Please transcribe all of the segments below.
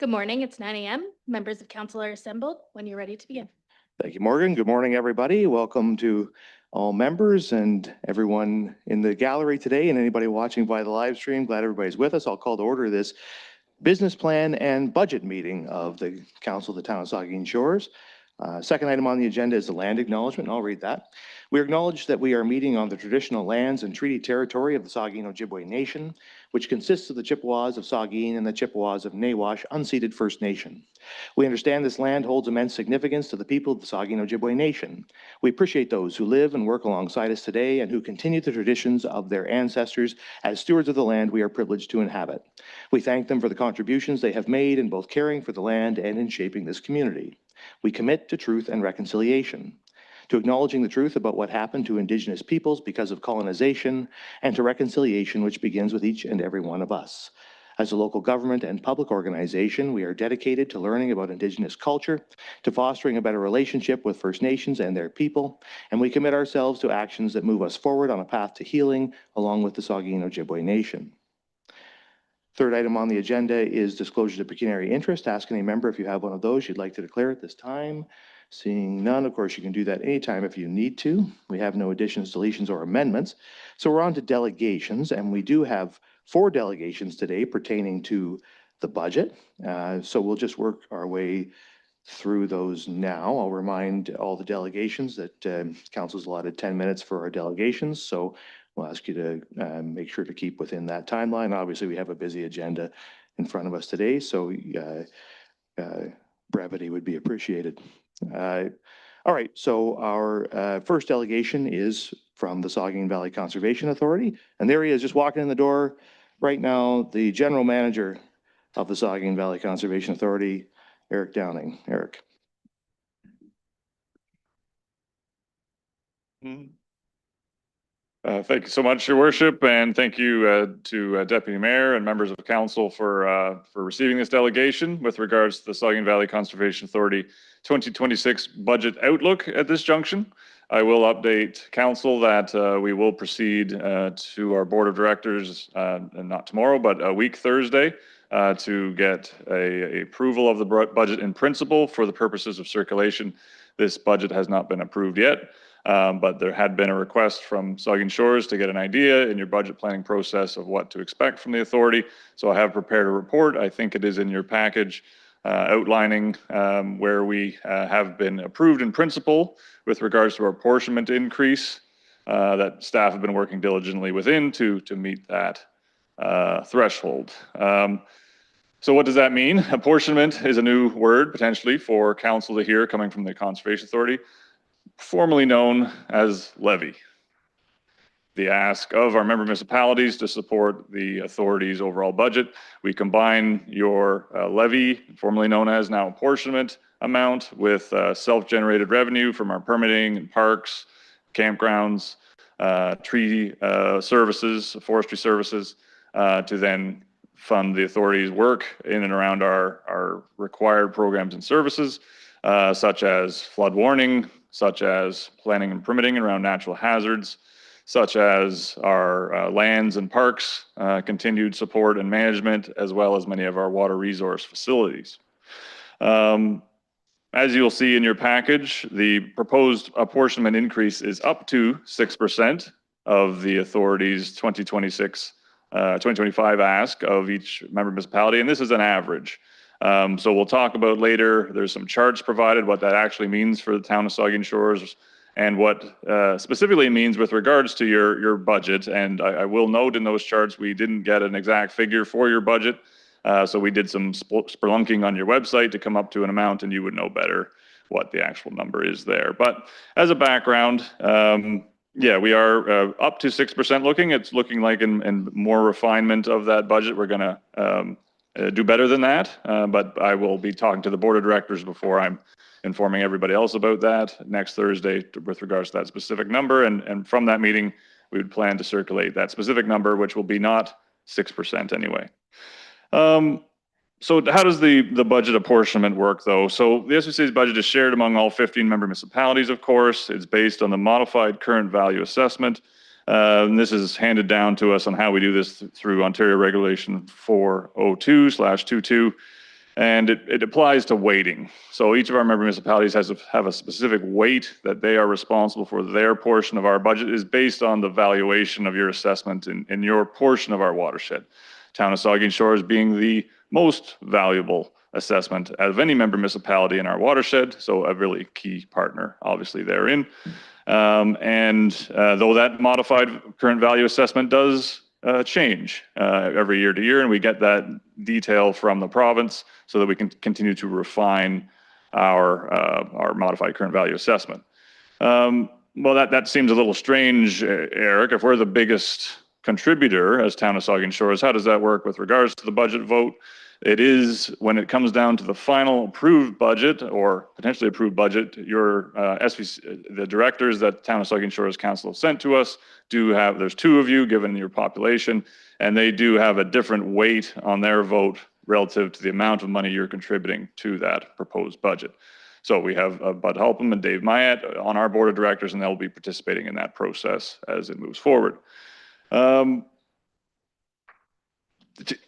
Good morning. It's 9 a.m. Members of council are assembled when you're ready to begin. Thank you, Morgan. Good morning, everybody. Welcome to all members and everyone in the gallery today and anybody watching via the live stream. Glad everybody's with us. I'll call to order this business plan and budget meeting of the Council of the Town of Saugeen Shores. Second item on the agenda is the land acknowledgement, and I'll read that. We acknowledge that we are meeting on the traditional lands and treaty territory of the Saugeen Ojibwe Nation, which consists of the Chippewas of Saugeen and the Chippewas of Nawash unceded First Nation. We understand this land holds immense significance to the people of the Saugeen Ojibwe Nation. We appreciate those who live and work alongside us today and who continue the traditions of their ancestors as stewards of the land we are privileged to inhabit. We thank them for the contributions they have made in both caring for the land and in shaping this community. We commit to truth and reconciliation, to acknowledging the truth about what happened to Indigenous peoples because of colonization, and to reconciliation, which begins with each and every one of us. As a local government and public organization, we are dedicated to learning about Indigenous culture, to fostering a better relationship with First Nations and their people, and we commit ourselves to actions that move us forward on a path to healing along with the Saugeen Ojibwe Nation. Third item on the agenda is disclosure of pecuniary interest. Ask any member if you have one of those you'd like to declare at this time. Seeing none, of course, you can do that anytime if you need to. We have no additions, deletions, or amendments. So we're on to delegations, and we do have 4 delegations today pertaining to the budget. So we'll just work our way through those now. I'll remind all the delegations that council's allotted 10 minutes for our delegations. So we'll ask you to make sure to keep within that timeline. Obviously, we have a busy agenda in front of us today, so brevity would be appreciated. All right, so our first delegation is from the Saugeen Valley Conservation Authority, and there he is, just walking in the door right now, the general manager of the Saugeen Valley Conservation Authority, Eric Downing. Eric. Thank you so much, Your Worship, and thank you to Deputy Mayor and members of council for receiving this delegation with regards to the Saugeen Valley Conservation Authority 2026 budget outlook at this junction. I will update council that we will proceed to our board of directors, not tomorrow, but a week Thursday, to get a approval of the budget in principle for the purposes of circulation. This budget has not been approved yet. But there had been a request from Saugeen Shores to get an idea in your budget planning process of what to expect from the authority. So I have prepared a report. I think it is in your package outlining where we have been approved in principle with regards to our apportionment increase that staff have been working diligently within to meet that threshold. So what does that mean? Apportionment is a new word potentially for council to hear coming from the Conservation Authority, formerly known as levy. The ask of our member municipalities to support the authority's overall budget. We combine your levy, formerly known as now apportionment amount, with self-generated revenue from our permitting and parks, campgrounds, tree services, forestry services, to then fund the authority's work in and around our required programs and services, such as flood warning, such as planning and permitting around natural hazards, such as our lands and parks, continued support and management, as well as many of our water resource facilities. As you'll see in your package, the proposed apportionment increase is up to 6% of the authority's 2025 ask of each member municipality, and this is an average. So we'll talk about later, there's some charts provided, what that actually means for the town of Saugeen Shores and what specifically means with regards to your budget. And I will note in those charts, we didn't get an exact figure for your budget. So we did some spelunking on your website to come up to an amount, and you would know better what the actual number is there. But as a background, yeah, we are up to 6% looking. It's looking like in more refinement of that budget, we're gonna do better than that, but I will be talking to the board of directors before I'm informing everybody else about that next Thursday with regards to that specific number. And from that meeting, we would plan to circulate that specific number, which will be not 6% anyway. So how does the budget apportionment work though? So the SVC's budget is shared among all 15 member municipalities, of course. It's based on the modified current value assessment. And this is handed down to us on how we do this through Ontario Regulation 402/22. And it applies to weighting. So each of our member municipalities have a specific weight that they are responsible for. Their portion of our budget is based on the valuation of your assessment in your portion of our watershed. Town of Saugeen Shores being the most valuable assessment out of any member municipality in our watershed. So a really key partner, obviously, therein. Though that modified current value assessment does change every year to year, and we get that detail from the province so that we can continue to refine our modified current value assessment. Well, that seems a little strange, Eric. If we're the biggest contributor as Town of Saugeen Shores, how does that work with regards to the budget vote? It is, when it comes down to the final approved budget or potentially approved budget, your SVC, the directors that Town of Saugeen Shores Council have sent to us do have, there's two of you given your population, and they do have a different weight on their vote relative to the amount of money you're contributing to that proposed budget. So we have Bud Halpum and Dave Myatt on our board of directors, and they'll be participating in that process as it moves forward.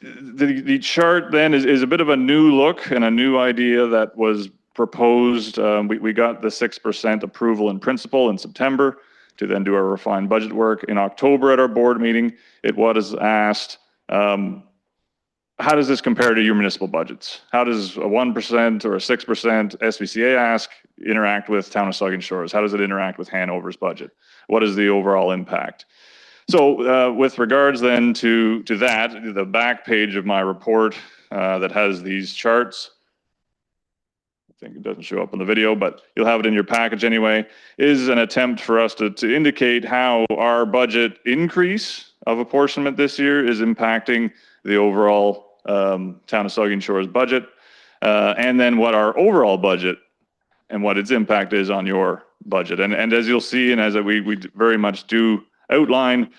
The chart then is a bit of a new look and a new idea that was proposed. We got the 6% approval in principle in September to then do our refined budget work. In October at our board meeting, it was asked, how does this compare to your municipal budgets? How does a 1% or a 6% SVCA ask interact with Town of Saugeen Shores? How does it interact with Hanover's budget? What is the overall impact? So with regards then to that, the back page of my report that has these charts, I think it doesn't show up on the video, but you'll have it in your package anyway, is an attempt for us to indicate how our budget increase of apportionment this year is impacting the overall Town of Saugeen Shores budget, and then what our overall budget and what its impact is on your budget. And as you'll see, and as we very much do outline,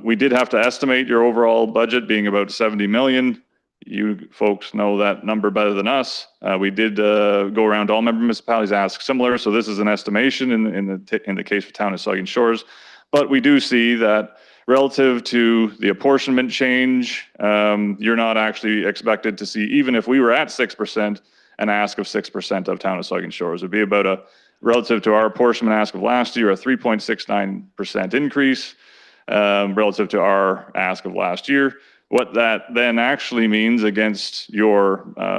we did have to estimate your overall budget being about 70 million. You folks know that number better than us. We did go around all member municipalities, ask similar. So this is an estimation in the case of Town of Saugeen Shores. But we do see that relative to the apportionment change, you're not actually expected to see, even if we were at 6%, an ask of 6% of Town of Saugeen Shores. It would be about a, relative to our apportionment ask of last year, a 3.69% increase relative to our ask of last year. What that then actually means against your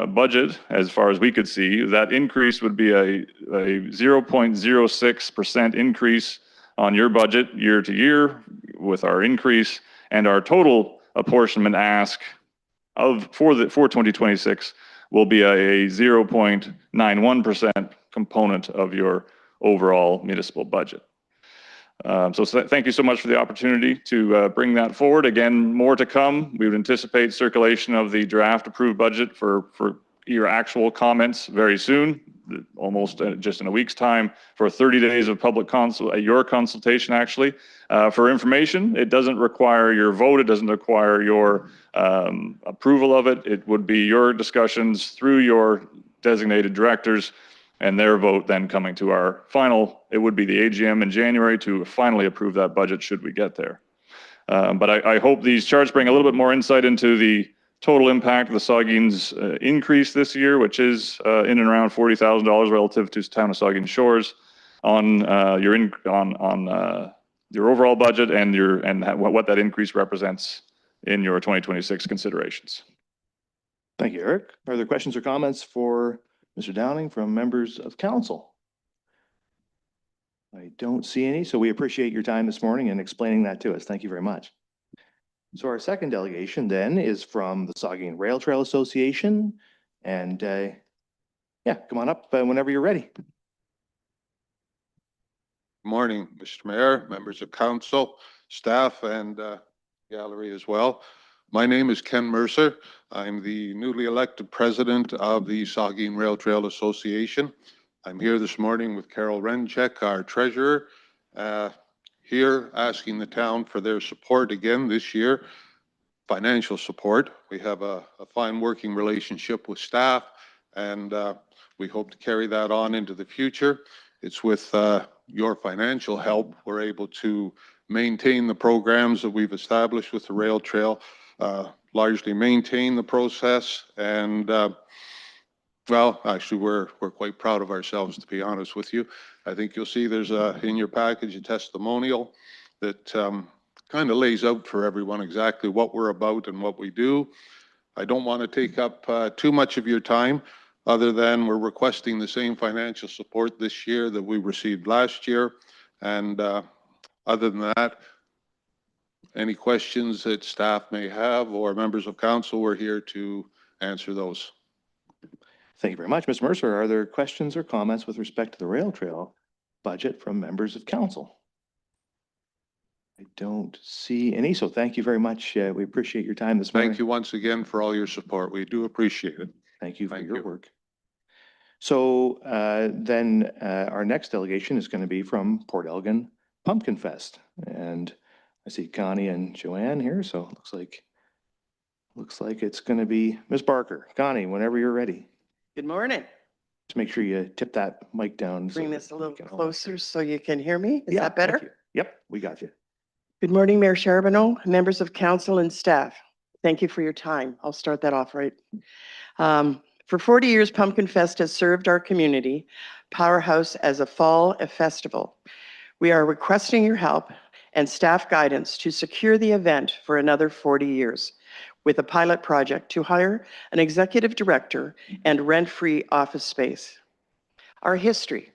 budget, as far as we could see, that increase would be a 0.06% increase on your budget year to year with our increase, and our total apportionment ask for 2026 will be a 0.91% component of your overall municipal budget. So thank you so much for the opportunity to bring that forward. Again, more to come. We would anticipate circulation of the draft approved budget for your actual comments very soon, almost just in a week's time, for 30 days of public your consultation actually. For information, it doesn't require your vote. It doesn't require your approval of it. It would be your discussions through your designated directors and their vote then coming to our final, it would be the AGM in January to finally approve that budget should we get there. But I hope these charts bring a little bit more insight into the total impact of the Saugeen's increase this year, which is in and around $40,000 relative to Town of Saugeen Shores on your overall budget and what that increase represents in your 2026 considerations. Thank you, Eric. Are there questions or comments for Mr. Downing from members of council? I don't see any, so we appreciate your time this morning and explaining that to us. Thank you very much. So our second delegation then is from the Saugeen Rail Trail Association. And yeah, come on up whenever you're ready. Good morning, Mr. Mayor, members of council, staff, and gallery as well. My name is Ken Mercer. I'm the newly elected president of the Saugeen Rail Trail Association. I'm here this morning with Carol Renchek, our treasurer, here asking the town for their support again this year, financial support. We have a fine working relationship with staff, and we hope to carry that on into the future. It's with your financial help we're able to maintain the programs that we've established with the rail trail, largely maintain the process, and Well, actually, we're quite proud of ourselves, to be honest with you. I think you'll see there's in your package a testimonial that kind of lays out for everyone exactly what we're about and what we do. I don't want to take up too much of your time, other than we're requesting the same financial support this year that we received last year. And other than that, any questions that staff may have or members of council, we're here to answer those. Thank you very much. Ms. Mercer, are there questions or comments with respect to the rail trail budget from members of council? I don't see any, so thank you very much. We appreciate your time this morning. Thank you once again for all your support. We do appreciate it. Thank you for Thank your you. work. So then our next delegation is going to be from Port Elgin Pumpkin Fest. And I see Connie and Joanne here, so it looks like it's going to be Ms. Barker. Connie, whenever you're ready. Good morning. Just make sure you tip that mic down. Bring so this a that little we can all- closer so you can hear me. Is Yeah, that thank you. better? Yep, we got you. Good morning, Mayor Charbonneau, members of council and staff. Thank you for your time. I'll start that off right. For 40 years, Pumpkin Fest has served our community powerhouse as a fall festival. We are requesting your help and staff guidance to secure the event for another 40 years with a pilot project to hire an executive director and rent-free office space. Our history.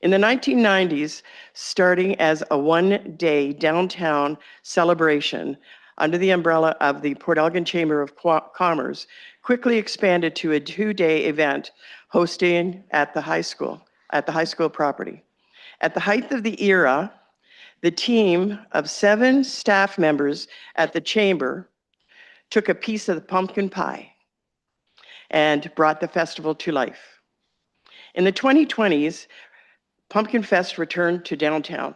In the 1990s, starting as a one-day downtown celebration under the umbrella of the Port Elgin Chamber of Commerce, quickly expanded to a two-day event hosting at the high school property. At the height of the era, the team of 7 staff members at the chamber took a piece of the pumpkin pie and brought the festival to life. In the 2020s, Pumpkin Fest returned to downtown.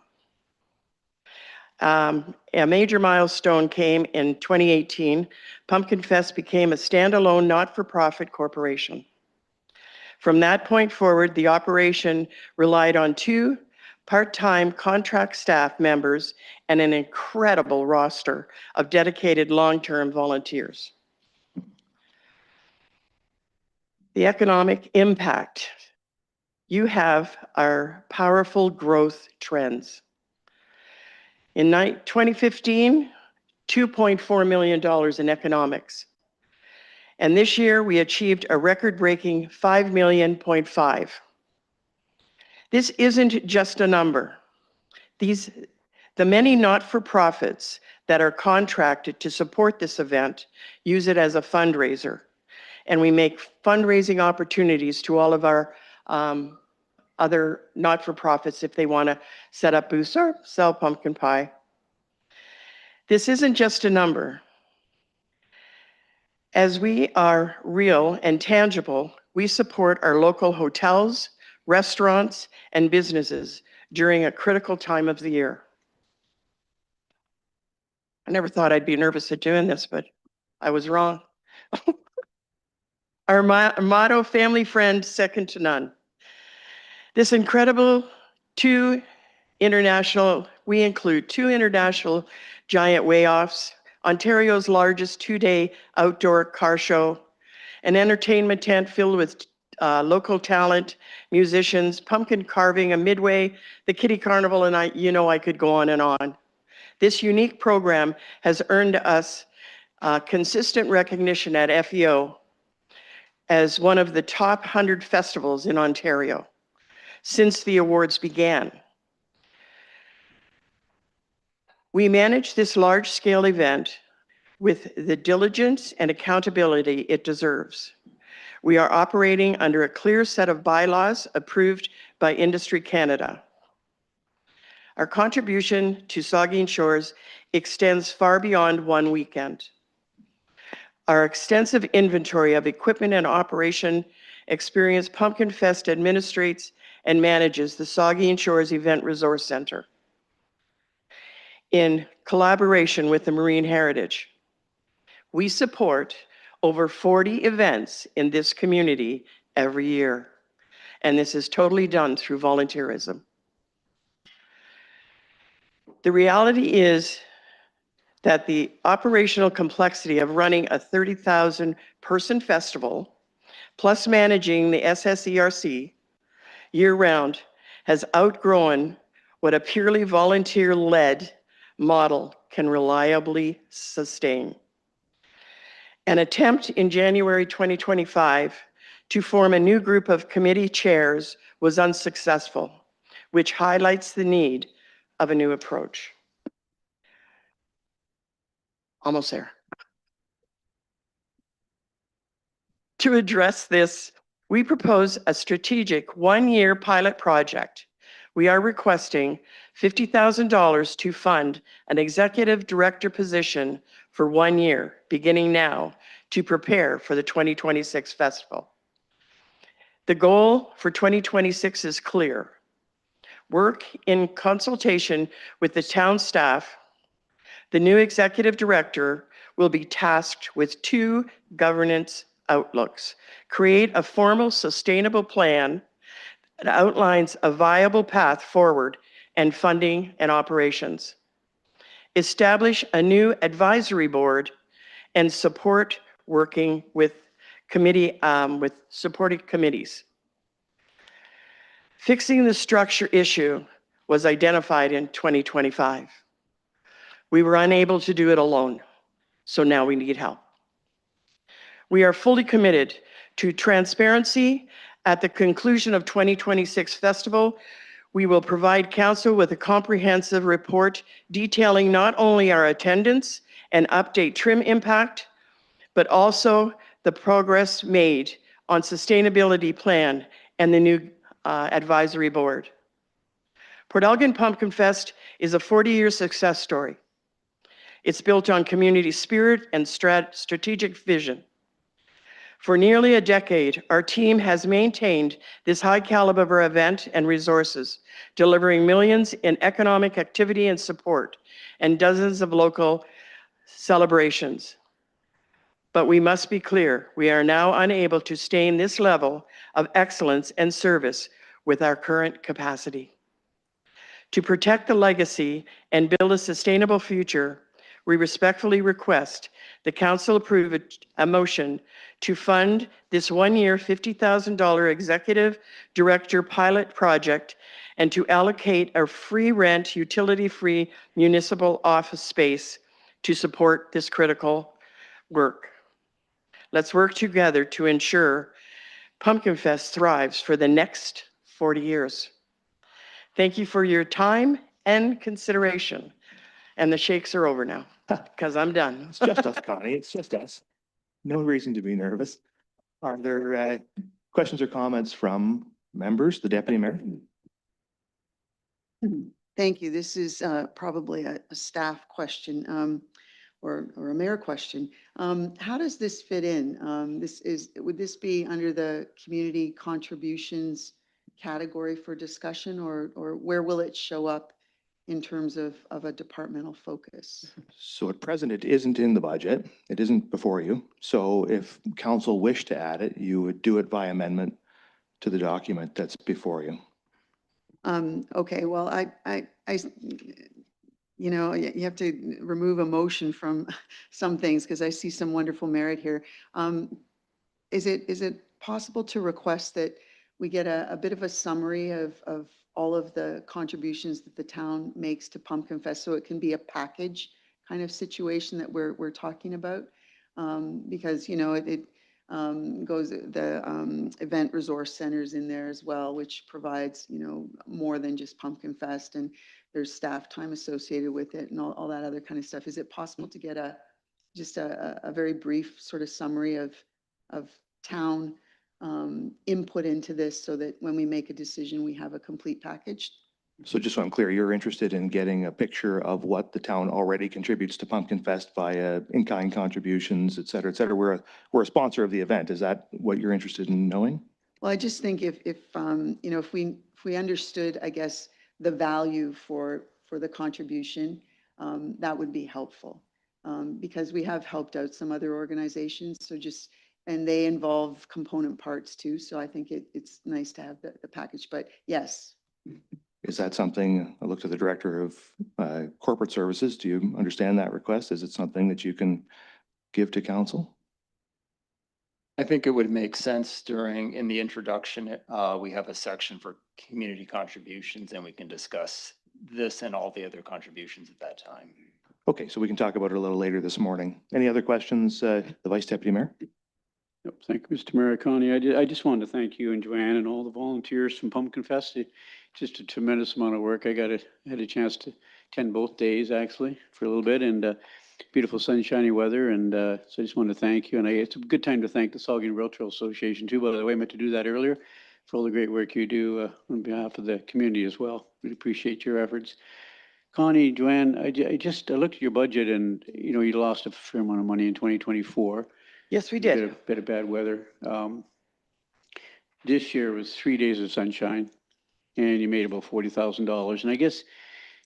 A major milestone came in 2018. Pumpkin Fest became a standalone not-for-profit corporation. From that point forward, the operation relied on 2 part-time contract staff members and an incredible roster of dedicated long-term volunteers. The economic impact. You have our powerful growth trends. In 2015, $2.4 million in economics. And this year we achieved a record-breaking $5.5 million. This isn't just a number. The many not-for-profits that are contracted to support this event use it as a fundraiser. And we make fundraising opportunities to all of our other not-for-profits if they want to set up booths or sell pumpkin pie. This isn't just a number. As we are real and tangible, we support our local hotels, restaurants, and businesses during a critical time of the year. I never thought I'd be nervous at doing this, but I was wrong. Our motto, family, friend, second to none. This incredible we include 2 international giant weigh-offs, Ontario's largest 2-day outdoor car show, an entertainment tent filled with local talent, musicians, pumpkin carving, a midway, the Kitty Carnival, and I could go on and on. This unique program has earned us consistent recognition at FEO as one of the top 100 festivals in Ontario since the awards began. We manage this large-scale event with the diligence and accountability it deserves. We are operating under a clear set of bylaws approved by Industry Canada. Our contribution to Saugeen Shores extends far beyond one weekend. Our extensive inventory of equipment and operation experience Pumpkin Fest administrates and manages the Saugeen Shores Event Resource Center in collaboration with the Marine Heritage. We support over 40 events in this community every year, and this is totally done through volunteerism. The reality is that the operational complexity of running a 30,000 person festival plus managing the SSERC year-round has outgrown what a purely volunteer-led model can reliably sustain. An attempt in January 2025 to form a new group of committee chairs was unsuccessful, which highlights the need of a new approach. Almost there. To address this, we propose a strategic one-year pilot project. We are requesting $50,000 to fund an executive director position for 1 year, beginning now, to prepare for the 2026 festival. The goal for 2026 is clear. Work in consultation with the town staff. The new executive director will be tasked with 2 governance outlooks. Create a formal sustainable plan that outlines a viable path forward and funding and operations. Establish a new advisory board and support working with supporting committees. Fixing the structure issue was identified in 2025. We were unable to do it alone, so now we need help. We are fully committed to transparency. At the conclusion of 2026 festival, we will provide council with a comprehensive report detailing not only our attendance and update trim impact, but also the progress made on sustainability plan and the new advisory board. Port Elgin Pumpkin Fest is a 40-year success story. It's built on community spirit and strategic vision. For nearly a decade, our team has maintained this high caliber event and resources, delivering millions in economic activity and support and dozens of local celebrations. But we must be clear, we are now unable to sustain this level of excellence and service with our current capacity. To protect the legacy and build a sustainable future, we respectfully request the council approve a motion to fund this 1 year $50,000 executive director pilot project and to allocate a free rent, utility-free municipal office space to support this critical work. Let's work together to ensure Pumpkin Fest thrives for the next 40 years. Thank you for your time and consideration. And the shakes are over now, because I'm done. It's just us, Connie. It's just us. No reason to be nervous. Are there questions or comments from members, the deputy mayor? Thank you. This is probably a staff question or a mayor question. How does this fit in? Would this be under the community contributions category for discussion, or where will it show up in terms of a departmental focus? So at present, it isn't in the budget. It isn't before you. So if council wished to add it, you would do it by amendment to the document that's before you. Okay, well, you have to remove emotion from some things because I see some wonderful merit here. Is it possible to request that we get a bit of a summary of all of the contributions that the town makes to Pumpkin Fest, so it can be a package kind of situation that we're talking about? Because, it goes, the event resource centers in there as well, which provides, more than just Pumpkin Fest, and there's staff time associated with it and all that other kind of stuff. Is it possible to get just a very brief sort of summary of town input into this, so that when we make a decision, we have a complete package? So just so I'm clear, you're interested in getting a picture of what the town already contributes to Pumpkin Fest via in-kind contributions, et cetera, et cetera. We're a sponsor of the event. Is that what you're interested in knowing? Well, I just think if we understood, I guess, the value for the contribution, that would be helpful. Because we have helped out some other organizations, and they involve component parts too. So I think it's nice to have the package, but yes. Is that something, I look to the director of corporate services. Do you understand that request? Is it something that you can give to council? I think it would make sense in the introduction, we have a section for community contributions and we can discuss this and all the other contributions at that time. Okay, so we can talk about it a little later this morning. Any other questions, the Vice Deputy Mayor? Yep, thank you, Mr. Mariconi. I just wanted to thank you and Joanne and all the volunteers from Pumpkin Fest. Just a tremendous amount of work. I had a chance to attend both days actually for a little bit, and beautiful sunshiny weather. And so I just wanted to thank you. And it's a good time to thank the Saugeen Rail Trail Association too. By the way, I meant to do that earlier for all the great work you do on behalf of the community as well. Really appreciate your efforts. Connie, Joanne, I looked at your budget and, you know, you lost a fair amount of money in 2024. Yes, we A bit did. of- Bit of bad weather. This year was 3 days of sunshine and you made about $40,000. And I guess,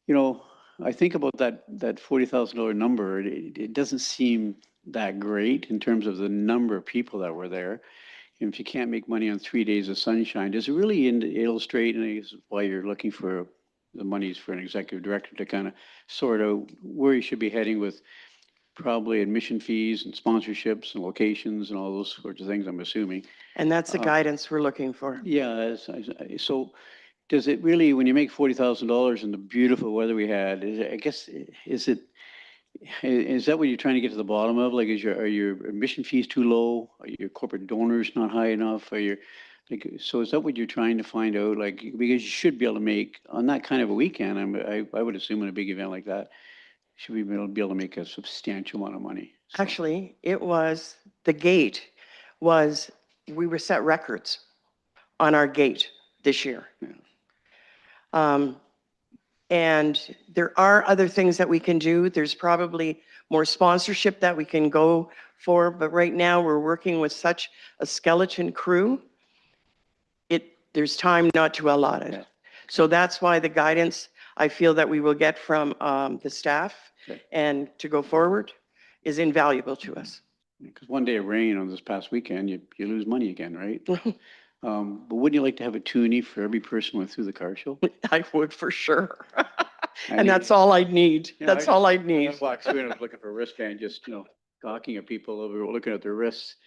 you know, I think about that $40,000 number, it doesn't seem that great in terms of the number of people that were there. And if you can't make money on 3 days of sunshine, does it really illustrate, and I guess why you're looking for the monies for an executive director to kind of sort out where you should be heading with probably admission fees and sponsorships and locations and all those sorts of things, I'm assuming. And that's the guidance we're looking for. Yeah, so does it really, when you make $40,000 in the beautiful weather we had, is that what you're trying to get to the bottom of? Like, are your admission fees too low? Are your corporate donors not high enough? So is that what you're trying to find out? Like, because you should be able to make, on that kind of a weekend, I would assume in a big event like that, should we be able to make a substantial amount of money? So- Actually, it was, the gate was, we were set records on our gate this year. Yeah. And there are other things that we can do. There's probably more sponsorship that we can go for, but right now we're working with such a skeleton crew. There's time not to allot it. Yeah. So that's why the guidance I feel that we will get from the staff Okay. and to go forward is invaluable to us. Because one day of rain on this past weekend, you lose money again, right? But wouldn't you like to have a toonie for every person who went through the car show? I would for sure. I And mean, that's all I'd need. yeah, That's I- all I'd I need. walked through and I was looking for a wristband, just, you know, gawking at people over, looking at their wrists.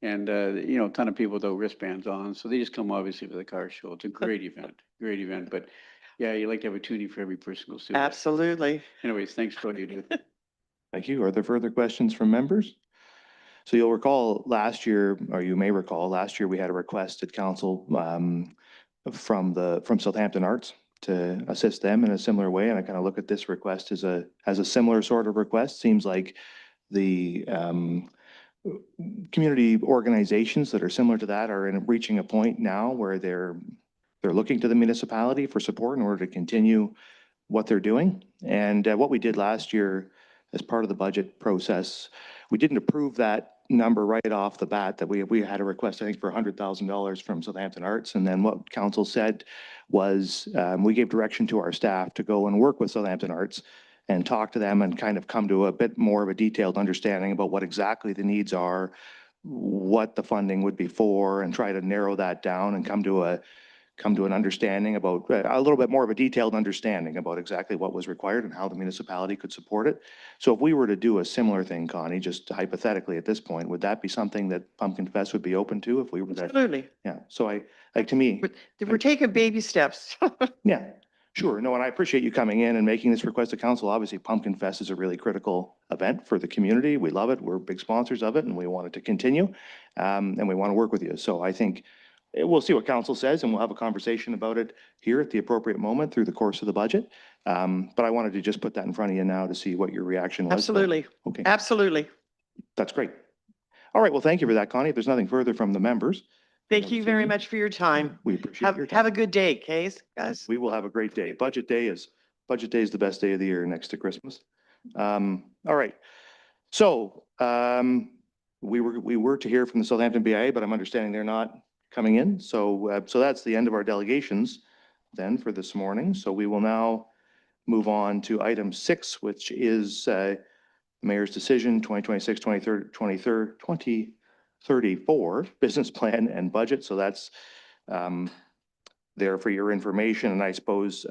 And, you know, a ton of people without wristbands on. So they just come obviously for the car show. It's a great event. But yeah, you like to have a toonie for every person who goes through that. Absolutely. Anyways, thanks for what you do. Thank you. Are there further questions from members? So you'll recall last year, or you may recall, last year we had a request at council from Southampton Arts to assist them in a similar way. And I kind of look at this request as a similar sort of request. Seems like the community organizations that are similar to that are reaching a point now where they're looking to the municipality for support in order to continue what they're doing. And what we did last year as part of the budget process, we didn't approve that number right off the bat, that we had a request, I think, for $100,000 from Southampton Arts. And then what council said was we gave direction to our staff to go and work with Southampton Arts and talk to them and kind of come to a bit more of a detailed understanding about what exactly the needs are, what the funding would be for, and try to narrow that down and come to an understanding about a little bit more of a detailed understanding about exactly what was required and how the municipality could support it. So if we were to do a similar thing, Connie, just hypothetically at this point, would that be something that Pumpkin Fest would be open to if we were that? Absolutely. Yeah. So to me, We're taking baby steps. yeah, sure. No, and I appreciate you coming in and making this request to council. Obviously, Pumpkin Fest is a really critical event for the community. We love it. We're big sponsors of it and we want it to continue. And we want to work with you. So I think we'll see what council says and we'll have a conversation about it here at the appropriate moment through the course of the budget. But I wanted to just put that in front of you now to see what your reaction was. Absolutely. Okay, Absolutely. that's great. All right, well, thank you for that, Connie. If there's nothing further from the members, Thank you very much for your time. we appreciate your time. Have a good day, Case, guys. We will have a great day. Budget day is the best day of the year next to Christmas. All right. So we were to hear from the Southampton BIA, but I'm understanding they're not coming in. So that's the end of our delegations then for this morning. So we will now move on to item 6, which is Mayor's decision 2034 business plan and budget. So that's there for your information. And I suppose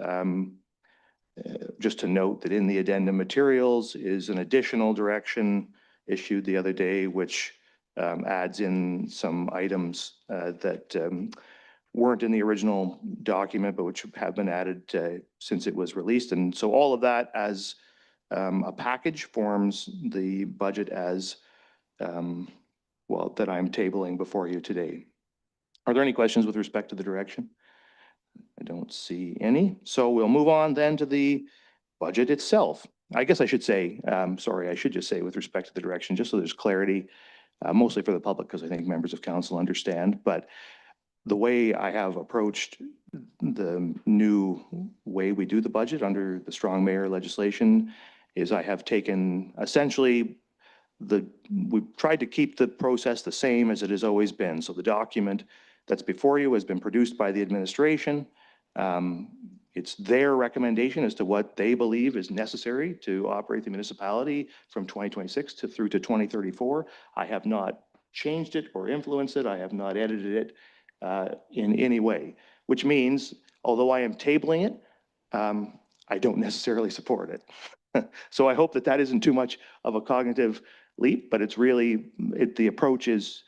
just to note that in the addendum materials is an additional direction issued the other day, which adds in some items that weren't in the original document, but which have been added since it was released. And so all of that as a package forms the budget as, well, that I'm tabling before you today. Are there any questions with respect to the direction? I don't see any. So we'll move on then to the budget itself. I guess I should say, sorry, I should just say with respect to the direction, just so there's clarity, mostly for the public, because I think members of council understand. But the way I have approached the new way we do the budget under the strong mayor legislation is I have taken essentially we've tried to keep the process the same as it has always been. So the document that's before you has been produced by the administration. It's their recommendation as to what they believe is necessary to operate the municipality from 2026 through to 2034. I have not changed it or influenced it. I have not edited it in any way, which means, although I am tabling it, I don't necessarily support it. So I hope that that isn't too much of a cognitive leap, but it's really, the approach is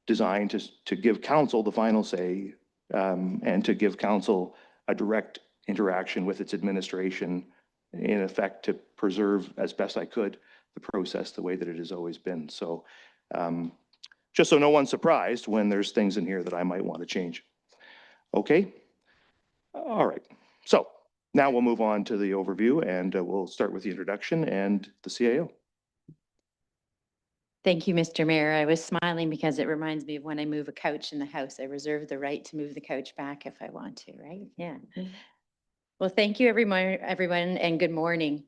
designed to give council the final say and to give council a direct interaction with its administration, in effect to preserve as best I could the process the way that it has always been. So just so no one's surprised when there's things in here that I might want to change. Okay. All right. So now we'll move on to the overview, and we'll start with the introduction and the CAO. Thank you, Mr. Mayor. I was smiling because it reminds me of when I move a couch in the house. I reserve the right to move the couch back if I want to, right? Yeah. Well, thank you, everyone, and good morning.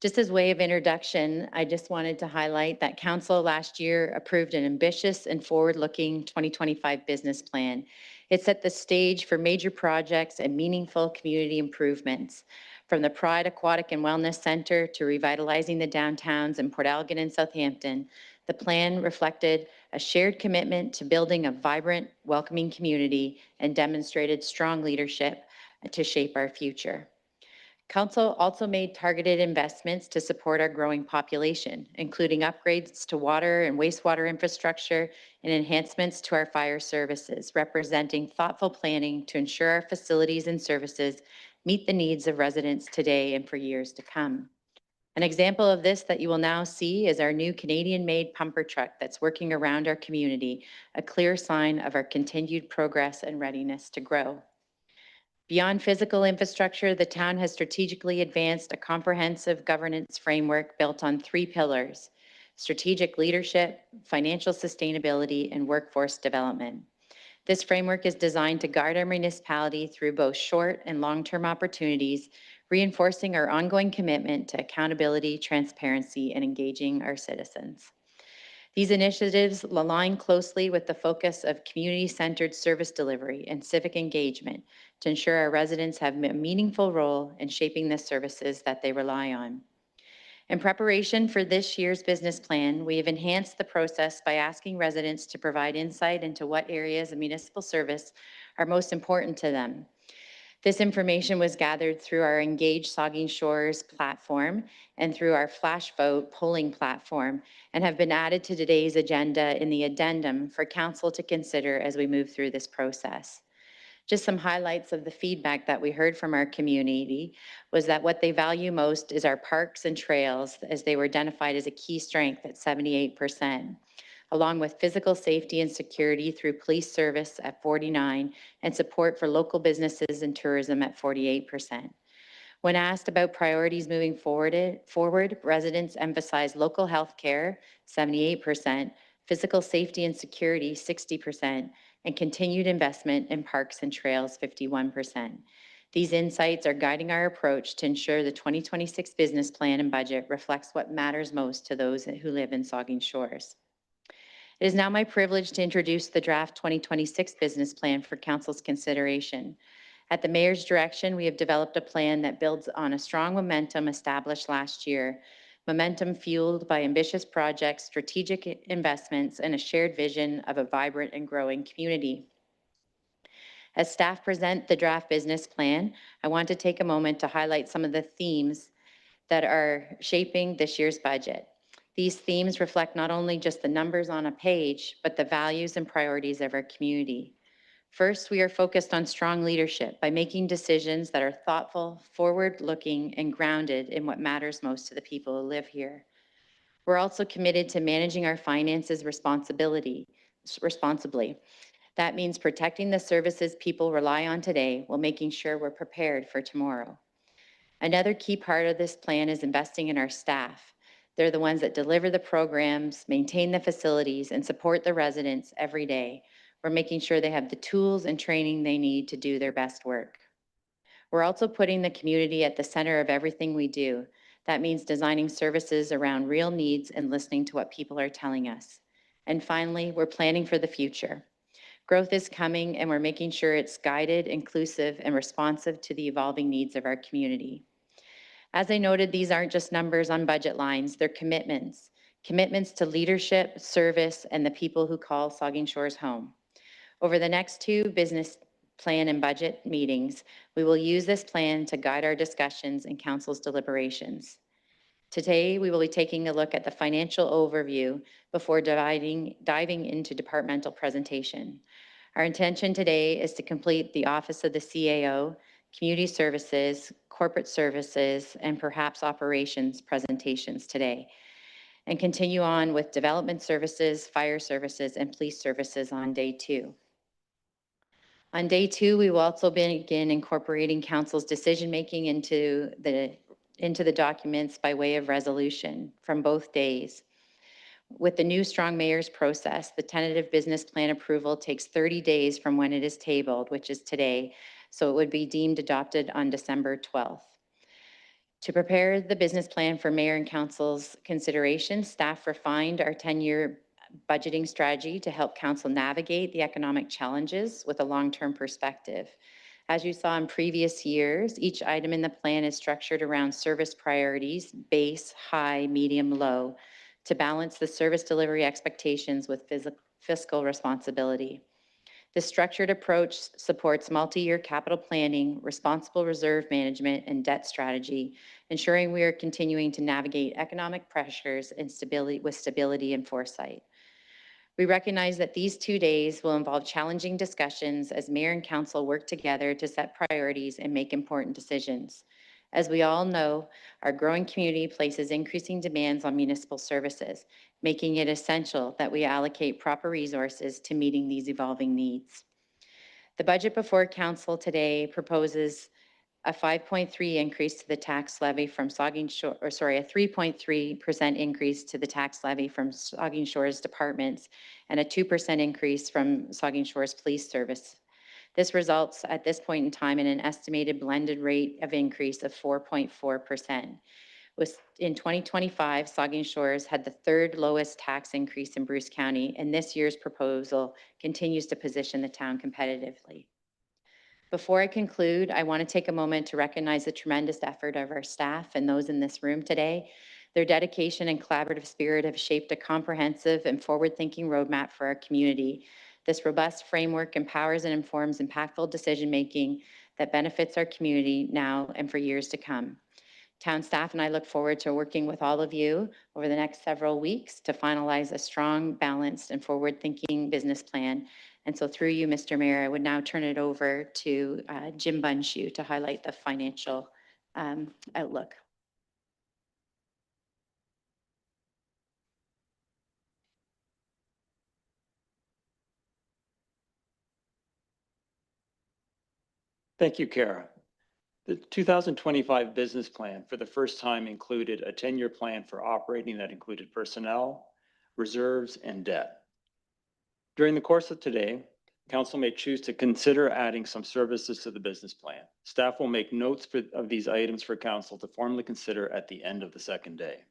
Just as way of introduction, I just wanted to highlight that council last year approved an ambitious and forward-looking 2025 business plan. It set the stage for major projects and meaningful community improvements. From the Pride Aquatic and Wellness Center to revitalizing the downtowns in Port Elgin and Southampton, the plan reflected a shared commitment to building a vibrant, welcoming community and demonstrated strong leadership to shape our future. Council also made targeted investments to support our growing population, including upgrades to water and wastewater infrastructure and enhancements to our fire services, representing thoughtful planning to ensure our facilities and services meet the needs of residents today and for years to come. An example of this that you will now see is our new Canadian-made pumper truck that's working around our community, a clear sign of our continued progress and readiness to grow. Beyond physical infrastructure, the town has strategically advanced a comprehensive governance framework built on 3 pillars: strategic leadership, financial sustainability, and workforce development. This framework is designed to guide our municipality through both short and long-term opportunities, reinforcing our ongoing commitment to accountability, transparency, and engaging our citizens. These initiatives align closely with the focus of community-centered service delivery and civic engagement to ensure our residents have a meaningful role in shaping the services that they rely on. In preparation for this year's business plan, we have enhanced the process by asking residents to provide insight into what areas of municipal service are most important to them. This information was gathered through our Engage Saugeen Shores platform and through our Flash Vote polling platform, and have been added to today's agenda in the addendum for council to consider as we move through this process. Just some highlights of the feedback that we heard from our community was that what they value most is our parks and trails, as they were identified as a key strength at 78%, along with physical safety and security through police service at 49%, and support for local businesses and tourism at 48%. When asked about priorities moving forward, residents emphasized local health care, 78%, physical safety and security, 60%, and continued investment in parks and trails, 51%. These insights are guiding our approach to ensure the 2026 business plan and budget reflects what matters most to those who live in Saugeen Shores. It is now my privilege to introduce the draft 2026 business plan for council's consideration. At the mayor's direction, we have developed a plan that builds on a strong momentum established last year, momentum fueled by ambitious projects, strategic investments, and a shared vision of a vibrant and growing community. As staff present the draft business plan, I want to take a moment to highlight some of the themes that are shaping this year's budget. These themes reflect not only just the numbers on a page, but the values and priorities of our community. First, we are focused on strong leadership by making decisions that are thoughtful, forward-looking, and grounded in what matters most to the people who live here. We're also committed to managing our finances responsibly. That means protecting the services people rely on today while making sure we're prepared for tomorrow. Another key part of this plan is investing in our staff. They're the ones that deliver the programs, maintain the facilities, and support the residents every day. We're making sure they have the tools and training they need to do their best work. We're also putting the community at the center of everything we do. That means designing services around real needs and listening to what people are telling us. And finally, we're planning for the future. Growth is coming, and we're making sure it's guided, inclusive, and responsive to the evolving needs of our community. As I noted, these aren't just numbers on budget lines, they're commitments. Commitments to leadership, service, and the people who call Saugeen Shores home. Over the next 2 business plan and budget meetings, we will use this plan to guide our discussions and council's deliberations. Today, we will be taking a look at the financial overview before diving into departmental presentation. Our intention today is to complete the Office of the CAO, Community Services, Corporate Services, and perhaps Operations presentations today, and continue on with Development Services, Fire Services, and Police Services on day 2. On day 2, we will also begin incorporating council's decision-making into the documents by way of resolution from both days. With the new strong mayor's process, the tentative business plan approval takes 30 days from when it is tabled, which is today, so it would be deemed adopted on December 12th. To prepare the business plan for mayor and council's consideration, staff refined our 10-year budgeting strategy to help council navigate the economic challenges with a long-term perspective. As you saw in previous years, each item in the plan is structured around service priorities, base, high, medium, low, to balance the service delivery expectations with fiscal responsibility. This structured approach supports multi-year capital planning, responsible reserve management, and debt strategy, ensuring we are continuing to navigate economic pressures and stability and foresight. We recognize that these 2 days will involve challenging discussions as mayor and council work together to set priorities and make important decisions. As we all know, our growing community places increasing demands on municipal services, making it essential that we allocate proper resources to meeting these evolving needs. The budget before council today proposes a 5.3 increase to the tax levy from Saugeen Shores, or sorry, a 3.3% increase to the tax levy from Saugeen Shores departments and a 2% increase from Saugeen Shores Police Service. This results at this point in time in an estimated blended rate of increase of 4.4%. In 2025, Saugeen Shores had the 3rd lowest tax increase in Bruce County, and this year's proposal continues to position the town competitively. Before I conclude, I want to take a moment to recognize the tremendous effort of our staff and those in this room today. Their dedication and collaborative spirit have shaped a comprehensive and forward-thinking roadmap for our community. This robust framework empowers and informs impactful decision-making that benefits our community now and for years to come. Town staff and I look forward to working with all of you over the next several weeks to finalize a strong, balanced, and forward-thinking business plan. And so through you, Mr. Mayor, I would now turn it over to Jim Bunshu to highlight the financial outlook. Thank you, Kara. The 2025 business plan for the first time included a 10-year plan for operating that included personnel, reserves, and debt. During the course of today, council may choose to consider adding some services to the business plan. Staff will make notes of these items for council to formally consider at the end of the second day.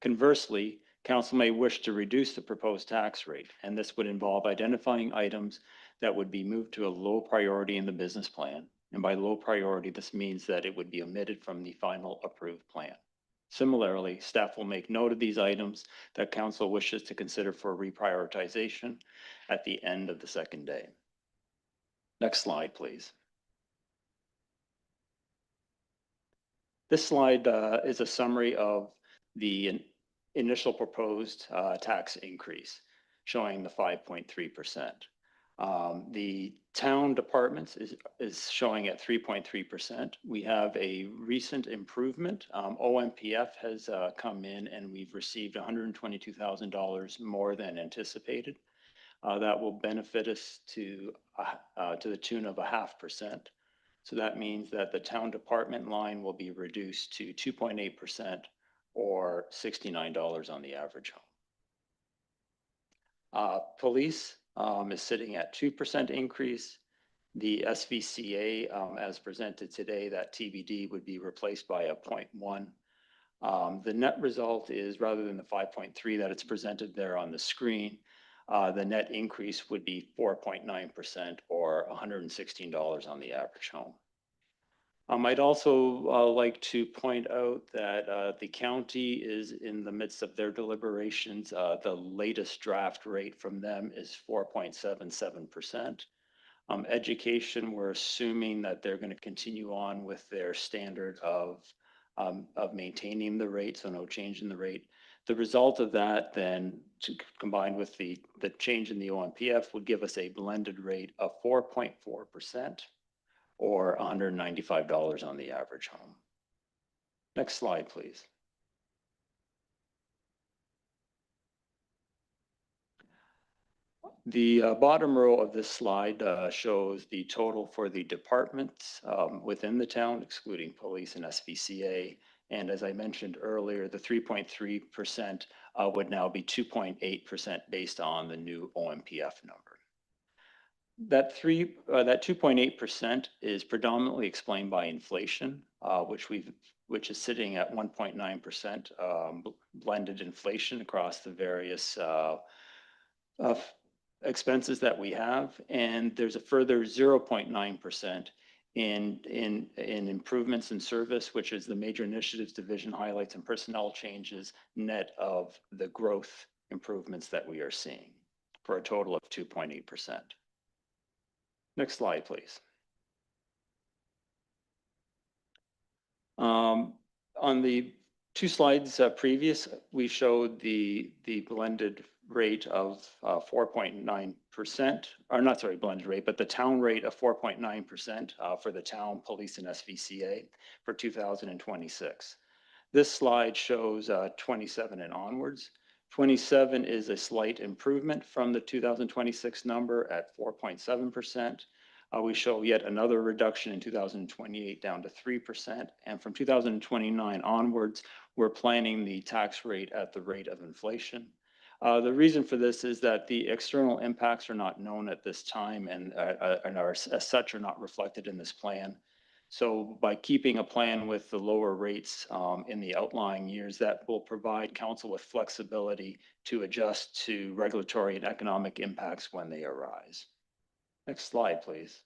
Conversely, council may wish to reduce the proposed tax rate, and this would involve identifying items that would be moved to a low priority in the business plan. And by low priority, this means that it would be omitted from the final approved plan. Similarly, staff will make note of these items that council wishes to consider for reprioritization at the end of the second day. Next slide, please. This slide is a summary of the initial proposed tax increase, showing the 5.3%. The town departments is showing at 3.3%. We have a recent improvement. OMPF has come in and we've received $122,000 more than anticipated. That will benefit us to the tune of 0.5%. So that means that the town department line will be reduced to 2.8% or $69 on the average home. Police is sitting at 2% increase. The SVCA, as presented today, that TBD would be replaced by a 0.1. The net result is, rather than the 5.3 that it's presented there on the screen, the net increase would be 4.9% or $116 on the average home. I'd also like to point out that the county is in the midst of their deliberations. The latest draft rate from them is 4.77%. Education, we're assuming that they're going to continue on with their standard of maintaining the rate, so no change in the rate. The result of that then, combined with the change in the OMPF, would give us a blended rate of 4.4%. Or $195 on the average home. Next slide, please. The bottom row of this slide shows the total for the departments within the town, excluding police and SVCA. And as I mentioned earlier, the 3.3% would now be 2.8% based on the new OMPF number. That 2.8% is predominantly explained by inflation, which is sitting at 1.9% blended inflation across the various expenses that we have, and there's a further 0.9% in improvements in service, which is the major initiatives division highlights and personnel changes net of the growth improvements that we are seeing, for a total of 2.8%. Next slide, please. On the two slides previous, we showed the blended rate of 4.9%, or not, sorry, blended rate, but the town rate of 4.9% for the town, police, and SVCA for 2026. This slide shows 27 and onwards. 27 is a slight improvement from the 2026 number at 4.7%. We show yet another reduction in 2028 down to 3%. And from 2029 onwards, we're planning the tax rate at the rate of inflation. The reason for this is that the external impacts are not known at this time and are, as such, are not reflected in this plan. So by keeping a plan with the lower rates in the outlying years, that will provide council with flexibility to adjust to regulatory and economic impacts when they arise. Next slide, please.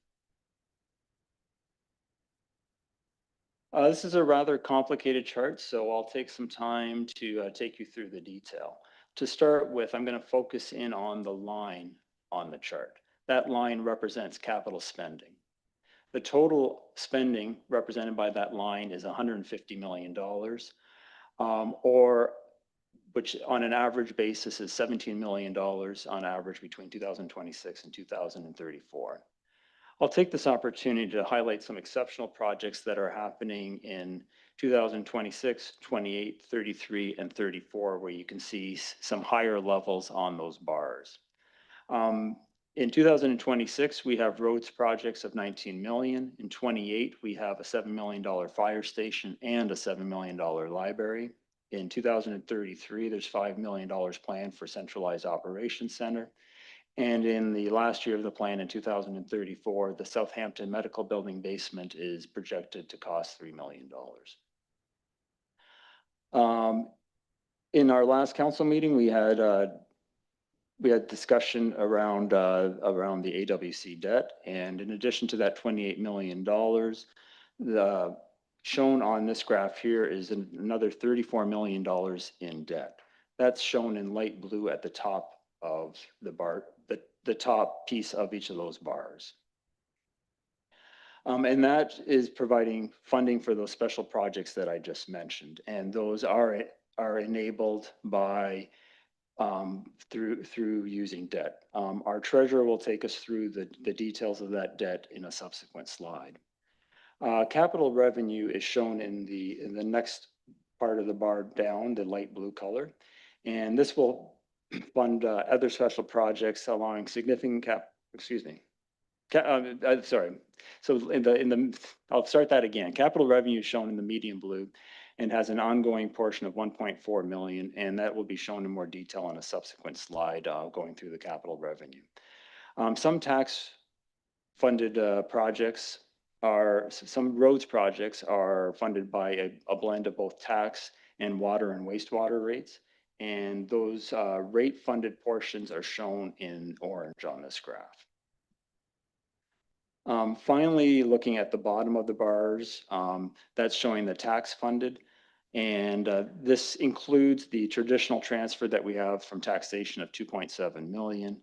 This is a rather complicated chart, so I'll take some time to take you through the detail. To start with, I'm going to focus in on the line on the chart. That line represents capital spending. The total spending represented by that line is $150 million, which on an average basis is $17 million on average between 2026 and 2034. I'll take this opportunity to highlight some exceptional projects that are happening in 2026, 28, 33, and 34, where you can see some higher levels on those bars. In 2026, we have roads projects of $19 million. In 28, we have a $7 million fire station and a $7 million library. In 2033, there's $5 million planned for centralized operations center. And in the last year of the plan in 2034, the Southampton Medical Building basement is projected to cost $3 million. In our last council meeting, we had discussion around the AWC debt, and in addition to that $28 million, the shown on this graph here is another $34 million in debt. That's shown in light blue at the top of the bar, the top piece of each of those bars. And that is providing funding for those special projects that I just mentioned. And those are are enabled by through using debt. Our treasurer will take us through the details of that debt in a subsequent slide. Capital revenue is shown in the next part of the bar down, the light blue color. And this will fund other special projects allowing significant sorry. So I'll start that again. Capital revenue is shown in the medium blue and has an ongoing portion of 1.4 million, and that will be shown in more detail on a subsequent slide going through the capital revenue. Some tax funded projects some roads projects are funded by a blend of both tax and water and wastewater rates. And those rate funded portions are shown in orange on this graph. Finally, looking at the bottom of the bars, that's showing the tax funded. And this includes the traditional transfer that we have from taxation of 2.7 million.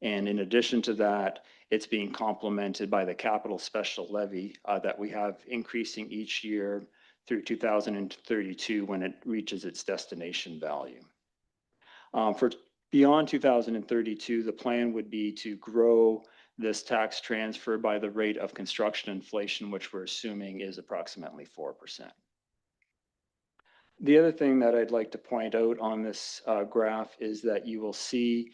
And in addition to that, it's being complemented by the capital special levy that we have increasing each year through 2032 when it reaches its destination value. For beyond 2032, the plan would be to grow this tax transfer by the rate of construction inflation, which we're assuming is approximately 4%. The other thing that I'd like to point out on this graph is that you will see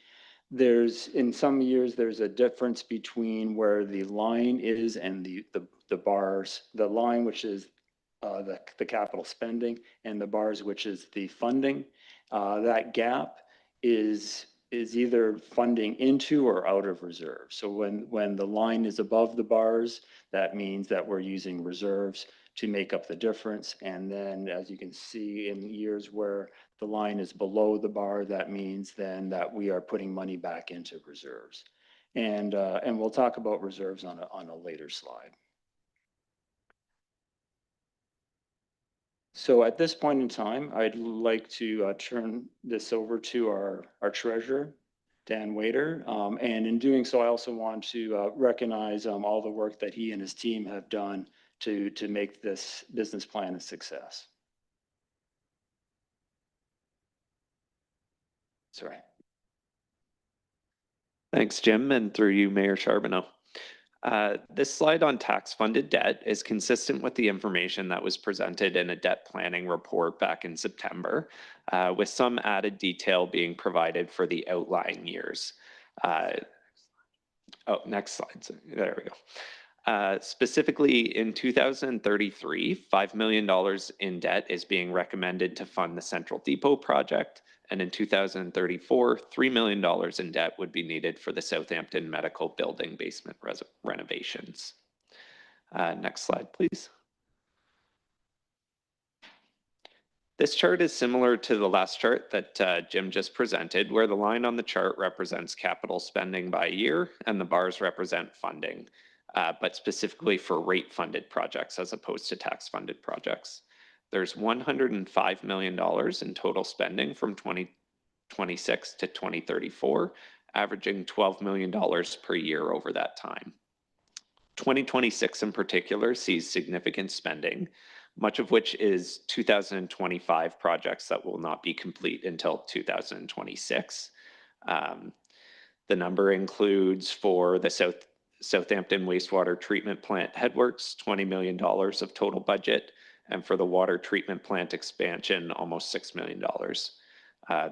in some years, there's a difference between where the line is and the bars, the line, which is the capital spending, and the bars, which is the funding. That gap is either funding into or out of reserve. So when the line is above the bars, that means that we're using reserves to make up the difference. And then, as you can see, in years where the line is below the bar, that means then that we are putting money back into reserves. And we'll talk about reserves on a later slide. So at this point in time, I'd like to turn this over to our treasurer, Dan Wader. And in doing so, I also want to recognize all the work that he and his team have done to make this business plan a success. Sorry. Thanks, Jim, and through you, Mayor Charbonneau. This slide on tax-funded debt is consistent with the information that was presented in a debt planning report back in September, with some added detail being provided for the outlying years. Next slide. There we go. Specifically, in 2033, $5 million in debt is being recommended to fund the Central Depot project. And in 2034, $3 million in debt would be needed for the Southampton Medical Building basement renovations. Next slide, please. This chart is similar to the last chart that Jim just presented, where the line on the chart represents capital spending by year and the bars represent funding, but specifically for rate-funded projects as opposed to tax-funded projects. There's $105 million in total spending from 2026 to 2034, averaging $12 million per year over that time. 2026 in particular sees significant spending, much of which is 2025 projects that will not be complete until 2026. The number includes for the Southampton wastewater treatment plant headworks, $20 million of total budget, and for the water treatment plant expansion, almost $6 million.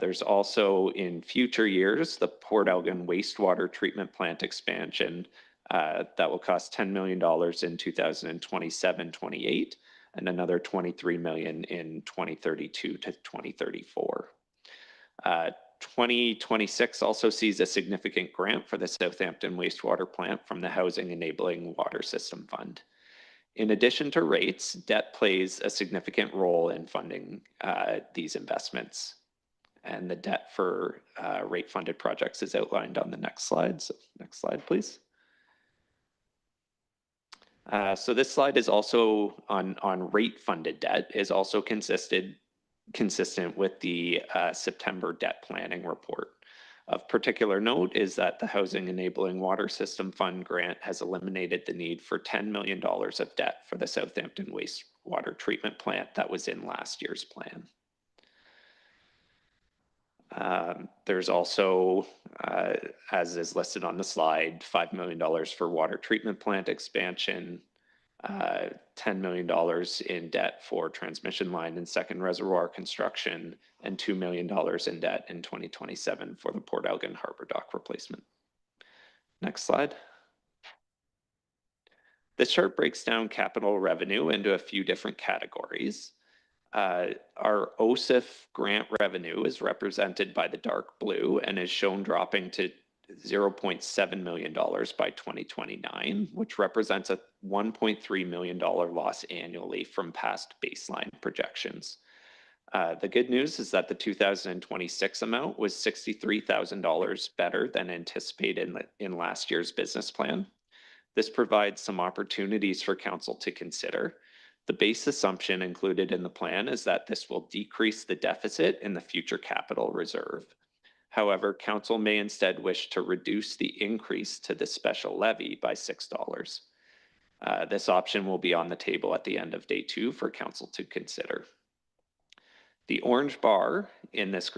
There's also in future years, the Port Elgin wastewater treatment plant expansion that will cost $10 million in 2027-28 and another $23 million in 2032 to 2034. 2026 also sees a significant grant for the Southampton wastewater plant from the Housing Enabling Water System Fund. In addition to rates, debt plays a significant role in funding these investments. And the debt for rate-funded projects is outlined on the next slide. So next slide, please. So this slide is also on rate-funded debt, is also consistent with the September debt planning report. Of particular note is that the Housing Enabling Water System Fund grant has eliminated the need for $10 million of debt for the Southampton wastewater treatment plant that was in last year's plan. There's also, as is listed on the slide, $5 million for water treatment plant expansion, $10 million in debt for transmission line and second reservoir construction, and $2 million in debt in 2027 for the Port Elgin Harbor Dock replacement. Next slide. This chart breaks down capital revenue into a few different categories. Our OSIF grant revenue is represented by the dark blue and is shown dropping to $0.7 million by 2029, which represents a $1.3 million loss annually from past baseline projections. The good news is that the 2026 amount was $63,000 better than anticipated in last year's business plan. This provides some opportunities for council to consider. The base assumption included in the plan is that this will decrease the deficit in the future capital reserve. However, council may instead wish to reduce the increase to the special levy by $6. This option will be on the table at the end of day 2 for council to consider. The orange bar in this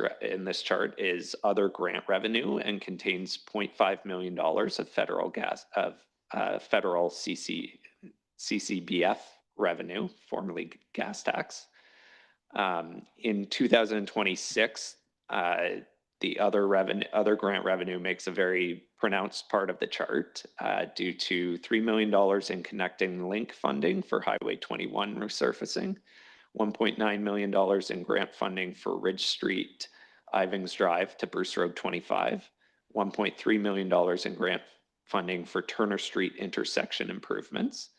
chart is other grant revenue and contains $0.5 million of federal CCBF revenue, formerly gas tax. In 2026, the other grant revenue makes a very pronounced part of the chart due to $3 million in connecting link funding for Highway 21 resurfacing, $1.9 million in grant funding for Ridge Street, Ivings Drive to Bruce Road 25, $1.3 million in grant funding for Turner Street intersection improvements,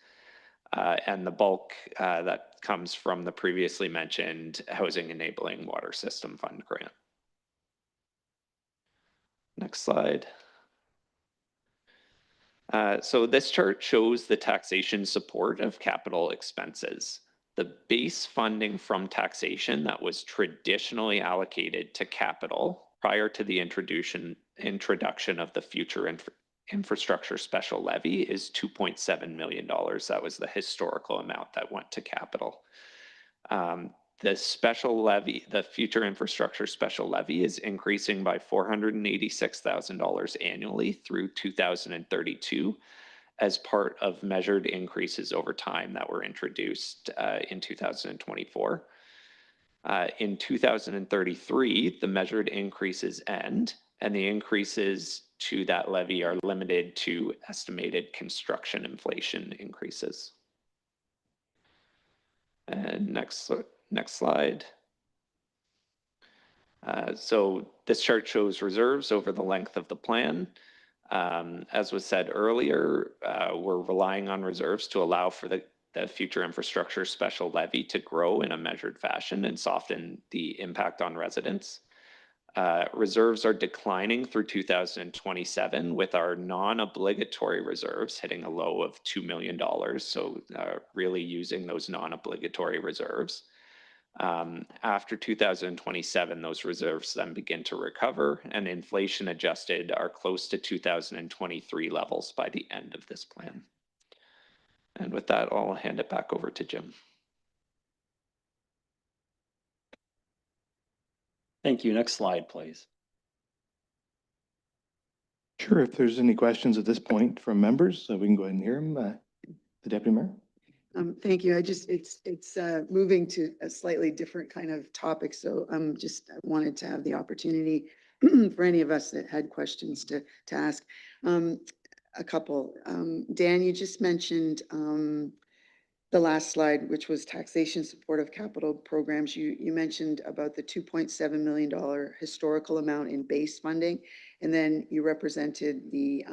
and the bulk that comes from the previously mentioned Housing Enabling Water System Fund grant. Next slide. So this chart shows the taxation support of capital expenses. The base funding from taxation that was traditionally allocated to capital prior to the introduction of the future infrastructure special levy is $2.7 million. That was the historical amount that went to capital. The special levy, the future infrastructure special levy, is increasing by $486,000 annually through 2032 as part of measured increases over time that were introduced in 2024. In 2033, the measured increases end, and the increases to that levy are limited to estimated construction inflation increases. And next slide. So this chart shows reserves over the length of the plan. As was said earlier, we're relying on reserves to allow for the future infrastructure special levy to grow in a measured fashion and soften the impact on residents. Reserves are declining through 2027 with our non-obligatory reserves hitting a low of $2 million. So really using those non-obligatory reserves. After 2027, those reserves then begin to recover and inflation adjusted are close to 2023 levels by the end of this plan. And with that, I'll hand it back over to Jim. Thank you. Next slide, please. Sure, if there's any questions at this point from members, we can go ahead and hear them. The Deputy Mayor. Thank you. It's moving to a slightly different kind of topic. So I wanted to have the opportunity for any of us that had questions to ask. A couple. Dan, you just mentioned the last slide, which was taxation support of capital programs. You mentioned about the $2.7 million historical amount in base funding, and then you represented the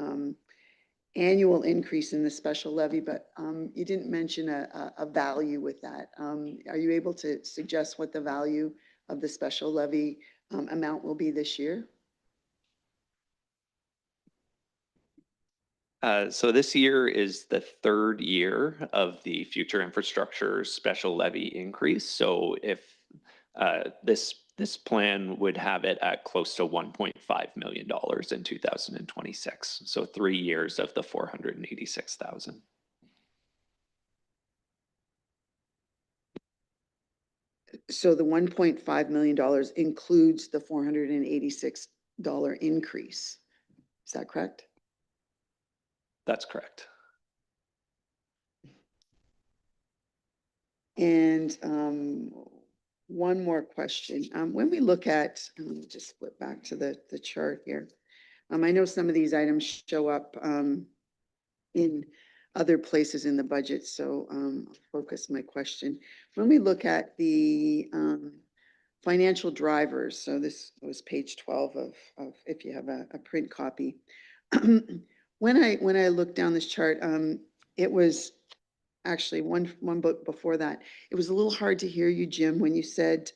annual increase in the special levy, but you didn't mention a value with that. Are you able to suggest what the value of the special levy amount will be this year? So this year is the third year of the future infrastructure special levy increase. So if this plan would have it at close to $1.5 million in 2026. So 3 years of the 486,000. So the $1.5 million includes the $486 increase. Is that correct? That's correct. And one more question. When we look at, let me just flip back to the chart here. I know some of these items show up in other places in the budget, so I'll focus my question. When we look at the financial drivers, so this was page 12 of if you have a print copy. When I looked down this chart, it was actually one book before that. It was a little hard to hear you, Jim, when you said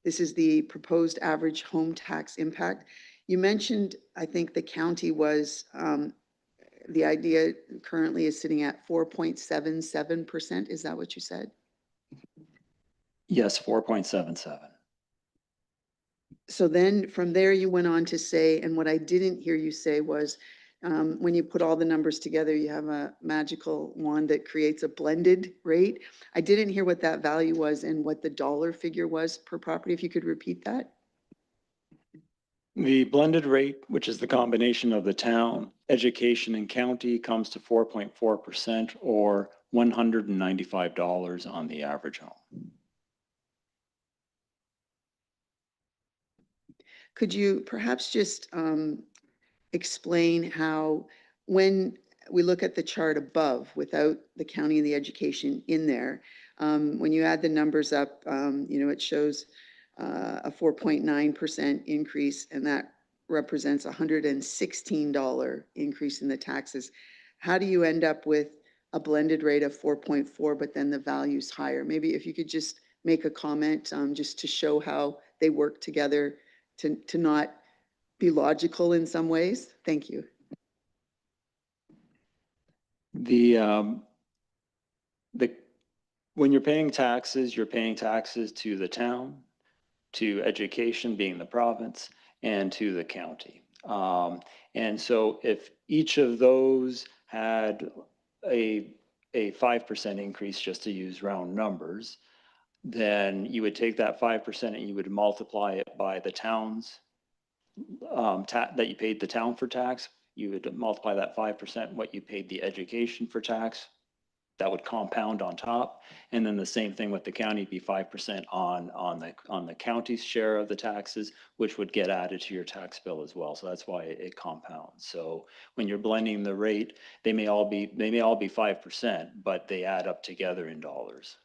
this is the proposed average home tax impact. You mentioned, I think the county was, the idea currently is sitting at 4.77%. Is that what you said? Yes, 4.77. So then from there, you went on to say, and what I didn't hear you say was, when you put all the numbers together, you have a magical wand that creates a blended rate. I didn't hear what that value was and what the dollar figure was per property. If you could repeat that. The blended rate, which is the combination of the town, education, and county, comes to 4.4% or $195 on the average home. Could you perhaps just explain how, when we look at the chart above without the county and the education in there, when you add the numbers up, it shows a 4.9% increase, and that represents $116 increase in the taxes. How do you end up with a blended rate of 4.4, but then the value's higher? Maybe if you could just make a comment just to show how they work together to not be logical in some ways. Thank you. When you're paying taxes to the town, to education being the province, and to the county. And so if each of those had a 5% increase, just to use round numbers, then you would take that 5% and you would multiply it by the town's that you paid the town for tax. You would multiply that 5% what you paid the education for tax. That would compound on top. And then the same thing with the county, be 5% on the county's share of the taxes, which would get added to your tax bill as well. So that's why it compounds. So when you're blending the rate, they may all be 5%, but they add up together in dollars.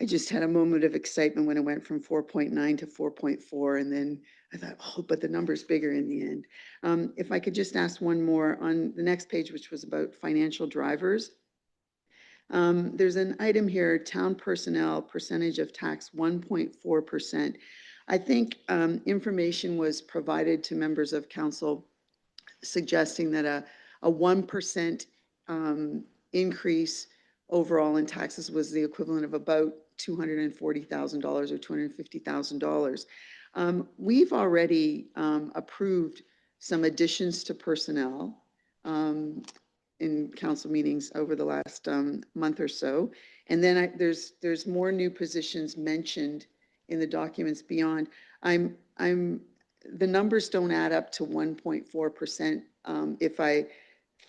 I just had a moment of excitement when it went from 4.9 to 4.4, and then I thought, oh, but the number's bigger in the end. If I could just ask one more on the next page, which was about financial drivers. There's an item here, town personnel percentage of tax 1.4%. I think information was provided to members of council suggesting that a 1% increase overall in taxes was the equivalent of about $240,000 or $250,000. We've already approved some additions to personnel in council meetings over the last month or so. And then there's more new positions mentioned in the documents beyond. The numbers don't add up to 1.4%. If I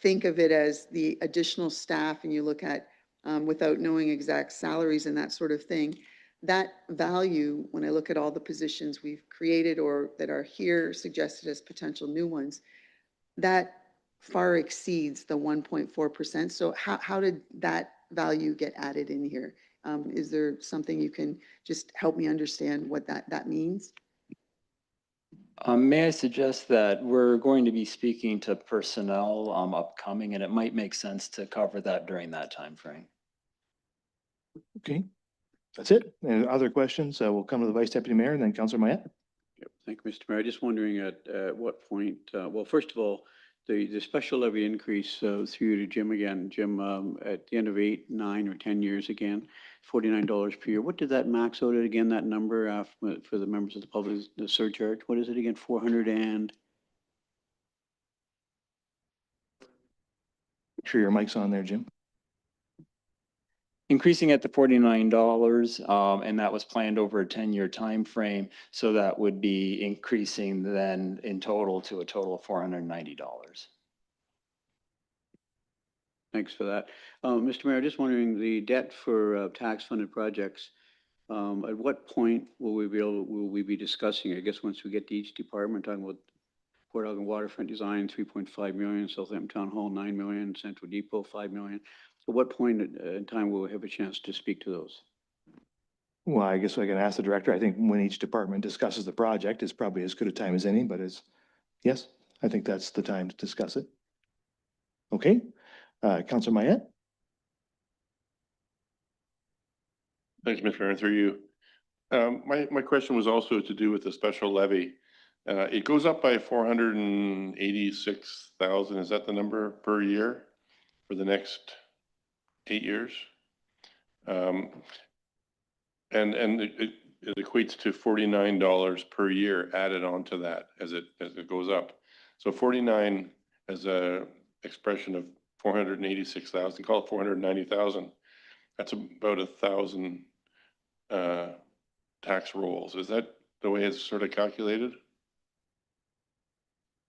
think of it as the additional staff and you look at without knowing exact salaries and that sort of thing, that value, when I look at all the positions we've created or that are here suggested as potential new ones, that far exceeds the 1.4%. So how did that value get added in here? Is there something you can just help me understand what that means? May I suggest that we're going to be speaking to personnel upcoming, and it might make sense to cover that during that time frame. Okay, that's it. And other questions? We'll come to the Vice Deputy Mayor and then Councillor Mayette. Yep, thank you, Mr. Mayor. Just wondering at what point, well, first of all, the special levy increase through you to Jim again. Jim, at the end of 8, 9, or 10 years again, $49 per year. What did that max out at again, that number for the members of the public, the surcharge? What is it again, 400 and? Make sure your mic's on there, Jim. increasing it to $49, and that was planned over a 10-year time frame. So that would be increasing then in total to a total of $490. Thanks for that. Mr. Mayor, just wondering, the debt for tax-funded projects, at what point will we be discussing? I guess once we get to each department, talking about Port Elgin Waterfront Design, 3.5 million, Southampton Town Hall, 9 million, Central Depot, 5 million. So what point in time will we have a chance to speak to those? Well, I guess I can ask the director. I think when each department discusses the project, it's probably as good a time as any, but yes, I think that's the time to discuss it. Okay, Councilor Mayette? Thanks, Mr. Mayor, through you. My question was also to do with the special levy. It goes up by 486,000. Is that the number per year for the next 8 years? And it equates to $49 per year added onto that as it goes up. So 49 as a expression of 486,000, call it 490,000. That's about 1,000 tax rolls. Is that the way it's sort of calculated?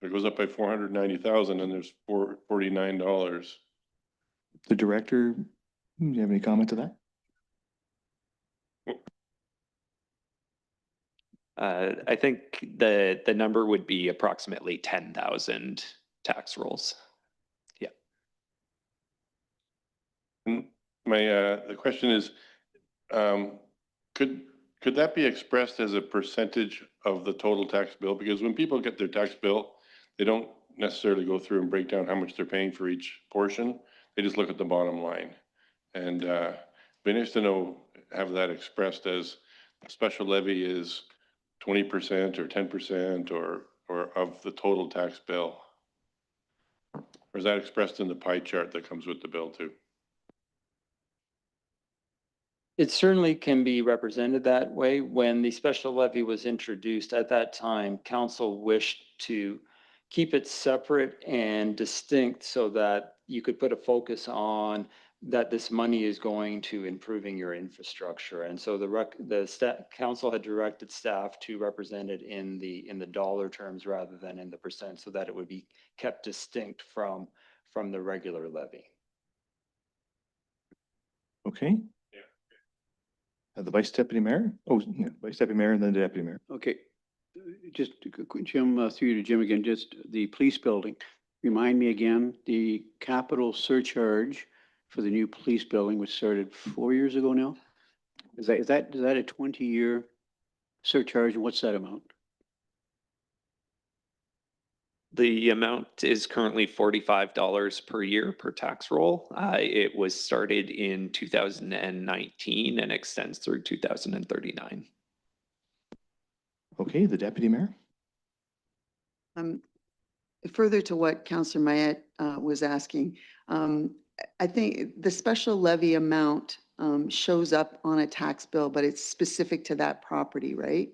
It goes up by 490,000 and there's $49. The director, do you have any comment to that? I think the number would be approximately 10,000 tax rolls. Yeah. And the question is, could that be expressed as a percentage of the total tax bill? Because when people get their tax bill, they don't necessarily go through and break down how much they're paying for each portion. They just look at the bottom line. And it'd be nice to know, have that expressed as a special levy is 20% or 10% or of the total tax bill. Or is that expressed in the pie chart that comes with the bill too? It certainly can be represented that way. When the special levy was introduced at that time, council wished to keep it separate and distinct so that you could put a focus on that this money is going to improving your infrastructure. And so the council had directed staff to represent it in the dollar terms rather than in the percent, so that it would be kept distinct from the regular levy. Okay. The Vice Deputy Mayor? Oh, yeah, Vice Deputy Mayor and then the Deputy Mayor. Okay, just Jim, through you to Jim again, just the police building. Remind me again, the capital surcharge for the new police building, which started 4 years ago now? Is that a 20-year surcharge, and what's that amount? The amount is currently $45 per year per tax roll. It was started in 2019 and extends through 2039. Okay, the Deputy Mayor? Further to what Councillor Mayette was asking, I think the special levy amount shows up on a tax bill, but it's specific to that property, right?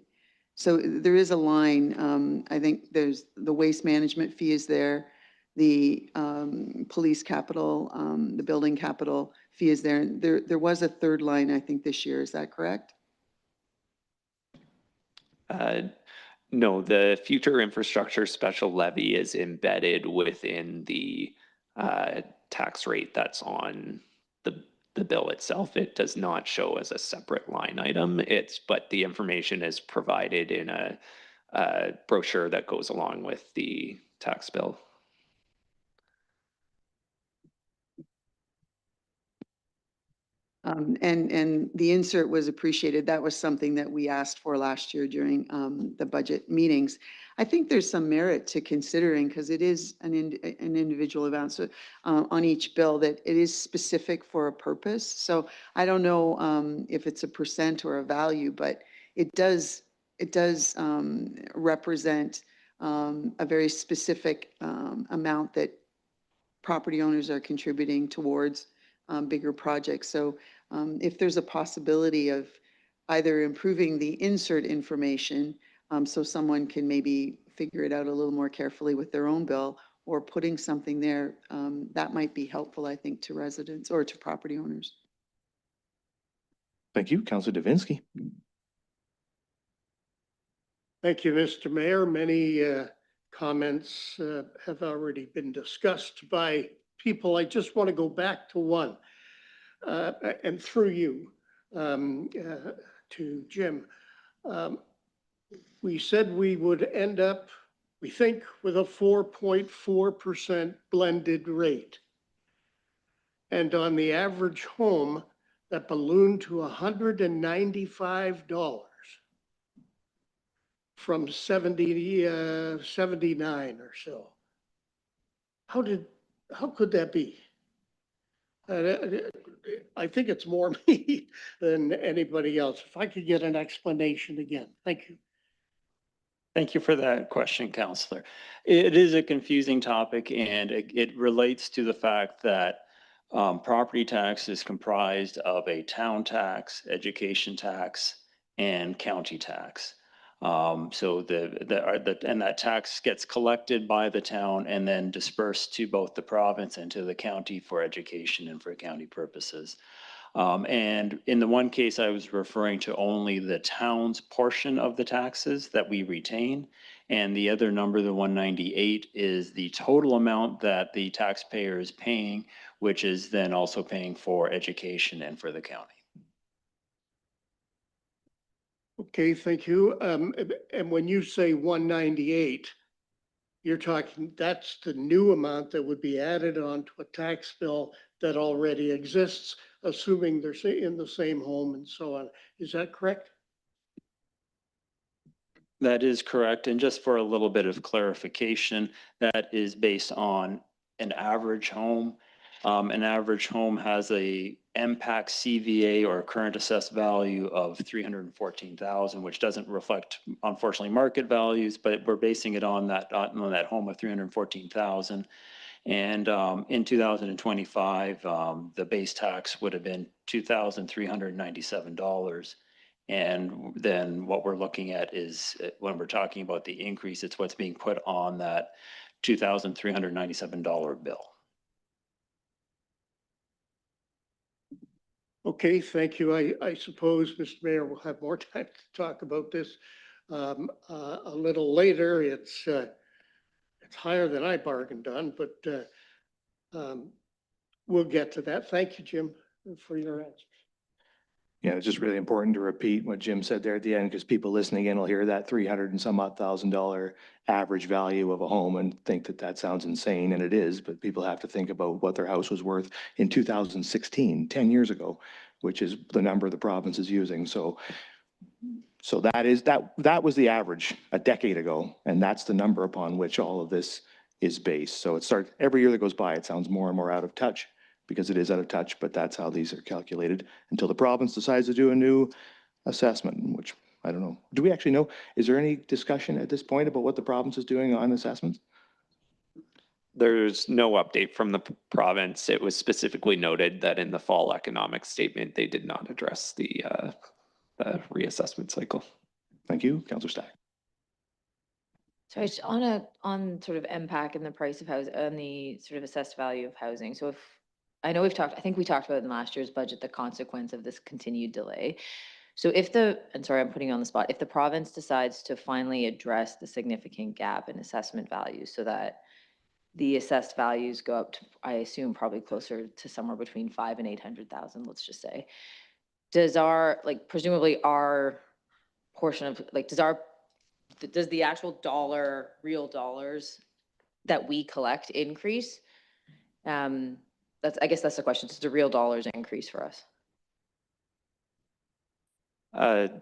So there is a line, I think there's the waste management fee is there, the police capital, the building capital fee is there. There was a third line, I think, this year. Is that correct? No, the future infrastructure special levy is embedded within the tax rate that's on the bill itself. It does not show as a separate line item. But the information is provided in a brochure that goes along with the tax bill. And the insert was appreciated. That was something that we asked for last year during the budget meetings. I think there's some merit to considering, because it is an individual amount on each bill, that it is specific for a purpose. So I don't know if it's a percent or a value, but it does represent a very specific amount that property owners are contributing towards bigger projects. So if there's a possibility of either improving the insert information so someone can maybe figure it out a little more carefully with their own bill, or putting something there, that might be helpful, I think, to residents or to property owners. Thank you, Councillor Davinsky. Thank you, Mr. Mayor. Many comments have already been discussed by people. I just want to go back to one, and through you to Jim. We said we would end up, we think, with a 4.4% blended rate. And on the average home, that ballooned to $195 from 79 or so. How could that be? I think it's more me than anybody else. If I could get an explanation again. Thank you. Thank you for that question, Counselor. It is a confusing topic, and it relates to the fact that property tax is comprised of a town tax, education tax, and county tax. So that tax gets collected by the town and then dispersed to both the province and to the county for education and for county purposes. And in the one case, I was referring to only the town's portion of the taxes that we retain. And the other number, the 198, is the total amount that the taxpayer is paying, which is then also paying for education and for the county. Okay, thank you. And when you say 198, you're talking, that's the new amount that would be added onto a tax bill that already exists, assuming they're in the same home and so on. Is that correct? That is correct. And just for a little bit of clarification, that is based on an average home. An average home has a MPAC CVA, or current assessed value, of 314,000, which doesn't reflect, unfortunately, market values, but we're basing it on that home of 314,000. And in 2025, the base tax would have been $2,397. And then what we're looking at is, when we're talking about the increase, it's what's being put on that $2,397 bill. Okay, thank you. I suppose, Mr. Mayor, we'll have more time to talk about this a little later. It's higher than I bargained on, but we'll get to that. Thank you, Jim, for your answers. Yeah, it's just really important to repeat what Jim said there at the end, because people listening in will hear that 300 and some odd $1,000 average value of a home and think that that sounds insane, and it is, but people have to think about what their house was worth in 2016, 10 years ago, which is the number the province is using. So that was the average a decade ago, and that's the number upon which all of this is based. So it starts every year that goes by, it sounds more and more out of touch, because it is out of touch, but that's how these are calculated until the province decides to do a new assessment, which I don't know. Do we actually know? Is there any discussion at this point about what the province is doing on assessments? There's no update from the province. It was specifically noted that in the fall economic statement, they did not address the reassessment cycle. Thank you, Councillor Stack. So it's on sort of MPAC and the price of house and the sort of assessed value of housing. So if I know I think we talked about in last year's budget, the consequence of this continued delay. So and sorry, I'm putting you on the spot, if the province decides to finally address the significant gap in assessment values so that the assessed values go up to, I assume, probably closer to somewhere between 500,000 and 800,000, let's just say, does presumably our portion of, does the actual real dollars that we collect increase? I guess that's the question. Does the real dollars increase for us?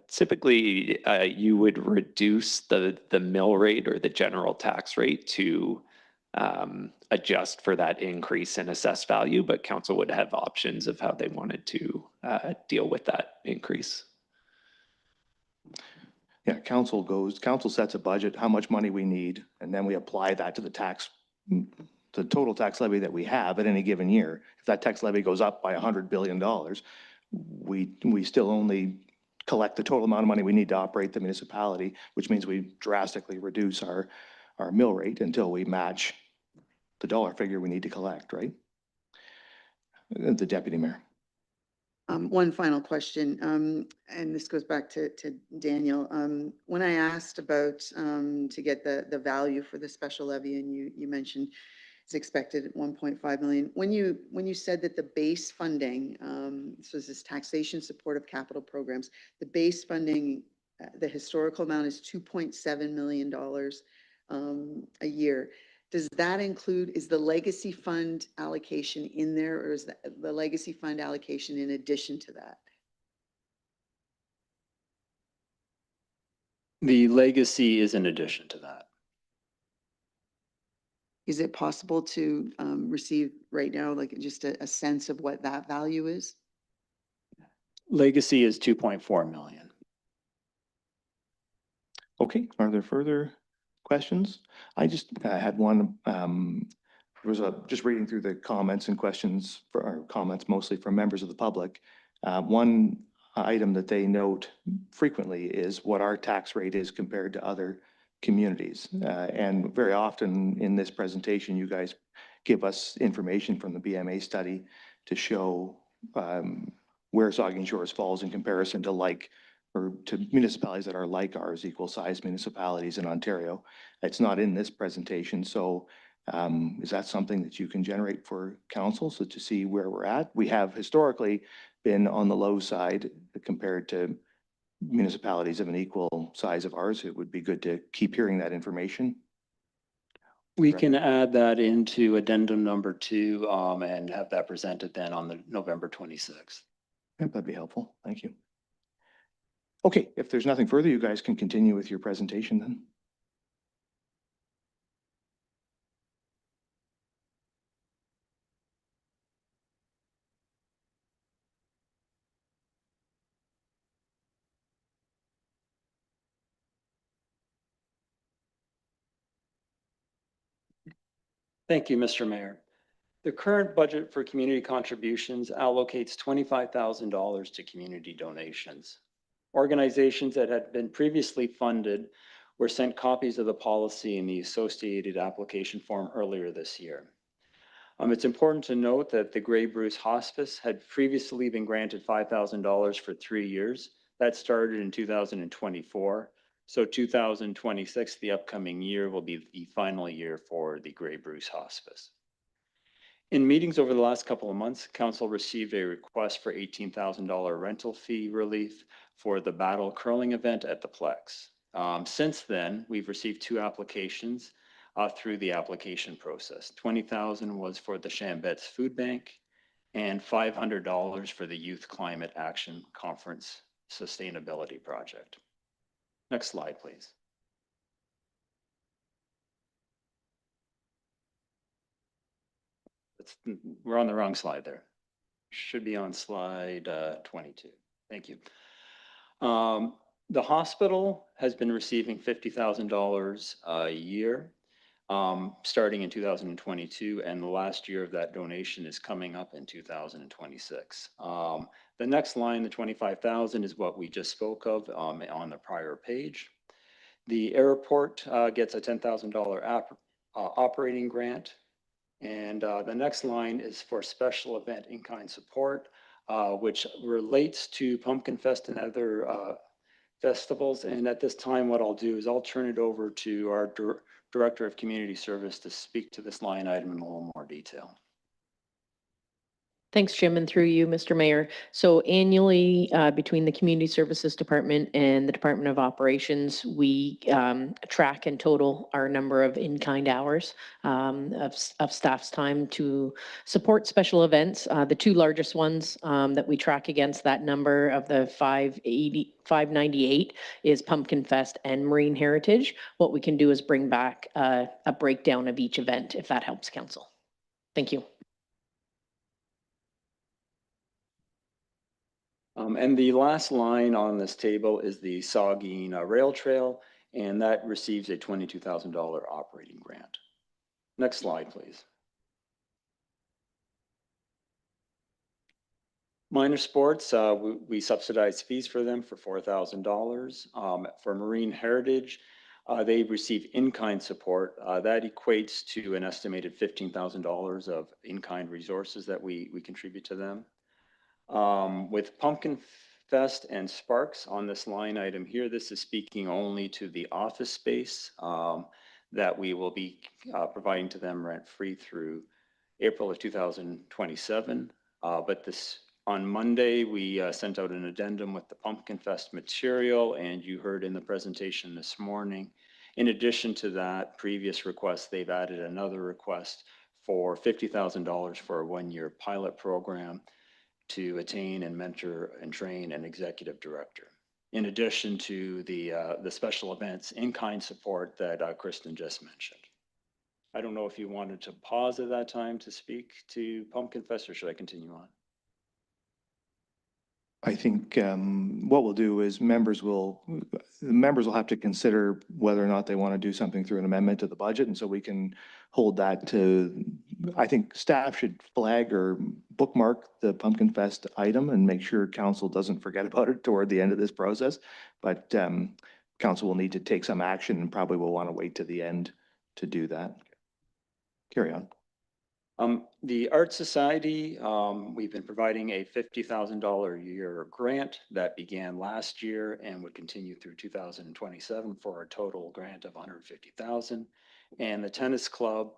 Typically, you would reduce the mill rate or the general tax rate to adjust for that increase in assessed value, but council would have options of how they wanted to deal with that increase. Yeah, council sets a budget, how much money we need, and then we apply that to the total tax levy that we have at any given year. If that tax levy goes up by $100 billion, we still only collect the total amount of money we need to operate the municipality, which means we drastically reduce our mill rate until we match the dollar figure we need to collect, right? The Deputy Mayor. One final question, and this goes back to Daniel. When I asked about to get the value for the special levy, and you mentioned it's expected at 1.5 million. When you said that the base funding, so this is taxation support of capital programs, the base funding, the historical amount is $2.7 million a year. Does that include, is the legacy fund allocation in there, or is the legacy fund allocation in addition to that? The legacy is in addition to that. Is it possible to receive right now, like just a sense of what that value is? Legacy is 2.4 million. Okay, are there further questions? I just had one, just reading through the comments and questions or comments mostly from members of the public. One item that they note frequently is what our tax rate is compared to other communities. And very often in this presentation, you guys give us information from the BMA study to show where Saugeen Shores falls in comparison to or to municipalities that are like ours, equal sized municipalities in Ontario. It's not in this presentation. So is that something that you can generate for council so to see where we're at? We have historically been on the low side compared to municipalities of an equal size of ours. It would be good to keep hearing that information. We can add that into addendum number 2 and have that presented then on the November 26th. Yeah, that'd be helpful. Thank you. Okay, if there's nothing further, you guys can continue with your presentation then. Thank you, Mr. Mayor. The current budget for community contributions allocates $25,000 to community donations. Organizations that had been previously funded were sent copies of the policy and the associated application form earlier this year. It's important to note that the Grey Bruce Hospice had previously been granted $5,000 for 3 years. That started in 2024. So 2026, the upcoming year, will be the final year for the Grey Bruce Hospice. In meetings over the last couple of months, Council received a request for $18,000 rental fee relief for the Battle Curling event at the Plex. Since then, we've received 2 applications through the application process. $20,000 was for the Chambetts Food Bank and $500 for the Youth Climate Action Conference Sustainability Project. Next slide, please. We're on the wrong slide there. Should be on slide 22. Thank you. The hospital has been receiving $50,000 a year starting in 2022, and the last year of that donation is coming up in 2026. The next line, the 25,000, is what we just spoke of on the prior page. The airport gets a $10,000 operating grant, and the next line is for special event in-kind support, which relates to Pumpkin Fest and other festivals. And at this time, what I'll do is I'll turn it over to our Director of Community Service to speak to this line item in a little more detail. Thanks, Jim, and through you, Mr. Mayor. So annually, between the Community Services Department and the Department of Operations, we track and total our number of in-kind hours of staff's time to support special events. The 2 largest ones that we track against that number of the 598 is Pumpkin Fest and Marine Heritage. What we can do is bring back a breakdown of each event, if that helps, Council. Thank you. And the last line on this table is the Saugeen Rail Trail, and that receives a $22,000 operating grant. Next slide, please. Minor sports, we subsidize fees for them for $4,000. For Marine Heritage, they receive in-kind support. That equates to an estimated $15,000 of in-kind resources that we contribute to them. With Pumpkin Fest and Sparks on this line item here, this is speaking only to the office space that we will be providing to them rent-free through April of 2027. But this, on Monday, we sent out an addendum with the Pumpkin Fest material, and you heard in the presentation this morning. In addition to that previous request, they've added another request for $50,000 for a one-year pilot program to attain and mentor and train an executive director. In addition to the special events in-kind support that Kristen just mentioned. I don't know if you wanted to pause at that time to speak to Pumpkin Fest, or should I continue on? I think what we'll do is the members will have to consider whether or not they want to do something through an amendment to the budget. And so we can hold that to, I think staff should flag or bookmark the Pumpkin Fest item and make sure council doesn't forget about it toward the end of this process. But council will need to take some action and probably will want to wait to the end to do that. Carry on. The Art Society, we've been providing a $50,000 a year grant that began last year and would continue through 2027 for a total grant of $150,000. And the Tennis Club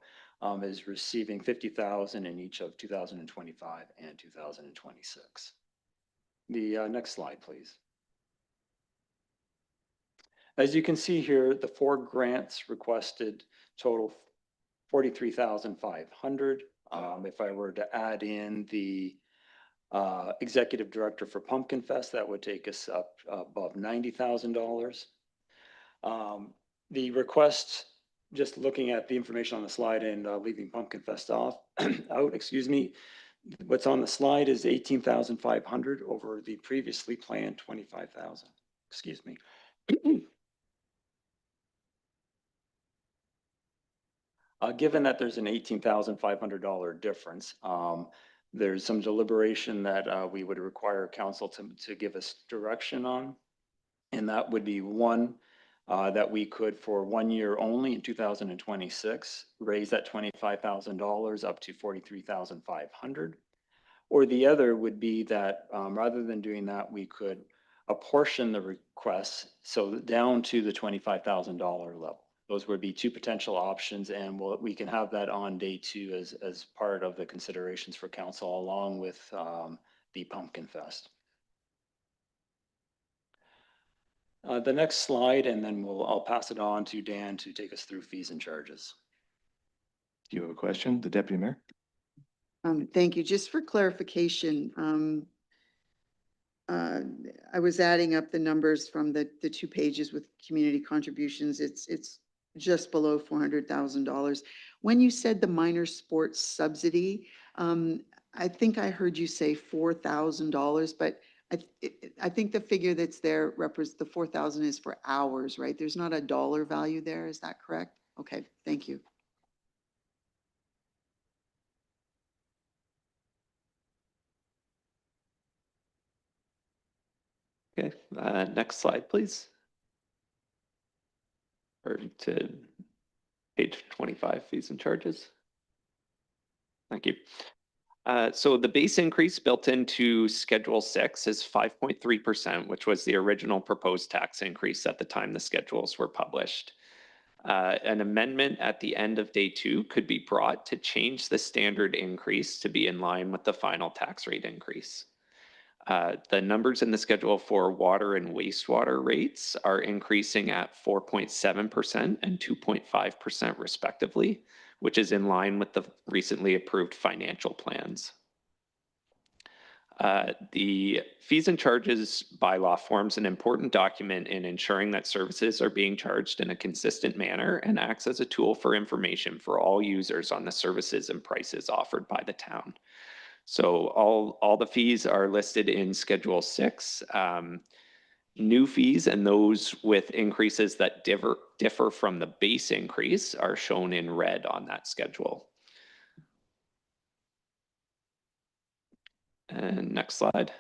is receiving $50,000 in each of 2025 and 2026. The next slide, please. As you can see here, the 4 grants requested total $43,500. If I were to add in the executive director for Pumpkin Fest, that would take us up above $90,000. The request, just looking at the information on the slide and leaving Pumpkin Fest out, excuse me, what's on the slide is $18,500 over the previously planned $25,000. Excuse me. Given that there's an $18,500 difference, there's some deliberation that we would require council to give us direction on. And that would be one, that we could, for 1 year only in 2026, raise that $25,000 up to $43,500. Or the other would be that rather than doing that, we could apportion the requests so down to the $25,000 level. Those would be 2 potential options, and we can have that on day 2 as part of the considerations for council, along with the Pumpkin Fest. The next slide, and then I'll pass it on to Dan to take us through fees and charges. Do you have a question, the Deputy Mayor? Thank you. Just for clarification, I was adding up the numbers from the 2 pages with community contributions. It's just below $400,000. When you said the minor sports subsidy, I think I heard you say $4,000, but I think the figure that's there the 4,000 is for hours, right? There's not a dollar value there. Is that correct? Okay, thank you. Okay, next slide, please. Or to page 25, fees and charges. Thank you. So the base increase built into Schedule 6 is 5.3%, which was the original proposed tax increase at the time the schedules were published. An amendment at the end of day 2 could be brought to change the standard increase to be in line with the final tax rate increase. The numbers in the schedule for water and wastewater rates are increasing at 4.7% and 2.5% respectively, which is in line with the recently approved financial plans. The fees and charges bylaw forms an important document in ensuring that services are being charged in a consistent manner and acts as a tool for information for all users on the services and prices offered by the town. So all the fees are listed in Schedule 6. New fees and those with increases that differ from the base increase are shown in red on that schedule. And next slide.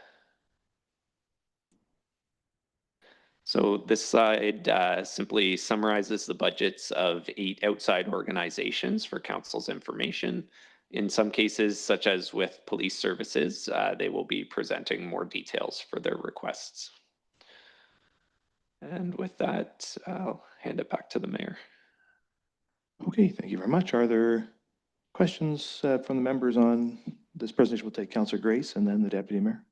So this slide simply summarizes the budgets of 8 outside organizations for council's information. In some cases, such as with police services, they will be presenting more details for their requests. And with that, I'll hand it back to the mayor. Okay, thank you very much. Are there questions from the members on this presentation? We'll take Councillor Grace and then the Deputy Mayor.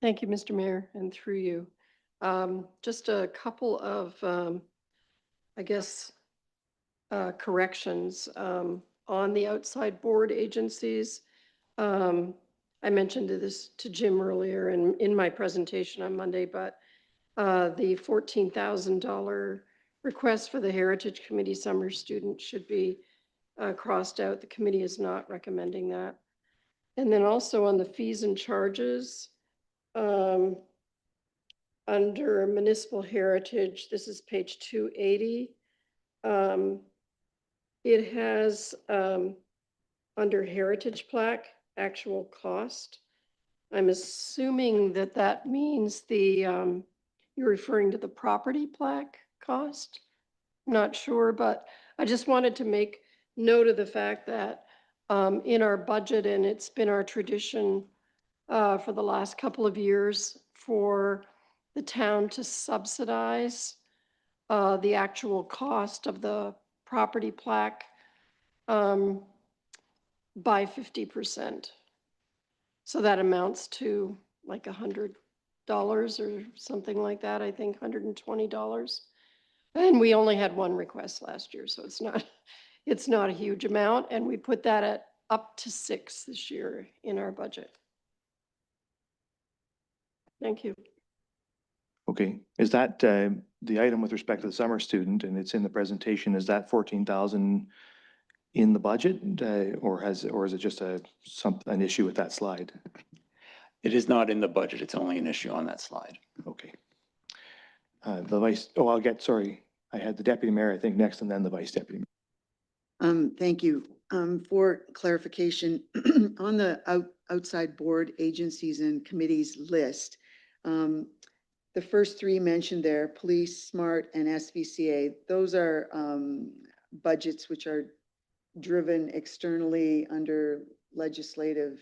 Thank you, Mr. Mayor, and through you. Just a couple of, I guess, corrections on the outside board agencies. I mentioned this to Jim earlier in my presentation on Monday, but the $14,000 request for the Heritage Committee summer student should be crossed out. The committee is not recommending that. And then also on the fees and charges, under municipal heritage, this is page 280. It has under heritage plaque, actual cost. I'm assuming that that means the, you're referring to the property plaque cost. Not sure, but I just wanted to make note of the fact that in our budget, and it's been our tradition for the last couple of years for the town to subsidize the actual cost of the property plaque by 50%. So that amounts to like $100 or something like that, I think $120. And we only had one request last year, so it's not a huge amount. And we put that at up to 6 this year in our budget. Thank you. Okay, is that the item with respect to the summer student, and it's in the presentation, is that 14,000 in the budget or is it just an issue with that slide? It is not in the budget. It's only an issue on that slide. Okay. Sorry, I had the Deputy Mayor, I think, next, and then the Vice Deputy Mayor. Thank you. For clarification, on the outside board agencies and committees list, the first three mentioned there, police, SMART, and SVCA, those are budgets which are driven externally under legislative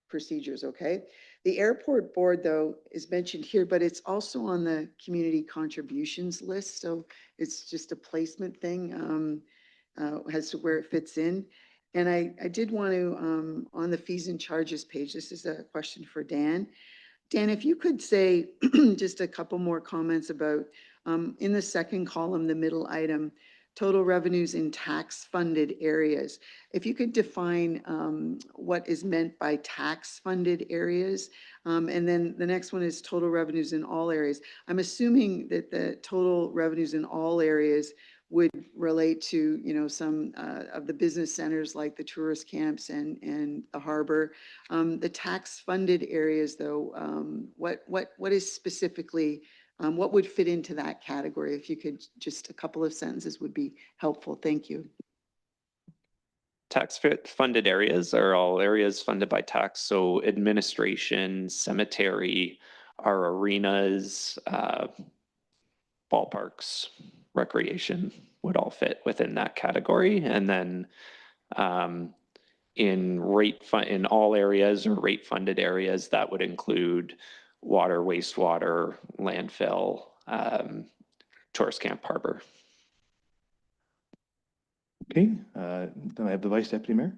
procedures, okay? The airport board, though, is mentioned here, but it's also on the community contributions list, so it's just a placement thing as to where it fits in. And I did want to, on the fees and charges page, this is a question for Dan. Dan, if you could say just a couple more comments about, in the second column, the middle item, total revenues in tax-funded areas. If you could define what is meant by tax-funded areas, and then the next one is total revenues in all areas. I'm assuming that the total revenues in all areas would relate to, you know, some of the business centers like the tourist camps and the harbor. The tax-funded areas, though, what is specifically, what would fit into that category? If you could, just a couple of sentences would be helpful. Thank you. Tax-funded areas are all areas funded by tax. So administration, cemetery, our arenas, ballparks, recreation would all fit within that category. And then in all areas or rate funded areas, that would include water, wastewater, landfill, tourist camp, harbor. Okay, then I have the Vice Deputy Mayor.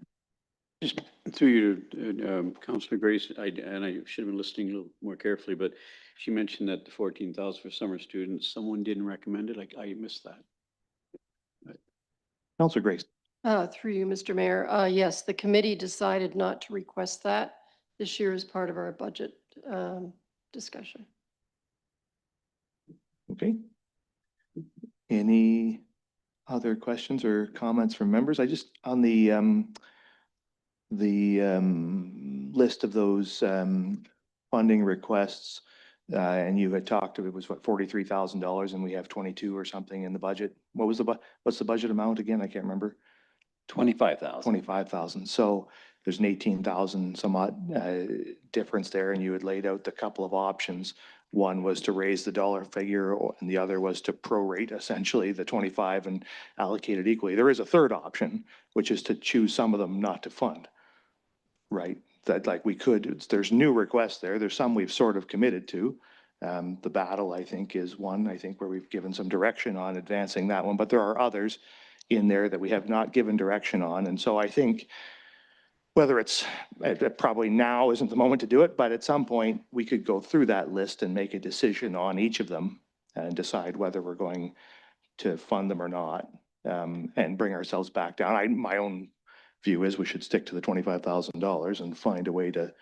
Just through you, Councillor Grace, and I should have been listening a little more carefully, but she mentioned that the 14,000 for summer students, someone didn't recommend it. Like, I missed that. Councillor Grace. Through you, Mr. Mayor. Yes, the committee decided not to request that this year as part of our budget discussion. Okay. Any other questions or comments from members? I just, on the list of those funding requests, and you had talked, it was what, $43,000, and we have 22 or something in the budget. What was what's the budget amount again? I can't remember. 25,000. 25,000. So there's an 18,000 some odd difference there, and you had laid out the couple of options. One was to raise the dollar figure and the other was to prorate essentially the 25 and allocate it equally. There is a third option, which is to choose some of them not to fund. Right? That like we could, there's new requests there. There's some we've sort of committed to. The battle, I think, is one, I think, where we've given some direction on advancing that one, but there are others in there that we have not given direction on. And so I think whether it's probably now isn't the moment to do it, but at some point we could go through that list and make a decision on each of them and decide whether we're going to fund them or not, and bring ourselves back down. My own view is we should stick to the $25,000 and find a way to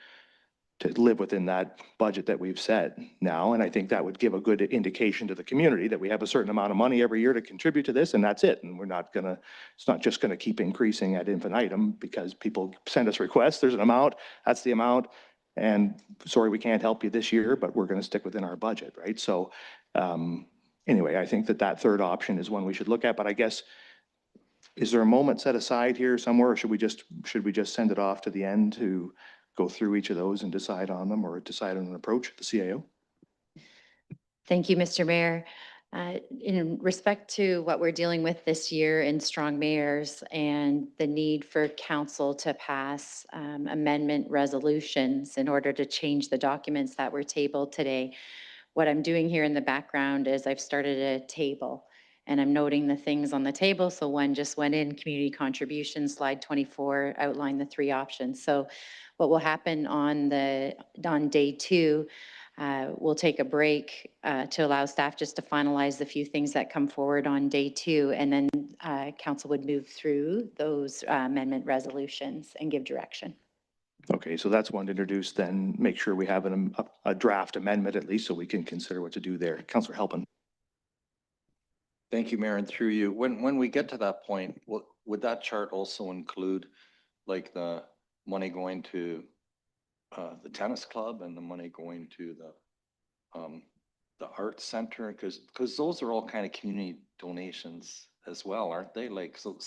live within that budget that we've set now. And I think that would give a good indication to the community that we have a certain amount of money every year to contribute to this, and that's it. And we're not gonna, it's not just gonna keep increasing ad infinitum because people send us requests. There's an amount, that's the amount. And sorry, we can't help you this year, but we're gonna stick within our budget, right? So anyway, I think that third option is one we should look at, but I guess, is there a moment set aside here somewhere, or should we just send it off to the end to go through each of those and decide on them, or decide on an approach, the CAO? Thank you, Mr. Mayor. In respect to what we're dealing with this year in Strong Mayors and the need for council to pass amendment resolutions in order to change the documents that were tabled today, what I'm doing here in the background is I've started a table and I'm noting the things on the table. So one just went in, community contributions, slide 24 outlined the 3 options. So what will happen on day 2, we'll take a break to allow staff just to finalize the few things that come forward on day 2, and then council would move through those amendment resolutions and give direction. Okay, so that's one to introduce, then make sure we have a draft amendment at least so we can consider what to do there. Councillor Halpin. Thank you, Mayor, and through you. When we get to that point, would that chart also include like the money going to the tennis club and the money going to the arts center? Because those are all kind of community donations as well, aren't they? Like, so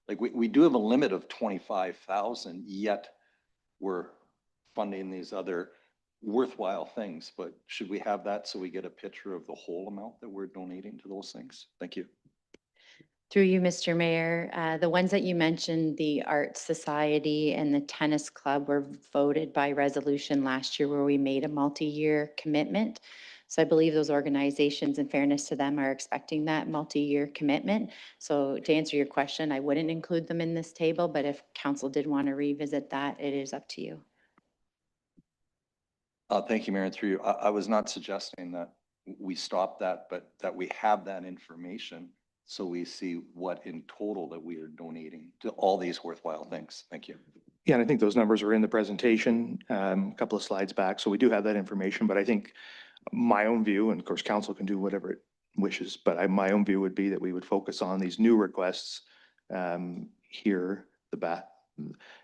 like we do have a limit of 25,000, yet we're funding these other worthwhile things, but should we have that so we get a picture of the whole amount that we're donating to those things? Thank you. Through you, Mr. Mayor, the ones that you mentioned, the Art Society and the Tennis Club, were voted by resolution last year where we made a multi-year commitment. So I believe those organizations, in fairness to them, are expecting that multi-year commitment. So to answer your question, I wouldn't include them in this table, but if council did want to revisit that, it is up to you. Thank you, Mayor, and through you. I was not suggesting that we stop that, but that we have that information so we see what in total that we are donating to all these worthwhile things. Thank you. Yeah, and I think those numbers are in the presentation, a couple of slides back. So we do have that information, but I think my own view, and of course council can do whatever it wishes, but my own view would be that we would focus on these new requests here,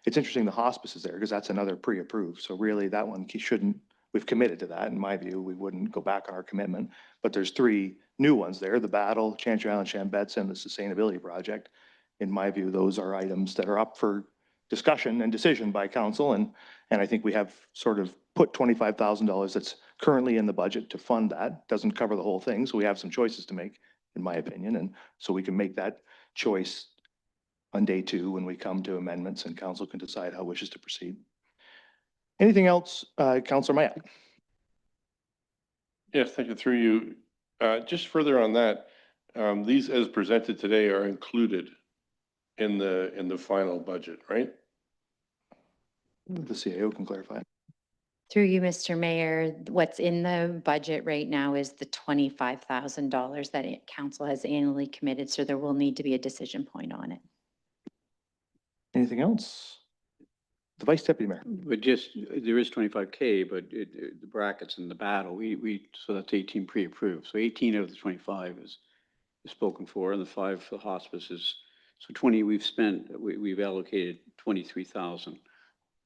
it's interesting the hospice is there because that's another pre-approved. So really that one shouldn't, we've committed to that. In my view, we wouldn't go back on our commitment, but there's 3 new ones there, the Battle, Chantry Island, Chambets, and the Sustainability Project. In my view, those are items that are up for discussion and decision by council. And I think we have sort of put $25,000 that's currently in the budget to fund that. Doesn't cover the whole thing. So we have some choices to make, in my opinion. And so we can make that choice on day 2 when we come to amendments and council can decide how it wishes to proceed. Anything else, Councillor Mayak? Yes, thank you. Through you. Just further on that, these as presented today are included in the final budget, right? The CAO can clarify. Through you, Mr. Mayor, what's in the budget right now is the $25,000 that council has annually committed. So there will need to be a decision point on it. Anything else? The Vice Deputy Mayor. But just, there is 25K, but the brackets in the Battle, so that's 18 pre-approved. So 18 out of the 25 is spoken for, and the 5 for the hospice is, so 20 we've allocated 23,000,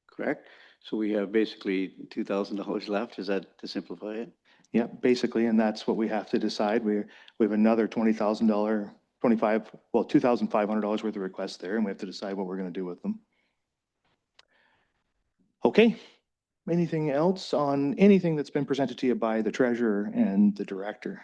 correct? So we have basically $2,000 left. Is that to simplify it? Yeah, basically, and that's what we have to decide. We have another $20,000, $2,500 worth of requests there, and we have to decide what we're going to do with them. Okay. Anything else on anything that's been presented to you by the treasurer and the director?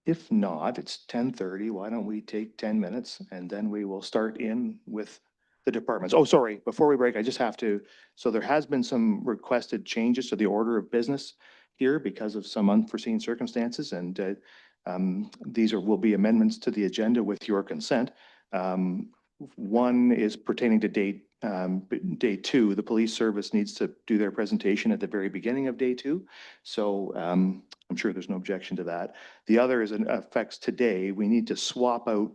If not, it's 10:30. Why don't we take 10 minutes and then we will start in with the departments. Oh, sorry, before we break, I just have to, so there has been some requested changes to the order of business here because of some unforeseen circumstances, and these will be amendments to the agenda with your consent. One is pertaining to day two. The police service needs to do their presentation at the very beginning of day two. So I'm sure there's no objection to that. The other is affects today. We need to swap out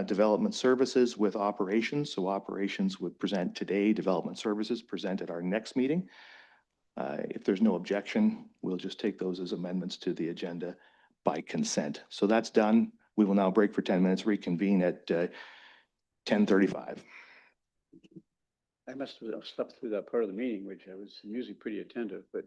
development services with operations. So operations would present today, development services present at our next meeting. If there's no objection, we'll just take those as amendments to the agenda by consent. So that's done. We will now break for 10 minutes, reconvene at 10:35. I must have slept through that part of the meeting, which I was usually pretty attentive, but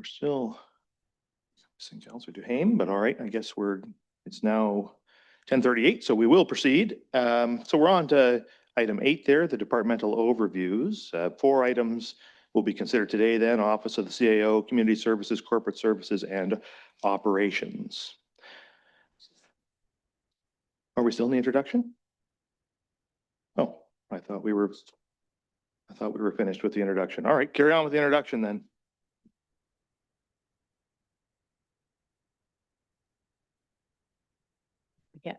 We're still missing Councillor Duhaime, but all right, I guess it's now 10:38, so we will proceed. So we're on to item 8 there, the departmental overviews. 4 items will be considered today then, Office of the CAO, Community Services, Corporate Services, and Operations. Are we still in the introduction? Oh, I thought we were finished with the introduction. All right, carry on with the introduction then. Yes.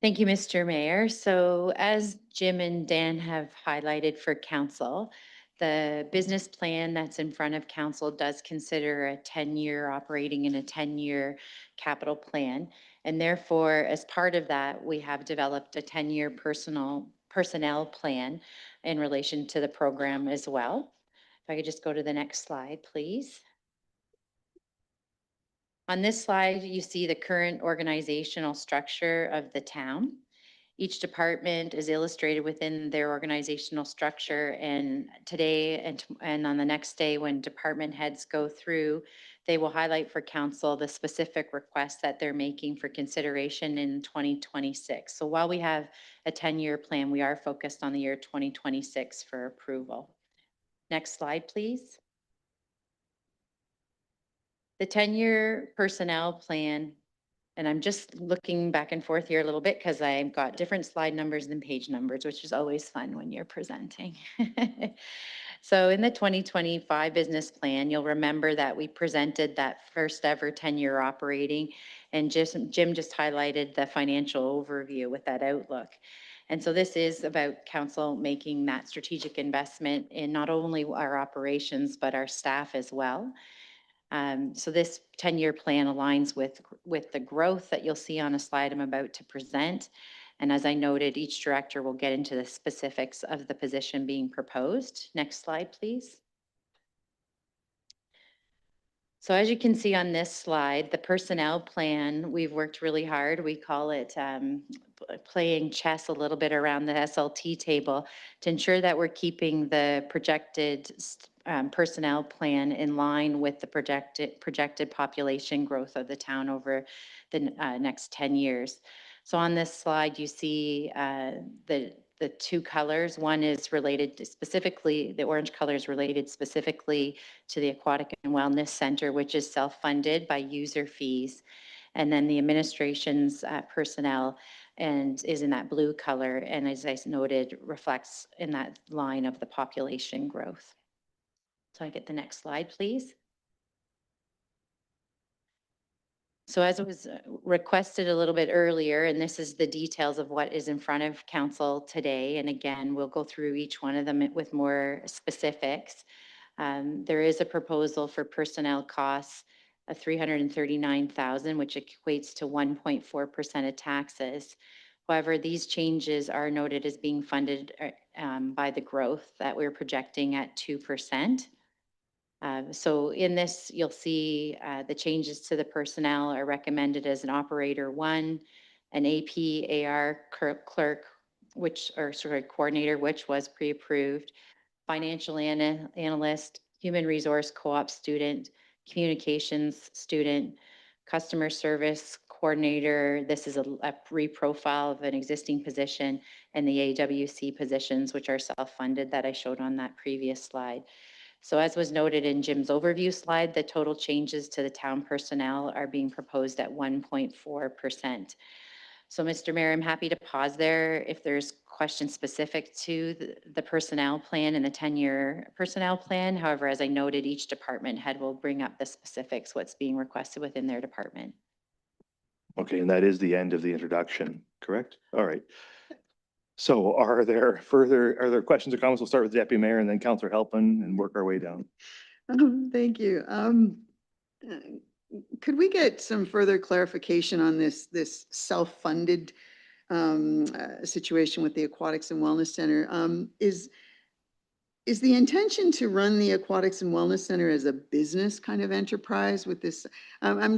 Thank you, Mr. Mayor. So as Jim and Dan have highlighted for council, the business plan that's in front of council does consider a 10-year operating and a 10-year capital plan. And therefore, as part of that, we have developed a 10-year personnel plan in relation to the program as well. If I could just go to the next slide, please. On this slide, you see the current organizational structure of the town. Each department is illustrated within their organizational structure, and today and on the next day when department heads go through, they will highlight for council the specific requests that they're making for consideration in 2026. So while we have a 10-year plan, we are focused on the year 2026 for approval. Next slide, please. The 10-year personnel plan, and I'm just looking back and forth here a little bit because I've got different slide numbers than page numbers, which is always fun when you're presenting. So in the 2025 business plan, you'll remember that we presented that first ever 10-year operating, and Jim just highlighted the financial overview with that outlook. And so this is about council making that strategic investment in not only our operations, but our staff as well. So this 10-year plan aligns with the growth that you'll see on a slide I'm about to present. And as I noted, each director will get into the specifics of the position being proposed. Next slide, please. So as you can see on this slide, the personnel plan, we've worked really hard. We call it playing chess a little bit around the SLT table to ensure that we're keeping the projected personnel plan in line with the projected population growth of the town over the next 10 years. So on this slide, you see the 2 colors. One is related to specifically, the orange color is related specifically to the Aquatic and Wellness Center, which is self-funded by user fees. And then the administration's personnel and is in that blue color. And as I noted, reflects in that line of the population growth. So I get the next slide, please. So as it was requested a little bit earlier, and this is the details of what is in front of council today. And again, we'll go through each one of them with more specifics. There is a proposal for personnel costs of $339,000, which equates to 1.4% of taxes. However, these changes are noted as being funded by the growth that we're projecting at 2%. So in this, you'll see the changes to the personnel are recommended as an operator 1, an AP, AR clerk, coordinator, which was pre-approved, financial analyst, human resource co-op student, communications student, customer service coordinator. This is a reprofile of an existing position, and the AWC positions, which are self-funded that I showed on that previous slide. So as was noted in Jim's overview slide, the total changes to the town personnel are being proposed at 1.4%. So Mr. Mayor, I'm happy to pause there if there's questions specific to the personnel plan and the 10-year personnel plan. However, as I noted, each department head will bring up the specifics, what's being requested within their department. Okay, and that is the end of the introduction, correct? All right. So are there questions or comments? We'll start with the Deputy Mayor and then Councillor Halpin and work our way down. Thank you. Could we get some further clarification on this self-funded situation with the Aquatics and Wellness Center? Is the intention to run the Aquatics and Wellness Center as a business kind of enterprise with this? I'm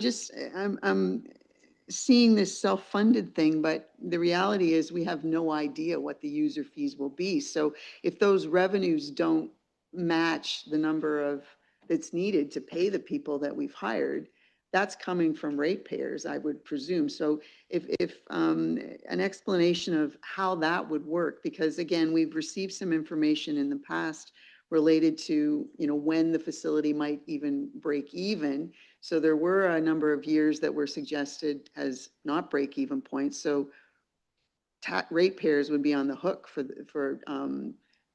seeing this self-funded thing, but the reality is we have no idea what the user fees will be. So if those revenues don't match the number of that's needed to pay the people that we've hired, that's coming from ratepayers, I would presume. So if an explanation of how that would work, because again, we've received some information in the past related to, when the facility might even break even. So there were a number of years that were suggested as not break even points. So ratepayers would be on the hook for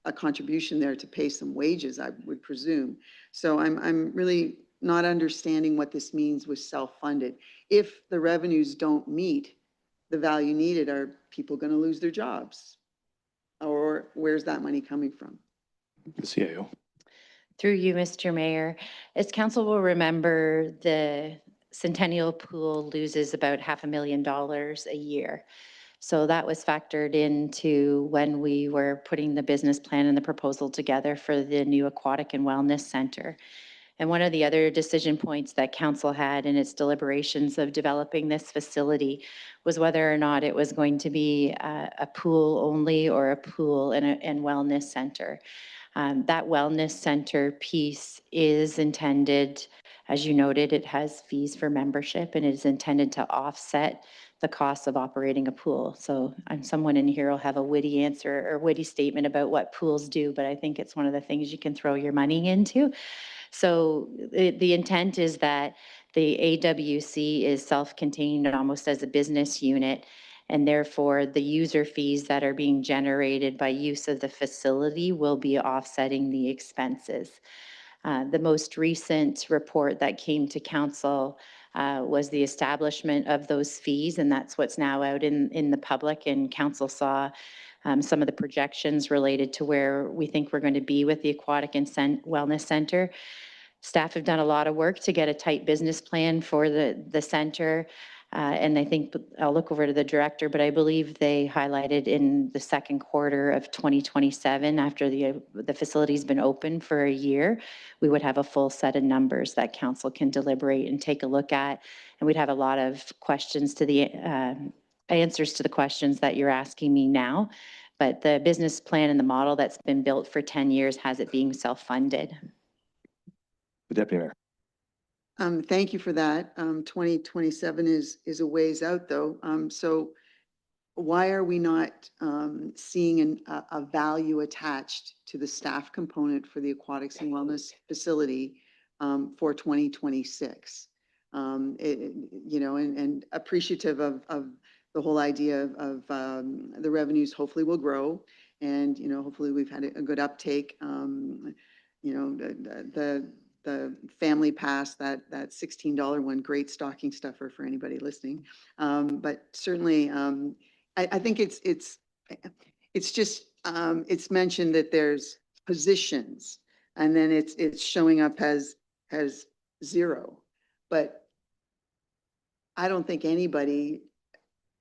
a contribution there to pay some wages, I would presume. So I'm really not understanding what this means with self-funded. If the revenues don't meet the value needed, are people going to lose their jobs? Or where's that money coming from? The CIO. Through you, Mr. Mayor, as council will remember, the Centennial Pool loses about $500,000 a year. So that was factored into when we were putting the business plan and the proposal together for the new Aquatic and Wellness Center. And one of the other decision points that council had in its deliberations of developing this facility was whether or not it was going to be a pool only or a pool and wellness center. That wellness center piece is intended, as you noted, it has fees for membership and it is intended to offset the cost of operating a pool. So someone in here will have a witty answer or witty statement about what pools do, but I think it's one of the things you can throw your money into. So the intent is that the AWC is self-contained almost as a business unit, and therefore the user fees that are being generated by use of the facility will be offsetting the expenses. The most recent report that came to council was the establishment of those fees, and that's what's now out in the public, and council saw some of the projections related to where we think we're going to be with the Aquatic and Wellness Center. Staff have done a lot of work to get a tight business plan for the center. And I think I'll look over to the director, but I believe they highlighted in the second quarter of 2027, after the facility's been open for a year, we would have a full set of numbers that council can deliberate and take a look at. And we'd have a lot of questions to the answers to the questions that you're asking me now. But the business plan and the model that's been built for 10 years has it being self-funded. The Deputy Mayor. Thank you for that. 2027 is a ways out though. So why are we not seeing a value attached to the staff component for the aquatics and wellness facility for 2026? And appreciative of the whole idea of the revenues hopefully will grow, and hopefully we've had a good uptake. The family pass, that $16 one, great stocking stuffer for anybody listening. But certainly, I think it's just it's mentioned that there's positions, and then it's showing up as zero. But I don't think anybody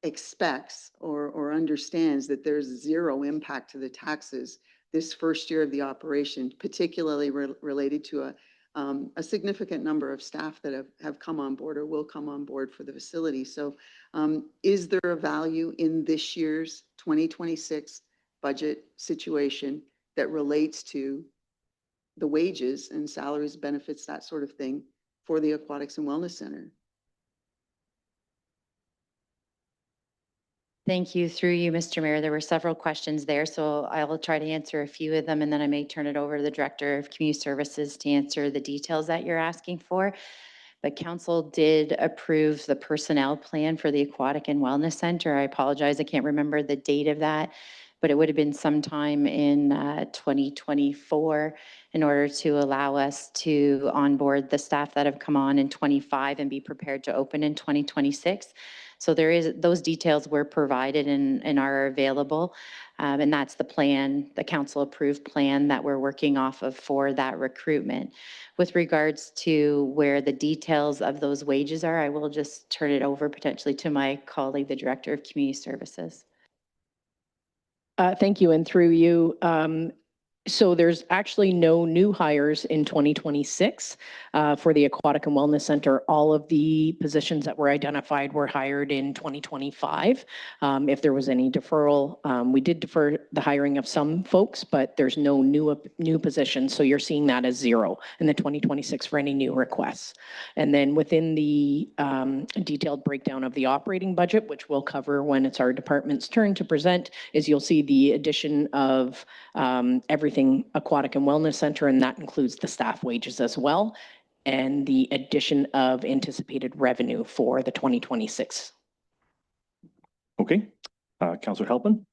expects or understands that there's zero impact to the taxes this first year of the operation, particularly related to a significant number of staff that have come on board or will come on board for the facility. So is there a value in this year's 2026 budget situation that relates to the wages and salaries, benefits, that sort of thing for the Aquatics and Wellness Center? Thank you. Through you, Mr. Mayor, there were several questions there, so I will try to answer a few of them, and then I may turn it over to the Director of Community Services to answer the details that you're asking for. But council did approve the personnel plan for the Aquatic and Wellness Center. I apologize, I can't remember the date of that, but it would have been sometime in 2024 in order to allow us to onboard the staff that have come on in 25 and be prepared to open in 2026. So those details were provided and are available. And that's the plan, the council approved plan that we're working off of for that recruitment. With regards to where the details of those wages are, I will just turn it over potentially to my colleague, the Director of Community Services. Thank you. And through you, So there's actually no new hires in 2026 for the Aquatic and Wellness Center. All of the positions that were identified were hired in 2025. If there was any deferral, we did defer the hiring of some folks, but there's no new positions. So you're seeing that as zero in the 2026 for any new requests. And then within the detailed breakdown of the operating budget, which we'll cover when it's our department's turn to present, is you'll see the addition of everything Aquatic and Wellness Center, and that includes the staff wages as well, and the addition of anticipated revenue for the 2026. Okay, Councillor Halpin.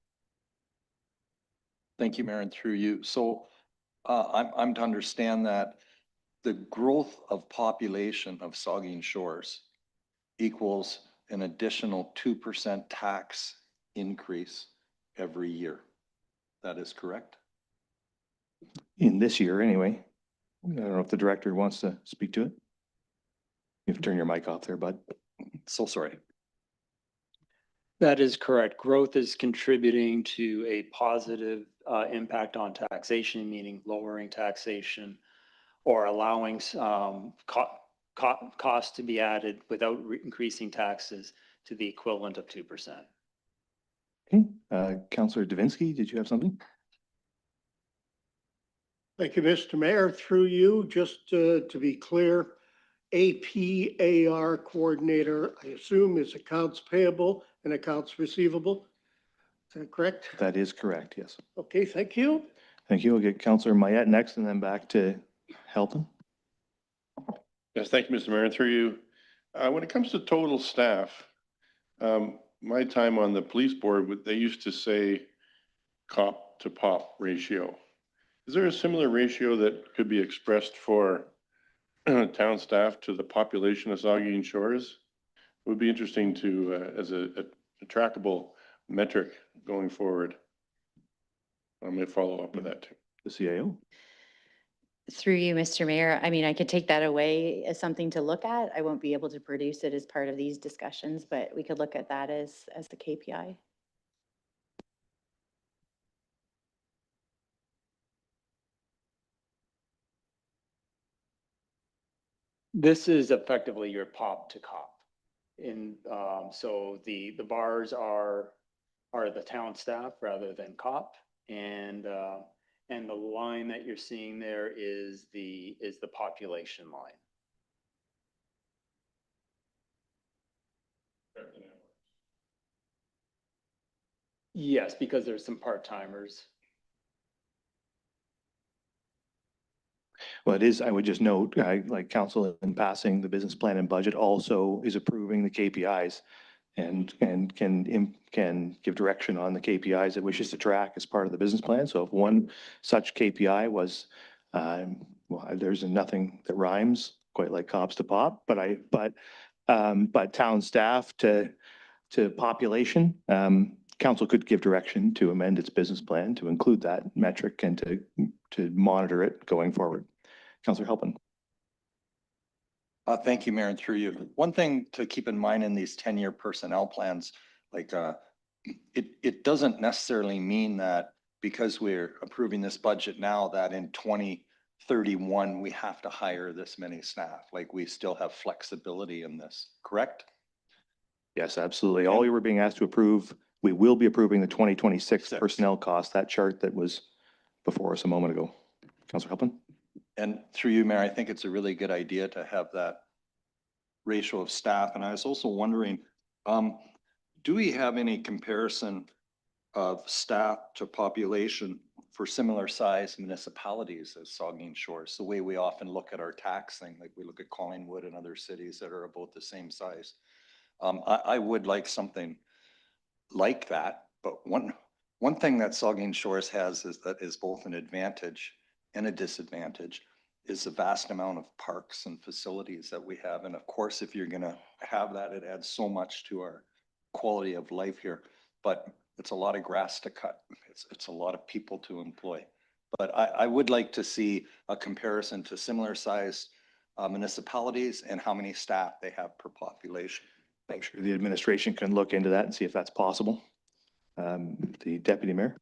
Thank you, Mayor, and through you. So I'm to understand that the growth of population of Saugeen Shores equals an additional 2% tax increase every year. That is correct? In this year, anyway. I don't know if the director wants to speak to it. You have to turn your mic off there, bud. So sorry. That is correct. Growth is contributing to a positive impact on taxation, meaning lowering taxation or allowing costs to be added without increasing taxes to the equivalent of 2%. Okay, Councillor Davinsky, did you have something? Thank you, Mr. Mayor. Through you, just to be clear, APAR coordinator, I assume, is accounts payable and accounts receivable. Is that correct? That is correct, yes. Okay, thank you. Thank you. We'll get Councillor Mayette next and then back to Halpin. Yes, thank you, Mr. Mayor. And through you, when it comes to total staff, my time on the police board, they used to say cop to pop ratio. Is there a similar ratio that could be expressed for town staff to the population of Saugeen Shores? It would be interesting to, as a trackable metric going forward. I'm going to follow up with that too. The CAO. Through you, Mr. Mayor, I mean, I could take that away as something to look at. I won't be able to produce it as part of these discussions, but we could look at that as the KPI. This is effectively your pop to cop. So the bars are the town staff rather than cop, and the line that you're seeing there is the population line. Yes, because there's some part-timers. Well, it is, I would just note, like council in passing the business plan and budget also is approving the KPIs and can give direction on the KPIs it wishes to track as part of the business plan. So if one such KPI was, well, there's nothing that rhymes quite like cops to pop, but town staff to population, council could give direction to amend its business plan to include that metric and to monitor it going forward. Councillor Halpin. Thank you, Mayor, and through you. One thing to keep in mind in these 10-year personnel plans, like it doesn't necessarily mean that because we're approving this budget now that in 2031 we have to hire this many staff. Like we still have flexibility in this, correct? Yes, absolutely. All you were being asked to approve, we will be approving the 2026 personnel cost, that chart that was before us a moment ago. Councillor Halpin. And through you, Mayor, I think it's a really good idea to have that ratio of staff. And I was also wondering, do we have any comparison of staff to population for similar size municipalities as Saugeen Shores? The way we often look at our tax thing, like we look at Collingwood and other cities that are about the same size. I would like something like that, but one thing that Saugeen Shores has is that is both an advantage and a disadvantage is the vast amount of parks and facilities that we have. And of course, if you're going to have that, it adds so much to our quality of life here, but it's a lot of grass to cut. It's a lot of people to employ. But I would like to see a comparison to similar sized municipalities and how many staff they have per population. I'm sure the administration can look into that and see if that's possible. The Deputy Mayor.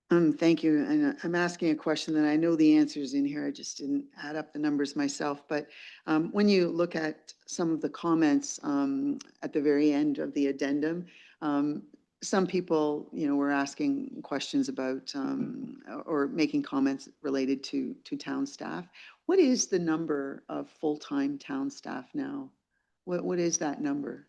Thank you. And I'm asking a question that I know the answers in here. I just didn't add up the numbers myself. But when you look at some of the comments at the very end of the addendum, some people, were asking questions about or making comments related to town staff. What is the number of full-time town staff now? What is that number?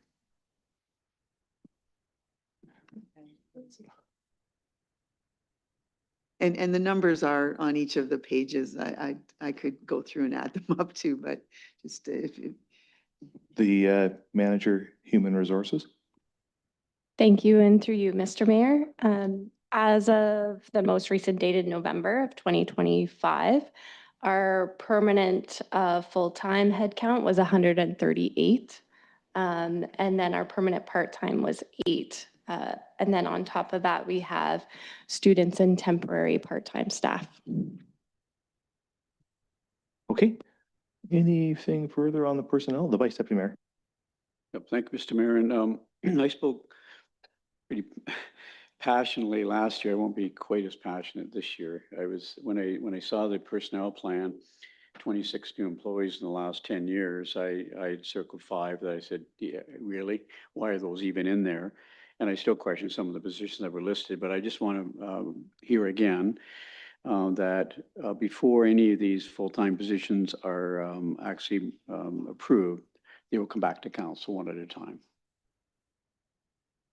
And the numbers are on each of the pages. I could go through and add them up too, but just if you. The manager, human resources. Thank you, and through you, Mr. Mayor. As of the most recent dated November of 2025, our permanent full-time headcount was 138. And then our permanent part-time was 8. And then on top of that, we have students and temporary part-time staff. Okay. Anything further on the personnel? The Vice Deputy Mayor. Yep, thank you, Mr. Mayor. And I spoke pretty passionately last year. I won't be quite as passionate this year. When I saw the personnel plan, 26 new employees in the last 10 years, I circled 5 that I said, yeah, really? Why are those even in there? And I still question some of the positions that were listed, but I just want to hear again that before any of these full-time positions are actually approved, they will come back to council one at a time.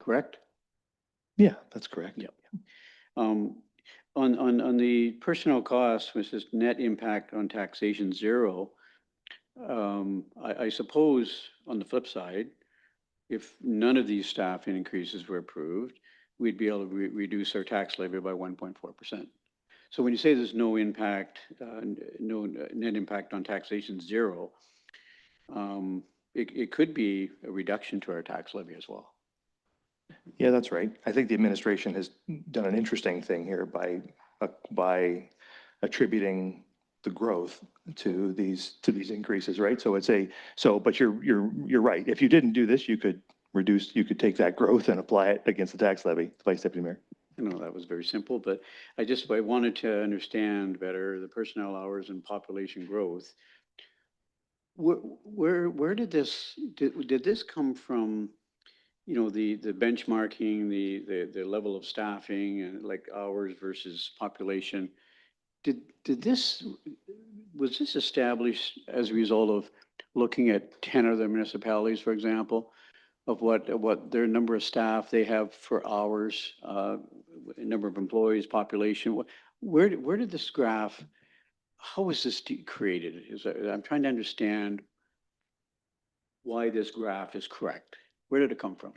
Correct? Yeah, that's correct. Yep. On the personnel costs, which is net impact on taxation 0, I suppose on the flip side, if none of these staff increases were approved, we'd be able to reduce our tax levy by 1.4%. So when you say there's no impact, no net impact on taxation 0, it could be a reduction to our tax levy as well. Yeah, that's right. I think the administration has done an interesting thing here by attributing the growth to these increases, right? So but you're right. If you didn't do this, you could take that growth and apply it against the tax levy, Vice Deputy Mayor. I know that was very simple, but I wanted to understand better the personnel hours and population growth. Where did this come from? The benchmarking, the level of staffing and like hours versus population. Was this established as a result of looking at 10 other municipalities, for example, of what their number of staff they have for hours, number of employees, population? Where did this graph, how was this created? I'm trying to understand why this graph is correct. Where did it come from?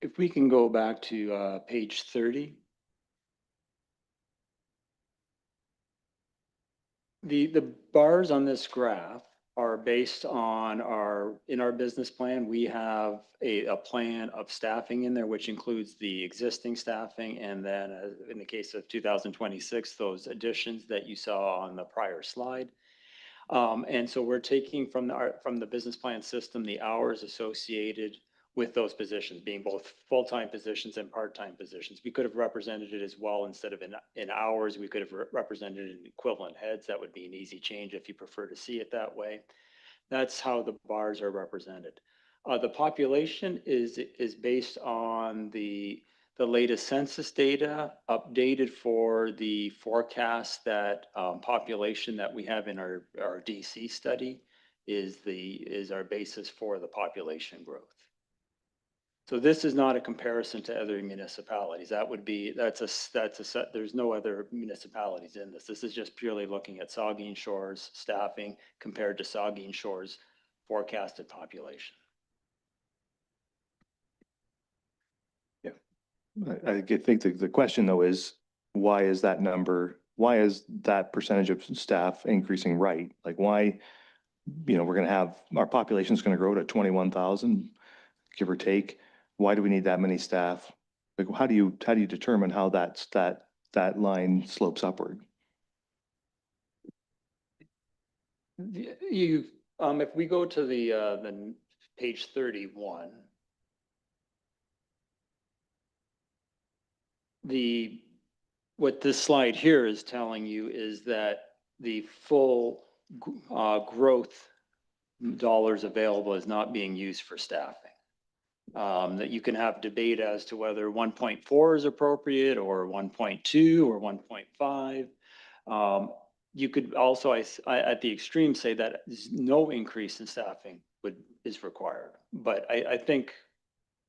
If we can go back to page 30. The bars on this graph are based on in our business plan, we have a plan of staffing in there, which includes the existing staffing. And then in the case of 2026, those additions that you saw on the prior slide. And so we're taking from the business plan system, the hours associated with those positions being both full-time positions and part-time positions. We could have represented it as well. Instead of in hours, we could have represented it in equivalent heads. That would be an easy change if you prefer to see it that way. That's how the bars are represented. The population is based on the latest census data updated for the forecast that population that we have in our DC study is our basis for the population growth. So this is not a comparison to other municipalities. There's no other municipalities in this. This is just purely looking at Saugeen Shores staffing compared to Saugeen Shores forecasted population. Yeah, I think the question though is, why is that percentage of staff increasing, right? Like why, we're going to have, our population is going to grow to 21,000, give or take. Why do we need that many staff? Like, how do you determine how that line slopes upward? If we go to the page 31, what this slide here is telling you is that the full growth dollars available is not being used for staffing. That you can have debate as to whether 1.4 is appropriate or 1.2 or 1.5. You could also, at the extreme, say that no increase in staffing is required. But I think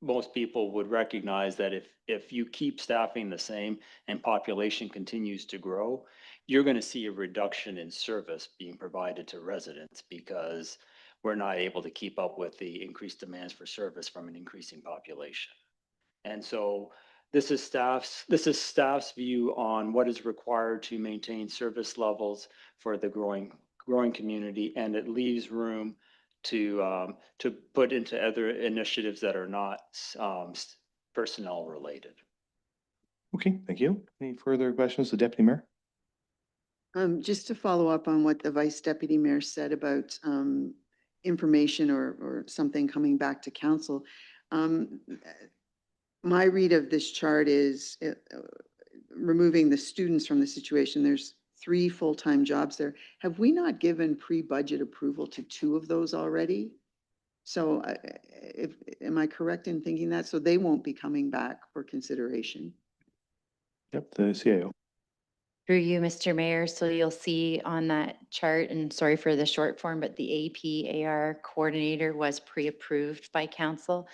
most people would recognize that if you keep staffing the same and population continues to grow, you're going to see a reduction in service being provided to residents because we're not able to keep up with the increased demands for service from an increasing population. And so this is staff's view on what is required to maintain service levels for the growing community, and it leaves room to put into other initiatives that are not personnel related. Okay, thank you. Any further questions, the Deputy Mayor? Just to follow up on what the Vice Deputy Mayor said about information or something coming back to council. My read of this chart is removing the students from the situation. There's 3 full-time jobs there. Have we not given pre-budget approval to 2 of those already? So am I correct in thinking that? So they won't be coming back for consideration? Yep, the CAO. Through you, Mr. Mayor. So you'll see on that chart, and sorry for the short form, but the APAR coordinator was pre-approved by council.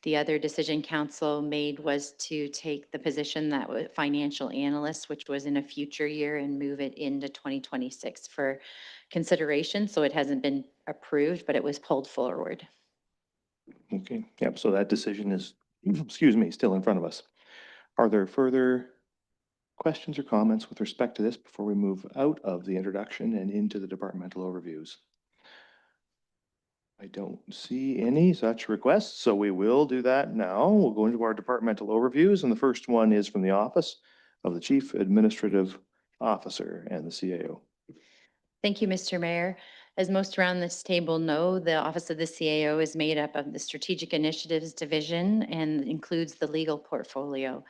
The other decision council made was to take the position that was financial analyst, which was in a future year, and move it into 2026 for consideration. So it hasn't been approved, but it was pulled forward. Okay, yep, so that decision is, excuse me, still in front of us. Are there further questions or comments with respect to this before we move out of the introduction and into the departmental overviews? I don't see any such requests, so we will do that now. We'll go into our departmental overviews, and the first one is from the Office of the Chief Administrative Officer and the CAO. Thank you, Mr. Mayor. As most around this table know, the Office of the CAO is made up of the Strategic Initiatives Division and includes the legal portfolio.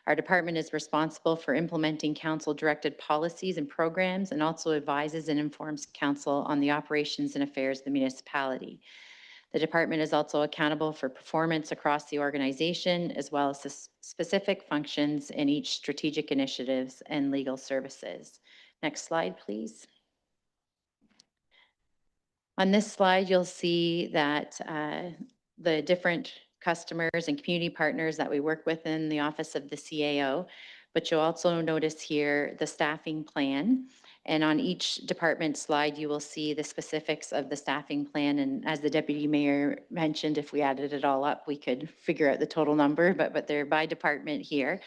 Our department is responsible for implementing council-directed policies and programs, and also advises and informs council on the operations and affairs of the municipality. The department is also accountable for performance across the organization, as well as the specific functions in each strategic initiatives and legal services. Next slide, please. On this slide, you'll see that the different customers and community partners that we work with in the Office of the CAO, but you'll also notice here the staffing plan. And on each department slide, you will see the specifics of the staffing plan. And as the Deputy Mayor mentioned, if we added it all up, we could figure out the total number, but they're by department here.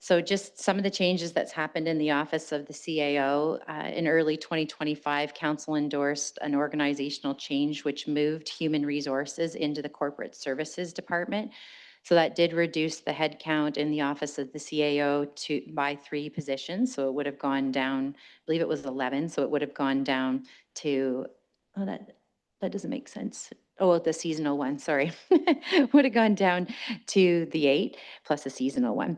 So just some of the changes that's happened in the Office of the CAO. In early 2025, Council endorsed an organizational change which moved human resources into the Corporate Services Department. So that did reduce the headcount in the Office of the CAO by 3 positions. So it would have gone down, I believe it was 11. So it would have gone down to, oh, that doesn't make sense. Oh, the seasonal one, sorry. Would have gone down to the 8 plus a seasonal one.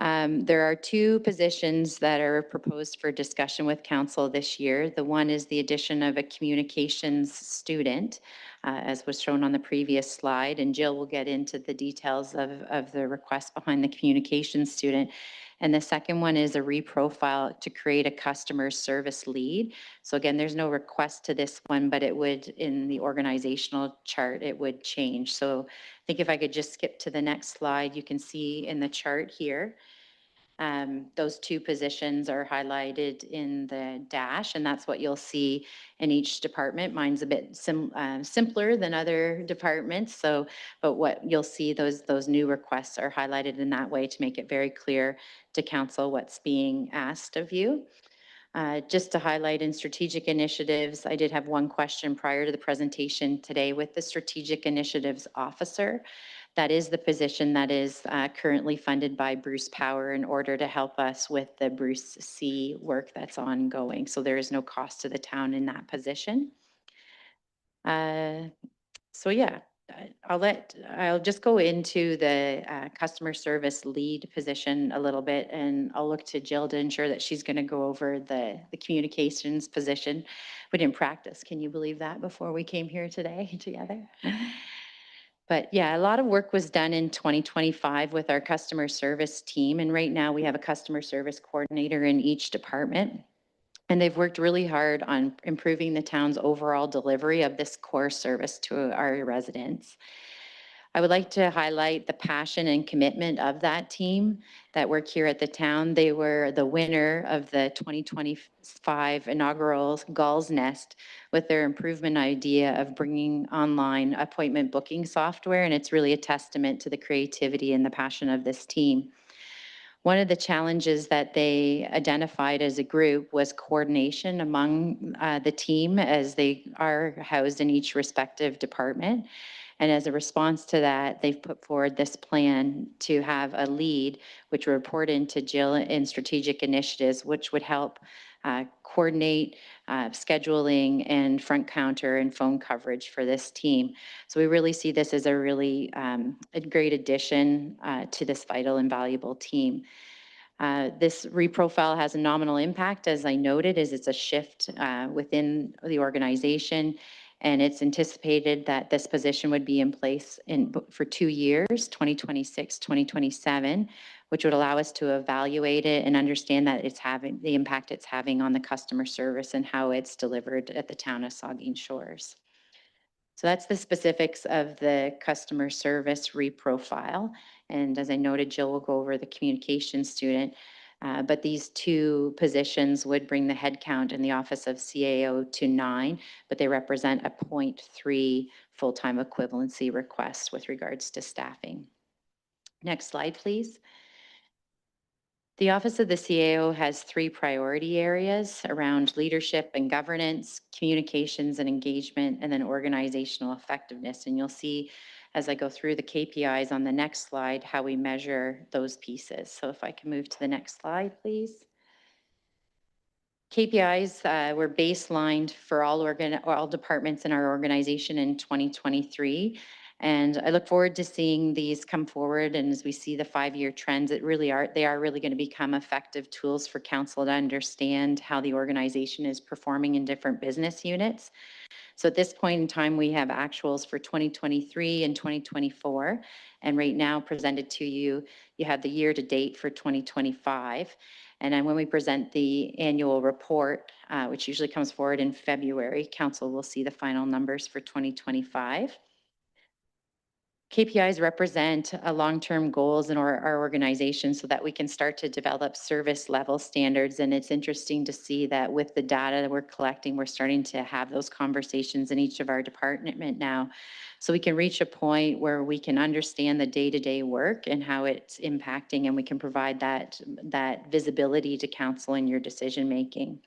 There are 2 positions that are proposed for discussion with council this year. The one is the addition of a communications student, as was shown on the previous slide, and Jill will get into the details of the request behind the communications student. And the second one is a reprofile to create a customer service lead. So again, there's no request to this one, but it would, in the organizational chart, it would change. So I think if I could just skip to the next slide, you can see in the chart here, those 2 positions are highlighted in the dash, and that's what you'll see in each department. Mine's a bit simpler than other departments. So, but what you'll see, those new requests are highlighted in that way to make it very clear to council what's being asked of you. Just to highlight in strategic initiatives, I did have one question prior to the presentation today with the strategic initiatives officer. That is the position that is currently funded by Bruce Power in order to help us with the Bruce C work that's ongoing. So there is no cost to the town in that position. So yeah, I'll just go into the customer service lead position a little bit, and I'll look to Jill to ensure that she's going to go over the communications position. We didn't practice. Can you believe that before we came here today together? But yeah, a lot of work was done in 2025 with our customer service team. And right now we have a customer service coordinator in each department. And they've worked really hard on improving the town's overall delivery of this core service to our residents. I would like to highlight the passion and commitment of that team that work here at the town. They were the winner of the 2025 inaugural Gulls Nest with their improvement idea of bringing online appointment booking software. And it's really a testament to the creativity and the passion of this team. One of the challenges that they identified as a group was coordination among the team, as they are housed in each respective department. And as a response to that, they've put forward this plan to have a lead, which will report into Jill in strategic initiatives, which would help coordinate scheduling and front counter and phone coverage for this team. So we really see this as a really a great addition to this vital and valuable team. This reprofile has a nominal impact, as I noted, as it's a shift within the organization. And it's anticipated that this position would be in place for 2 years, 2026, 2027, which would allow us to evaluate it and understand that it's having the impact it's having on the customer service and how it's delivered at the town of Saugeen Shores. So that's the specifics of the customer service reprofile. And as I noted, Jill will go over the communication student. But these two positions would bring the headcount in the office of CAO to 9, but they represent a 0.3 full-time equivalency request with regards to staffing. Next slide, please. The Office of the CAO has 3 priority areas around leadership and governance, communications and engagement, and then organizational effectiveness. And you'll see as I go through the KPIs on the next slide, how we measure those pieces. So if I can move to the next slide, please. KPIs were baselined for all departments in our organization in 2023. And I look forward to seeing these come forward. And as we see the 5-year trends, they are really going to become effective tools for council to understand how the organization is performing in different business units. So at this point in time, we have actuals for 2023 and 2024. And right now presented to you, you have the year to date for 2025. And then when we present the annual report, which usually comes forward in February, council will see the final numbers for 2025. KPIs represent long-term goals in our organization so that we can start to develop service level standards. And it's interesting to see that with the data that we're collecting, we're starting to have those conversations in each of our department now. So we can reach a point where we can understand the day-to-day work and how it's impacting, and we can provide that visibility to council in your decision-making.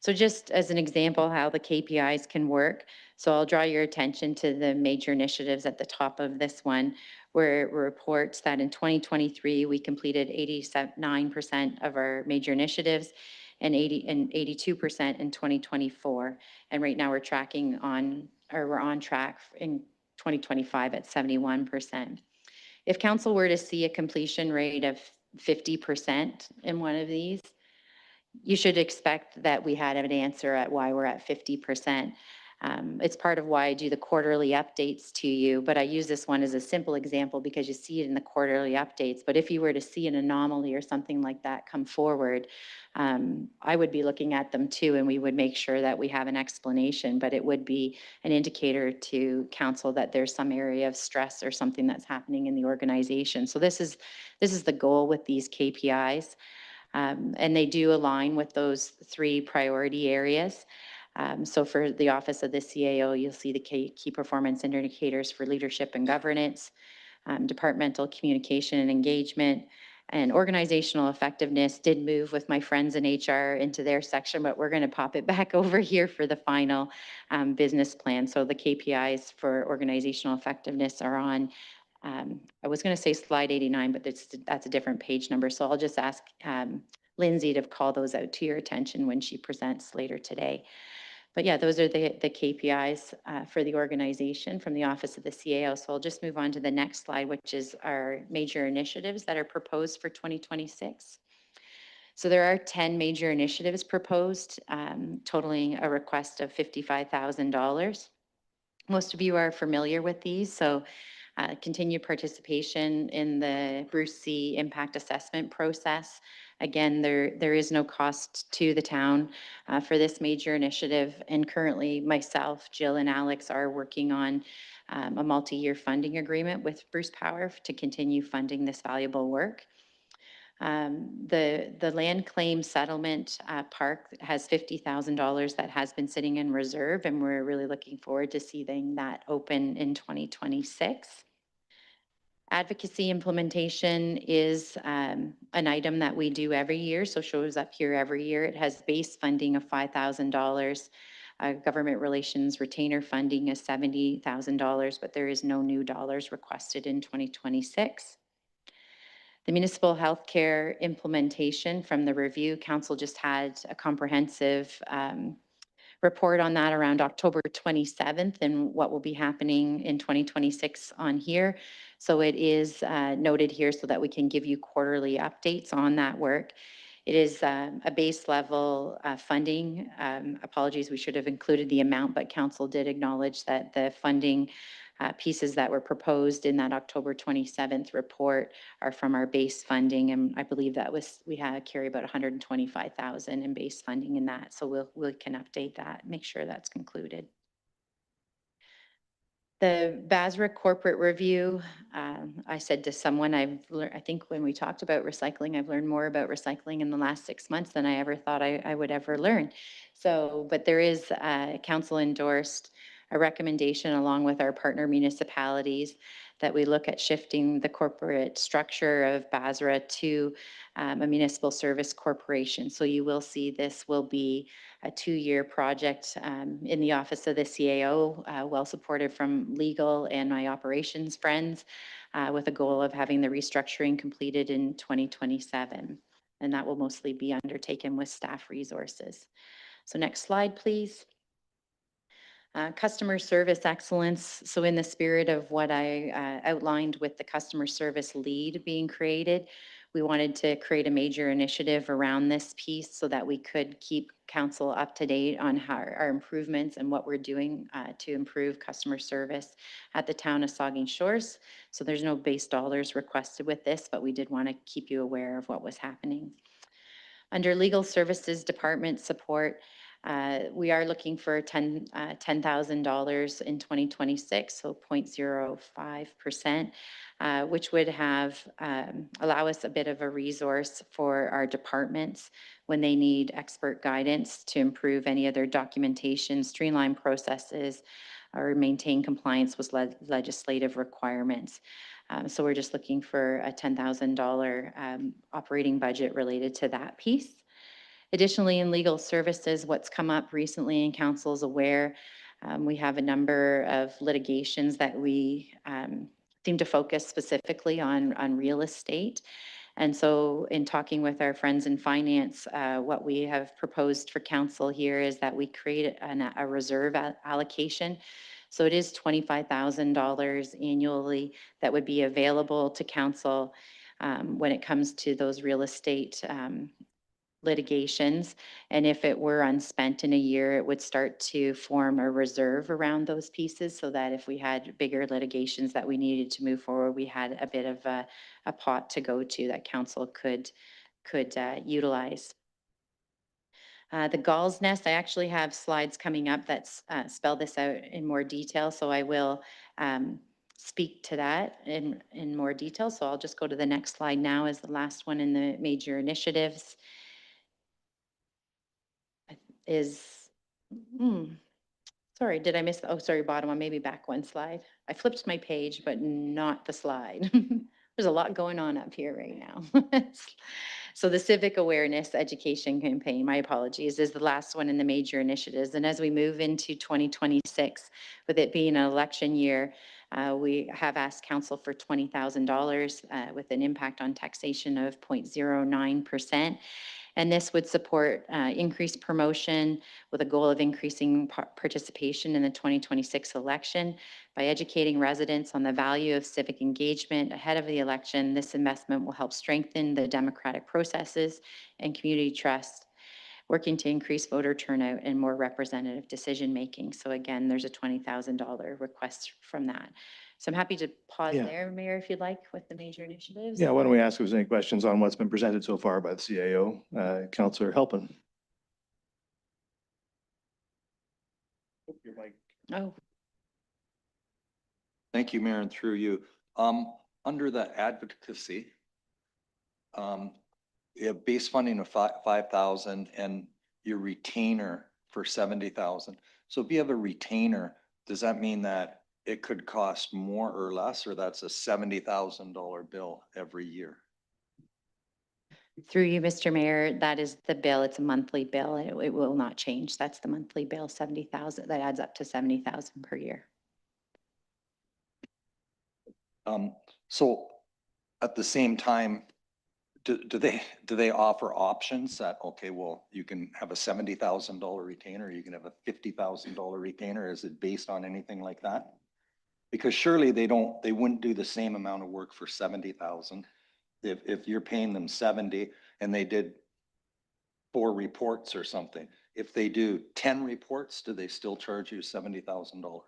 So just as an example, how the KPIs can work. So I'll draw your attention to the major initiatives at the top of this one, where it reports that in 2023, we completed 89% of our major initiatives and 82% in 2024. And right now we're we're on track in 2025 at 71%. If council were to see a completion rate of 50% in one of these, you should expect that we had an answer at why we're at 50%. It's part of why I do the quarterly updates to you, but I use this one as a simple example because you see it in the quarterly updates. But if you were to see an anomaly or something like that come forward, I would be looking at them too, and we would make sure that we have an explanation, but it would be an indicator to council that there's some area of stress or something that's happening in the organization. So this is the goal with these KPIs. And they do align with those 3 priority areas. So for the Office of the CAO, you'll see the key performance indicators for leadership and governance, departmental communication and engagement, and organizational effectiveness did move with my friends in HR into their section, but we're going to pop it back over here for the final business plan. So the KPIs for organizational effectiveness are on I was going to say slide 89, but that's a different page number. So I'll just ask Lindsay to call those out to your attention when she presents later today. But yeah, those are the KPIs for the organization from the Office of the CAO. So I'll just move on to the next slide, which is our major initiatives that are proposed for 2026. So there are 10 major initiatives proposed, totaling a request of $55,000. Most of you are familiar with these, so continued participation in the Bruce C impact assessment process. Again, there is no cost to the town for this major initiative, and currently myself, Jill, and Alex are working on a multi-year funding agreement with Bruce Power to continue funding this valuable work. The land claim settlement park has $50,000 that has been sitting in reserve, and we're really looking forward to seeing that open in 2026. Advocacy implementation is an item that we do every year, so shows up here every year. It has base funding of $5,000. Government relations retainer funding is $70,000, but there is no new dollars requested in 2026. The municipal healthcare implementation from the review council just had a comprehensive report on that around October 27th and what will be happening in 2026 on here. So it is noted here so that we can give you quarterly updates on that work. It is a base level funding. Apologies, we should have included the amount, but council did acknowledge that the funding pieces that were proposed in that October 27th report are from our base funding, and I believe that we had carry about 125,000 in base funding in that, so we can update that, make sure that's concluded. The BASRA corporate review, I said to someone, I think when we talked about recycling, I've learned more about recycling in the last 6 months than I ever thought I would ever learn. So, but there is council endorsed a recommendation along with our partner municipalities that we look at shifting the corporate structure of BASRA to a municipal service corporation. So you will see this will be a 2-year project in the Office of the CAO, well supported from legal and my operations friends, with a goal of having the restructuring completed in 2027. And that will mostly be undertaken with staff resources. So next slide, please. Customer service excellence. So in the spirit of what I outlined with the customer service lead being created, we wanted to create a major initiative around this piece so that we could keep council up to date on how our improvements and what we're doing to improve customer service at the town of Saugeen Shores. So there's no base dollars requested with this, but we did want to keep you aware of what was happening. Under legal services department support, we are looking for $10,000 in 2026, so 0.05%, which would have allow us a bit of a resource for our departments when they need expert guidance to improve any of their documentation, streamline processes, or maintain compliance with legislative requirements. So we're just looking for a $10,000 operating budget related to that piece. Additionally, in legal services, what's come up recently and council is aware, we have a number of litigations that we seem to focus specifically on real estate. And so in talking with our friends in finance, what we have proposed for council here is that we create a reserve allocation. So it is $25,000 annually that would be available to council when it comes to those real estate litigations. And if it were unspent in a year, it would start to form a reserve around those pieces so that if we had bigger litigations that we needed to move forward, we had a bit of a pot to go to that council could utilize. The Gall's Nest, I actually have slides coming up that spell this out in more detail, so I will speak to that in more detail. So I'll just go to the next slide now as the last one in the major initiatives. Sorry, did I miss, oh, sorry, bottom one, maybe back one slide. I flipped my page, but not the slide. There's a lot going on up here right now. So the civic awareness education campaign, my apologies, is the last one in the major initiatives. And as we move into 2026, with it being an election year, we have asked council for $20,000 with an impact on taxation of 0.09%. And this would support increased promotion with a goal of increasing participation in the 2026 election. By educating residents on the value of civic engagement ahead of the election, this investment will help strengthen the democratic processes and community trust, working to increase voter turnout and more representative decision-making. So again, there's a $20,000 request from that. So I'm happy to pause Yeah. there, Mayor, if you'd like, with the major initiatives. Yeah, why don't we ask if there's any questions on what's been presented so far by the CAO? Councillor Halpin. Your mic. Oh, Thank you, Mayor, and through you. Under the advocacy, you have base funding of 5,000 and your retainer for 70,000. So if you have a retainer, does that mean that it could cost more or less, or that's a $70,000 bill every year? through you, Mr. Mayor, that is the bill. It's a monthly bill. It will not change. That's the monthly bill, 70,000. That adds up to 70,000 per year. So at the same time, do they offer options that, okay, well, you can have a $70,000 retainer, you can have a $50,000 retainer? Is it based on anything like that? Because surely they wouldn't do the same amount of work for 70,000. If you're paying them 70 and they did 4 reports or something, if they do 10 reports, do they still charge you $70,000?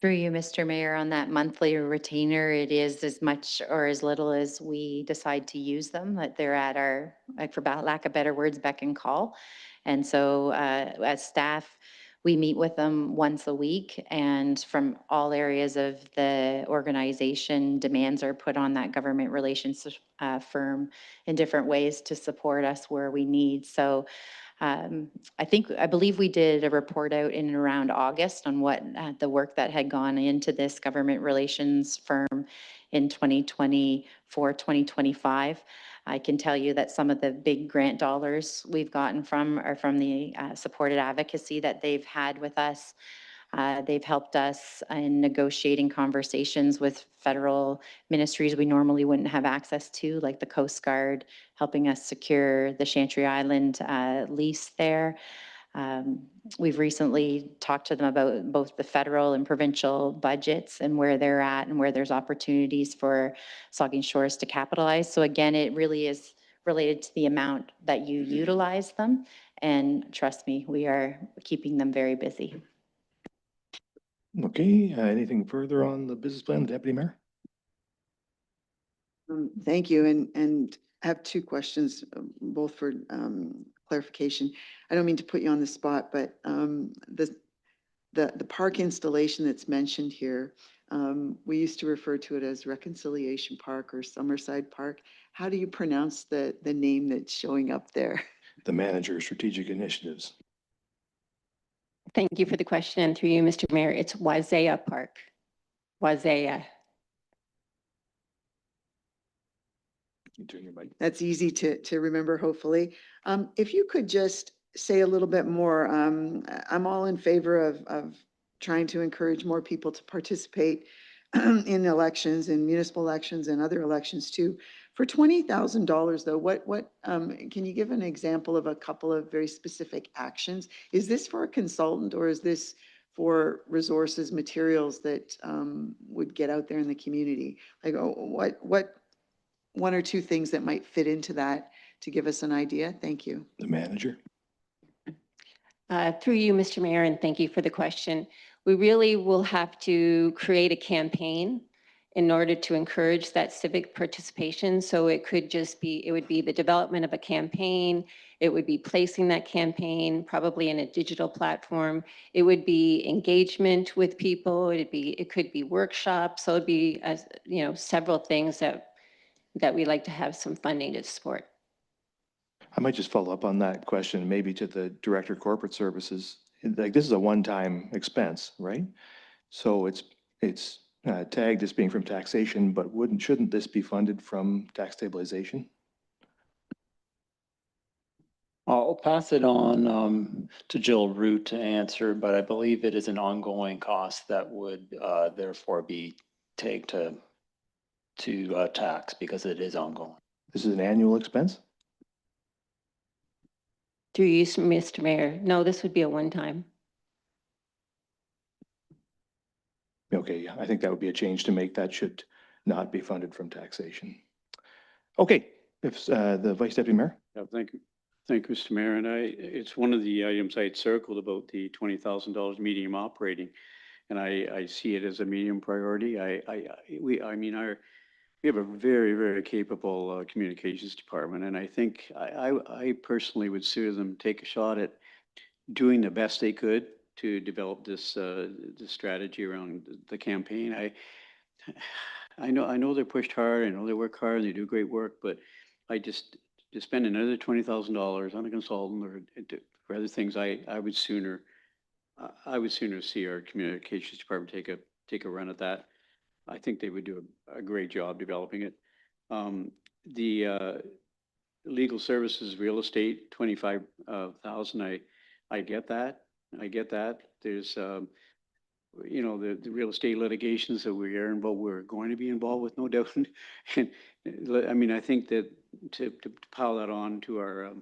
Through you, Mr. Mayor, on that monthly retainer, it is as much or as little as we decide to use them, that they're at our, like, for lack of better words, beck and call. And so as staff, we meet with them once a week, and from all areas of the organization, demands are put on that government relations firm in different ways to support us where we need. So I believe we did a report out in and around August on what the work that had gone into this government relations firm in 2024, 2025. I can tell you that some of the big grant dollars we've gotten from are from the supported advocacy that they've had with us. They've helped us in negotiating conversations with federal ministries we normally wouldn't have access to, like the Coast Guard, helping us secure the Chantry Island lease there. We've recently talked to them about both the federal and provincial budgets and where they're at and where there's opportunities for Saugeen Shores to capitalize. So again, it really is related to the amount that you utilize them. And trust me, we are keeping them very busy. Okay, anything further on the business plan, Deputy Mayor? Thank you. And I have 2 questions, both for clarification. I don't mean to put you on the spot, but the park installation that's mentioned here, we used to refer to it as Reconciliation Park or Summerside Park. How do you pronounce the name that's showing up there? The Manager of Strategic Initiatives. Thank you for the question. And through you, Mr. Mayor, it's Wazaya Park. Wazaya. You turn your mic. That's easy to remember, hopefully. If you could just say a little bit more, I'm all in favor of trying to encourage more people to participate in elections and municipal elections and other elections too. For $20,000 though, what can you give an example of a couple of very specific actions? Is this for a consultant or is this for resources, materials that would get out there in the community? Like what 1 or 2 things that might fit into that to give us an idea? Thank you. The Manager. Through you, Mr. Mayor, and thank you for the question. We really will have to create a campaign in order to encourage that civic participation. So it could just be, it would be the development of a campaign. It would be placing that campaign probably in a digital platform. It would be engagement with people. It could be workshops. So it'd be, several things that we like to have some funding to support. I might just follow up on that question, maybe to the Director of Corporate Services. Like, this is a one-time expense, right? So it's tagged as being from taxation, but shouldn't this be funded from tax stabilization? I'll pass it on to Jill Root to answer, but I believe it is an ongoing cost that would therefore be tagged to tax because it is ongoing. This is an annual expense? Through you, Mr. Mayor. No, this would be a one-time. Okay, yeah, I think that would be a change to make. That should not be funded from taxation. Okay, if the Vice Deputy Mayor? Yeah, thank you. Thank you, Mr. Mayor. And it's one of the items I had circled about the $20,000 medium operating. And I see it as a medium priority. We have a very, very capable communications department. And I think I personally would sue them take a shot at doing the best they could to develop this strategy around the campaign. I know they're pushed hard. I know they work hard and they do great work, but I just to spend another $20,000 on a consultant or for other things, I would sooner see our communications department take a run at that. I think they would do a great job developing it. The legal services, real estate, 25,000. I get that. I get that. There's you know, the real estate litigations that we're going to be involved with, no doubt. And I mean, I think that to pile that on to our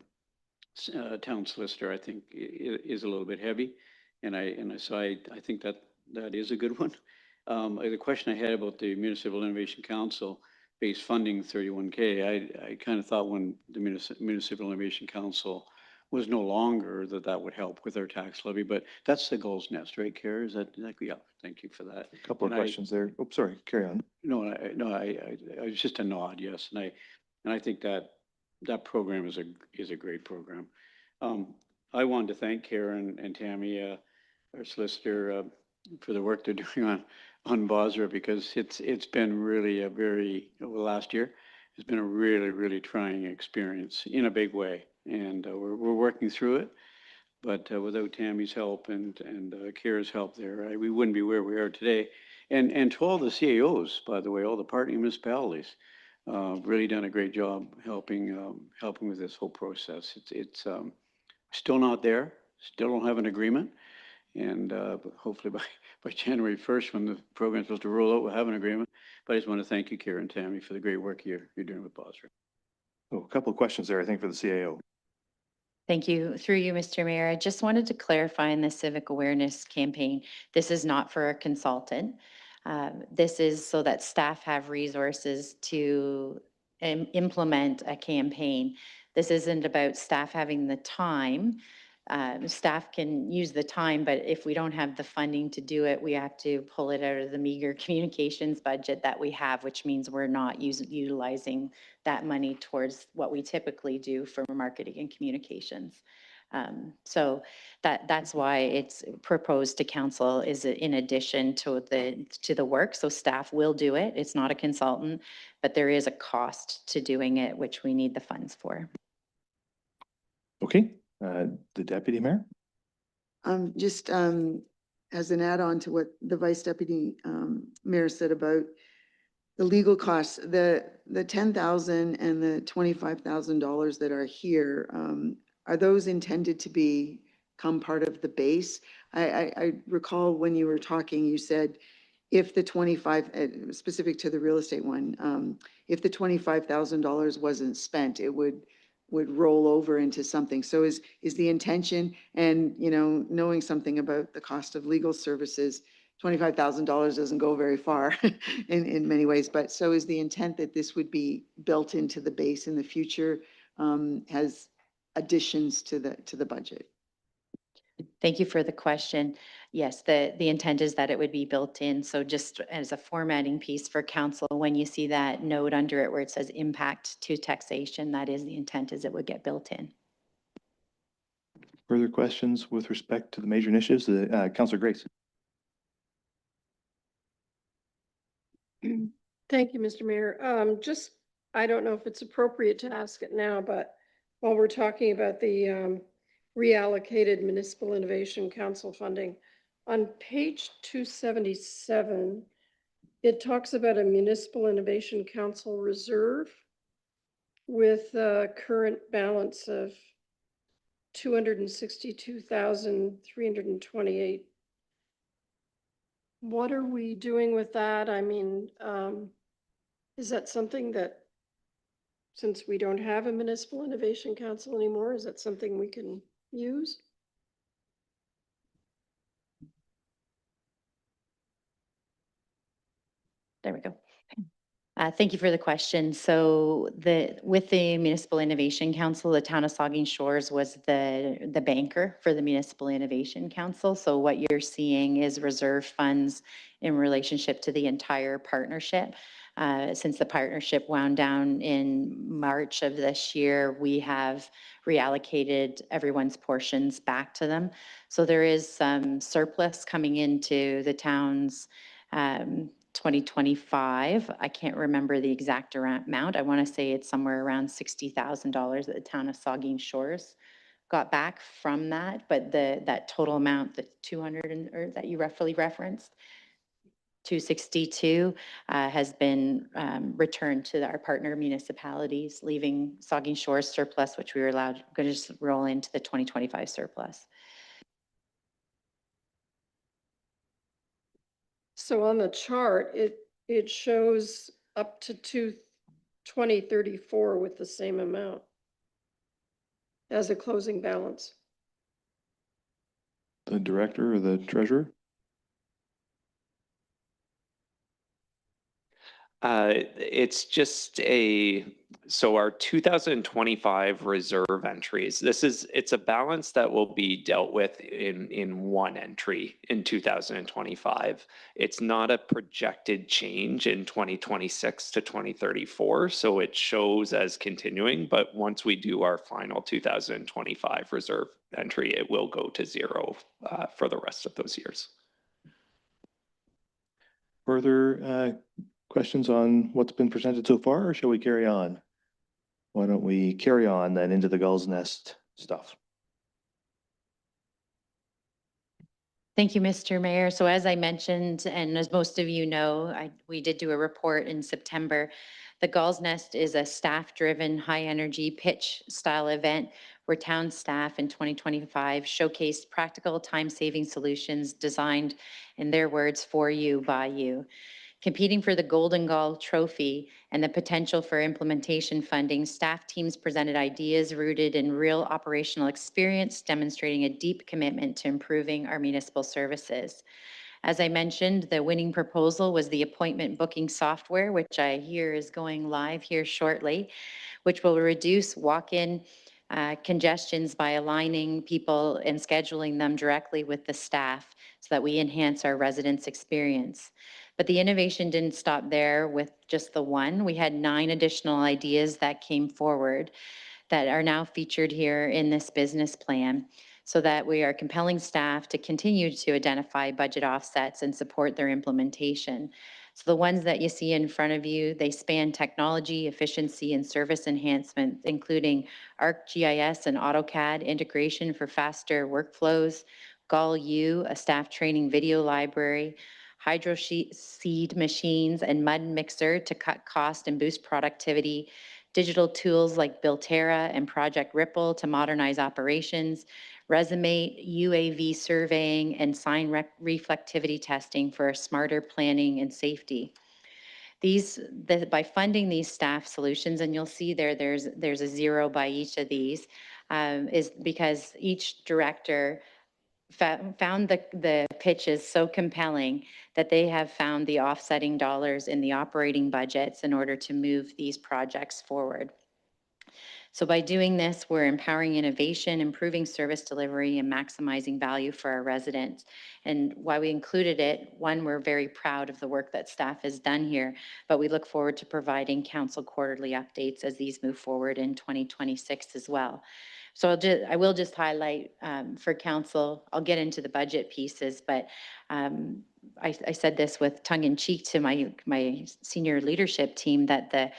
town solicitor, I think is a little bit heavy. And so I think that is a good one. The question I had about the Municipal Innovation Council base funding 31K, I kind of thought when the Municipal Innovation Council was no longer that would help with our tax levy, but that's the goal's nest, right, Kara? Is that, yeah, thank you for that. A couple of questions there. Oh, sorry, carry on. No, I was just a nod, yes. And I think that program is a great program. I wanted to thank Karen and Tammy, our solicitor, for the work they're doing on Basra, because it's been really over the last year, it's been a really, really trying experience in a big way. And we're working through it, but without Tammy's help and Kara's help there, we wouldn't be where we are today. And to all the CAOs, by the way, all the partner municipalities, really done a great job helping with this whole process. It's still not there, still don't have an agreement, and hopefully by January 1st, when the program's supposed to roll out, we'll have an agreement. But I just want to thank you, Kara and Tammy, for the great work you're doing with Basra. Oh, a couple of questions there, I think, for the CAO. Thank you. Through you, Mr. Mayor, I just wanted to clarify in the civic awareness campaign, this is not for a consultant. This is so that staff have resources to implement a campaign. This isn't about staff having the time. Staff can use the time, but if we don't have the funding to do it, we have to pull it out of the meager communications budget that we have, which means we're not utilizing that money towards what we typically do for marketing and communications. So that's why it's proposed to council is in addition to the work. So staff will do it. It's not a consultant, but there is a cost to doing it, which we need the funds for. Okay, the Deputy Mayor? Just as an add-on to what the Vice Deputy Mayor said about the legal costs, the $10,000 and the $25,000 that are here, are those intended to become part of the base? I recall when you were talking, you said if the 25, specific to the real estate one, if the $25,000 wasn't spent, it would roll over into something. So is the intention, and you know, knowing something about the cost of legal services, $25,000 doesn't go very far in many ways, but so is the intent that this would be built into the base in the future, has additions to the budget? Thank you for the question. Yes, the intent is that it would be built in. So just as a formatting piece for council, when you see that note under it where it says impact to taxation, that is the intent, is it would get built in. Further questions with respect to the major initiatives? Councillor Grace. Thank you, Mr. Mayor. Just, I don't know if it's appropriate to ask it now, but while we're talking about the reallocated Municipal Innovation Council funding, on page 277, it talks about a Municipal Innovation Council reserve with a current balance of $262,328. What are we doing with that? I mean, is that something that since we don't have a municipal innovation council anymore, is that something we can use? There we go. Thank you for the question. So with the Municipal Innovation Council, the town of Saugeen Shores was the banker for the Municipal Innovation Council. So what you're seeing is reserve funds in relationship to the entire partnership. Since the partnership wound down in March of this year, we have reallocated everyone's portions back to them. So there is some surplus coming into the town's 2025. I can't remember the exact amount. I want to say it's somewhere around $60,000 that the town of Saugeen Shores got back from that, but that total amount, the 200 or that you roughly referenced, 262, has been returned to our partner municipalities, leaving Saugeen Shores surplus, which we were allowed going to just roll into the 2025 surplus. So on the chart, it shows up to 2034 with the same amount as a closing balance. The director or the treasurer? It's just so our 2025 reserve entries, it's a balance that will be dealt with in one entry in 2025. It's not a projected change in 2026 to 2034, so it shows as continuing, but once we do our final 2025 reserve entry, it will go to zero for the rest of those years. Further questions on what's been presented so far, or shall we carry on? Why don't we carry on then into the Gull's Nest stuff? Thank you, Mr. Mayor. So as I mentioned, and as most of you know, we did do a report in September. The Gull's Nest is a staff-driven, high-energy pitch style event where town staff in 2025 showcased practical time-saving solutions designed, in their words, for you, by you. Competing for the Golden Gull Trophy and the potential for implementation funding, staff teams presented ideas rooted in real operational experience, demonstrating a deep commitment to improving our municipal services. As I mentioned, the winning proposal was the appointment booking software, which I hear is going live here shortly, which will reduce walk-in congestions by aligning people and scheduling them directly with the staff so that we enhance our residents' experience. But the innovation didn't stop there with just the one. We had 9 additional ideas that came forward that are now featured here in this business plan so that we are compelling staff to continue to identify budget offsets and support their implementation. So the ones that you see in front of you, they span technology, efficiency, and service enhancement, including ArcGIS and AutoCAD integration for faster workflows, Gull-U, a staff training video library, hydro seed machines and mud mixer to cut cost and boost productivity, digital tools like Builterra and Project Ripple to modernize operations, Resume, UAV surveying, and sign reflectivity testing for smarter planning and safety. By funding these staff solutions, and you'll see there's a zero by each of these, is because each director found the pitches so compelling that they have found the offsetting dollars in the operating budgets in order to move these projects forward. So by doing this, we're empowering innovation, improving service delivery, and maximizing value for our residents. And why we included it, one, we're very proud of the work that staff has done here, but we look forward to providing council quarterly updates as these move forward in 2026 as well. So I will just highlight for council, I'll get into the budget pieces, but I said this with tongue in cheek to my senior leadership team that the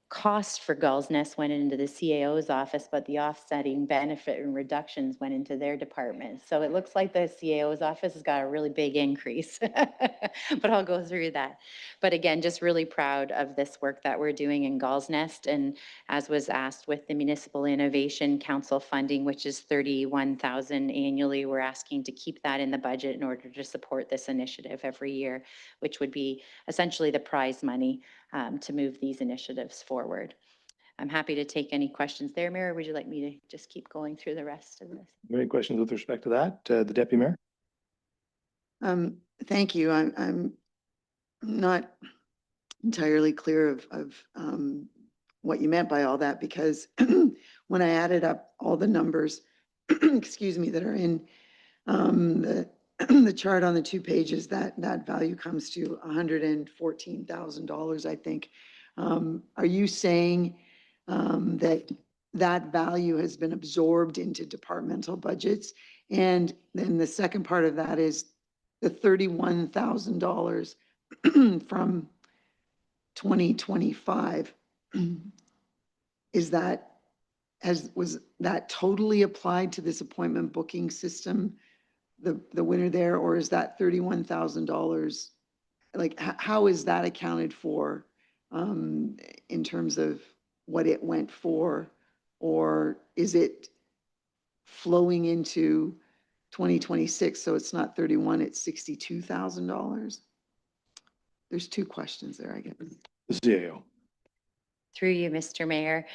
cost for Gull's Nest went into the CAO's office, but the offsetting benefit and reductions went into their department. So it looks like the CAO's office has got a really big increase, but I'll go through that. But again, just really proud of this work that we're doing in Gull's Nest. And as was asked with the Municipal Innovation Council funding, which is $31,000 annually, we're asking to keep that in the budget in order to support this initiative every year, which would be essentially the prize money to move these initiatives forward. I'm happy to take any questions there, Mayor. Or would you like me to just keep going through the rest of this? Any questions with respect to that? The Deputy Mayor? Thank you. I'm not entirely clear of what you meant by all that, because when I added up all the numbers, excuse me, that are in the chart on the 2 pages, that value comes to $114,000, I think. Are you saying that value has been absorbed into departmental budgets? And then the second part of that is the $31,000 from 2025. Was that totally applied to this appointment booking system, the winner there, or is that $31,000? Like, how is that accounted for in terms of what it went for? Or is it flowing into 2026, so it's not 31, it's $62,000? There's 2 questions there, I guess. The CAO. Through you, Mr. Mayor.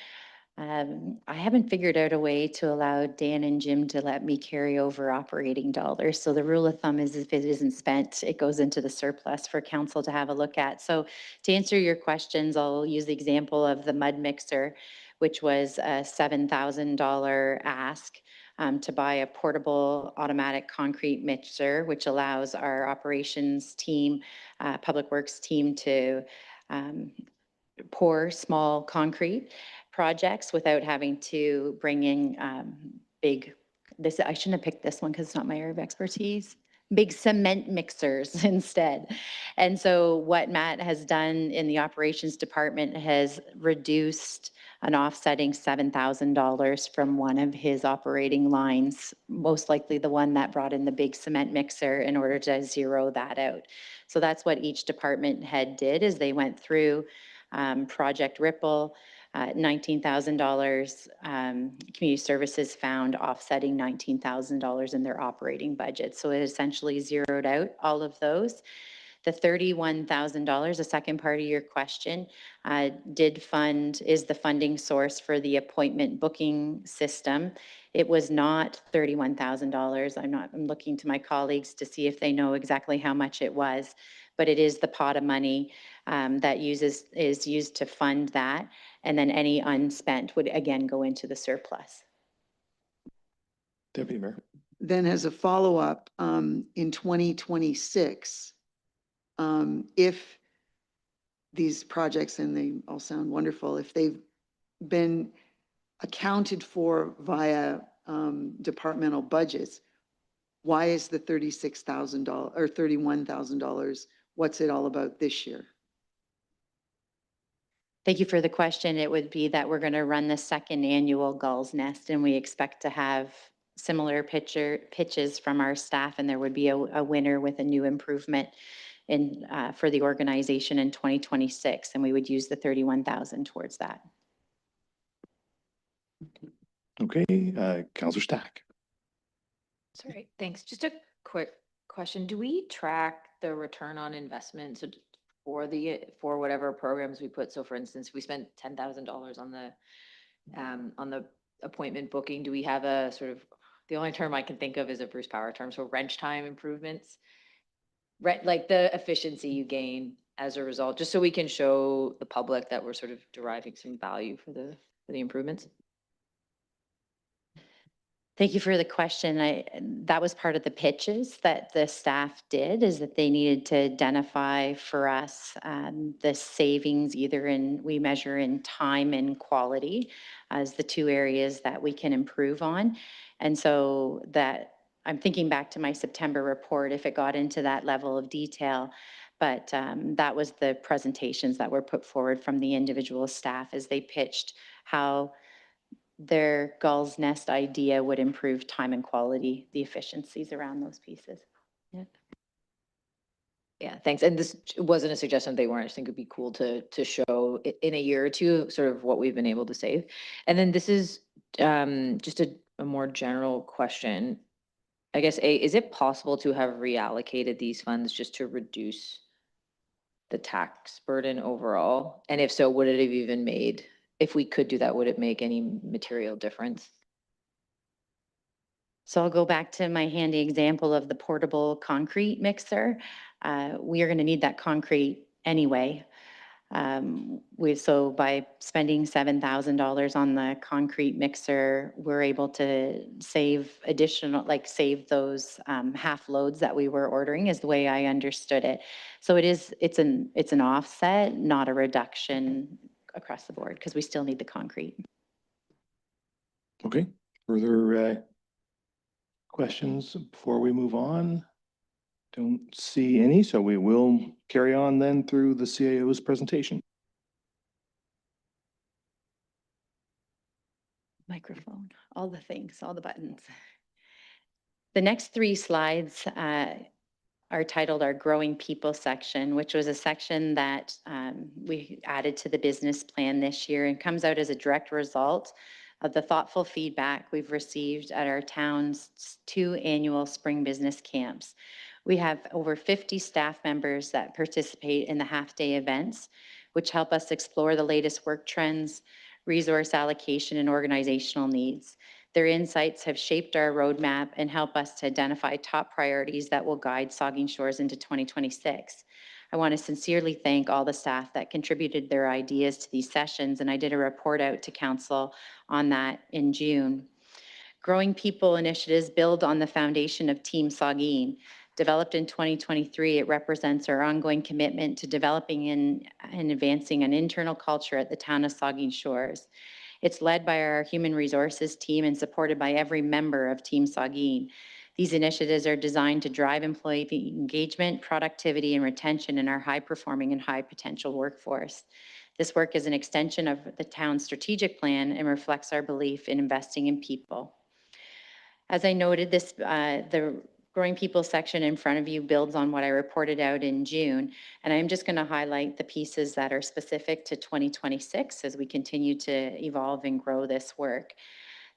I haven't figured out a way to allow Dan and Jim to let me carry over operating dollars. So the rule of thumb is if it isn't spent, it goes into the surplus for council to have a look at. So to answer your questions, I'll use the example of the mud mixer, which was a $7,000 ask to buy a portable automatic concrete mixer, which allows our operations team, public works team to pour small concrete projects without having to bring in big, I shouldn't have picked this one because it's not my area of expertise, big cement mixers instead. And so what Matt has done in the operations department has reduced an offsetting $7,000 from one of his operating lines, most likely the one that brought in the big cement mixer, in order to zero that out. So that's what each department head did, is they went through Project Ripple, $19,000. Community Services found offsetting $19,000 in their operating budget. So it essentially zeroed out all of those. The $31,000, the second part of your question, is the funding source for the appointment booking system. It was not $31,000. I'm looking to my colleagues to see if they know exactly how much it was, but it is the pot of money that is used to fund that. And then any unspent would again go into the surplus. Deputy Mayor. Then as a follow-up, in 2026, if these projects, and they all sound wonderful, if they've been accounted for via departmental budgets, why is the $36,000 or $31,000? What's it all about this year? Thank you for the question. It would be that we're going to run the second annual Gull's Nest, and we expect to have similar pitches from our staff, and there would be a winner with a new improvement for the organization in 2026, and we would use the $31,000 towards that. Okay, Councillor Stack. Sorry, thanks. Just a quick question. Do we track the return on investment for whatever programs we put? So for instance, we spent $10,000 on the appointment booking. Do we have a sort of, the only term I can think of is a Bruce Power term, so wrench time improvements, right? Like the efficiency you gain as a result, just so we can show the public that we're sort of deriving some value for the improvements. Thank you for the question. That was part of the pitches that the staff did, is that they needed to identify for us the savings, we measure in time and quality as the 2 areas that we can improve on. And so that, I'm thinking back to my September report, if it got into that level of detail, but that was the presentations that were put forward from the individual staff as they pitched how their Gull's Nest idea would improve time and quality, the efficiencies around those pieces. Yeah. Yeah, thanks. And this wasn't a suggestion they weren't. I just think it'd be cool to show in a year or two sort of what we've been able to save. And then this is just a more general question. I guess, is it possible to have reallocated these funds just to reduce the tax burden overall? And if so, would it have even made if we could do that, would it make any material difference? So I'll go back to my handy example of the portable concrete mixer. We are going to need that concrete anyway. So by spending $7,000 on the concrete mixer, we're able to save save those half loads that we were ordering is the way I understood it. So it's an offset, not a reduction across the board because we still need the concrete. Okay, further questions before we move on? Don't see any, so we will carry on then through the CAO's presentation. Microphone, all the things, all the buttons. The next 3 slides are titled our Growing People section, which was a section that we added to the business plan this year and comes out as a direct result of the thoughtful feedback we've received at our town's 2 annual spring business camps. We have over 50 staff members that participate in the half-day events, which help us explore the latest work trends, resource allocation, and organizational needs. Their insights have shaped our roadmap and help us to identify top priorities that will guide Saugeen Shores into 2026. I want to sincerely thank all the staff that contributed their ideas to these sessions, and I did a report out to council on that in June. Growing People initiatives build on the foundation of Team Saugeen. Developed in 2023, it represents our ongoing commitment to developing and advancing an internal culture at the town of Saugeen Shores. It's led by our human resources team and supported by every member of Team Saugeen. These initiatives are designed to drive employee engagement, productivity, and retention in our high-performing and high-potential workforce. This work is an extension of the town's strategic plan and reflects our belief in investing in people. As I noted, the Growing People section in front of you builds on what I reported out in June, and I'm just going to highlight the pieces that are specific to 2026 as we continue to evolve and grow this work.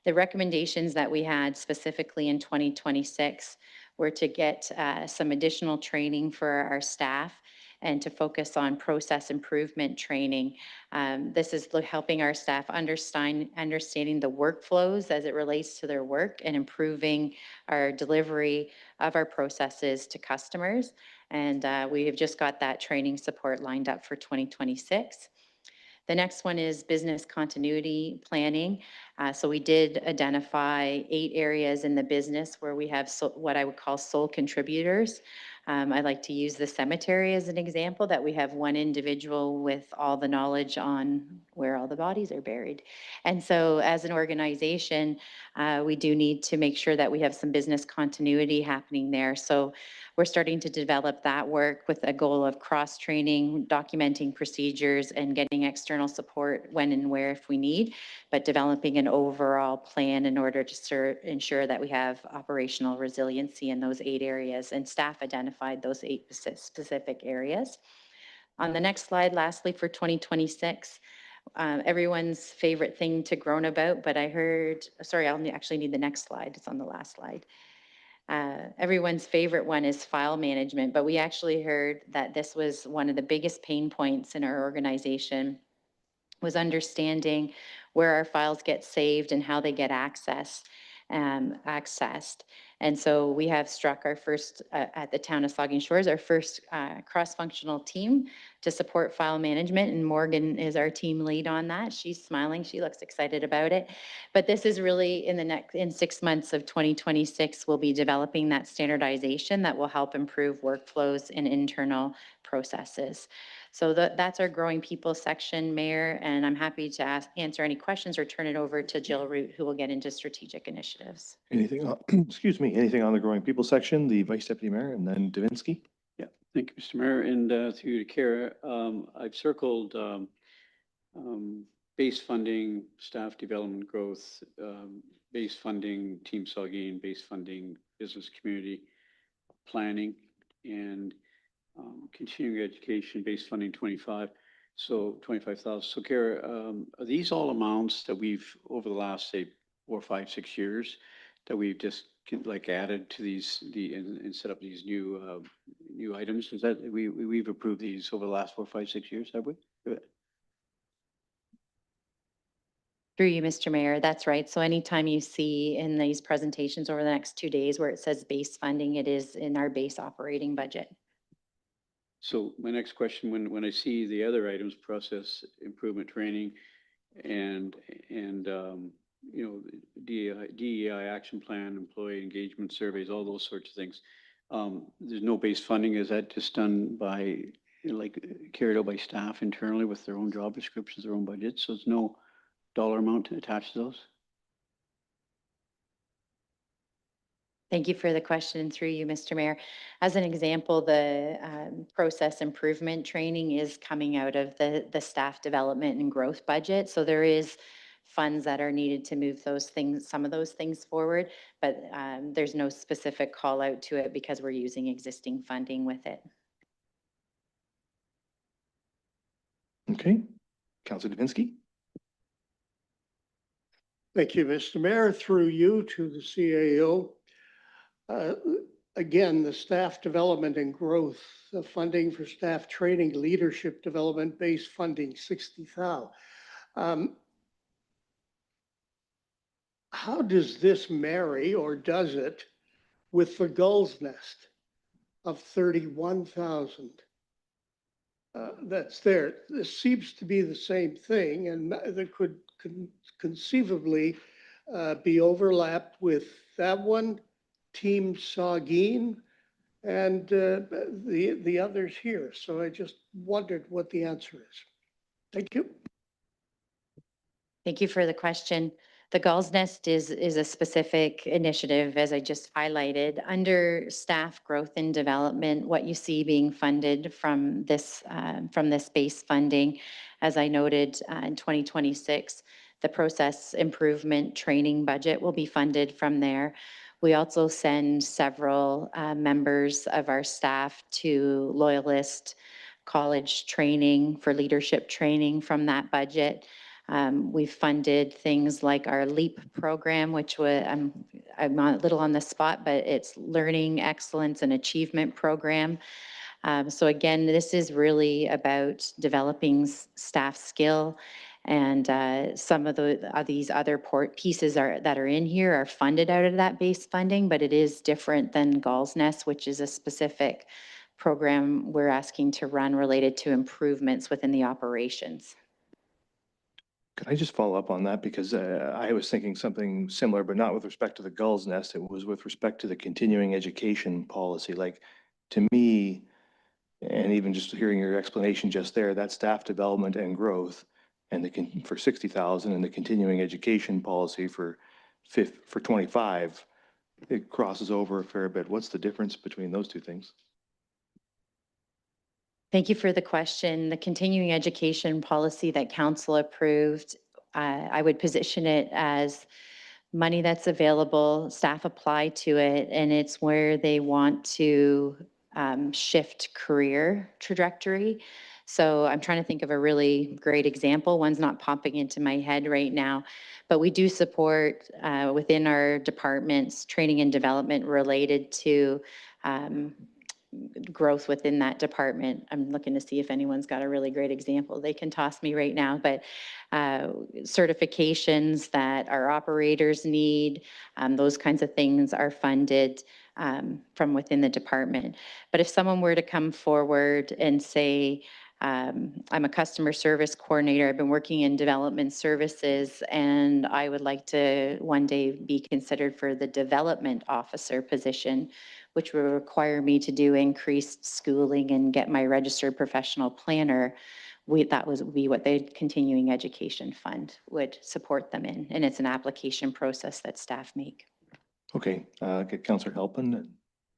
The recommendations that we had specifically in 2026 were to get some additional training for our staff and to focus on process improvement training. This is helping our staff understanding the workflows as it relates to their work and improving our delivery of our processes to customers. And we have just got that training support lined up for 2026. The next one is business continuity planning. So we did identify 8 areas in the business where we have what I would call sole contributors. I like to use the cemetery as an example, that we have one individual with all the knowledge on where all the bodies are buried. And so as an organization, we do need to make sure that we have some business continuity happening there. So we're starting to develop that work with a goal of cross-training, documenting procedures, and getting external support when and where if we need, but developing an overall plan in order to ensure that we have operational resiliency in those 8 areas, and staff identified those 8 specific areas. On the next slide, lastly, for 2026, everyone's favorite thing to groan about, but I heard, sorry, I'll actually need the next slide. It's on the last slide. Everyone's favorite one is file management, but we actually heard that this was one of the biggest pain points in our organization, was understanding where our files get saved and how they get accessed. And so we have struck our first, at the town of Saugeen Shores, our first cross-functional team to support file management, and Morgan is our team lead on that. She's smiling, she looks excited about it. But this is really in 6 months of 2026, we'll be developing that standardization that will help improve workflows and internal processes. So that's our Growing People section, Mayor, and I'm happy to answer any questions or turn it over to Jill Root, who will get into strategic initiatives. Anything, excuse me, anything on the Growing People section, the Vice Deputy Mayor, and then Davinsky? Yeah, thank you, Mr. Mayor, and through you to Kara. I've circled base funding, staff development growth, base funding, Team Saugeen, base funding, business community planning, and continuing education, base funding 25, so 25,000. So Kara, are these all amounts that we've, over the last, say, 4, 5, 6 years, that we've just like added to these, and set up these new items? Is that, we've approved these over the last 4, 5, 6 years, have we? Through you, Mr. Mayor, that's right. So anytime you see in these presentations over the next 2 days where it says base funding, it is in our base operating budget. So my next question, when I see the other items, process improvement training and, you know, DEI action plan, employee engagement surveys, all those sorts of things, there's no base funding. Is that just done by, like, carried out by staff internally with their own job descriptions, their own budgets? So there's no dollar amount attached to those? Thank you for the question. Through you, Mr. Mayor. As an example, the process improvement training is coming out of the staff development and growth budget. So there is funds that are needed to move those things, some of those things forward, but there's no specific call out to it because we're using existing funding with it. Okay. Councilor Dubinsky. Thank you, Mr. Mayor. Through you to the CAO. Again, the staff development and growth, the funding for staff training, leadership development, base funding, 60,000. How does this marry, or does it, with the Gull's Nest of 31,000? That's there. This seems to be the same thing, and there could conceivably be overlapped with that one, Team Saugeen, and the others here. So I just wondered what the answer is. Thank you. Thank you for the question. The Gull's Nest is a specific initiative, as I just highlighted. Under staff growth and development, what you see being funded from this base funding, as I noted in 2026, the process improvement training budget will be funded from there. We also send several members of our staff to Loyalist College training for leadership training from that budget. We've funded things like our LEAP program, which I'm a little on the spot, but it's Learning Excellence and Achievement Program. So again, this is really about developing staff skill, and some of these other pieces that are in here are funded out of that base funding, but it is different than Gull's Nest, which is a specific program we're asking to run related to improvements within the operations. Could I just follow up on that? Because I was thinking something similar, but not with respect to the Gull's Nest. It was with respect to the continuing education policy. Like, to me, and even just hearing your explanation just there, that staff development and growth and for 60,000 and the continuing education policy for 25, it crosses over a fair bit. What's the difference between those two things? Thank you for the question. The continuing education policy that council approved, I would position it as money that's available, staff apply to it, and it's where they want to shift career trajectory. So I'm trying to think of a really great example. One's not popping into my head right now, but we do support within our departments training and development related to growth within that department. I'm looking to see if anyone's got a really great example they can toss me right now, but certifications that our operators need, those kinds of things are funded from within the department. But if someone were to come forward and say, I'm a customer service coordinator, I've been working in development services, and I would like to one day be considered for the development officer position, which will require me to do increased schooling and get my registered professional planner, that would be what the continuing education fund would support them in. And it's an application process that staff make. Okay, get Councillor Halpin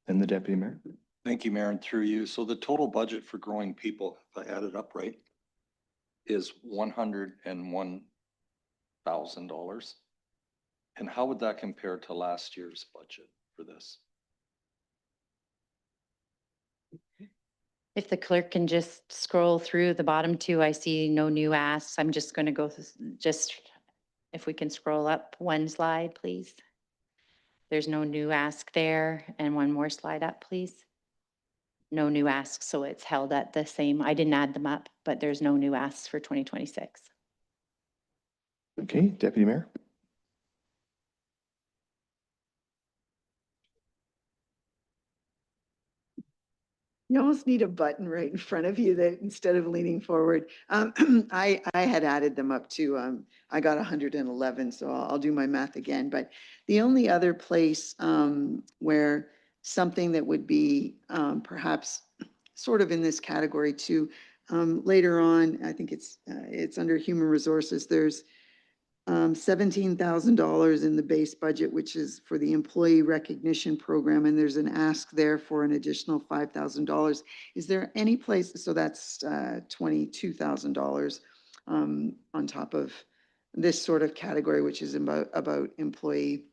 and the Deputy Mayor. Thank you, Mayor, and through you. So the total budget for growing people, if I add it up right, is $101,000. And how would that compare to last year's budget for this? If the clerk can just scroll through the bottom two, I see no new asks. I'm just going to go if we can scroll up one slide, please. There's no new ask there. And one more slide up, please. No new asks, so it's held at the same. I didn't add them up, but there's no new asks for 2026. Okay, Deputy Mayor. You almost need a button right in front of you that instead of leaning forward. I had added them up to, I got 111, so I'll do my math again. But the only other place where something that would be perhaps sort of in this category too, later on, I think it's under human resources. There's $17,000 in the base budget, which is for the employee recognition program, and there's an ask there for an additional $5,000. Is there any place, so that's $22,000 on top of this sort of category, which is about employee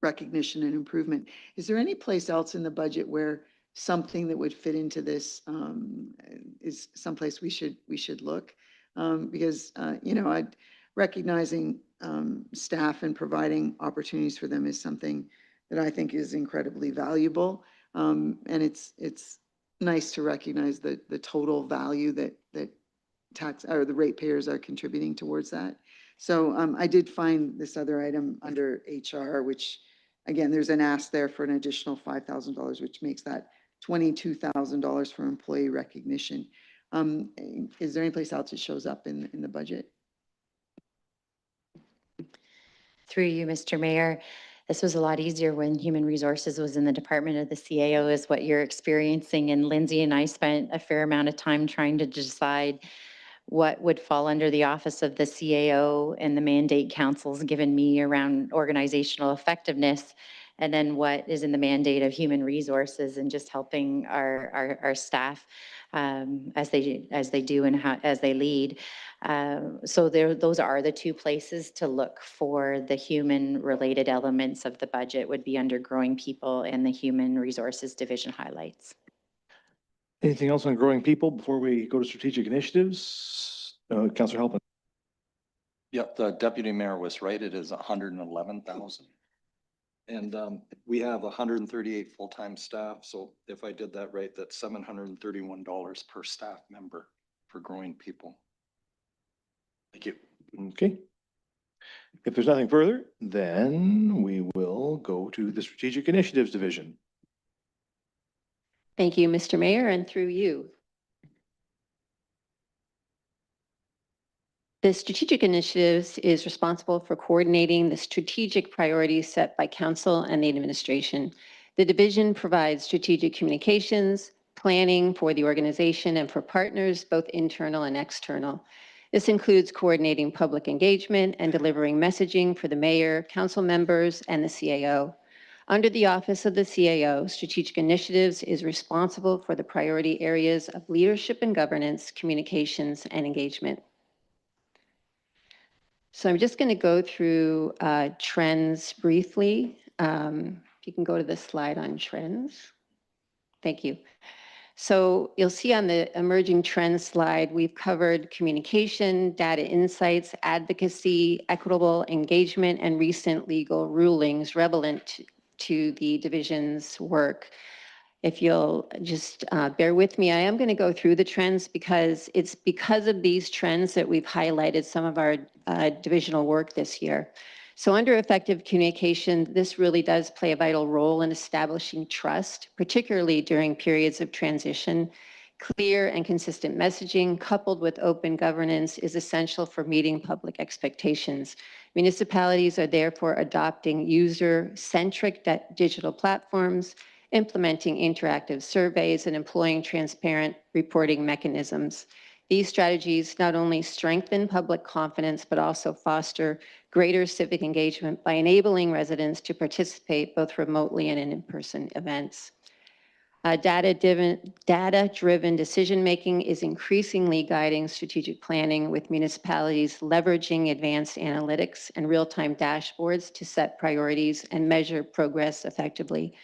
recognition and improvement. Is there any place else in the budget where something that would fit into this is someplace we should look? Because you know, recognizing staff and providing opportunities for them is something that I think is incredibly valuable. And it's nice to recognize the total value that tax or the ratepayers are contributing towards that. So I did find this other item under HR, which again, there's an ask there for an additional $5,000, which makes that $22,000 for employee recognition. Is there any place else it shows up in the budget? Through you, Mr. Mayor. This was a lot easier when Human Resources was in the department of the CAO is what you're experiencing. And Lindsay and I spent a fair amount of time trying to decide what would fall under the office of the CAO and the mandate councils given me around organizational effectiveness, and then what is in the mandate of human resources and just helping our staff as they do and as they lead. So those are the two places to look for the human related elements of the budget would be under growing people and the human resources division highlights. Anything else on growing people before we go to strategic initiatives? Councillor Halpin. Yep, the deputy mayor was right. It is 111,000. And we have 138 full-time staff. So if I did that right, that's $731 per staff member for growing people. Thank you. Okay. If there's nothing further, then we will go to the strategic initiatives division. Thank you, Mr. Mayor, and through you. The Strategic Initiatives is responsible for coordinating the strategic priorities set by Council and the administration. The division provides strategic communications, planning for the organization and for partners, both internal and external. This includes coordinating public engagement and delivering messaging for the mayor, council members, and the CAO. Under the Office of the CAO, Strategic Initiatives is responsible for the priority areas of leadership and governance, communications, and engagement. So I'm just going to go through trends briefly. If you can go to the slide on trends. Thank you. So you'll see on the emerging trends slide, we've covered communication, data insights, advocacy, equitable engagement, and recent legal rulings relevant to the division's work. If you'll just bear with me, I am going to go through the trends because it's because of these trends that we've highlighted some of our divisional work this year. So under effective communication, this really does play a vital role in establishing trust, particularly during periods of transition. Clear and consistent messaging coupled with open governance is essential for meeting public expectations. Municipalities are therefore adopting user-centric digital platforms, implementing interactive surveys, and employing transparent reporting mechanisms. These strategies not only strengthen public confidence, but also foster greater civic engagement by enabling residents to participate both remotely and in in-person events. Data-driven decision-making is increasingly guiding strategic planning, with municipalities leveraging advanced analytics and real-time dashboards to set priorities and measure progress effectively.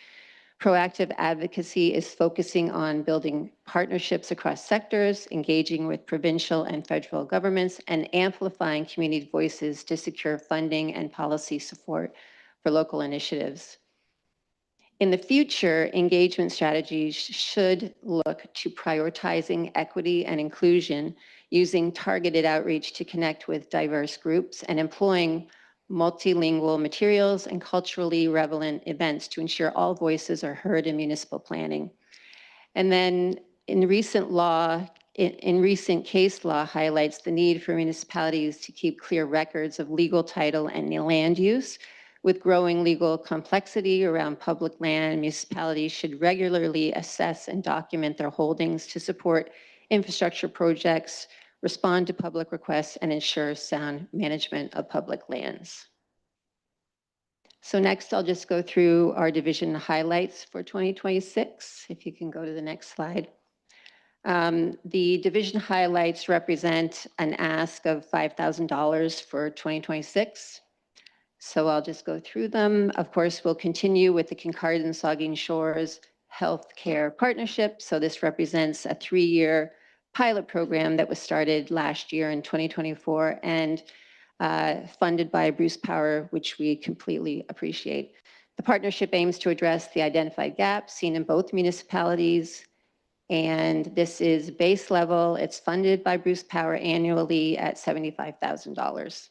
Proactive advocacy is focusing on building partnerships across sectors, engaging with provincial and federal governments, and amplifying community voices to secure funding and policy support for local initiatives. In the future, engagement strategies should look to prioritizing equity and inclusion, using targeted outreach to connect with diverse groups, and employing multilingual materials and culturally relevant events to ensure all voices are heard in municipal planning. And then in recent case law highlights the need for municipalities to keep clear records of legal title and land use. With growing legal complexity around public land, municipalities should regularly assess and document their holdings to support infrastructure projects, respond to public requests, and ensure sound management of public lands. So next, I'll just go through our division highlights for 2026. If you can go to the next slide. The division highlights represent an ask of $5,000 for 2026. So I'll just go through them. Of course, we'll continue with the Kincardine and Saugeen Shores Healthcare Partnership. So this represents a 3-year pilot program that was started last year in 2024 and funded by Bruce Power, which we completely appreciate. The partnership aims to address the identified gaps seen in both municipalities. And this is base level. It's funded by Bruce Power annually at $75,000.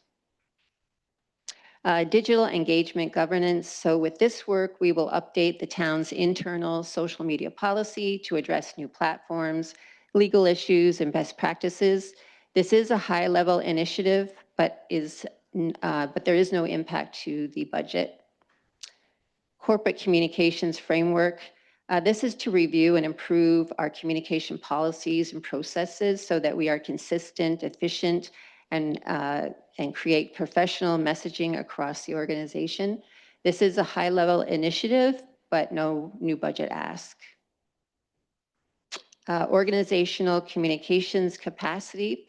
Digital engagement governance. So with this work, we will update the town's internal social media policy to address new platforms, legal issues, and best practices. This is a high-level initiative, but there is no impact to the budget. Corporate communications framework. This is to review and improve our communication policies and processes so that we are consistent, efficient, and create professional messaging across the organization. This is a high-level initiative, but no new budget ask. Organizational communications capacity.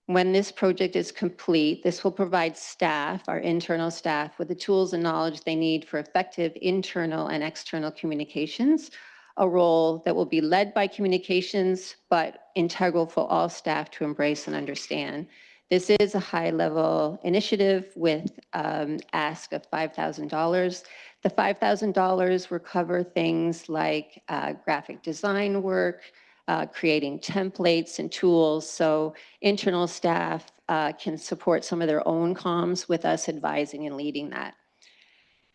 When this project is complete, this will provide staff, our internal staff, with the tools and knowledge they need for effective internal and external communications, a role that will be led by communications, but integral for all staff to embrace and understand. This is a high-level initiative with ask of $5,000. The $5,000 will cover things like graphic design work, creating templates and tools so internal staff can support some of their own comms with us advising and leading that.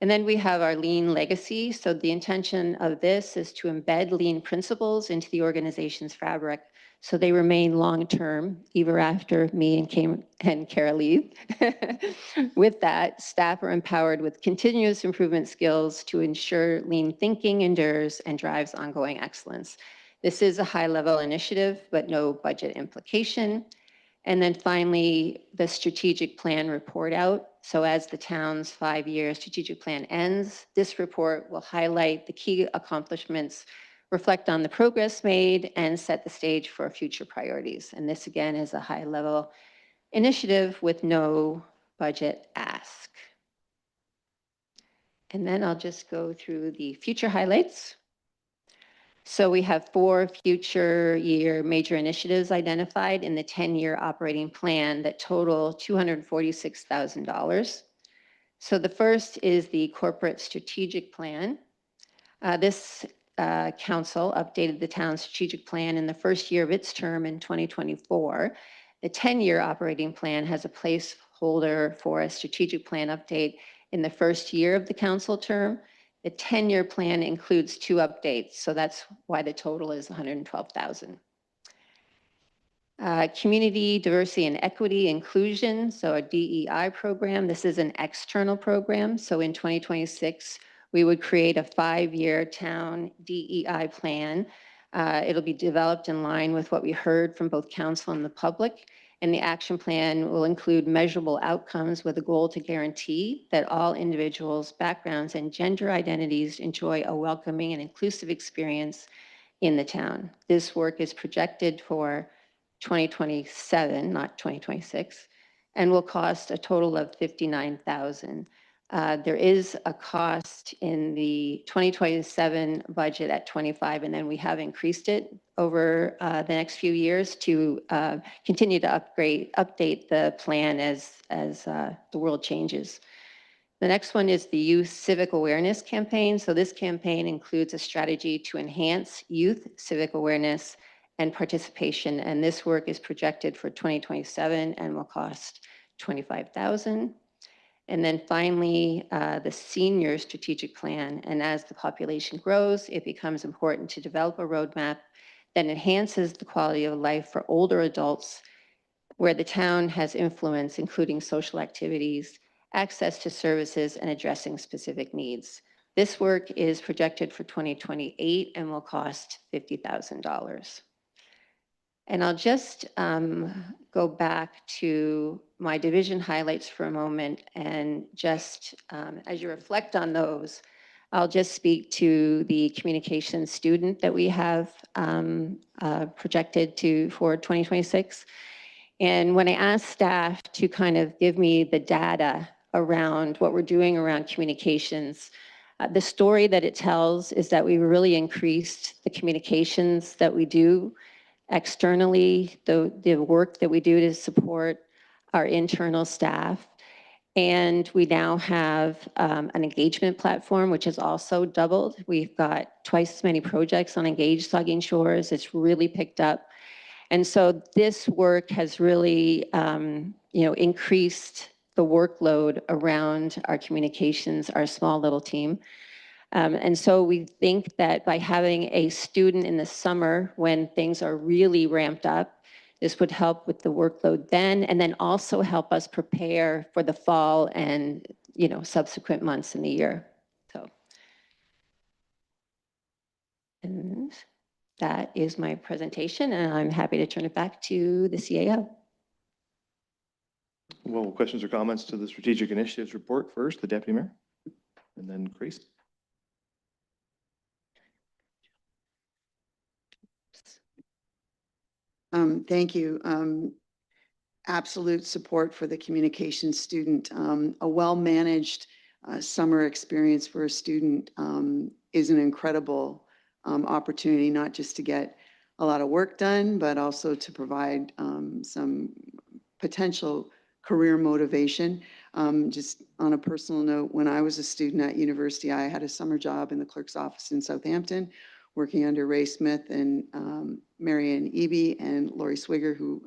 And then we have our lean legacy. So the intention of this is to embed lean principles into the organization's fabric so they remain long-term, even after me and Kara leave. With that, staff are empowered with continuous improvement skills to ensure lean thinking endures and drives ongoing excellence. This is a high-level initiative, but no budget implication. And then finally, the strategic plan report out. So as the town's 5-year strategic plan ends, this report will highlight the key accomplishments, reflect on the progress made, and set the stage for future priorities. And this again is a high-level initiative with no budget ask. And then I'll just go through the future highlights. So we have 4 future year major initiatives identified in the 10-year operating plan that total $246,000. So the first is the corporate strategic plan. This council updated the town's strategic plan in the first year of its term in 2024. The 10-year operating plan has a placeholder for a strategic plan update in the first year of the council term. The 10-year plan includes 2 updates, so that's why the total is $112,000. Community diversity and equity inclusion, so a DEI program. This is an external program, so in 2026, we would create a 5-year town DEI plan. It'll be developed in line with what we heard from both council and the public. And the action plan will include measurable outcomes with a goal to guarantee that all individuals, backgrounds, and gender identities enjoy a welcoming and inclusive experience in the town. This work is projected for 2027, not 2026, and will cost a total of $59,000. There is a cost in the 2027 budget at 25, and then we have increased it over the next few years to continue to update the plan as the world changes. The next one is the Youth Civic Awareness Campaign. So this campaign includes a strategy to enhance youth civic awareness and participation. And this work is projected for 2027 and will cost $25,000. And then finally, the senior strategic plan. And as the population grows, it becomes important to develop a roadmap that enhances the quality of life for older adults where the town has influence, including social activities, access to services, and addressing specific needs. This work is projected for 2028 and will cost $50,000. And I'll just go back to my division highlights for a moment, and just as you reflect on those, I'll just speak to the communications student that we have projected for 2026. And when I asked staff to kind of give me the data around what we're doing around communications, the story that it tells is that we really increased the communications that we do externally, the work that we do to support our internal staff. And we now have an engagement platform, which has also doubled. We've got twice as many projects on Engage Saugeen Shores. It's really picked up. And so this work has really, increased the workload around our communications, our small little team. And so we think that by having a student in the summer when things are really ramped up, this would help with the workload then, and then also help us prepare for the fall and, subsequent months in the year. And that is my presentation, and I'm happy to turn it back to the CAO. Well, questions or comments to the strategic initiatives report first, the deputy mayor, and then Grace. Thank you. Absolute support for the communications student. A well-managed summer experience for a student is an incredible opportunity, not just to get a lot of work done, but also to provide some potential career motivation. Just on a personal note, when I was a student at university, I had a summer job in the clerk's office in Southampton, working under Ray Smith and Marianne Eby and Lori Swigger, who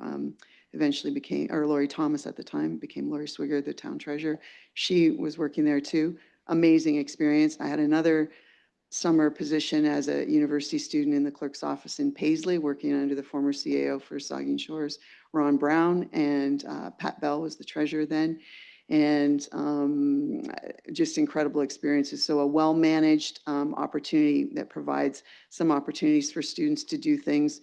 eventually became, or Lori Thomas at the time, became Lori Swigger, the town treasurer. She was working there too. Amazing experience. I had another summer position as a university student in the clerk's office in Paisley, working under the former CAO for Saugeen Shores, Ron Brown, and Pat Bell was the treasurer then. And just incredible experiences. So a well-managed opportunity that provides some opportunities for students to do things.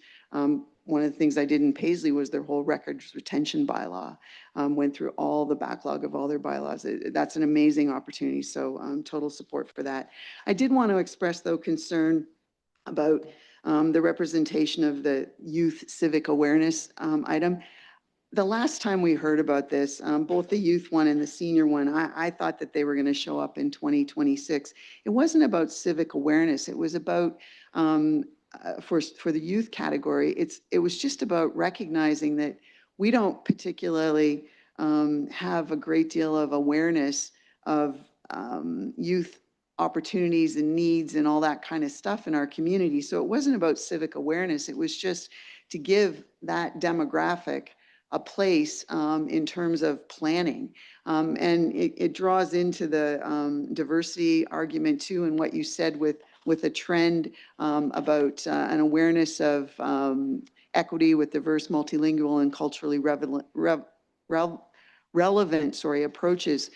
One of the things I did in Paisley was their whole records retention bylaw. Went through all the backlog of all their bylaws. That's an amazing opportunity. So total support for that. I did want to express, though, concern about the representation of the youth civic awareness item. The last time we heard about this, both the youth one and the senior one, I thought that they were going to show up in 2026. It wasn't about civic awareness. It was about, for the youth category, it was just about recognizing that we don't particularly have a great deal of awareness of youth opportunities and needs and all that kind of stuff in our community. So it wasn't about civic awareness. It was just to give that demographic a place in terms of planning. And it draws into the diversity argument too, and what you said with a trend about an awareness of equity with diverse, multilingual, and culturally relevant approaches.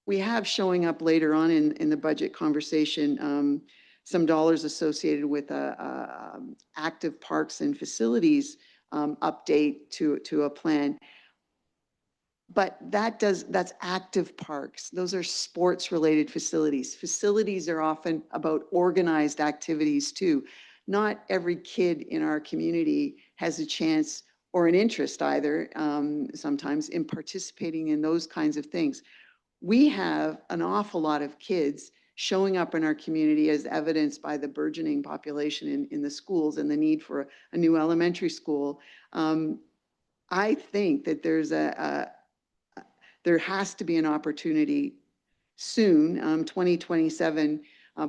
We have showing up later on in the budget conversation some dollars associated with active parks and facilities update to a plan. But that's active parks. Those are sports related facilities. Facilities are often about organized activities too. Not every kid in our community has a chance or an interest either, sometimes, in participating in those kinds of things. We have an awful lot of kids showing up in our community, as evidenced by the burgeoning population in the schools and the need for a new elementary school. I think that there's there has to be an opportunity soon, 2027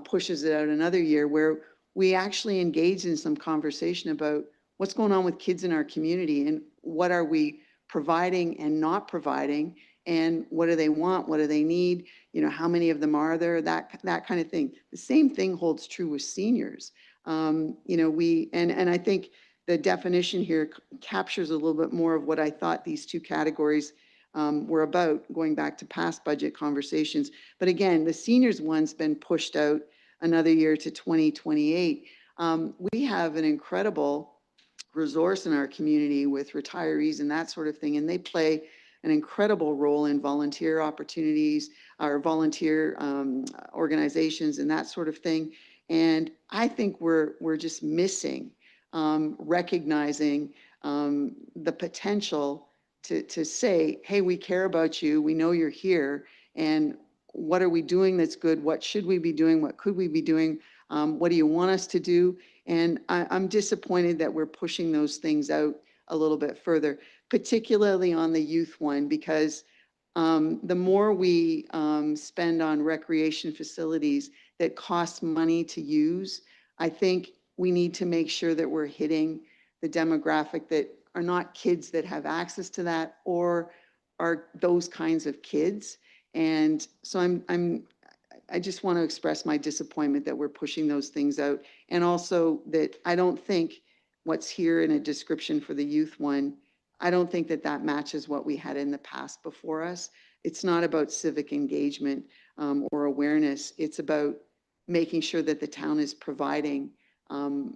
pushes it out another year, where we actually engage in some conversation about what's going on with kids in our community and what are we providing and not providing, and what do they want, what do they need, you know, how many of them are there, that kind of thing. The same thing holds true with seniors. You know, and I think the definition here captures a little bit more of what I thought these two categories were about, going back to past budget conversations. But again, the seniors one's been pushed out another year to 2028. We have an incredible resource in our community with retirees and that sort of thing, and they play an incredible role in volunteer opportunities or volunteer organizations and that sort of thing. And I think we're just missing recognizing the potential to say, hey, we care about you, we know you're here, and what are we doing that's good? What should we be doing? What could we be doing? What do you want us to do? And I'm disappointed that we're pushing those things out a little bit further, particularly on the youth one, because the more we spend on recreation facilities that cost money to use, I think we need to make sure that we're hitting the demographic that are not kids that have access to that or are those kinds of kids. And so I just want to express my disappointment that we're pushing those things out. And also that I don't think what's here in a description for the youth one, I don't think that that matches what we had in the past before us. It's not about civic engagement or awareness. It's about making sure that the town is providing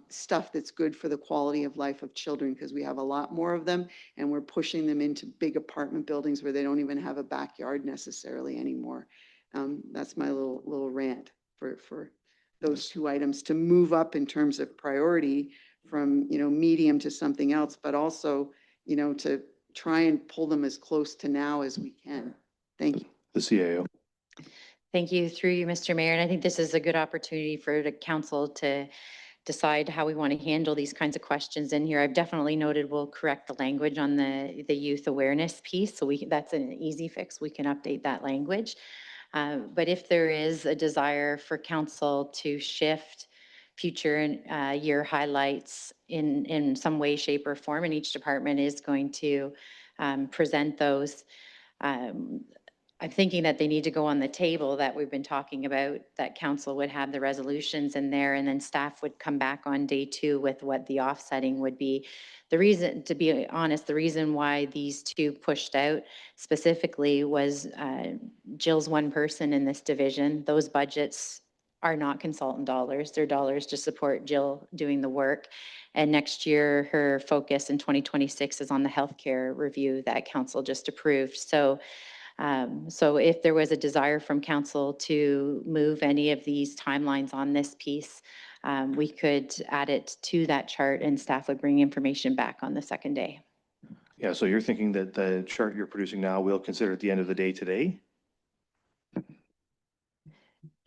stuff that's good for the quality of life of children, because we have a lot more of them and we're pushing them into big apartment buildings where they don't even have a backyard necessarily anymore. That's my little rant for those two items to move up in terms of priority from, you know, medium to something else, but also, you know, to try and pull them as close to now as we can. Thank you. The CAO. Thank you, through you, Mr. Mayor. And I think this is a good opportunity for the council to decide how we want to handle these kinds of questions in here. I've definitely noted we'll correct the language on the youth awareness piece. So that's an easy fix. We can update that language. But if there is a desire for council to shift future year highlights in some way, shape, or form, and each department is going to present those, I'm thinking that they need to go on the table that we've been talking about, that council would have the resolutions in there, and then staff would come back on day 2 with what the offsetting would be. The reason, to be honest, the reason why these two pushed out specifically was Jill's one person in this division. Those budgets are not consultant dollars. They're dollars to support Jill doing the work. And next year, her focus in 2026 is on the healthcare review that council just approved. So if there was a desire from council to move any of these timelines on this piece, we could add it to that chart and staff would bring information back on the second day. Yeah, so you're thinking that the chart you're producing now we'll consider at the end of the day today?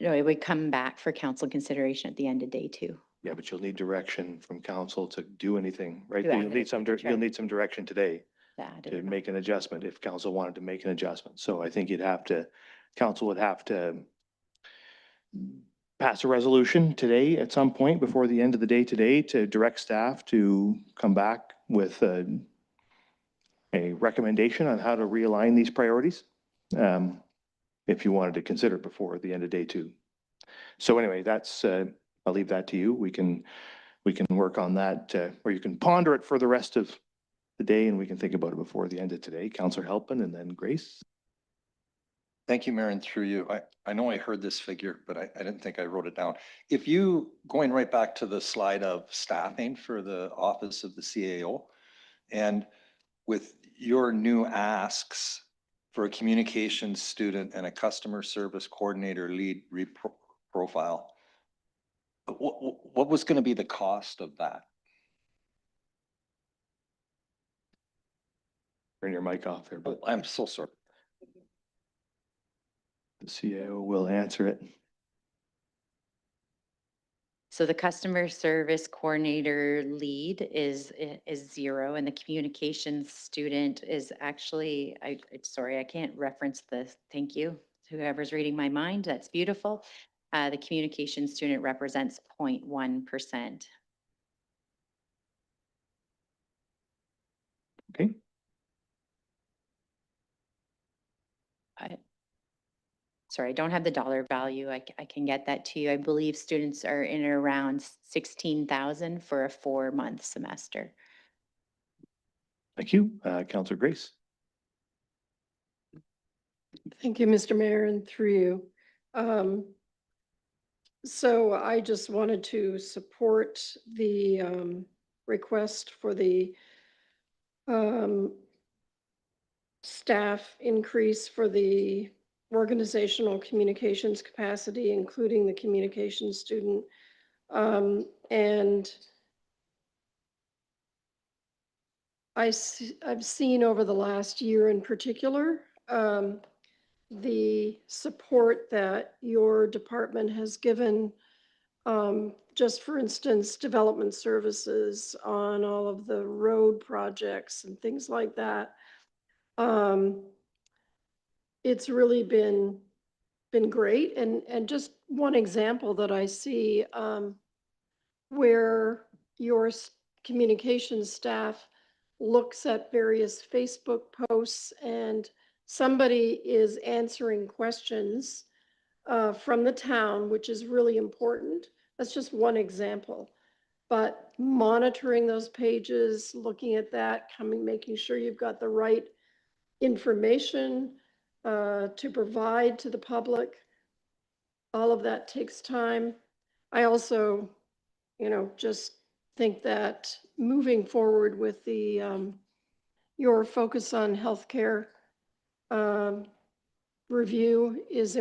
No, it would come back for council consideration at the end of day 2. Yeah, but you'll need direction from council to do anything, right? To add You'll it need some, to the you'll need some direction today Yeah, to make an adjustment if council wanted to make an adjustment. So I think council would have to pass a resolution today at some point before the end of the day today to direct staff to come back with a recommendation on how to realign these priorities. If you wanted to consider it before the end of day 2. So anyway, that's, I'll leave that to you. We can work on that, or you can ponder it for the rest of the day and we can think about it before the end of today. Councillor Halpin and then Grace. Thank you, Mayor, and through you. I know I heard this figure, but I didn't think I wrote it down. If you, going right back to the slide of staffing for the office of the CAO, and with your new asks for a communications student and a customer service coordinator lead profile, what was going to be the cost of that? Turn your mic off there, but I'm so sorry. The CAO will answer it. So the customer service coordinator lead is 0, and the communications student is actually, sorry, I can't reference this. Thank you. Whoever's reading my mind, that's beautiful. The communication student represents 0.1%. Okay. Sorry, I don't have the dollar value. I can get that to you. I believe students are in around 16,000 for a 4-month semester. Thank you. Councillor Grace. Thank you, Mr. Mayor, and through you. So I just wanted to support the request for the staff increase for the organizational communications capacity, including the communications student. And I've seen over the last year in particular, the support that your department has given, just for instance, development services on all of the road projects and things like that. It's really been great. And just one example that I see, where your communications staff looks at various Facebook posts and somebody is answering questions from the town, which is really important. That's just one example. But monitoring those pages, looking at that, making sure you've got the right information to provide to the public, all of that takes time. I also, just think that moving forward with the your focus on healthcare review is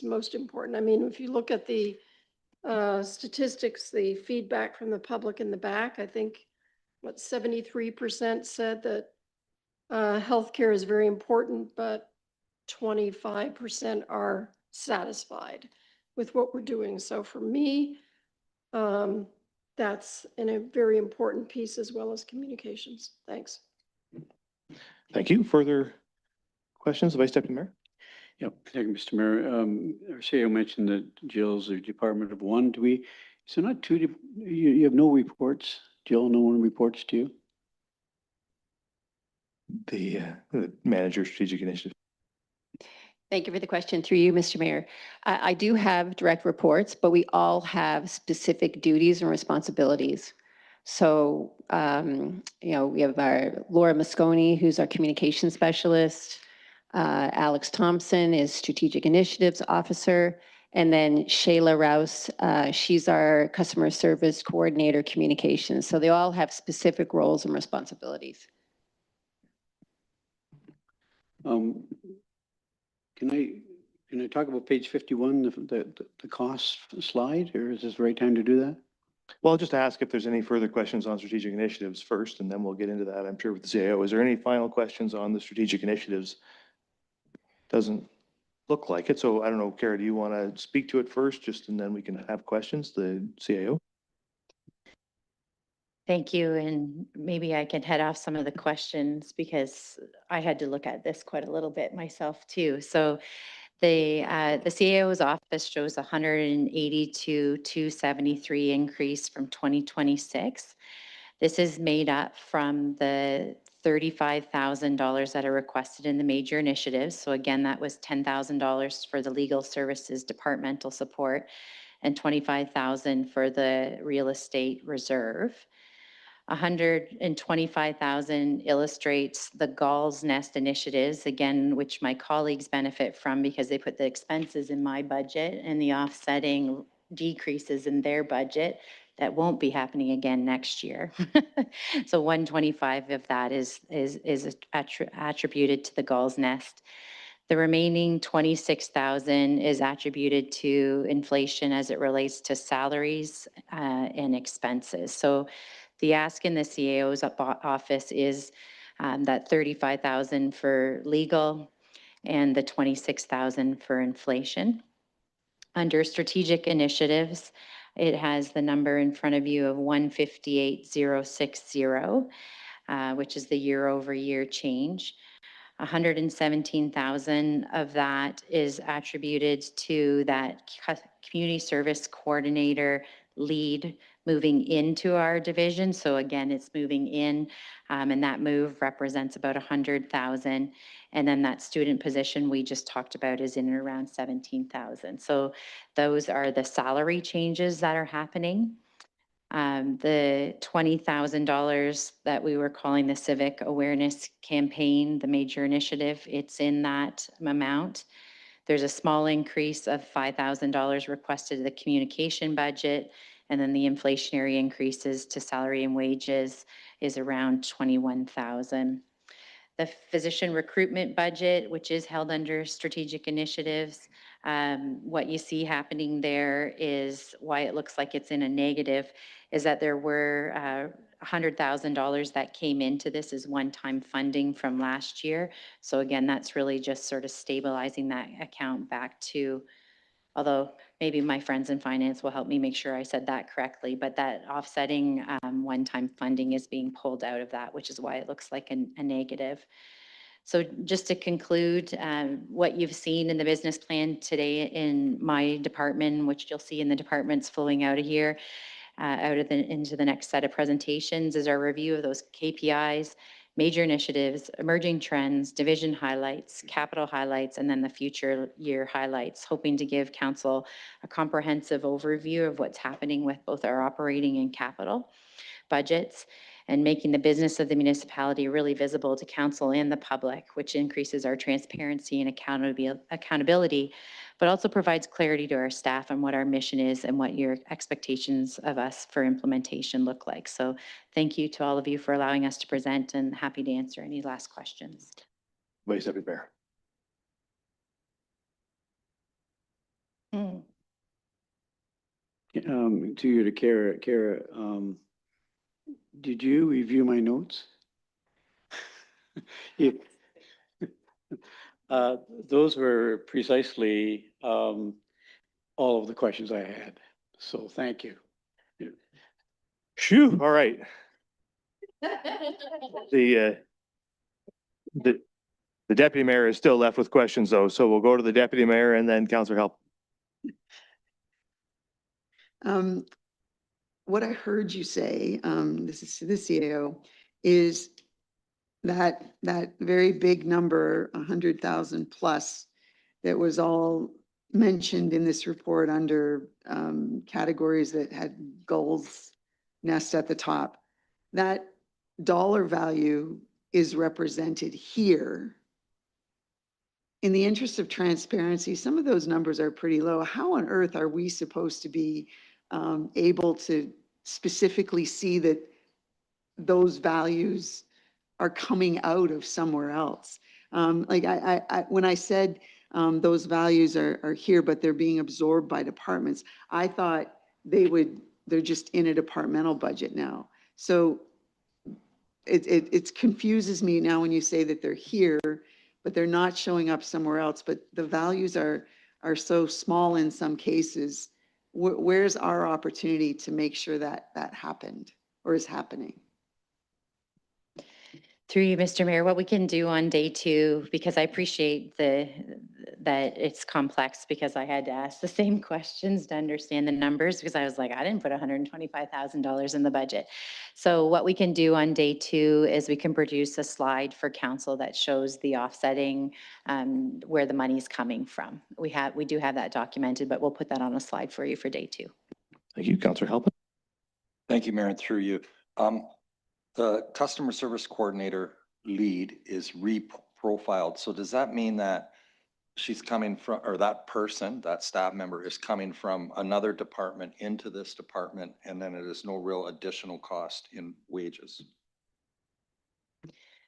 most important. I mean, if you look at the statistics, the feedback from the public in the back, I think 73% said that healthcare is very important, but 25% are satisfied with what we're doing. So for me, that's a very important piece, as well as communications. Thanks. Thank you. Further questions, Vice Deputy Mayor? Yep, thank you, Mr. Mayor. Our CEO mentioned that Jill's a department of one. So not two, you have no reports? Jill, no one reports to you? The manager strategic initiative. Thank you for the question. Through you, Mr. Mayor. I do have direct reports, but we all have specific duties and responsibilities. So, we have our Laura Mosconi, who's our communication specialist. Alex Thompson is strategic initiatives officer. And then Shayla Rouse, she's our customer service coordinator communications. So they all have specific roles and responsibilities. Can I talk about page 51, the cost slide, or is this the right time to do that? Well, I'll just ask if there's any further questions on strategic initiatives first, and then we'll get into that, I'm sure, with the CAO. Is there any final questions on the strategic initiatives? Doesn't look like it. So I don't know, Kara, do you want to speak to it first, and then we can have questions, the CAO? Thank you. And maybe I can head off some of the questions because I had to look at this quite a little bit myself too. So the CAO's office shows 182,273 increase from 2026. This is made up from the $35,000 that are requested in the major initiatives. So again, that was $10,000 for the legal services departmental support and $25,000 for the real estate reserve. 125,000 illustrates the Gall's Nest initiatives, again, which my colleagues benefit from because they put the expenses in my budget and the offsetting decreases in their budget that won't be happening again next year. So 125 of that is attributed to the Gall's Nest. The remaining 26,000 is attributed to inflation as it relates to salaries and expenses. So the ask in the CAO's office is that 35,000 for legal and the 26,000 for inflation. Under strategic initiatives, It has the number in front of you of 158,060, which is the year-over-year change. 117,000 of that is attributed to that community service coordinator lead moving into our division. So again, it's moving in, and that move represents about 100,000. And then that student position we just talked about is in and around 17,000. So those are the salary changes that are happening. The $20,000 that we were calling the Civic Awareness Campaign, the major initiative, it's in that amount. There's a small increase of $5,000 requested to the communication budget, and then the inflationary increases to salary and wages is around 21,000. The physician recruitment budget, which is held under strategic initiatives, what you see happening there is why it looks like it's in a negative is that there were $100,000 that came into this as one-time funding from last year. So again, that's really just sort of stabilizing that account back to, although maybe my friends in finance will help me make sure I said that correctly, but that offsetting one-time funding is being pulled out of that, which is why it looks like a negative. So just to conclude, what you've seen in the business plan today in my department, which you'll see in the departments flowing out of here, into the next set of presentations, is our review of those KPIs, major initiatives, emerging trends, division highlights, capital highlights, and then the future year highlights, hoping to give council a comprehensive overview of what's happening with both our operating and capital budgets, and making the business of the municipality really visible to council and the public, which increases our transparency and accountability, but also provides clarity to our staff on what our mission is and what your expectations of us for implementation look like. So thank you to all of you for allowing us to present, and happy to answer any last questions. Vice Deputy Mayor. To you, to Kara. Kara, did you review my notes? You- Those were precisely all of the questions I had. So thank you. Phew, all right. The deputy mayor is still left with questions though, so we'll go to the deputy mayor and then Councillor Help. What I heard you say, this is to the CAO, is that very big number, 100,000 plus, that was all mentioned in this report under categories that had goals nest at the top. That dollar value is represented here. In the interest of transparency, some of those numbers are pretty low. How on earth are we supposed to be able to specifically see that those values are coming out of somewhere else? Like when I said those values are here, but they're being absorbed by departments, I thought they're just in a departmental budget now. So it confuses me now when you say that they're here, but they're not showing up somewhere else. But the values are so small in some cases. Where's our opportunity to make sure that that happened or is happening? Through you, Mr. Mayor, what we can do on day two, because I appreciate that it's complex, because I had to ask the same questions to understand the numbers, because I was like, I didn't put $125,000 in the budget. So what we can do on day two is we can produce a slide for council that shows the offsetting, where the money's coming from. We do have that documented, but we'll put that on a slide for you for day two. Thank you, Councillor Help. Thank you, Mayor, and through you. The customer service coordinator lead is reprofiled. So does that mean that she's coming from, or that person, that staff member is coming from another department into this department, and then it is no real additional cost in wages?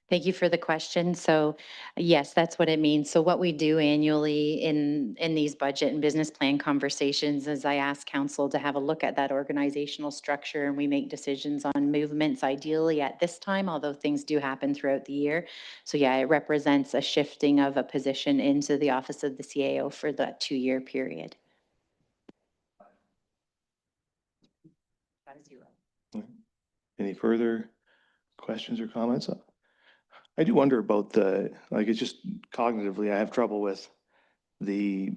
Thank you for the question. So yes, that's what it means. So what we do annually in these budget and business plan conversations is I ask council to have a look at that organizational structure, and we make decisions on movements ideally at this time, although things do happen throughout the year. So yeah, it represents a shifting of a position into the office of the CAO for that 2-year period. Any further questions or comments? I do wonder about like, it's just cognitively, I have trouble with the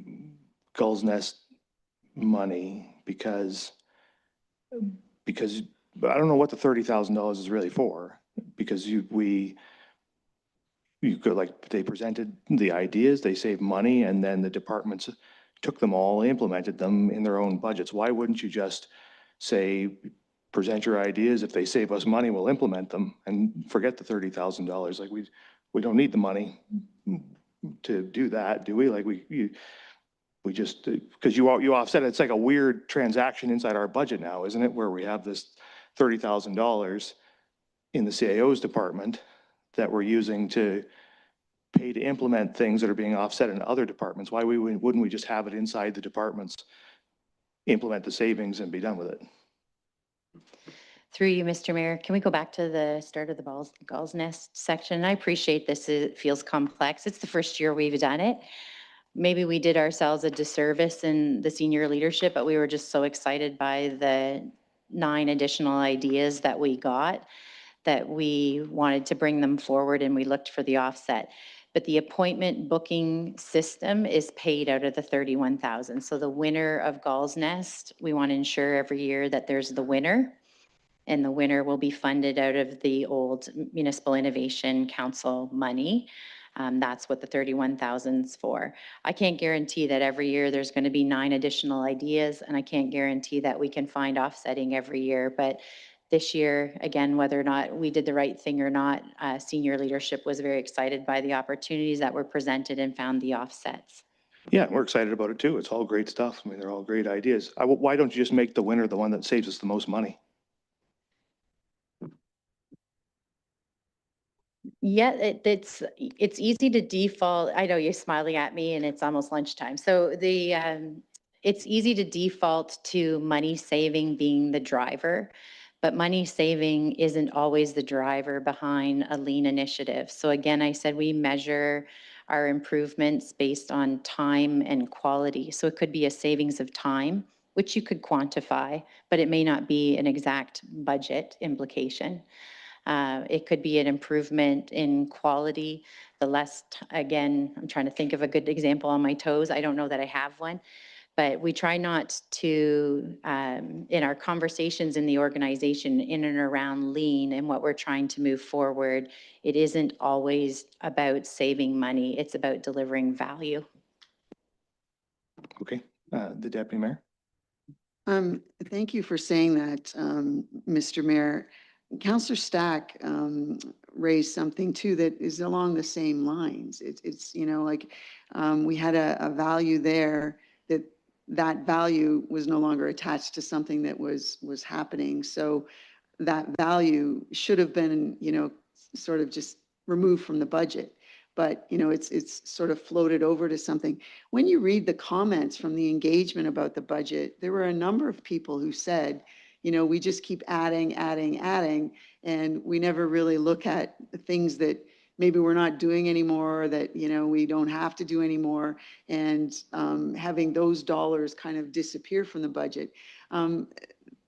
Gull's Nest money because I don't know what the $30,000 is really for, because you could, like, they presented the ideas, they saved money, and then the departments took them all, implemented them in their own budgets. Why wouldn't you just say, present your ideas, if they save us money, we'll implement them, and forget the $30,000? Like, we don't need the money to do that, do we? Like, we just, because you offset it. It's like a weird transaction inside our budget now, isn't it? Where we have this $30,000 in the CAO's department that we're using to pay to implement things that are being offset in other departments. Why wouldn't we just have it inside the departments, implement the savings and be done with it? Through you, Mr. Mayor, can we go back to the start of the Gull's Nest section? I appreciate this. It feels complex. It's the first year we've done it. Maybe we did ourselves a disservice in the senior leadership, but we were just so excited by the 9 additional ideas that we got that we wanted to bring them forward, and we looked for the offset. But the appointment booking system is paid out of the 31,000. So the winner of Gull's Nest, we want to ensure every year that there's the winner, and the winner will be funded out of the old Municipal Innovation Council money. That's what the 31,000 is for. I can't guarantee that every year there's going to be 9 additional ideas, and I can't guarantee that we can find offsetting every year. But this year, again, whether or not we did the right thing or not, senior leadership was very excited by the opportunities that were presented and found the offsets. Yeah, we're excited about it too. It's all great stuff. I mean, they're all great ideas. Why don't you just make the winner the one that saves us the most money? Yeah, it's easy to default. I know you're smiling at me and it's almost lunchtime. So it's easy to default to money saving being the driver, but money saving isn't always the driver behind a lean initiative. So again, I said we measure our improvements based on time and quality. So it could be a savings of time, which you could quantify, but it may not be an exact budget implication. It could be an improvement in quality. Again, I'm trying to think of a good example on my toes. I don't know that I have one, but we try not to, in our conversations in the organization in and around lean and what we're trying to move forward, it isn't always about saving money. It's about delivering value. Okay, the Deputy Mayor. Thank you for saying that, Mr. Mayor. Councillor Stack raised something too that is along the same lines. It's like we had a value there that value was no longer attached to something that was happening. So that value should have been sort of just removed from the budget. But it's sort of floated over to something. When you read the comments from the engagement about the budget, there were a number of people who said, we just keep adding, and we never really look at the things that maybe we're not doing anymore, that, we don't have to do anymore, and having those dollars kind of disappear from the budget.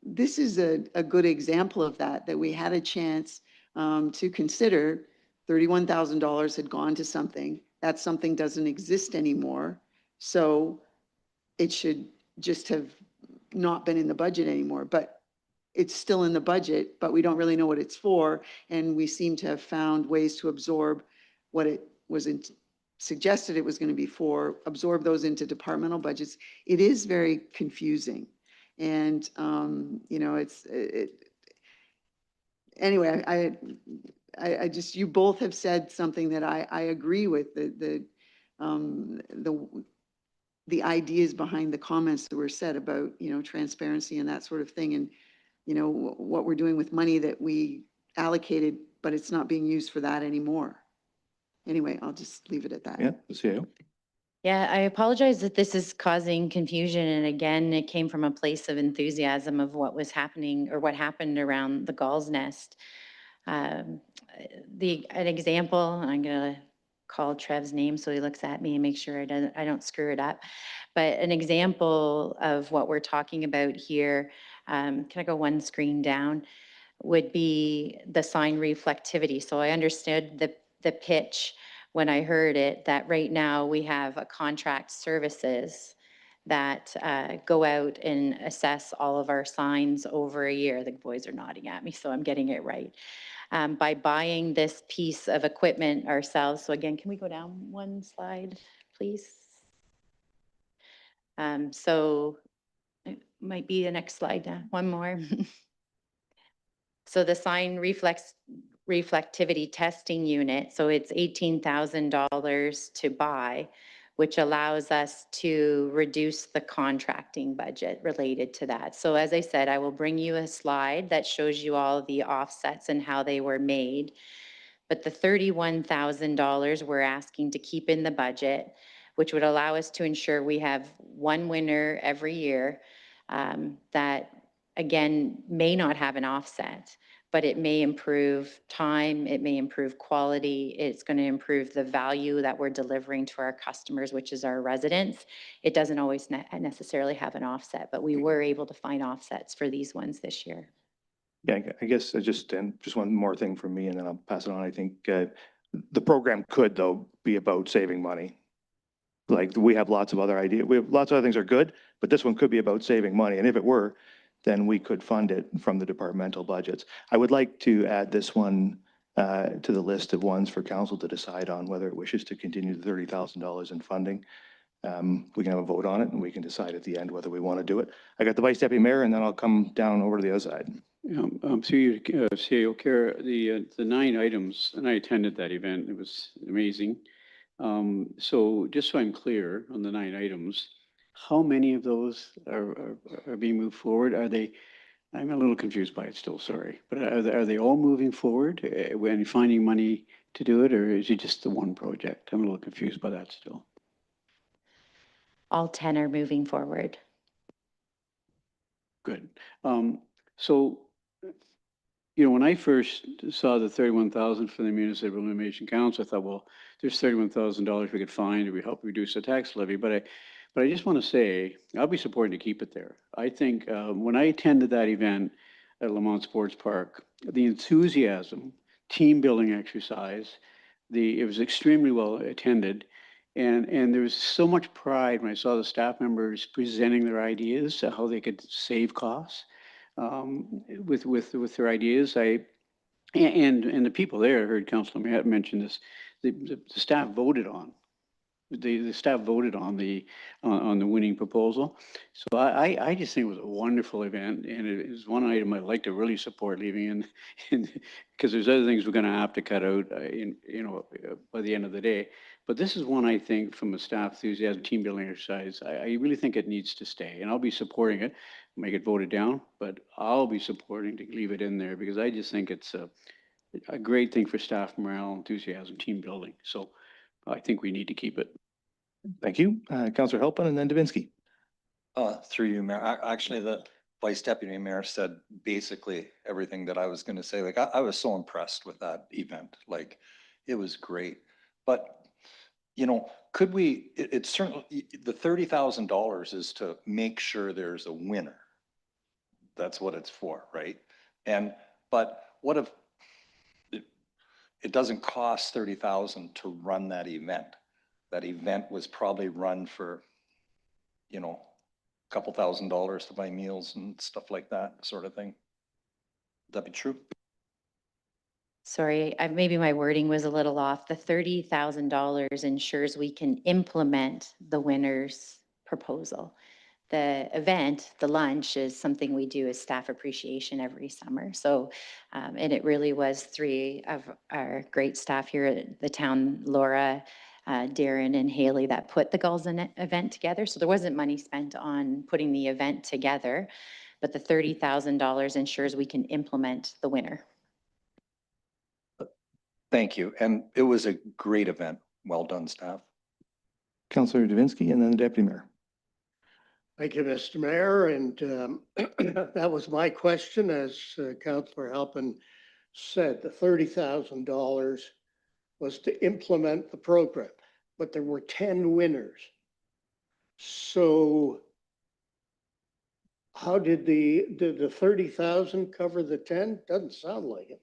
This is a good example of that we had a chance to consider. $31,000 had gone to something. That something doesn't exist anymore. So it should just have not been in the budget anymore. But it's still in the budget, but we don't really know what it's for. And we seem to have found ways to absorb what it was suggested it was going to be for, absorb those into departmental budgets. It is very confusing. And, anyway, I just, you both have said something that I agree with, the ideas behind the comments that were said about, transparency and that sort of thing. And, what we're doing with money that we allocated, but it's not being used for that anymore. Anyway, I'll just leave it at that. Yeah, the CAO. Yeah, I apologize that this is causing confusion. And again, it came from a place of enthusiasm of what was happening or what happened around the Gull's Nest. An example, and I'm going to call Trev's name so he looks at me and make sure I don't screw it up. But an example of what we're talking about here, can I go one screen down, would be the sign reflectivity. So I understood the pitch when I heard it, that right now we have a contract services that go out and assess all of our signs over a year. The boys are nodding at me, so I'm getting it right. By buying this piece of equipment ourselves. So again, can we go down one slide, please? So it might be the next slide now, one more. So the sign reflectivity testing unit, so it's $18,000 to buy, which allows us to reduce the contracting budget related to that. So as I said, I will bring you a slide that shows you all the offsets and how they were made. But the $31,000 we're asking to keep in the budget, which would allow us to ensure we have one winner every year, that again, may not have an offset, but it may improve time, it may improve quality, it's going to improve the value that we're delivering to our customers, which is our residents. It doesn't always necessarily have an offset, but we were able to find offsets for these ones this year. Yeah, I guess just one more thing from me and then I'll pass it on. I think the program could though be about saving money. Like we have lots of other ideas. We have lots of other things are good, but this one could be about saving money. And if it were, then we could fund it from the departmental budgets. I would like to add this one to the list of ones for council to decide on whether it wishes to continue the $30,000 in funding. We can have a vote on it and we can decide at the end whether we want to do it. I got the Vice Deputy Mayor and then I'll come down over to the other side. Through you, CAO Kara, the 9 items, and I attended that event, it was amazing. So just so I'm clear on the 9 items, how many of those are being moved forward? Are they, I'm a little confused by it still, sorry, but are they all moving forward when finding money to do it, or is it just the one project? I'm a little confused by that still. All 10 are moving forward. Good. So, you know, when I first saw the 31,000 for the Municipal Elimination Council, I thought, well, there's $31,000 we could find if we help reduce the tax levy. But I just want to say, I'll be supporting to keep it there. I think when I attended that event at Lamont Sports Park, the enthusiasm, team building exercise, it was extremely well attended. And there was so much pride when I saw the staff members presenting their ideas, how they could save costs with their ideas. And the people there, I heard Councilor Matt mention this, the staff voted on. The staff voted on the winning proposal. So I just think it was a wonderful event, and it is one item I'd like to really support leaving in because there's other things we're going to have to cut out by the end of the day. But this is one I think from a staff enthusiasm, team building exercise, I really think it needs to stay, and I'll be supporting it. Make it voted down, but I'll be supporting to leave it in there because I just think it's a great thing for staff morale, enthusiasm, team building. So I think we need to keep it. Thank you. Councillor Halpin and then Davinsky. Through you, Mayor. Actually, the Vice Deputy Mayor said basically everything that I was going to say. Like, I was so impressed with that event. Like, it was great. But, you know, could we, it's certainly, the $30,000 is to make sure there's a winner. That's what it's for, right? But what if it doesn't cost $30,000 to run that event? That event was probably run for, you know, a couple $1,000s to buy meals and stuff like that sort of thing. Would that be true? Sorry, maybe my wording was a little off. The $30,000 ensures we can implement the winner's proposal. The event, the lunch, is something we do as staff appreciation every summer. So, and it really was 3 of our great staff here at the town, Laura, Darren and Haley, that put the Gulls event together. So there wasn't money spent on putting the event together, but the $30,000 ensures we can implement the winner. Thank you. And it was a great event. Well done, staff. Councillor Davinsky and then the Deputy Mayor. Thank you, Mr. Mayor. And that was my question, as Councillor Halpin said, the $30,000 was to implement the program, but there were 10 winners. So How did the 30,000 cover the 10? Doesn't sound like it.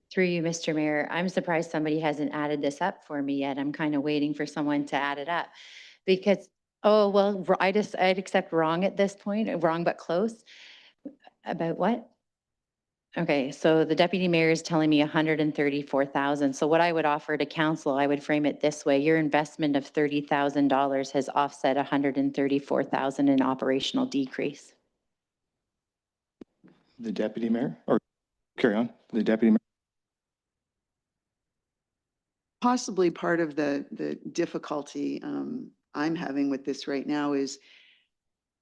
Through you, Mr. Mayor, I'm surprised somebody hasn't added this up for me yet. I'm kind of waiting for someone to add it up. Because, oh, well, I'd accept wrong at this point, wrong but close. About what? Okay, so the deputy mayor is telling me 134,000. So what I would offer to council, I would frame it this way: your investment of $30,000 has offset 134,000 in operational decrease. The deputy mayor, or carry on, the deputy mayor. Possibly part of the difficulty I'm having with this right now is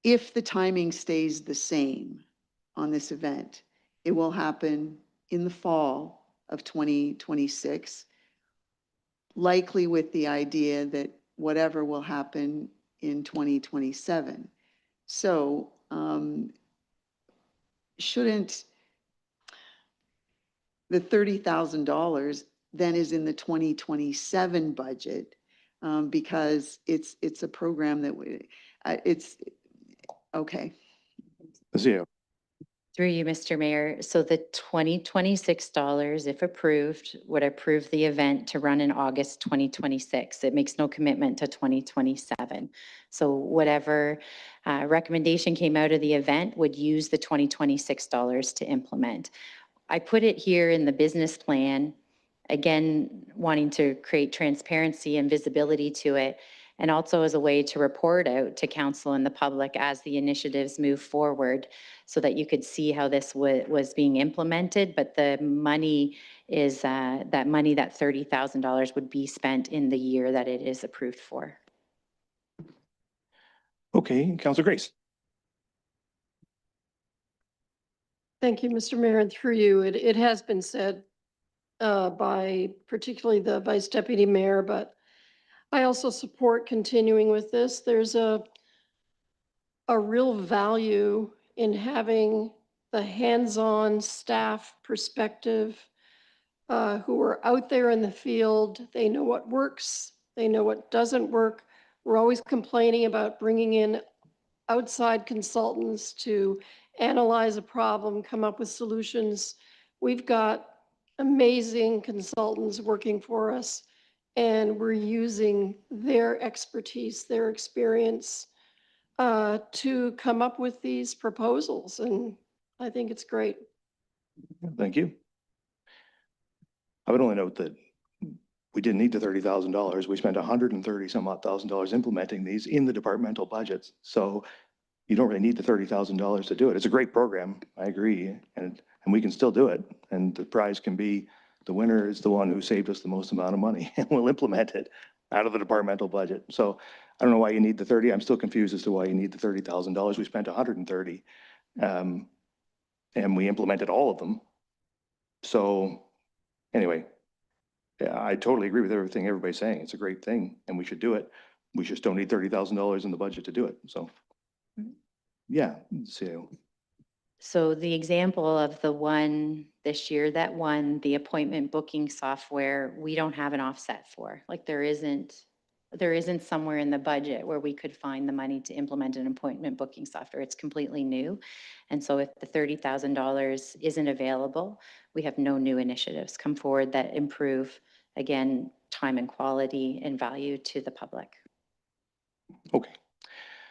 if the timing stays the same on this event, it will happen in the fall of 2026, likely with the idea that whatever will happen in 2027. So shouldn't the $30,000 then is in the 2027 budget because it's a program that it's okay. Zio. Through you, Mr. Mayor. So the $2026, if approved, would approve the event to run in August 2026. It makes no commitment to 2027. So whatever recommendation came out of the event would use the $2026 to implement. I put it here in the business plan, again, wanting to create transparency and visibility to it, and also as a way to report out to council and the public as the initiatives move forward, so that you could see how this was being implemented. But the money is, that $30,000 would be spent in the year that it is approved for. Okay, Councilor Grace. Thank you, Mr. Mayor, and through you, it has been said by particularly the Vice Deputy Mayor, but I also support continuing with this. There's a real value in having the hands-on staff perspective who are out there in the field. They know what works, they know what doesn't work. We're always complaining about bringing in outside consultants to analyze a problem, come up with solutions. We've got amazing consultants working for us, and we're using their expertise, their experience to come up with these proposals. And I think it's great. Thank you. I would only note that we didn't need the $30,000. We spent 130 some odd thousand dollars implementing these in the departmental budgets. So you don't really need the $30,000 to do it. It's a great program. I agree. And we can still do it. And the prize can be the winner is the one who saved us the most amount of money, and we'll implement it out of the departmental budget. So I don't know why you need the 30. I'm still confused as to why you need the $30,000. We spent 130 and we implemented all of them. So anyway, yeah, I totally agree with everything everybody's saying. It's a great thing and we should do it. We just don't need $30,000 in the budget to do it. So yeah, So the example of the one this year that won the appointment booking software, we don't have an offset for. Like there isn't somewhere in the budget where we could find the money to implement an appointment booking software. It's completely new. And so if the $30,000 isn't available, we have no new initiatives come forward that improve, again, time and quality and value to the public. okay.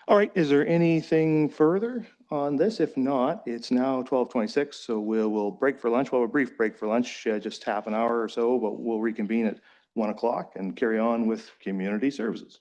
All right, is there anything further on this? If not, it's now 12:26, so we'll break for lunch. We'll have a brief break for lunch, just half an hour or so, but we'll reconvene at 1 o'clock and carry on with community services.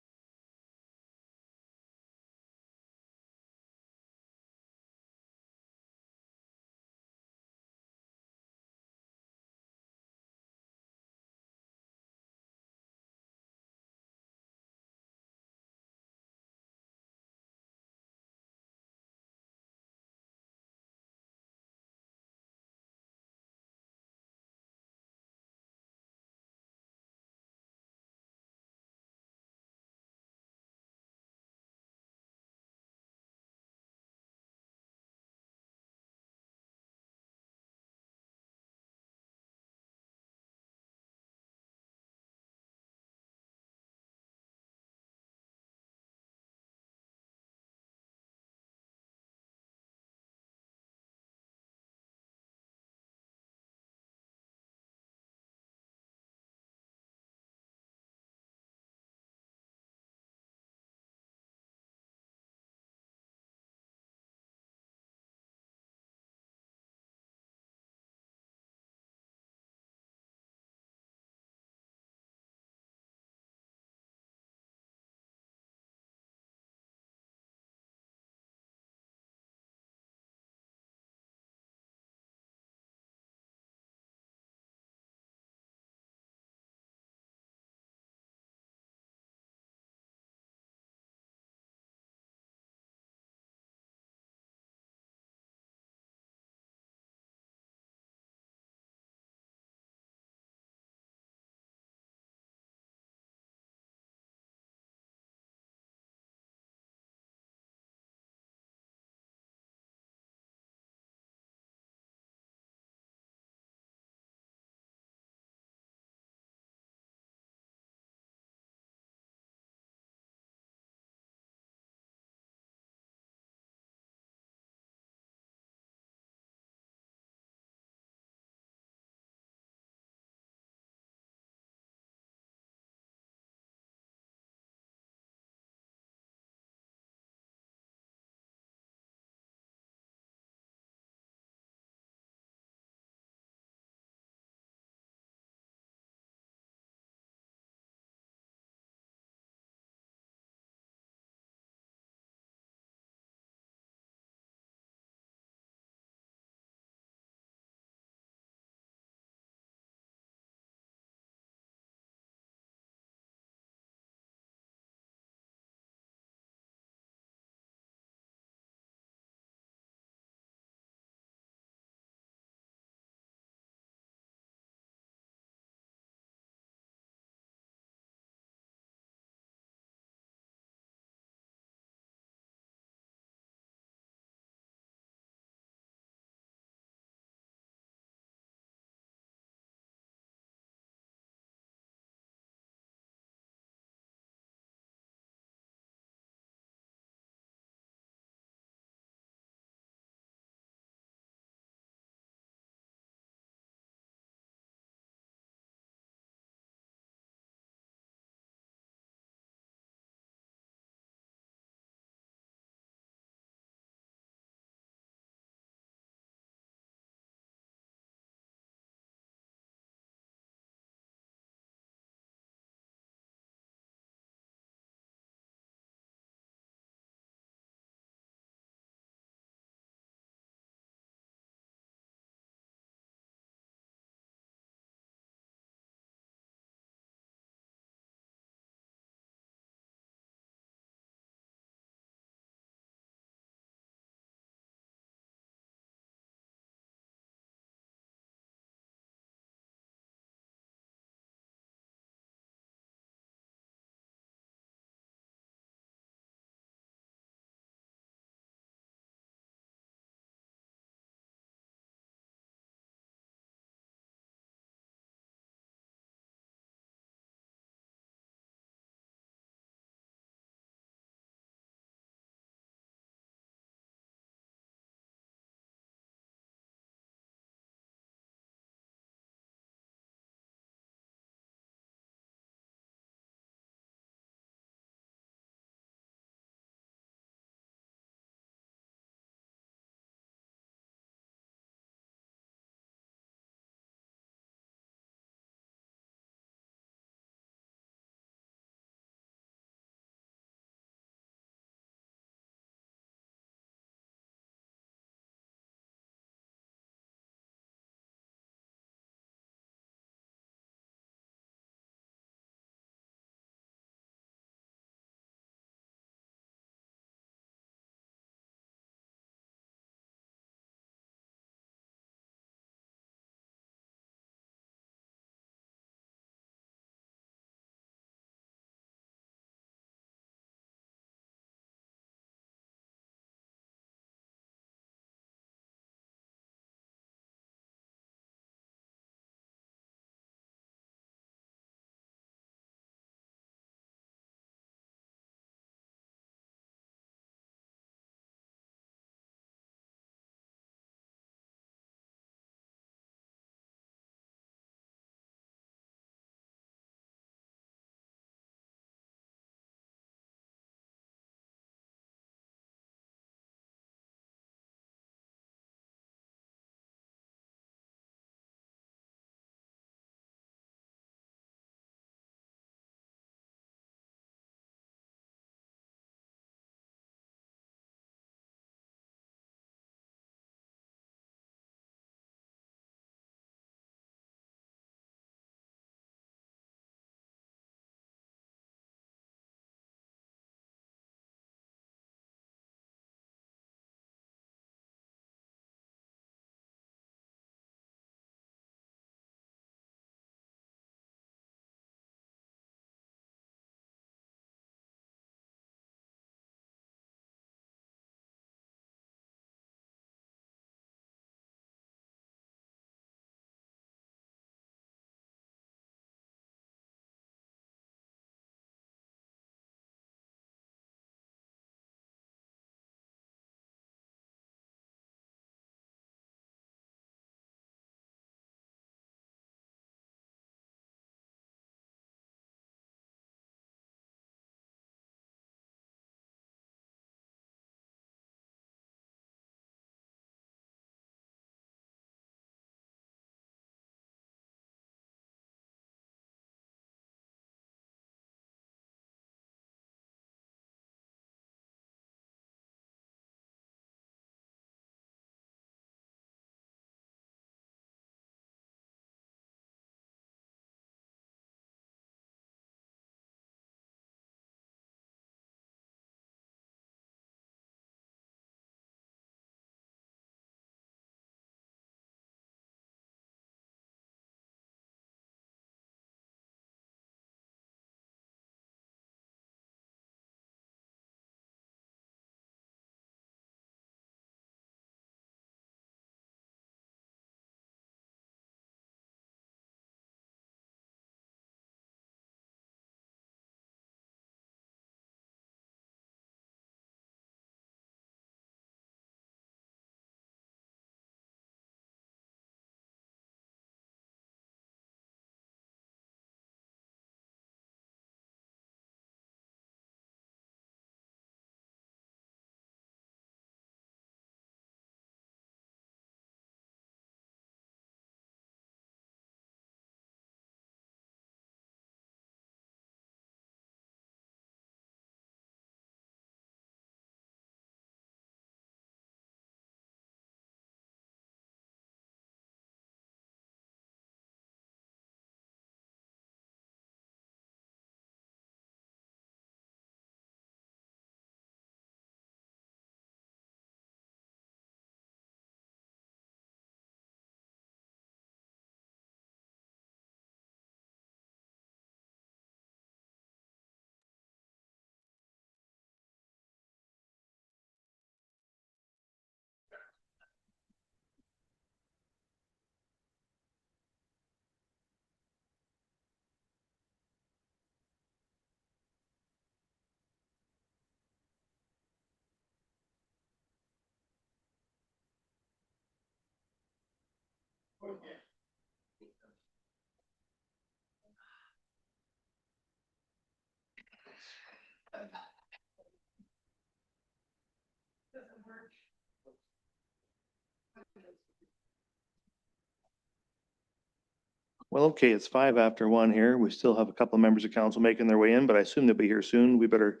Well, okay, it's 1:05 here. We still have a couple of members of council making their way in, but I assume they'll be here soon. We better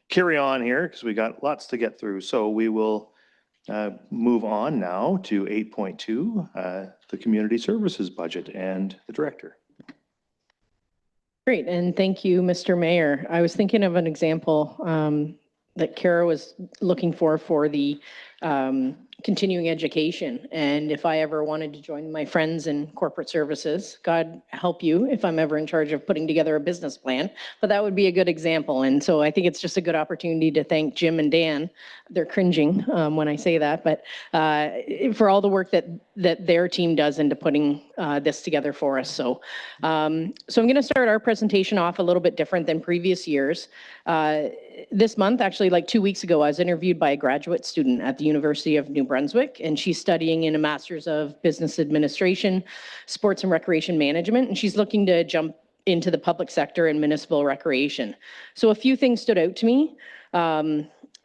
carry on here because we got lots to get through. So we will move on now to 8.2, the community services budget and the director. Great, and thank you, Mr. Mayor. I was thinking of an example that Kara was looking for the continuing education. And if I ever wanted to join my friends in corporate services, God help you if I'm ever in charge of putting together a business plan, but that would be a good example. And so I think it's just a good opportunity to thank Jim and Dan. They're cringing when I say that, but for all the work that their team does into putting this together for us. So I'm going to start our presentation off a little bit different than previous years. This month, actually like 2 weeks ago, I was interviewed by a graduate student at the University of New Brunswick, and she's studying in a Master's of Business Administration, Sports and Recreation Management, and she's looking to jump into the public sector and municipal recreation. So a few things stood out to me.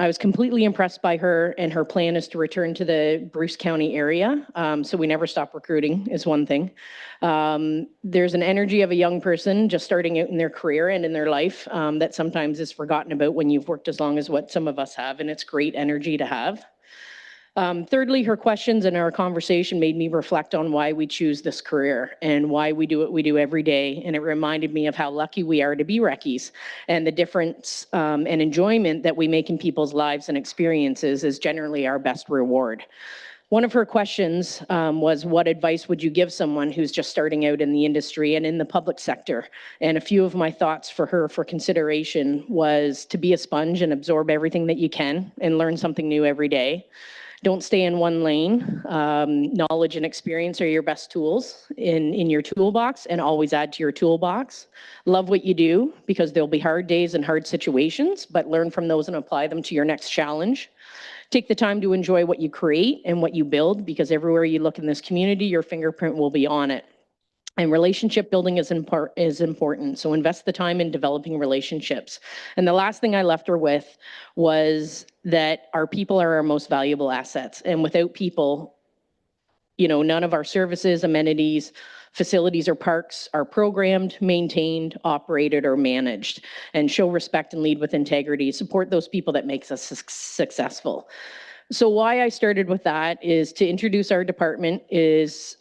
I was completely impressed by her, and her plan is to return to the Bruce County area. So we never stop recruiting is one thing. There's an energy of a young person just starting out in their career and in their life that sometimes is forgotten about when you've worked as long as what some of us have, and it's great energy to have. Thirdly, her questions and our conversation made me reflect on why we choose this career and why we do what we do every day. And it reminded me of how lucky we are to be Reckies, and the difference and enjoyment that we make in people's lives and experiences is generally our best reward. One of her questions was, what advice would you give someone who's just starting out in the industry and in the public sector? And a few of my thoughts for her for consideration was to be a sponge and absorb everything that you can and learn something new every day. Don't stay in one lane. Knowledge and experience are your best tools in your toolbox, and always add to your toolbox. Love what you do, because there'll be hard days and hard situations, but learn from those and apply them to your next challenge. Take the time to enjoy what you create and what you build, because everywhere you look in this community, your fingerprint will be on it. And relationship building is important. So invest the time in developing relationships. And the last thing I left her with was that our people are our most valuable assets. And without people, none of our services, amenities, facilities, or parks are programmed, maintained, operated, or managed. And show respect and lead with integrity. Support those people that makes us successful. So why I started with that is to introduce our department is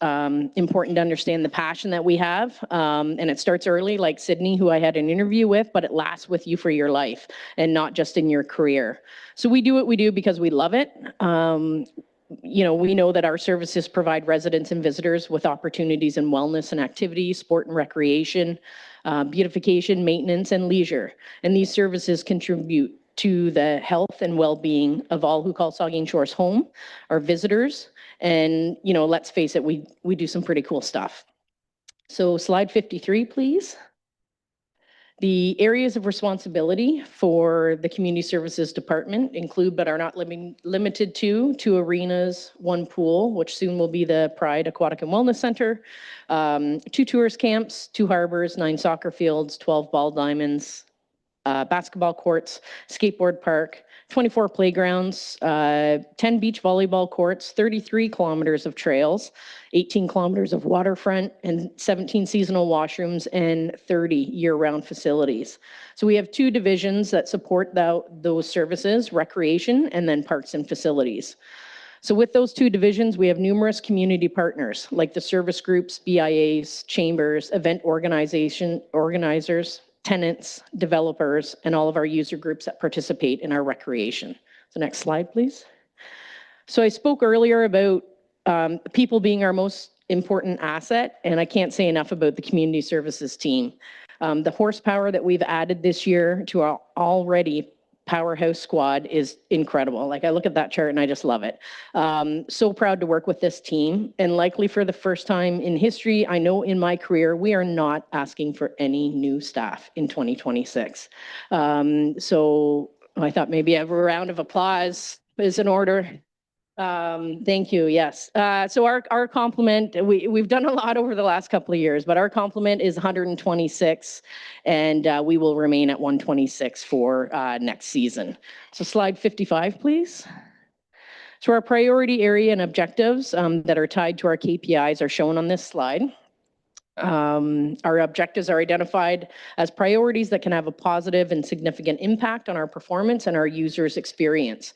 important to understand the passion that we have. And it starts early, like Sydney, who I had an interview with, but it lasts with you for your life and not just in your career. So we do what we do because we love it. We know that our services provide residents and visitors with opportunities in wellness and activity, sport and recreation, beautification, maintenance, and leisure. And these services contribute to the health and well-being of all who call Saugeen Shores home, our visitors. And, let's face it, we do some pretty cool stuff. So slide 53, please. The areas of responsibility for the Community Services Department include, but are not limited to, 2 arenas, 1 pool, which soon will be the Pride Aquatic and Wellness Center, 2 tourist camps, 2 harbors, 9 soccer fields, 12 ball diamonds, basketball courts, skateboard park, 24 playgrounds, 10 beach volleyball courts, 33 kilometers of trails, 18 kilometers of waterfront, and 17 seasonal washrooms, and 30 year-round facilities. So we have 2 divisions that support those services, recreation and then parks and facilities. So with those 2 divisions, we have numerous community partners like the service groups, BIAs, chambers, event organizers, tenants, developers, and all of our user groups that participate in our recreation. So next slide, please. So I spoke earlier about people being our most important asset, and I can't say enough about the community services team. The horsepower that we've added this year to our already powerhouse squad is incredible. Like, I look at that chart and I just love it. So proud to work with this team, and likely for the first time in history, I know in my career, we are not asking for any new staff in 2026. So I thought maybe a round of applause is in order. Thank you. Yes. So our complement, we've done a lot over the last couple of years, but our complement is 126, and we will remain at 126 for next season. So slide 55, please. So our priority area and objectives that are tied to our KPIs are shown on this slide. Our objectives are identified as priorities that can have a positive and significant impact on our performance and our users' experience.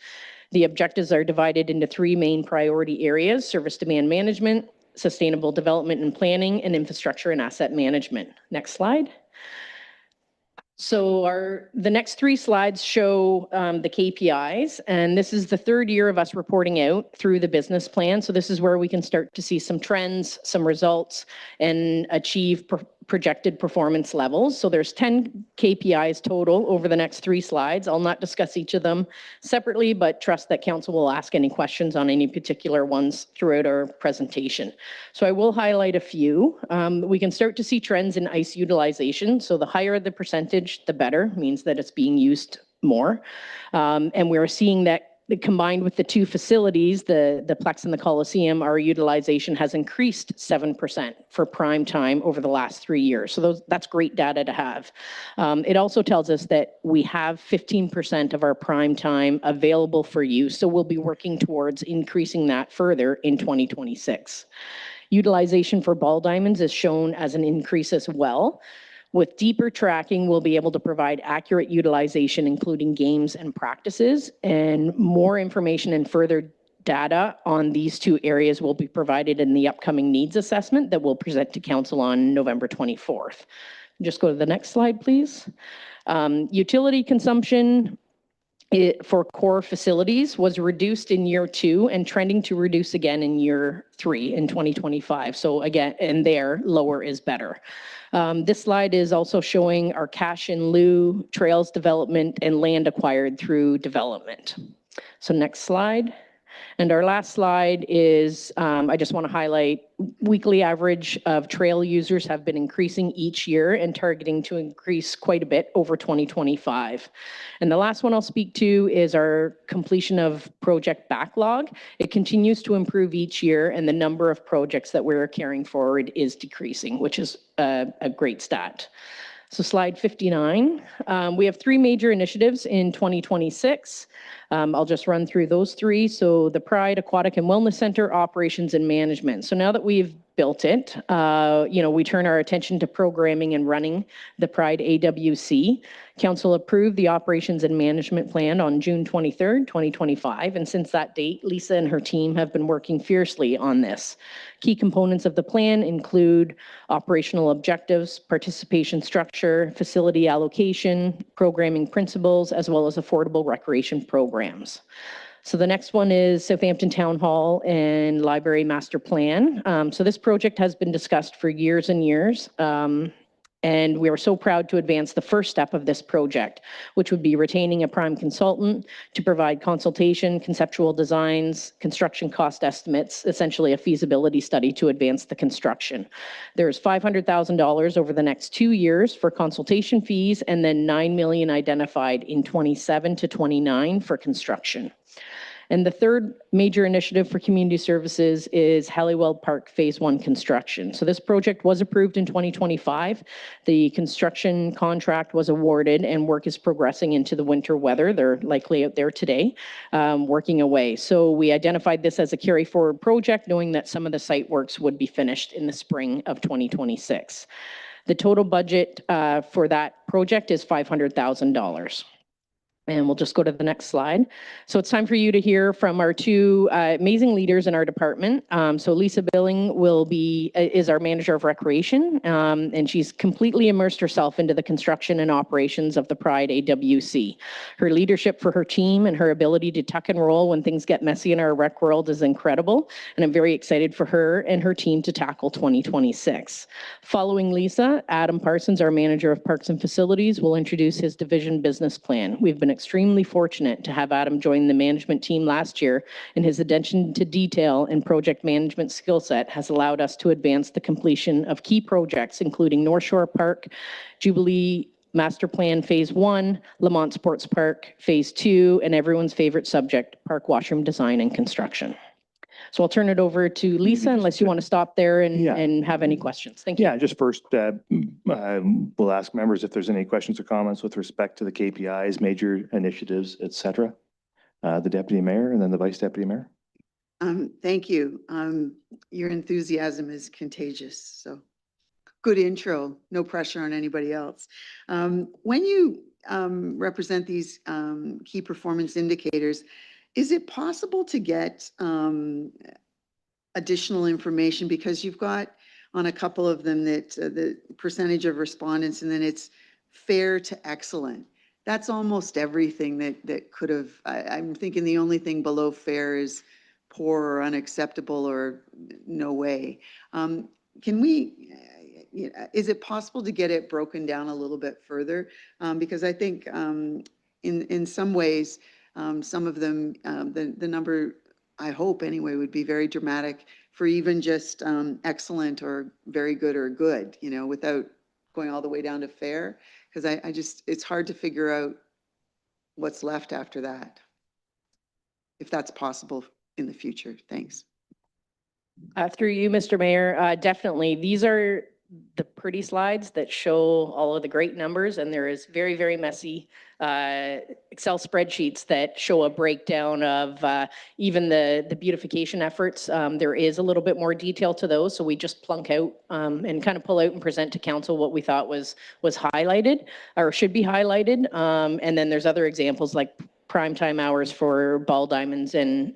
The objectives are divided into 3 main priority areas: service demand management, sustainable development and planning, and infrastructure and asset management. Next slide. So the next 3 slides show the KPIs, and this is the 3rd year of us reporting out through the business plan. So this is where we can start to see some trends, some results, and achieve projected performance levels. So there's 10 KPIs total over the next 3 slides. I'll not discuss each of them separately, but trust that council will ask any questions on any particular ones throughout our presentation. So I will highlight a few. We can start to see trends in ice utilization. So the higher the percentage, the better, means that it's being used more. And we're seeing that combined with the 2 facilities, the Plex and the Coliseum, our utilization has increased 7% for prime time over the last 3 years. So that's great data to have. It also tells us that we have 15% of our prime time available for use. So we'll be working towards increasing that further in 2026. Utilization for ball diamonds is shown as an increase as well. With deeper tracking, we'll be able to provide accurate utilization, including games and practices, and more information and further data on these 2 areas will be provided in the upcoming needs assessment that we'll present to council on November 24th. Just go to the next slide, please. Utility consumption for core facilities was reduced in year 2 and trending to reduce again in year 3 in 2025. So again, and there, lower is better. This slide is also showing our cash in lieu, trails development, and land acquired through development. So next slide. And our last slide is, I just want to highlight, weekly average of trail users have been increasing each year and targeting to increase quite a bit over 2025. And the last one I'll speak to is our completion of project backlog. It continues to improve each year, and the number of projects that we're carrying forward is decreasing, which is a great stat. So slide 59, we have 3 major initiatives in 2026. I'll just run through those 3. So the Pride Aquatic and Wellness Center, operations and management. So now that we've built it, we turn our attention to programming and running the Pride AWC. Council approved the operations and management plan on June 23rd, 2025. And since that date, Lisa and her team have been working fiercely on this. Key components of the plan include operational objectives, participation structure, facility allocation, programming principles, as well as affordable recreation programs. So the next one is Southampton Town Hall and Library Master Plan. So this project has been discussed for years and years. And we are so proud to advance the first step of this project, which would be retaining a prime consultant to provide consultation, conceptual designs, construction cost estimates, essentially a feasibility study to advance the construction. There's $500,000 over the next 2 years for consultation fees, and then $9 million identified in 27 to 29 for construction. And the third major initiative for community services is Halliwell Park Phase 1 construction. So this project was approved in 2025. The construction contract was awarded and work is progressing into the winter weather. They're likely out there today, working away. So we identified this as a carry forward project, knowing that some of the site works would be finished in the spring of 2026. The total budget for that project is $500,000. And we'll just go to the next slide. So it's time for you to hear from our 2 amazing leaders in our department. So Lisa Billing is our manager of recreation, and she's completely immersed herself into the construction and operations of the Pride AWC. Her leadership for her team and her ability to tuck and roll when things get messy in our rec world is incredible, and I'm very excited for her and her team to tackle 2026. Following Lisa, Adam Parsons, our manager of parks and facilities, will introduce his division business plan. We've been extremely fortunate to have Adam join the management team last year, and his attention to detail and project management skill set has allowed us to advance the completion of key projects, including North Shore Park, Jubilee Master Plan Phase 1, Lamont Sports Park Phase 2, and everyone's favorite subject, park washroom design and construction. So I'll turn it over to Lisa, unless you want to stop there and have any questions. Thank you. Yeah, just first, we'll ask members if there's any questions or comments with respect to the KPIs, major initiatives, et cetera. The deputy mayor and then the vice deputy mayor. Thank you. Your enthusiasm is contagious. So good intro, no pressure on anybody else. When you represent these key performance indicators, is it possible to get additional information? Because you've got on a couple of them that the percentage of respondents, and then it's fair to excellent. That's almost everything that could have, I'm thinking the only thing below fair is poor or unacceptable or no way. Can we, is it possible to get it broken down a little bit further? Because I think in some ways, some of them, the number, I hope anyway, would be very dramatic for even just excellent or very good or good, you know, without going all the way down to fair. Because I just, it's hard to figure out what's left after that, if that's possible in the future. Thanks. Through you, Mr. Mayor, definitely. These are the pretty slides that show all of the great numbers, and there is very, very messy Excel spreadsheets that show a breakdown of even the beautification efforts. There is a little bit more detail to those, so we just plunk out and kind of pull out and present to council what we thought was highlighted or should be highlighted. And then there's other examples like prime time hours for ball diamonds and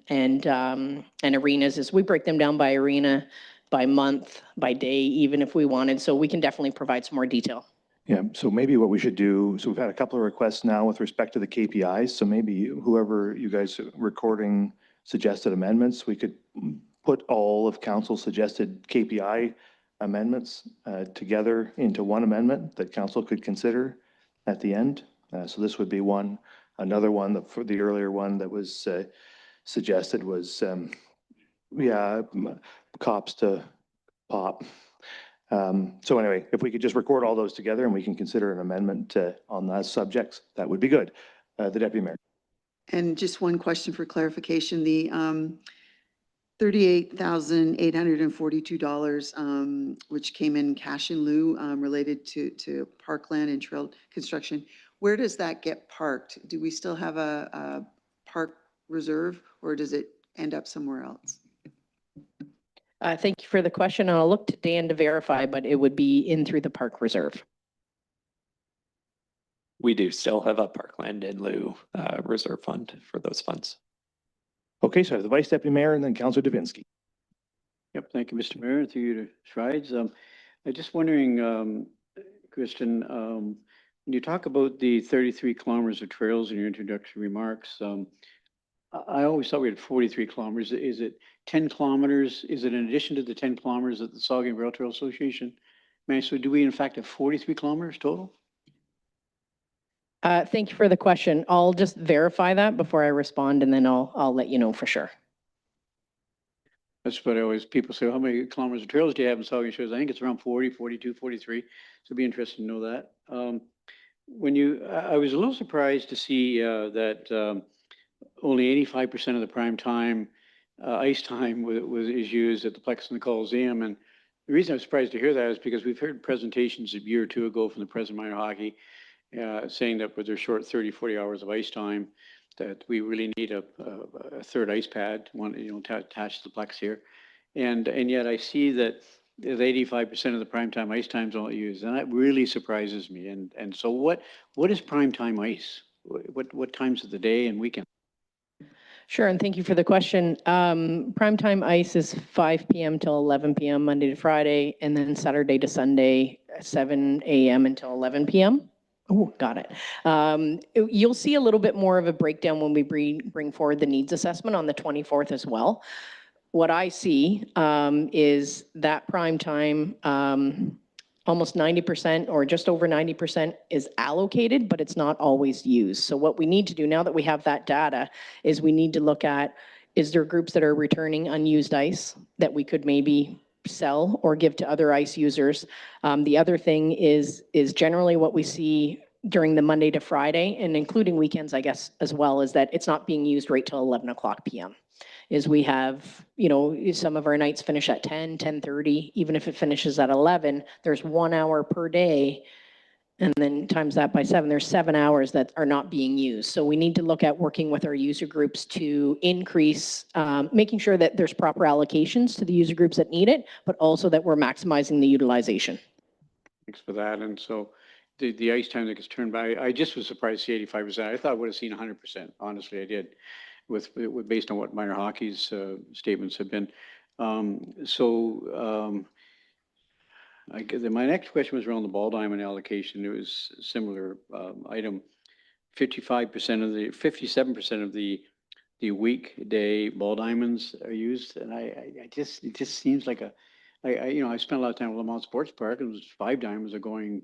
arenas. Is we break them down by arena, by month, by day, even if we wanted. So we can definitely provide some more detail. Yeah, so maybe what we should do, so we've had a couple of requests now with respect to the KPIs. So maybe whoever you guys are recording suggested amendments, we could put all of council suggested KPI amendments together into one amendment that council could consider at the end. So this would be one. Another one that for the earlier one that was suggested was, cops to pop. So anyway, if we could just record all those together and we can consider an amendment on those subjects, that would be good. The Deputy Mayor. And just one question for clarification, the $38,842, which came in cash in lieu related to parkland and trail construction, where does that get parked? Do we still have a park reserve, or does it end up somewhere else? Thank you for the question. I'll look to Dan to verify, but it would be in through the park reserve. We do still have a parkland in lieu reserve fund for those funds. Okay, so I have the Vice Deputy Mayor and then Councillor Dubinsky. Yep, thank you, Mr. Mayor. Through you to Strides. I'm just wondering, Kristen, when you talk about the 33 kilometers of trails in your introductory remarks, I always thought we had 43 kilometers. Is it 10 kilometers? Is it in addition to the 10 kilometers that the Saugeen Rail Trail Association managed? So do we in fact have 43 kilometers total? Thank you for the question. I'll just verify that before I respond, and then I'll let you know for sure. That's what I always, people say, how many kilometers of trails do you have in Saugeen Shores? I think it's around 40, 42, 43. So it'd be interesting to know that. I was a little surprised to see that only 85% of the prime time ice time is used at the Plex and the Coliseum. And the reason I was surprised to hear that is because we've heard presentations a year or two ago from the President of Minor Hockey saying that with their short 30, 40 hours of ice time, that we really need a third ice pad, attached to the Plex here. And yet I see that 85% of the prime time ice time is all used, and that really surprises me. And so what is prime time ice? What times of the day and weekend? Sure, and thank you for the question. Primetime ice is 5 p.m. till 11 p.m. Monday to Friday, and then Saturday to Sunday, 7 a.m. until 11 p.m. Oh, got it. You'll see a little bit more of a breakdown when we bring forward the needs assessment on the 24th as well. What I see is that prime time, almost 90% or just over 90% is allocated, but it's not always used. So what we need to do now that we have that data is we need to look at, is there groups that are returning unused ice that we could maybe sell or give to other ice users? The other thing is generally what we see during the Monday to Friday, and including weekends, I guess, as well, is that it's not being used right till 11 o'clock p.m. Is we have, some of our nights finish at 10, 10:30, even if it finishes at 11, there's 1 hour per day. And then times that by 7, there's 7 hours that are not being used. So we need to look at working with our user groups to increase, making sure that there's proper allocations to the user groups that need it, but also that we're maximizing the utilization. Thanks for that. And so the ice time that gets turned by, I just was surprised to see 85%. I thought I would have seen 100%. Honestly, I did with based on what minor hockey's statements have been. I guess my next question was around the ball diamond allocation. It was a similar item. 57% of the weekday ball diamonds are used, and it just seems like I spent a lot of time at Lamont Sports Park, and it was 5 diamonds are going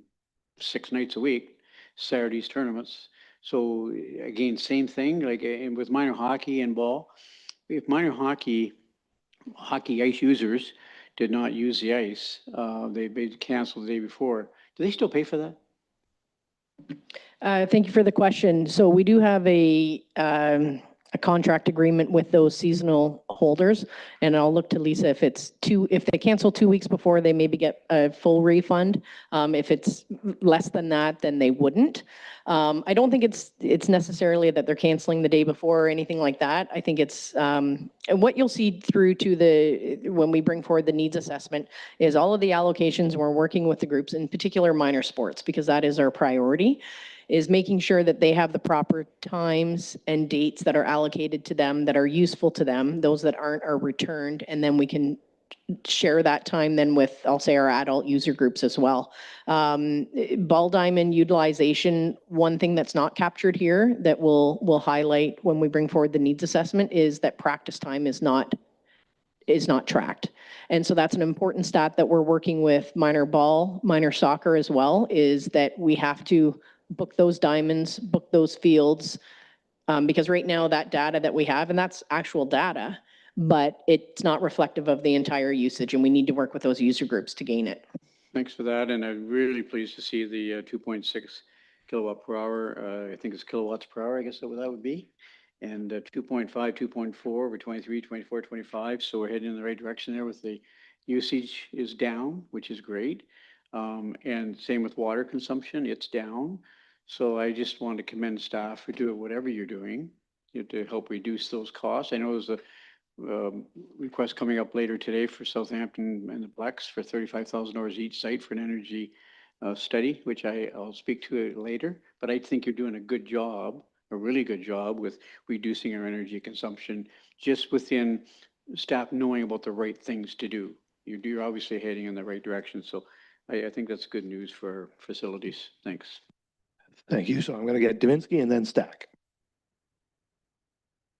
6 nights a week, Saturdays tournaments. So again, same thing, like and with minor hockey and ball, if minor hockey ice users did not use the ice, they canceled the day before. Do they still pay for that? Thank you for the question. So we do have a contract agreement with those seasonal holders, and I'll look to Lisa if if they cancel 2 weeks before, they maybe get a full refund. If it's less than that, then they wouldn't. I don't think it's necessarily that they're canceling the day before or anything like that. I think it's and what you'll see through to when we bring forward the needs assessment is all of the allocations. We're working with the groups, in particular minor sports, because that is our priority, is making sure that they have the proper times and dates that are allocated to them, that are useful to them. Those that aren't are returned, and then we can share that time then with, I'll say, our adult user groups as well. Ball diamond utilization, one thing that's not captured here that we'll highlight when we bring forward the needs assessment is that practice time is not tracked. And so that's an important stat that we're working with minor ball, minor soccer as well, is that we have to book those diamonds, book those fields, because right now that data that we have, and that's actual data, but it's not reflective of the entire usage, and we need to work with those user groups to gain it. Thanks for that, and I'm really pleased to see the 2.6 kilowatt per hour. I think it's kilowatts per hour, I guess that would be. And 2.5, 2.4 over 23, 24, 25. So we're heading in the right direction there with the usage is down, which is great. And same with water consumption, it's down. So I just want to commend staff for doing whatever you're doing to help reduce those costs. I know there's a request coming up later today for Southampton and the Plex for $35,000 each site for an energy study, which I'll speak to it later. But I think you're doing a good job, a really good job with reducing our energy consumption just within staff knowing about the right things to do. You're obviously heading in the right direction. So I think that's good news for facilities. Thanks. Thank you. So I'm going to get Davinsky and then Stack.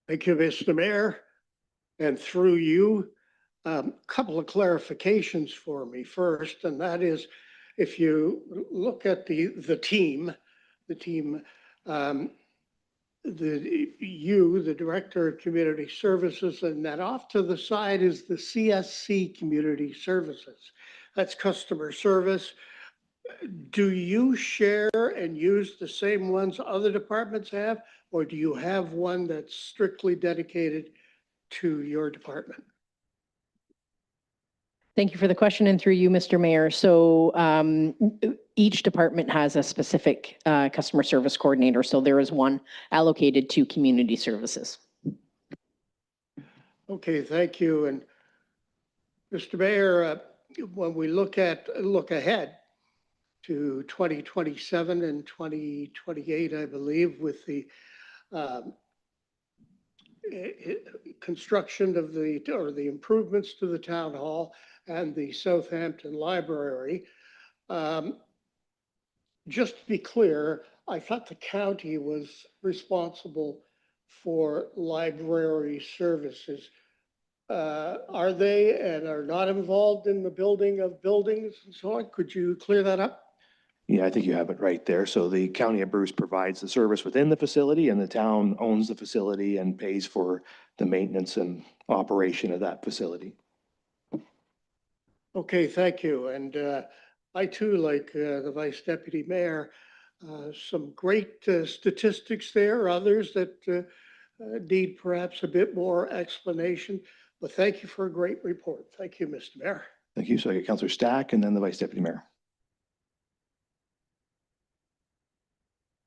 Thank you, Mr. Mayor. And through you, a couple of clarifications for me first, and that is, if you look at the team, the Director of Community Services, and then off to the side is the CSC Community Services. That's customer service. Do you share and use the same ones other departments have, or do you have one that's strictly dedicated to your department? Thank you for the question, and through you, Mr. Mayor. So each department has a specific customer service coordinator. So there is one allocated to community services. Okay, thank you. And Mr. Mayor, when we look ahead to 2027 and 2028, I believe, with the construction of the improvements to the town hall and the Southampton Library. Just to be clear, I thought the county was responsible for library services. Are they and are not involved in the building of buildings and so on? Could you clear that up? Yeah, I think you have it right there. So the county of Bruce provides the service within the facility, and the town owns the facility and pays for the maintenance and operation of that facility. Okay, thank you. And I too, like the Vice Deputy Mayor, some great statistics there, others that need perhaps a bit more explanation. But thank you for a great report. Thank you, Mr. Mayor. Thank you. So I get Councillor Stack and then the Vice Deputy Mayor.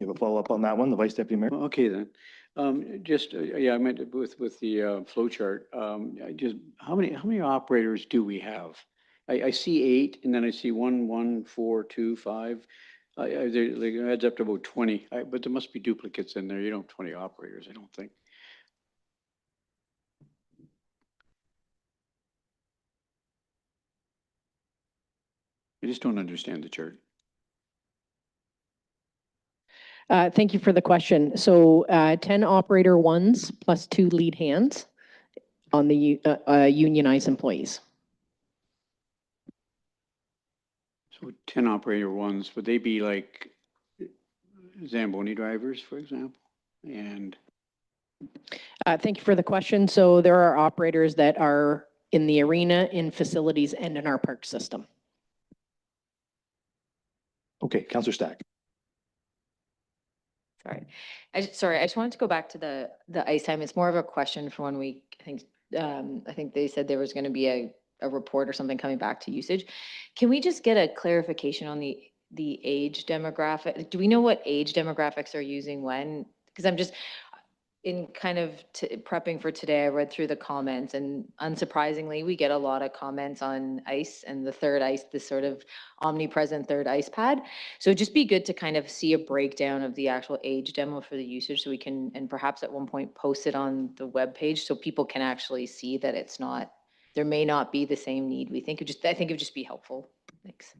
You have a follow-up on that one, the Vice Deputy Mayor? Okay, then. Yeah, I meant with the flow chart. Just how many operators do we have I see 8 and then I see 1, 1, 4, 2, 5. It adds up to about 20, but there must be duplicates in there. You don't have 20 operators, I don't think. I just don't understand the chart. Thank you for the question. So 10 operator ones plus 2 lead hands on the unionized employees. So 10 operator ones, would they be like Zamboni drivers, for example? And Thank you for the question. So there are operators that are in the arena, in facilities, and in our park system. Okay, Councillor Stack. Sorry, I just wanted to go back to the ice time. It's more of a question for 1 week. I think they said there was going to be a report or something coming back to usage. Can we just get a clarification on the age demographic? Do we know what age demographics are using when? Because I'm just in kind of prepping for today, I read through the comments, and unsurprisingly, we get a lot of comments on ice and the third ice, this sort of omnipresent third ice pad. So it'd just be good to kind of see a breakdown of the actual age demo for the usage, so we can, and perhaps at one point post it on the webpage so people can actually see that it's not, there may not be the same need. I think it would just be helpful. Thanks.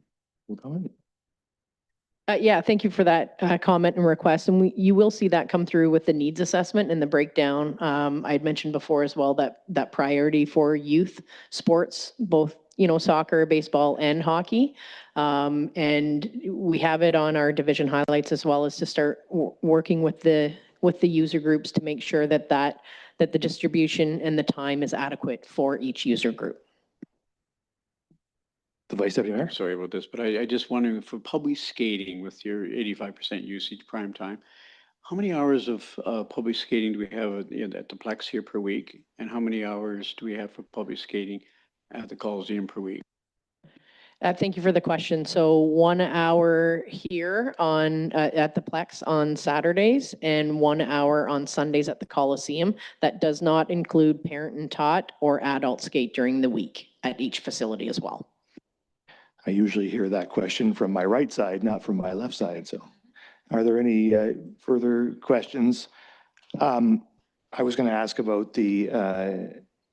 Yeah, thank you for that comment and request. And you will see that come through with the needs assessment and the breakdown. I had mentioned before as well that priority for youth sports, both soccer, baseball, and hockey. And we have it on our division highlights as well as to start working with the user groups to make sure that the distribution and the time is adequate for each user group. The Vice Deputy Mayor. Sorry about this, but I just wondering for public skating with your 85% usage prime time, how many hours of public skating do we have at the Plex here per week? And how many hours do we have for public skating at the Coliseum per week? Thank you for the question. So 1 hour here at the Plex on Saturdays and 1 hour on Sundays at the Coliseum. That does not include parent and taught or adult skate during the week at each facility as well. I usually hear that question from my right side, not from my left side. So are there any further questions? I was going to ask about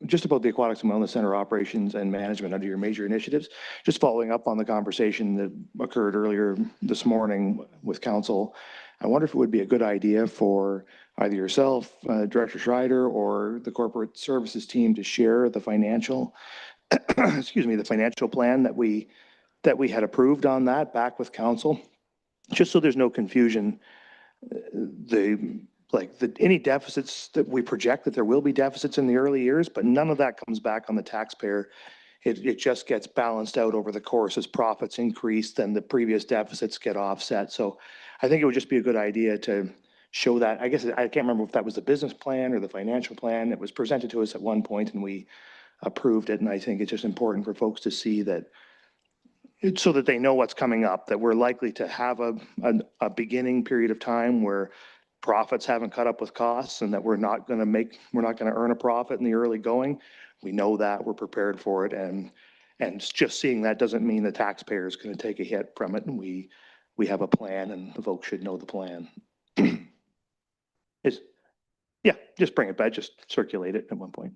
just about the Aquatics and Wellness Center operations and management under your major initiatives. Just following up on the conversation that occurred earlier this morning with council, I wonder if it would be a good idea for either yourself, Director Schreider, or the corporate services team to share the financial, excuse me, the financial plan that we had approved on that back with council, just so there's no confusion. Any deficits that we project, that there will be deficits in the early years, but none of that comes back on the taxpayer. It just gets balanced out over the course as profits increase, then the previous deficits get offset. So I think it would just be a good idea to show that. I guess I can't remember if that was the business plan or the financial plan. It was presented to us at one point and we approved it. And I think it's just important for folks to see that, so that they know what's coming up, that we're likely to have a beginning period of time where profits haven't caught up with costs and that we're not going to earn a profit in the early going. We know that, we're prepared for it. And just seeing that doesn't mean the taxpayer is going to take a hit from it. And we have a plan and the folks should know the plan. Yeah, just bring it back, just circulate it at one point.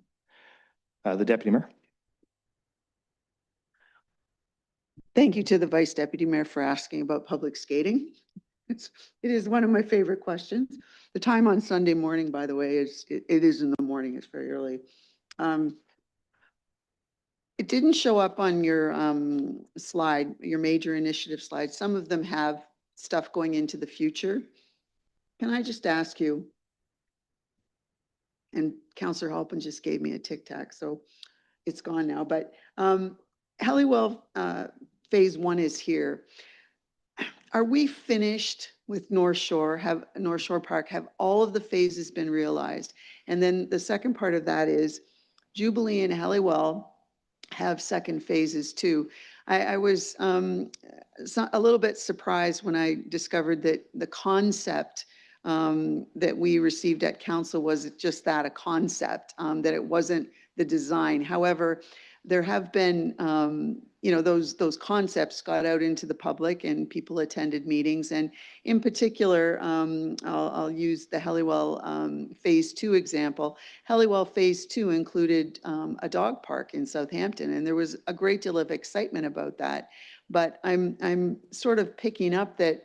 The Deputy Mayor. Thank you to the Vice Deputy Mayor for asking about public skating. It is one of my favorite questions. The time on Sunday morning, by the way, it is in the morning. It's very early. It didn't show up on your slide, your major initiative slide. Some of them have stuff going into the future. Can I just ask you, and Councillor Halpin just gave me a tic tac, so it's gone now, but Halliwell Phase 1 is here. Are we finished with North Shore Park? Have all of the phases been realized? And then the second part of that is Jubilee and Halliwell have second phases too. I was a little bit surprised when I discovered that the concept that we received at council was just that, a concept, that it wasn't the design. However, there have been, you know, those concepts got out into the public and people attended meetings. And in particular, I'll use the Helliwell Phase 2 example. Helliwell Phase 2 included a dog park in Southampton, and there was a great deal of excitement about that. But I'm sort of picking up that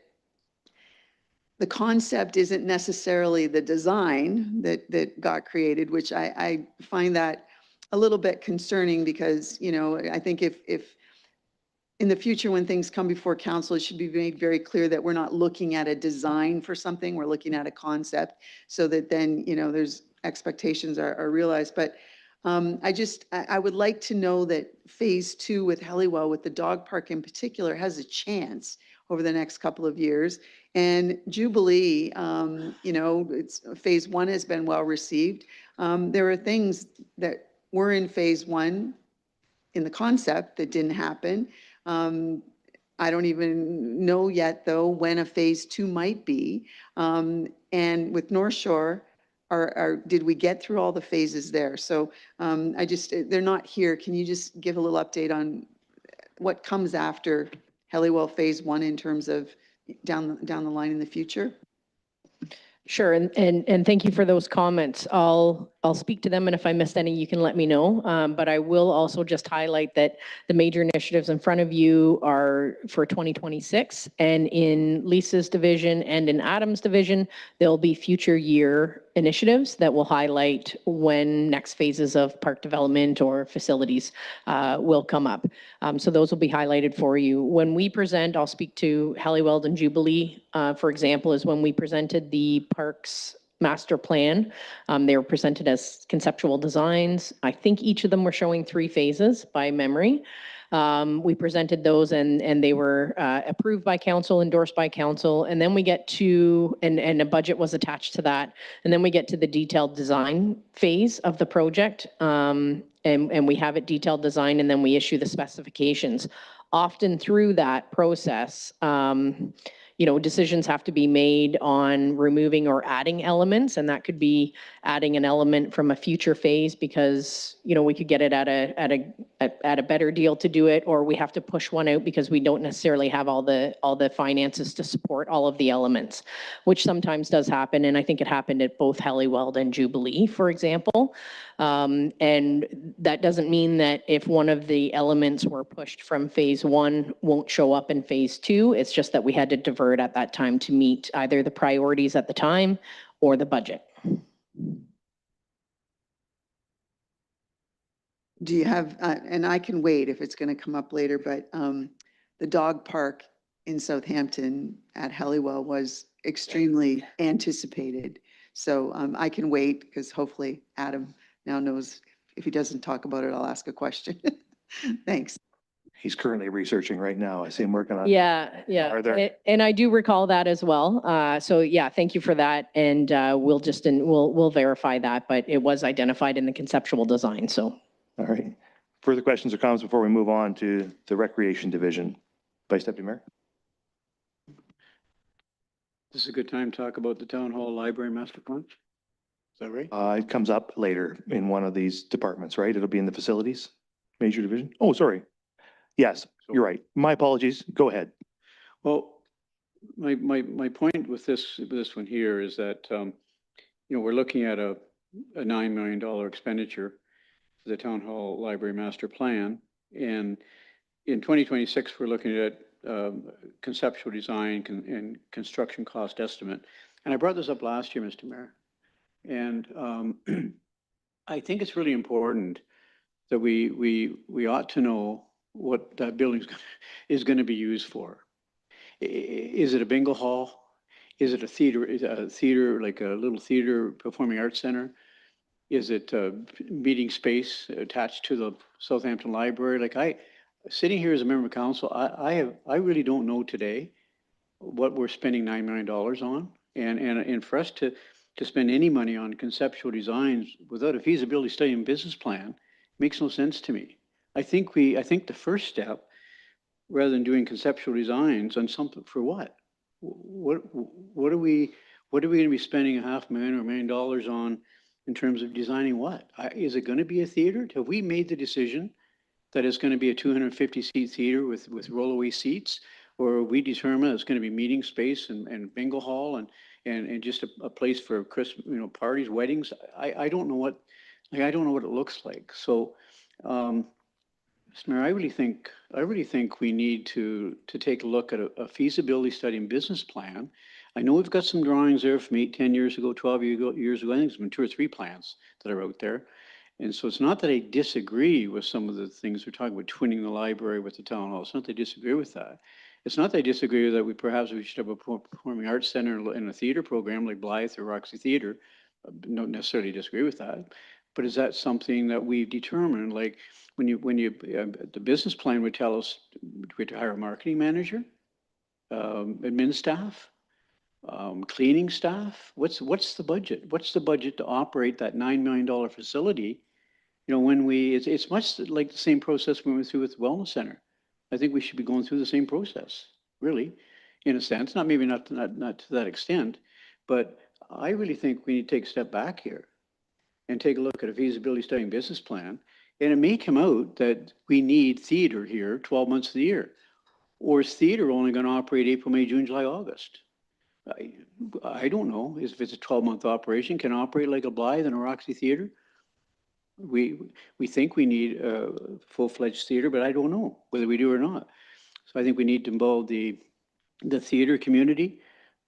the concept isn't necessarily the design that got created, which I find that a little bit concerning because, you know, I think if in the future, when things come before council, it should be made very clear that we're not looking at a design for something, we're looking at a concept so that then, you know, there's expectations are realized. But I would like to know that Phase 2 with Helliwell, with the dog park in particular, has a chance over the next couple of years. And Jubilee, you know, Phase 1 has been well received. There are things that were in Phase 1 in the concept that didn't happen. I don't even know yet, though, when a Phase 2 might be. And with North Shore, did we get through all the phases there? So they're not here. Can you just give a little update on what comes after Helliwell Phase 1 in terms of down the line in the future? Sure, and thank you for those comments. I'll speak to them, and if I missed any, you can let me know. But I will also just highlight that the major initiatives in front of you are for 2026, and in Lisa's division and in Adam's division, there'll be future year initiatives that will highlight when next phases of park development or facilities will come up. So those will be highlighted for you. When we present, I'll speak to Helliwell and Jubilee, for example, is when we presented the parks master plan. They were presented as conceptual designs. I think each of them were showing 3 phases by memory. We presented those and they were approved by council, endorsed by council. And then we get to, and a budget was attached to that. And then we get to the detailed design phase of the project. And we have it detailed design, and then we issue the specifications. Often through that process, you know, decisions have to be made on removing or adding elements, and that could be adding an element from a future phase because, you know, we could get it at a better deal to do it, or we have to push one out because we don't necessarily have all the finances to support all of the elements, which sometimes does happen. And I think it happened at both Helliwell and Jubilee, for example. And that doesn't mean that if one of the elements were pushed from Phase 1 won't show up in Phase 2. It's just that we had to divert at that time to meet either the priorities at the time or the budget. Do you have, and I can wait if it's going to come up later, but the dog park in Southampton at Helliwell was extremely anticipated. So I can wait because hopefully Adam now knows if he doesn't talk about it, I'll ask a question. Thanks. He's currently researching right now. I see him working on. Yeah. Are there- And I do recall that as well. So yeah, thank you for that. And we'll verify that, but it was identified in the conceptual design, so. All right. Further questions or comments before we move on to the Recreation Division? Vice Deputy Mayor? This is a good time to talk about the Town Hall Library Master Plan. Is that right? It comes up later in one of these departments, right? It'll be in the Facilities Major Division. Oh, sorry. Yes, you're right. My apologies. Go ahead. Well, my point with this one here is that, you know, we're looking at a $9 million expenditure for the Town Hall Library Master Plan. And in 2026, we're looking at conceptual design and construction cost estimate. And I brought this up last year, Mr. Mayor. And I think it's really important that we ought to know what that building is going to be used for. Is it a bingo hall? Is it a theater? Is it a theater, like a little theater performing arts center? Is it a meeting space attached to the Southampton Library? Like sitting here as a member of council, I really don't know today what we're spending $9 million on. And for us to spend any money on conceptual designs without a feasibility study and business plan makes no sense to me. I think the first step, rather than doing conceptual designs on something for what are we going to be spending $500,000 or $1 million on in terms of designing what? Is it going to be a theater? Have we made the decision that it's going to be a 250-seat theater with rollaway seats, or we determine it's going to be meeting space and bingo hall and just a place for Christmas, parties, weddings. I don't know what, I don't know what it looks like. So, Mr. Mayor, I really think we need to take a look at a feasibility study and business plan. I know we've got some drawings there from 8, 10 years ago, 12 years ago. I think there's been 2 or 3 plans that are out there. And so it's not that I disagree with some of the things we're talking about, twinning the library with the town hall. It's not that I disagree with that. It's not that I disagree that we should have a performing arts center and a theater program like Blythe or Roxy Theater. Don't necessarily disagree with that. But is that something that we've determined? Like the business plan would tell us we to hire a marketing manager, admin staff, cleaning staff. What's the budget? What's the budget to operate that $9 million facility? When it's much like the same process we went through with the wellness center. I think we should be going through the same process, really, in a sense. Not to that extent, but I really think we need to take a step back here and take a look at a feasibility study and business plan. And it may come out that we need theater here 12 months of the year, or is theater only going to operate April, May, June, July, August? I don't know if it's a 12-month operation, can operate like a Blythe and a Roxy Theater. We think we need a full-fledged theater, but I don't know whether we do or not. So I think we need to involve the theater community,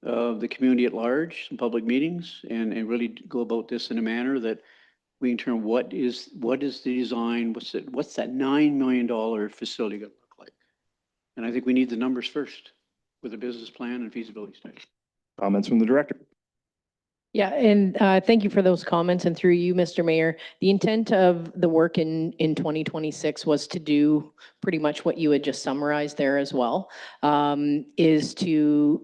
the community at large, some public meetings, and really go about this in a manner that we can determine what is the design, what's that $9 million facility going to look like? And I think we need the numbers first with a business plan and feasibility study. Comments from the director? Yeah, and thank you for those comments. And through you, Mr. Mayor, the intent of the work in 2026 was to do pretty much what you had just summarized there as well, is to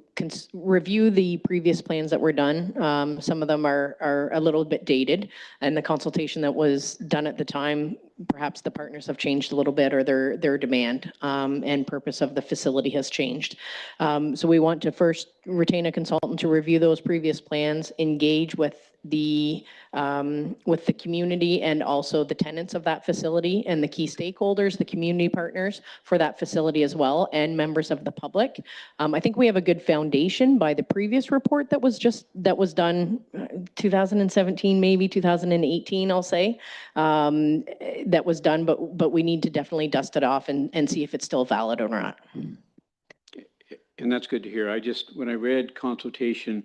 review the previous plans that were done. Some of them are a little bit dated, and the consultation that was done at the time, perhaps the partners have changed a little bit, or their demand and purpose of the facility has changed. So we want to first retain a consultant to review those previous plans, engage with the community and also the tenants of that facility and the key stakeholders, the community partners for that facility as well, and members of the public. I think we have a good foundation by the previous report that was done 2017, maybe 2018, I'll say, that was done, but we need to definitely dust it off and see if it's still valid or not. And that's good to hear. When I read consultation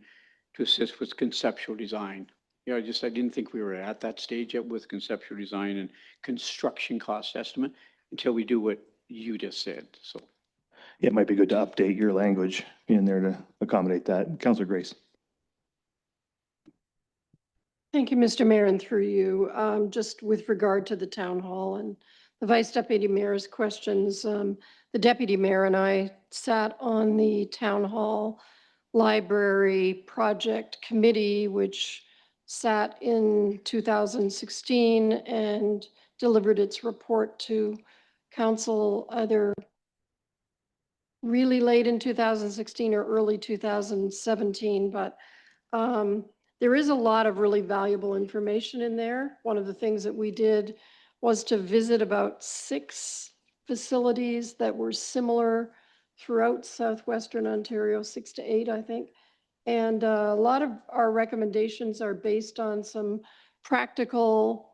to assist with conceptual design, I didn't think we were at that stage yet with conceptual design and construction cost estimate until we do what you just said. So Yeah, it might be good to update your language in there to accommodate that. Councilor Grace. Thank you, Mr. Mayor, and through you, just with regard to the town hall and the Vice Deputy Mayor's questions, the Deputy Mayor and I sat on the Town Hall Library Project Committee, which sat in 2016 and delivered its report to council either really late in 2016 or early 2017, but there is a lot of really valuable information in there. One of the things that we did was to visit about 6 facilities that were similar throughout southwestern Ontario, 6 to 8, I think. And a lot of our recommendations are based on some practical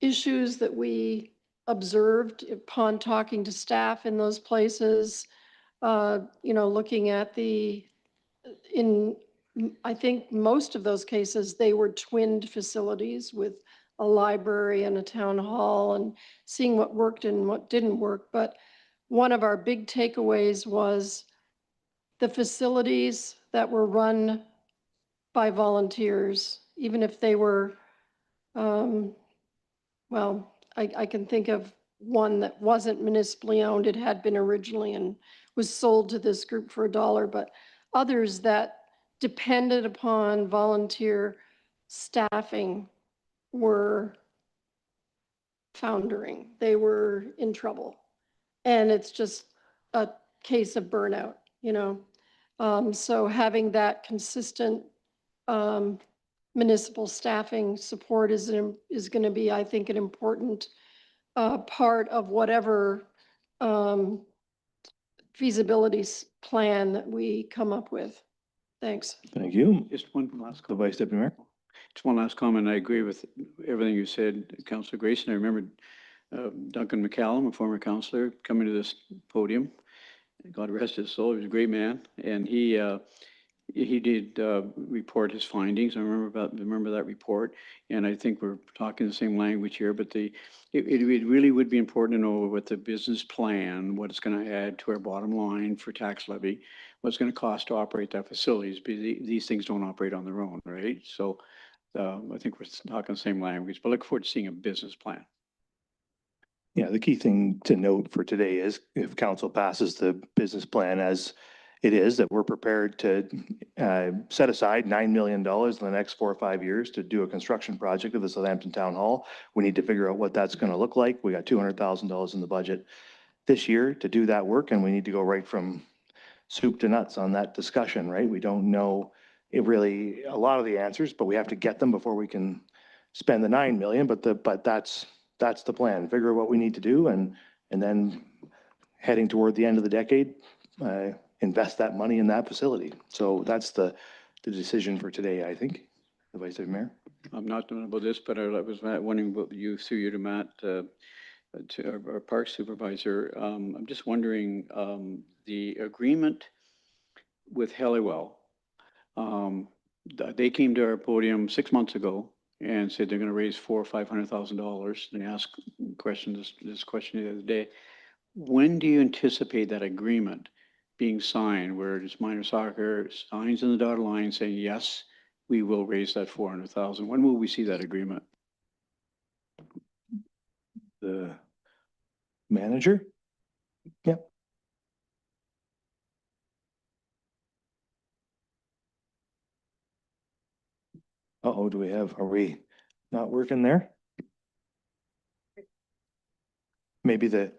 issues that we observed upon talking to staff in those places. Looking at I think most of those cases, they were twinned facilities with a library and a town hall, and seeing what worked and what didn't work. But one of our big takeaways was the facilities that were run by volunteers, even if they were, I can think of one that wasn't municipally owned. It had been originally and was sold to this group for $1, but others that depended upon volunteer staffing were foundering. They were in trouble. And it's just a case of burnout, So having that consistent municipal staffing support is going to be, I think, an important part of whatever feasibility plan that we come up with. Thanks. Thank you. Just one last The comment. Vice Deputy Mayor. Just one last comment. I agree with everything you said, Councillor Grayson. I remember Duncan McCallum, a former councillor, coming to this podium. God rest his soul. He was a great man, and he did report his findings. I remember that report, and I think we're talking the same language here. But it really would be important to know what the business plan, what it's going to add to our bottom line for tax levy, what's going to cost to operate that facilities. These things don't operate on their own, right? So I think we're talking the same language. But look forward to seeing a business plan. Yeah, the key thing to note for today is if council passes the business plan as it is, that we're prepared to set aside $9 million in the next 4 or 5 years to do a construction project of the Southampton Town Hall. We need to figure out what that's going to look like. We got $200,000 in the budget this year to do that work, and we need to go right from soup to nuts on that discussion, right? We don't know a lot of the answers, but we have to get them before we can spend the 9 million, but that's the plan. Figure out what we need to do, and then heading toward the end of the decade, invest that money in that facility. So that's the decision for today, I think. The Vice Deputy Mayor. I'm not knowing about this, but I was wondering about you, through you to Matt, to our park supervisor. I'm just wondering, the agreement with Helliwell, they came to our podium 6 months ago and said they're going to raise $400,000 or $500,000. They asked this question the other day. When do you anticipate that agreement being signed, where it's minor soccer signs in the dotted line saying, yes, we will raise that 400,000? When will we see that agreement? The manager? Yep. Uh-oh, are we not working there? Maybe the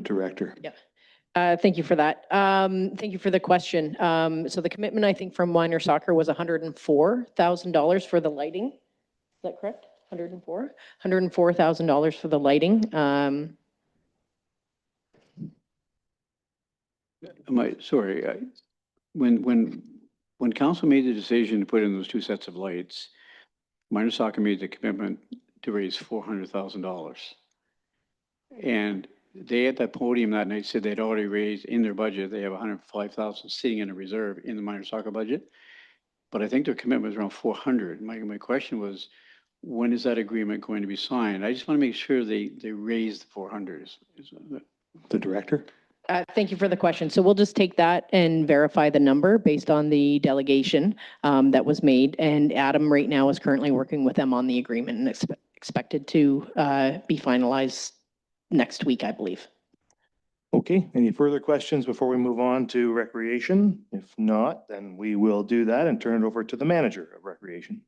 director. Yeah. Thank you for that. Thank you for the question. So the commitment, I think, from minor soccer was $104,000 for the lighting. Is that correct? $104,000 for the lighting. When council made the decision to put in those 2 sets of lights, minor soccer made the commitment to raise $400,000. And they at that podium that night said they'd already raised in their budget, they have $105,000 sitting in a reserve in the minor soccer budget. But I think their commitment was around 400. My question was, when is that agreement going to be signed? I just want to make sure they raise the 400. The director? Thank you for the question. So we'll just take that and verify the number based on the delegation that was made. And Adam right now is currently working with them on the agreement and expected to be finalized next week, I believe. Okay, any further questions before we move on to recreation? If not, then we will do that and turn it over to the manager of recreation.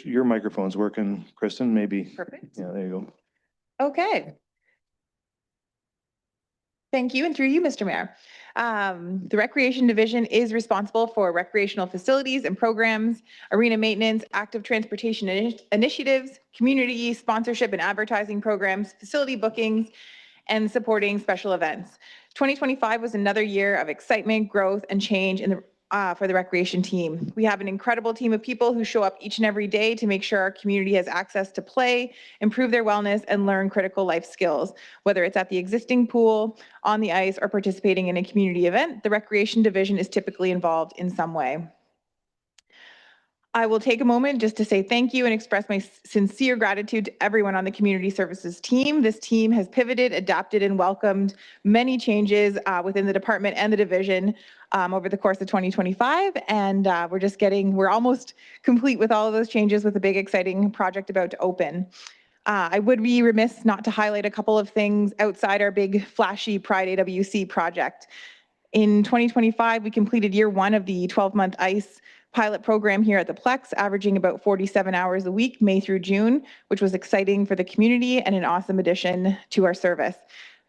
Your microphone's working, Kristen, maybe. Perfect. Yeah, there you go. Okay. Thank you, and through you, Mr. Mayor. The Recreation Division is responsible for recreational facilities and programs, arena maintenance, active transportation initiatives, community sponsorship and advertising programs, facility bookings, and supporting special events. 2025 was another year of excitement, growth, and change for the recreation team. We have an incredible team of people who show up each and every day to make sure our community has access to play, improve their wellness, and learn critical life skills. Whether it's at the existing pool, on the ice, or participating in a community event, the Recreation Division is typically involved in some way. I will take a moment just to say thank you and express my sincere gratitude to everyone on the community services team. This team has pivoted, adapted, and welcomed many changes within the department and the division over the course of 2025. And we're almost complete with all of those changes with a big, exciting project about to open. I would be remiss not to highlight a couple of things outside our big, flashy Pride AWC project. In 2025, we completed year one of the 12-month ICE pilot program here at the Plex, averaging about 47 hours a week, May through June, which was exciting for the community and an awesome addition to our service.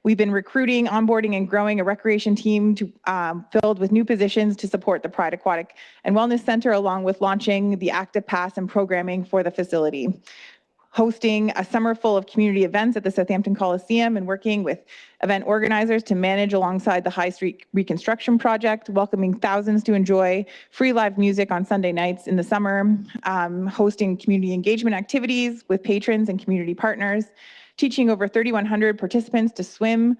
We've been recruiting, onboarding, and growing a recreation team filled with new positions to support the Pride Aquatic and Wellness Center, along with launching the Active Pass and programming for the facility. Hosting a summer full of community events at the Southampton Coliseum and working with event organizers to manage alongside the High Street Reconstruction Project, welcoming thousands to enjoy free live music on Sunday nights in the summer, hosting community engagement activities with patrons and community partners, teaching over 3,100 participants to swim,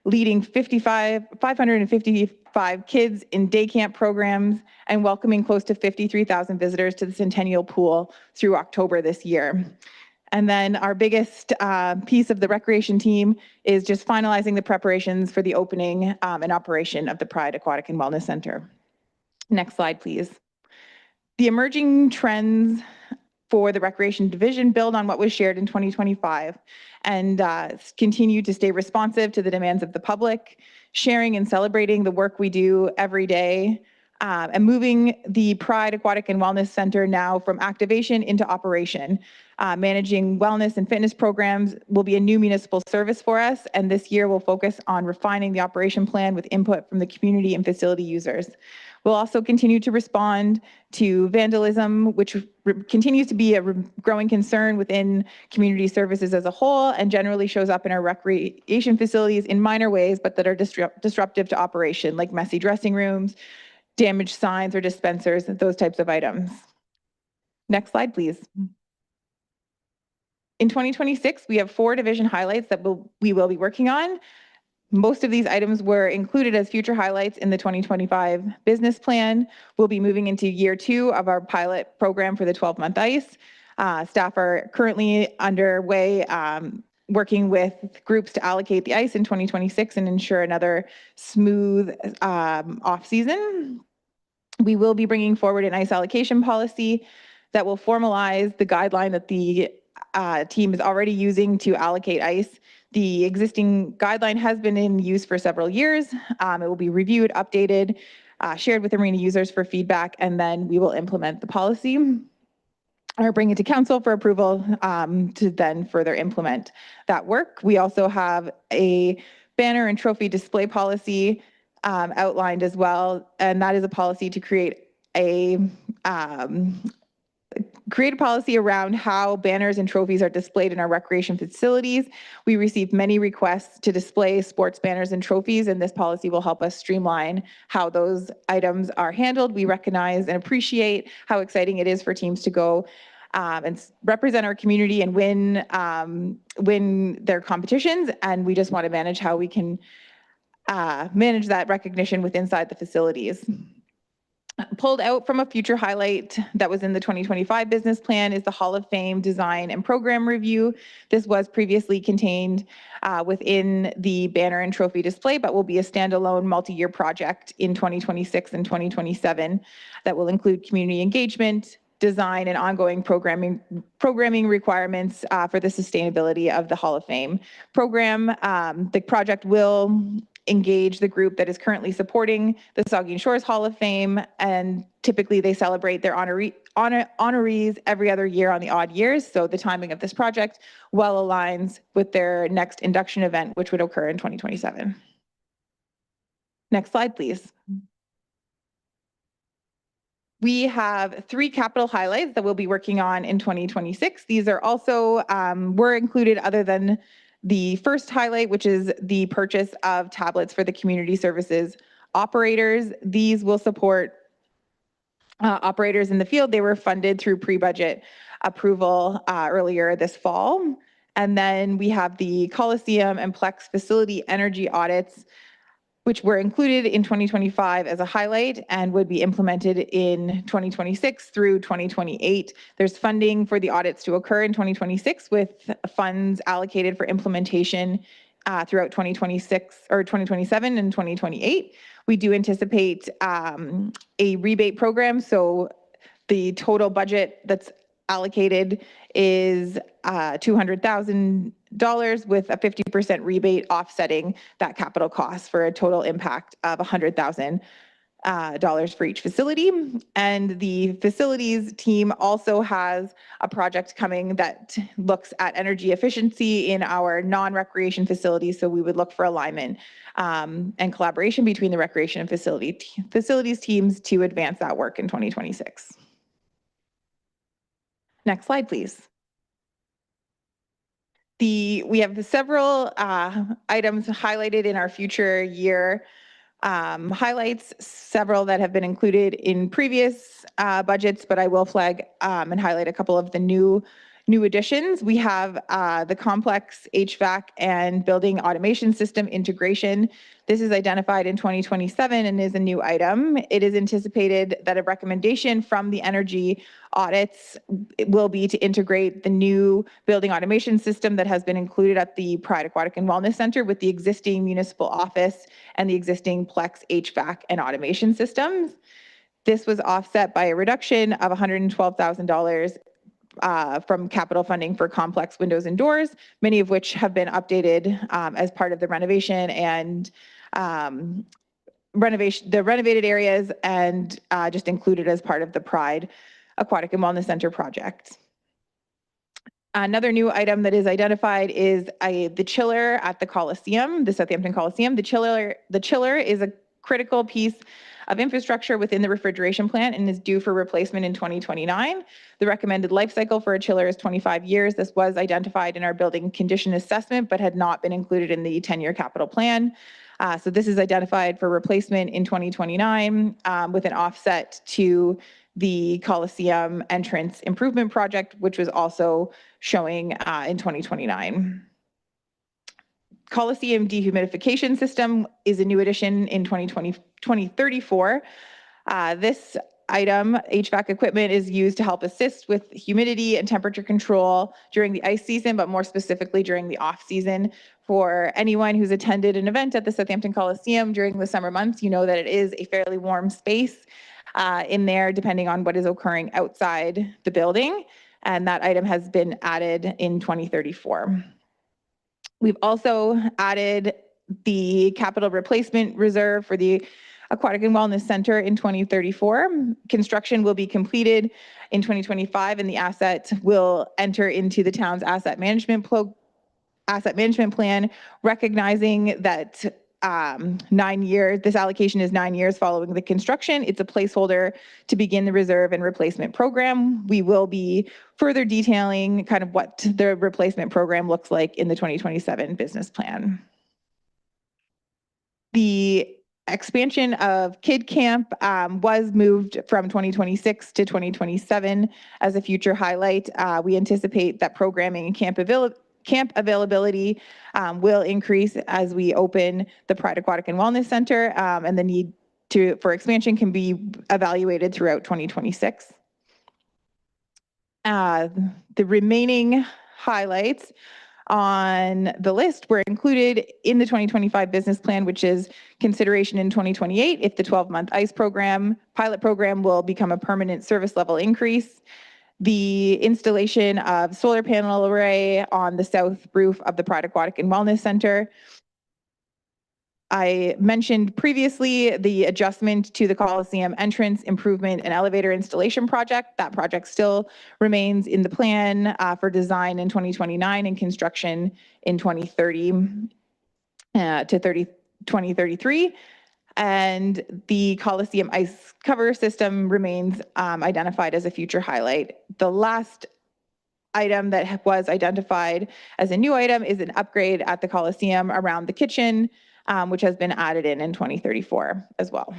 leading 555 kids in day camp programs, and welcoming close to 53,000 visitors to the Centennial Pool through October this year. And then our biggest piece of the recreation team is just finalizing the preparations for the opening and operation of the Pride Aquatic and Wellness Center. Next slide, please. The emerging trends for the recreation division build on what was shared in 2025 and continue to stay responsive to the demands of the public, sharing and celebrating the work we do every day, and moving the Pride Aquatic and Wellness Center now from activation into operation. Managing wellness and fitness programs will be a new municipal service for us, and this year we'll focus on refining the operation plan with input from the community and facility users. We'll also continue to respond to vandalism, which continues to be a growing concern within community services as a whole and generally shows up in our recreation facilities in minor ways, but that are disruptive to operation, like messy dressing rooms, damaged signs or dispensers, those types of items. Next slide, please. In 2026, we have 4 division highlights that we will be working on. Most of these items were included as future highlights in the 2025 business plan. We'll be moving into year 2 of our pilot program for the 12-month ICE. Staff are currently underway working with groups to allocate the ICE in 2026 and ensure another smooth off-season. We will be bringing forward an ICE allocation policy that will formalize the guideline that the team is already using to allocate ICE. The existing guideline has been in use for several years. It will be reviewed, updated, shared with arena users for feedback, and then we will implement the policy or bring it to council for approval to then further implement that work. We also have a banner and trophy display policy outlined as well, and that is a policy to create a policy around how banners and trophies are displayed in our recreation facilities. We received many requests to display sports banners and trophies, and this policy will help us streamline how those items are handled. We recognize and appreciate how exciting it is for teams to go and represent our community and win their competitions, and we just want to manage how we can manage that recognition inside the facilities. Pulled out from a future highlight that was in the 2025 business plan is the Hall of Fame design and program review. This was previously contained within the banner and trophy display, but will be a standalone multi-year project in 2026 and 2027 that will include community engagement, design, and ongoing programming requirements for the sustainability of the Hall of Fame program. The project will engage the group that is currently supporting the Saugeen Shores Hall of Fame, and typically they celebrate their honorees every other year on the odd years, so the timing of this project well aligns with their next induction event, which would occur in 2027. Next slide, please. We have 3 capital highlights that we'll be working on in 2026. These are also were included other than the first highlight, which is the purchase of tablets for the community services operators. These will support operators in the field. They were funded through pre-budget approval earlier this fall. And then we have the Coliseum and Plex facility energy audits. which were included in 2025 as a highlight and would be implemented in 2026 through 2028. There's funding for the audits to occur in 2026 with funds allocated for implementation throughout 2026 or 2027 and 2028. We do anticipate a rebate program. So the total budget that's allocated is $200,000 with a 50% rebate offsetting that capital cost for a total impact of $100,000 for each facility. And the facilities team also has a project coming that looks at energy efficiency in our non-recreation facilities. So we would look for alignment and collaboration between the recreation and facilities teams to advance that work in 2026. Next slide, please. We have several items highlighted in our future year highlights, several that have been included in previous budgets, but I will flag and highlight a couple of the new additions. We have the complex HVAC and building automation system integration. This is identified in 2027 and is a new item. It is anticipated that a recommendation from the energy audits will be to integrate the new building automation system that has been included at the Pride Aquatic and Wellness Center with the existing municipal office and the existing Plex HVAC and automation systems. This was offset by a reduction of $112,000 from capital funding for complex windows and doors, many of which have been updated as part of the renovation and the renovated areas and just included as part of the Pride Aquatic and Wellness Center project. Another new item that is identified is the chiller at the Coliseum, the Southampton Coliseum. The chiller is a critical piece of infrastructure within the refrigeration plant and is due for replacement in 2029. The recommended life cycle for a chiller is 25 years. This was identified in our building condition assessment, but had not been included in the 10-year capital plan. So this is identified for replacement in 2029 with an offset to the Coliseum entrance improvement project, which was also showing in 2029. Coliseum dehumidification system is a new addition in 2034. This item, HVAC equipment, is used to help assist with humidity and temperature control during the ice season, but more specifically during the off season. For anyone who's attended an event at the Southampton Coliseum during the summer months, you know that it is a fairly warm space in there, depending on what is occurring outside the building. And that item has been added in 2034. We've also added the capital replacement reserve for the Aquatic and Wellness Center in 2034. Construction will be completed in 2025 and the asset will enter into the town's asset management plan, recognizing that 9 years, this allocation is 9 years following the construction. It's a placeholder to begin the reserve and replacement program. We will be further detailing kind of what the replacement program looks like in the 2027 business plan. The expansion of Kid Camp was moved from 2026 to 2027 as a future highlight. We anticipate that programming and camp availability will increase as we open the Pride Aquatic and Wellness Center, and the need for expansion can be evaluated throughout 2026. The remaining highlights on the list were included in the 2025 business plan, which is consideration in 2028 if the 12-month ICE pilot program will become a permanent service level increase. The installation of solar panel array on the south roof of the Pride Aquatic and Wellness Center. I mentioned previously the adjustment to the Coliseum entrance improvement and elevator installation project. That project still remains in the plan for design in 2029 and construction in 2030 to 2033. And the Coliseum ice cover system remains identified as a future highlight. The last item that was identified as a new item is an upgrade at the Coliseum around the kitchen, which has been added in 2034 as well.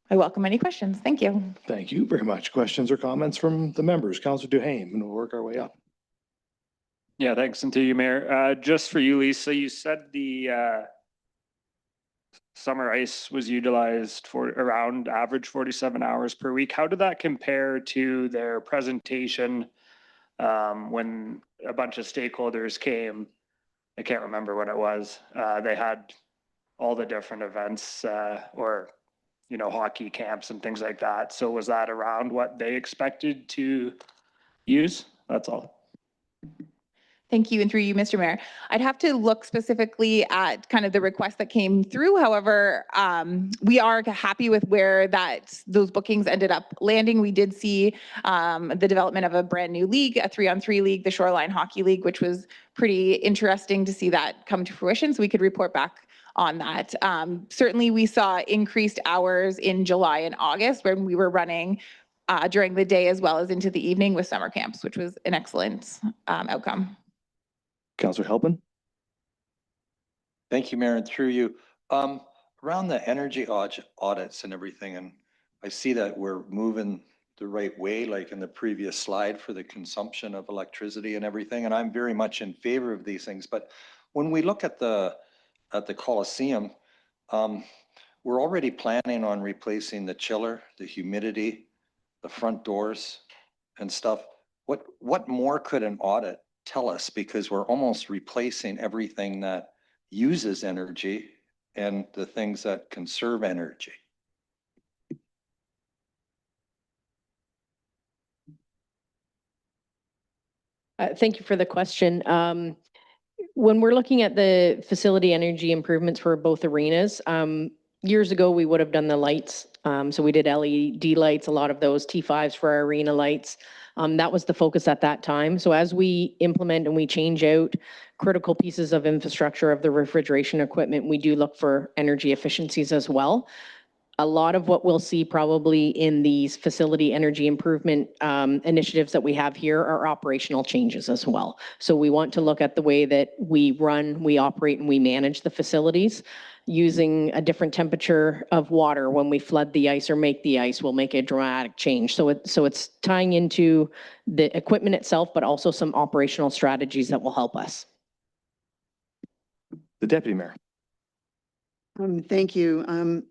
I welcome any questions. Thank you. Thank you very much. Questions or comments from the members? Councillor Duhaime, and we'll work our way up. Yeah, thanks. And to you, Mayor. Just for you, Lisa, you said the summer ice was utilized for around average 47 hours per week. How did that compare to their presentation when a bunch of stakeholders came? I can't remember what it was. They had all the different events or, you know, hockey camps and things like that. So was that around what they expected to use? That's all. Thank you, and through you, Mr. Mayor. I'd have to look specifically at kind of the request that came through. However, we are happy with where those bookings ended up landing. We did see the development of a brand new league, a 3-on-3 league, the Shoreline Hockey League, which was pretty interesting to see that come to fruition. So we could report back on that. Certainly, we saw increased hours in July and August when we were running during the day as well as into the evening with summer camps, which was an excellent outcome. Councillor Halpin? Thank you, Mayor, and through you. Around the energy audits and everything, and I see that we're moving the right way, like in the previous slide for the consumption of electricity and everything, and I'm very much in favor of these things. But when we look at the Coliseum, we're already planning on replacing the chiller, the humidity, the front doors and stuff. What more could an audit tell us? Because we're almost replacing everything that uses energy and the things that conserve energy. Thank you for the question. When we're looking at the facility energy improvements for both arenas, years ago, we would have done the lights. So we did LED lights, a lot of those T5s for our arena lights. That was the focus at that time. So as we implement and we change out critical pieces of infrastructure of the refrigeration equipment, we do look for energy efficiencies as well. A lot of what we'll see probably in these facility energy improvement initiatives that we have here are operational changes as well. So we want to look at the way that we run, we operate, and we manage the facilities. Using a different temperature of water when we flood the ice or make the ice will make a dramatic change. So it's tying into the equipment itself, but also some operational strategies that will help us. The Deputy Mayor. Thank you.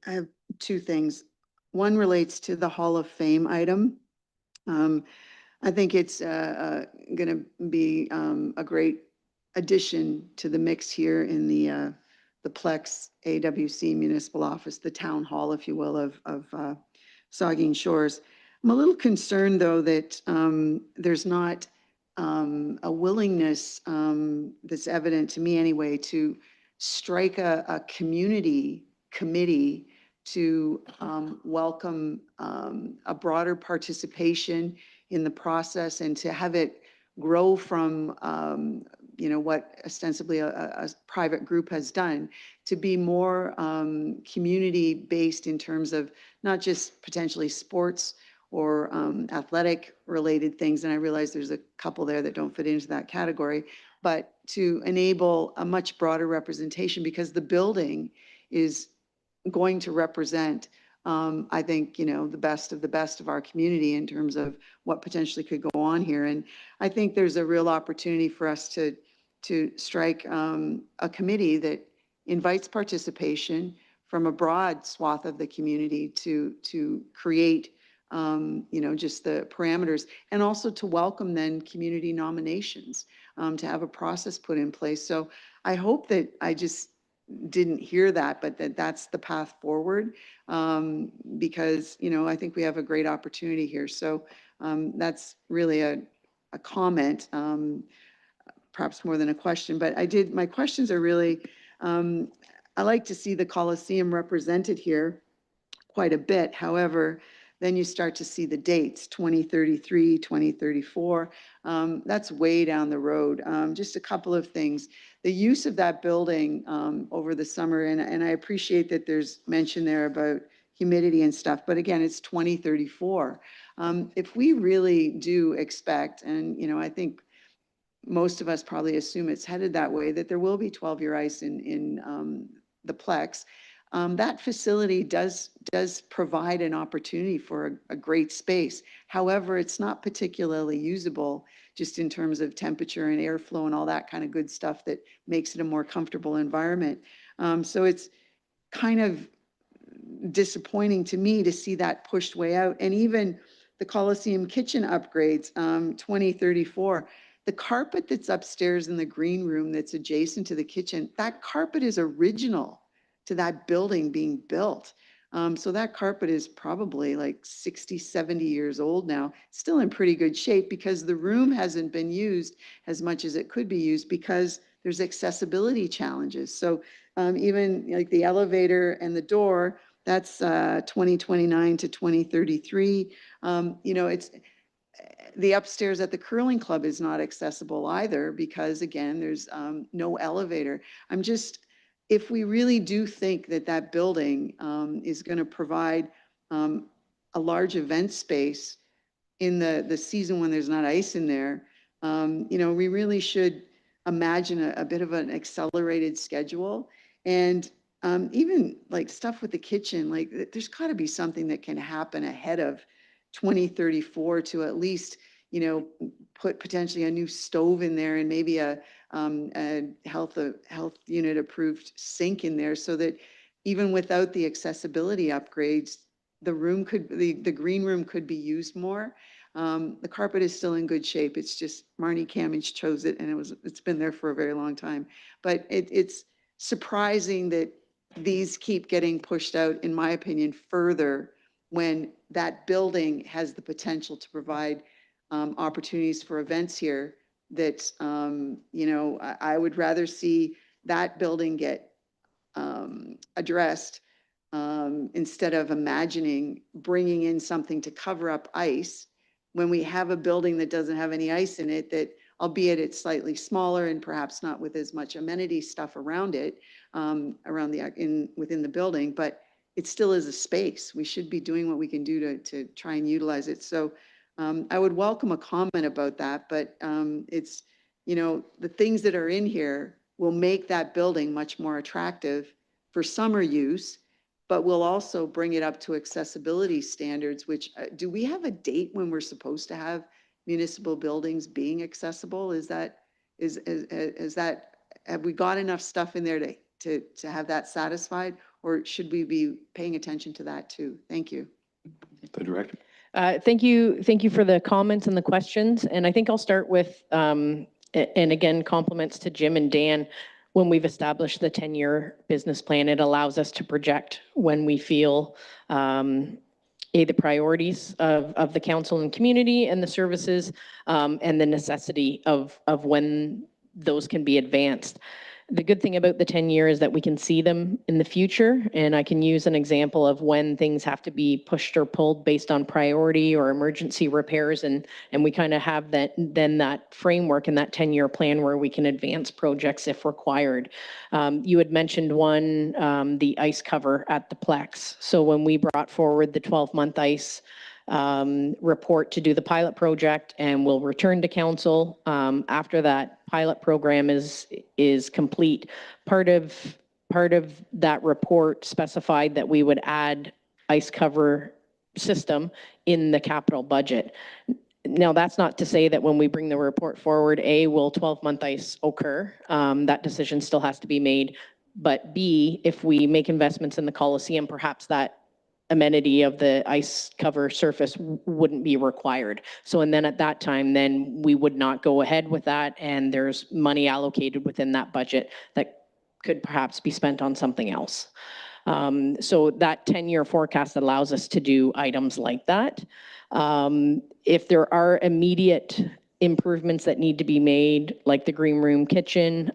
I have two things. One relates to the Hall of Fame item. I think it's going to be a great addition to the mix here in the Plex AWC municipal office, the town hall, if you will, of Saugeen Shores. I'm a little concerned, though, that there's not a willingness that's evident to me anyway to strike a community committee to welcome a broader participation in the process and to have it grow from what ostensibly a private group has done to be more community-based in terms of not just potentially sports or athletic related things. And I realize there's a couple there that don't fit into that category, but to enable a much broader representation because the building is going to represent, I think, the best of our community in terms of what potentially could go on here. And I think there's a real opportunity for us to strike a committee that invites participation from a broad swath of the community to create, just the parameters, and also to welcome then community nominations, to have a process put in place. So I hope that I just didn't hear that, but that's the path forward, because, I think we have a great opportunity here. So that's really a comment, perhaps more than a question, but my questions are really, I like to see the Coliseum represented here quite a bit. However, then you start to see the dates, 2033, 2034. That's way down the road. Just a couple of things. The use of that building over the summer, and I appreciate that there's mention there about humidity and stuff, but again, it's 2034. If we really do expect, and I think most of us probably assume it's headed that way, that there will be 12-year ice in the Plex. That facility does provide an opportunity for a great space. However, it's not particularly usable just in terms of temperature and airflow and all that kind of good stuff that makes it a more comfortable environment. So kind of disappointing to me to see that pushed way out. And even the Coliseum kitchen upgrades, 2034, the carpet that's upstairs in the green room that's adjacent to the kitchen, that carpet is original to that building being built. So that carpet is probably like 60, 70 years old now, still in pretty good shape because the room hasn't been used as much as it could be used because there's accessibility challenges. So even like the elevator and the door, that's 2029 to 2033. You know, it's the upstairs at the curling club is not accessible either because again, there's no elevator. I'm just, if we really do think that that building is going to provide a large event space in the season when there's not ice in there, you know, we really should imagine a bit of an accelerated schedule. And even like stuff with the kitchen, like there's got to be something that can happen ahead of 2034 to at least, you know, put potentially a new stove in there and maybe a health unit approved sink in there so that even without the accessibility upgrades, the room could, the green room could be used more. The carpet is still in good shape. It's just Marnie Camage chose it and it's been there for a very long time. But it's surprising that these keep getting pushed out, in my opinion, further when that building has the potential to provide opportunities for events here that, you know, I would rather see that building get addressed instead of imagining bringing in something to cover up ice when we have a building that doesn't have any ice in it, that albeit it's slightly smaller and perhaps not with as much amenity stuff around it, around within the building, but it still is a space. We should be doing what we can do to try and utilize it. So I would welcome a comment about that, but it's, you know, the things that are in here will make that building much more attractive for summer use, but we'll also bring it up to accessibility standards, which do we have a date when we're supposed to have municipal buildings being accessible? Is that, have we got enough stuff in there to have that satisfied? Or should we be paying attention to that too? Thank you. The director. Thank you for the comments and the questions. And I think I'll start with, and again, compliments to Jim and Dan. When we've established the 10-year business plan, it allows us to project when we feel the priorities of the council and community and the services and the necessity of when those can be advanced. The good thing about the 10-year is that we can see them in the future, and I can use an example of when things have to be pushed or pulled based on priority or emergency repairs, and we kind of have that framework and that 10-year plan where we can advance projects if required. You had mentioned one, the ice cover at the Plex. So when we brought forward the 12-month ice report to do the pilot project, and we'll return to council after that pilot program is complete. Part of that report specified that we would add ice cover system in the capital budget. Now, that's not to say that when we bring the report forward, A, will 12-month ice occur? That decision still has to be made. But B, if we make investments in the Coliseum, perhaps that amenity of the ice cover surface wouldn't be required. So, and then at that time, then we would not go ahead with that, and there's money allocated within that budget that could perhaps be spent on something else. So that 10-year forecast allows us to do items like that. If there are immediate improvements that need to be made, like the green room kitchen,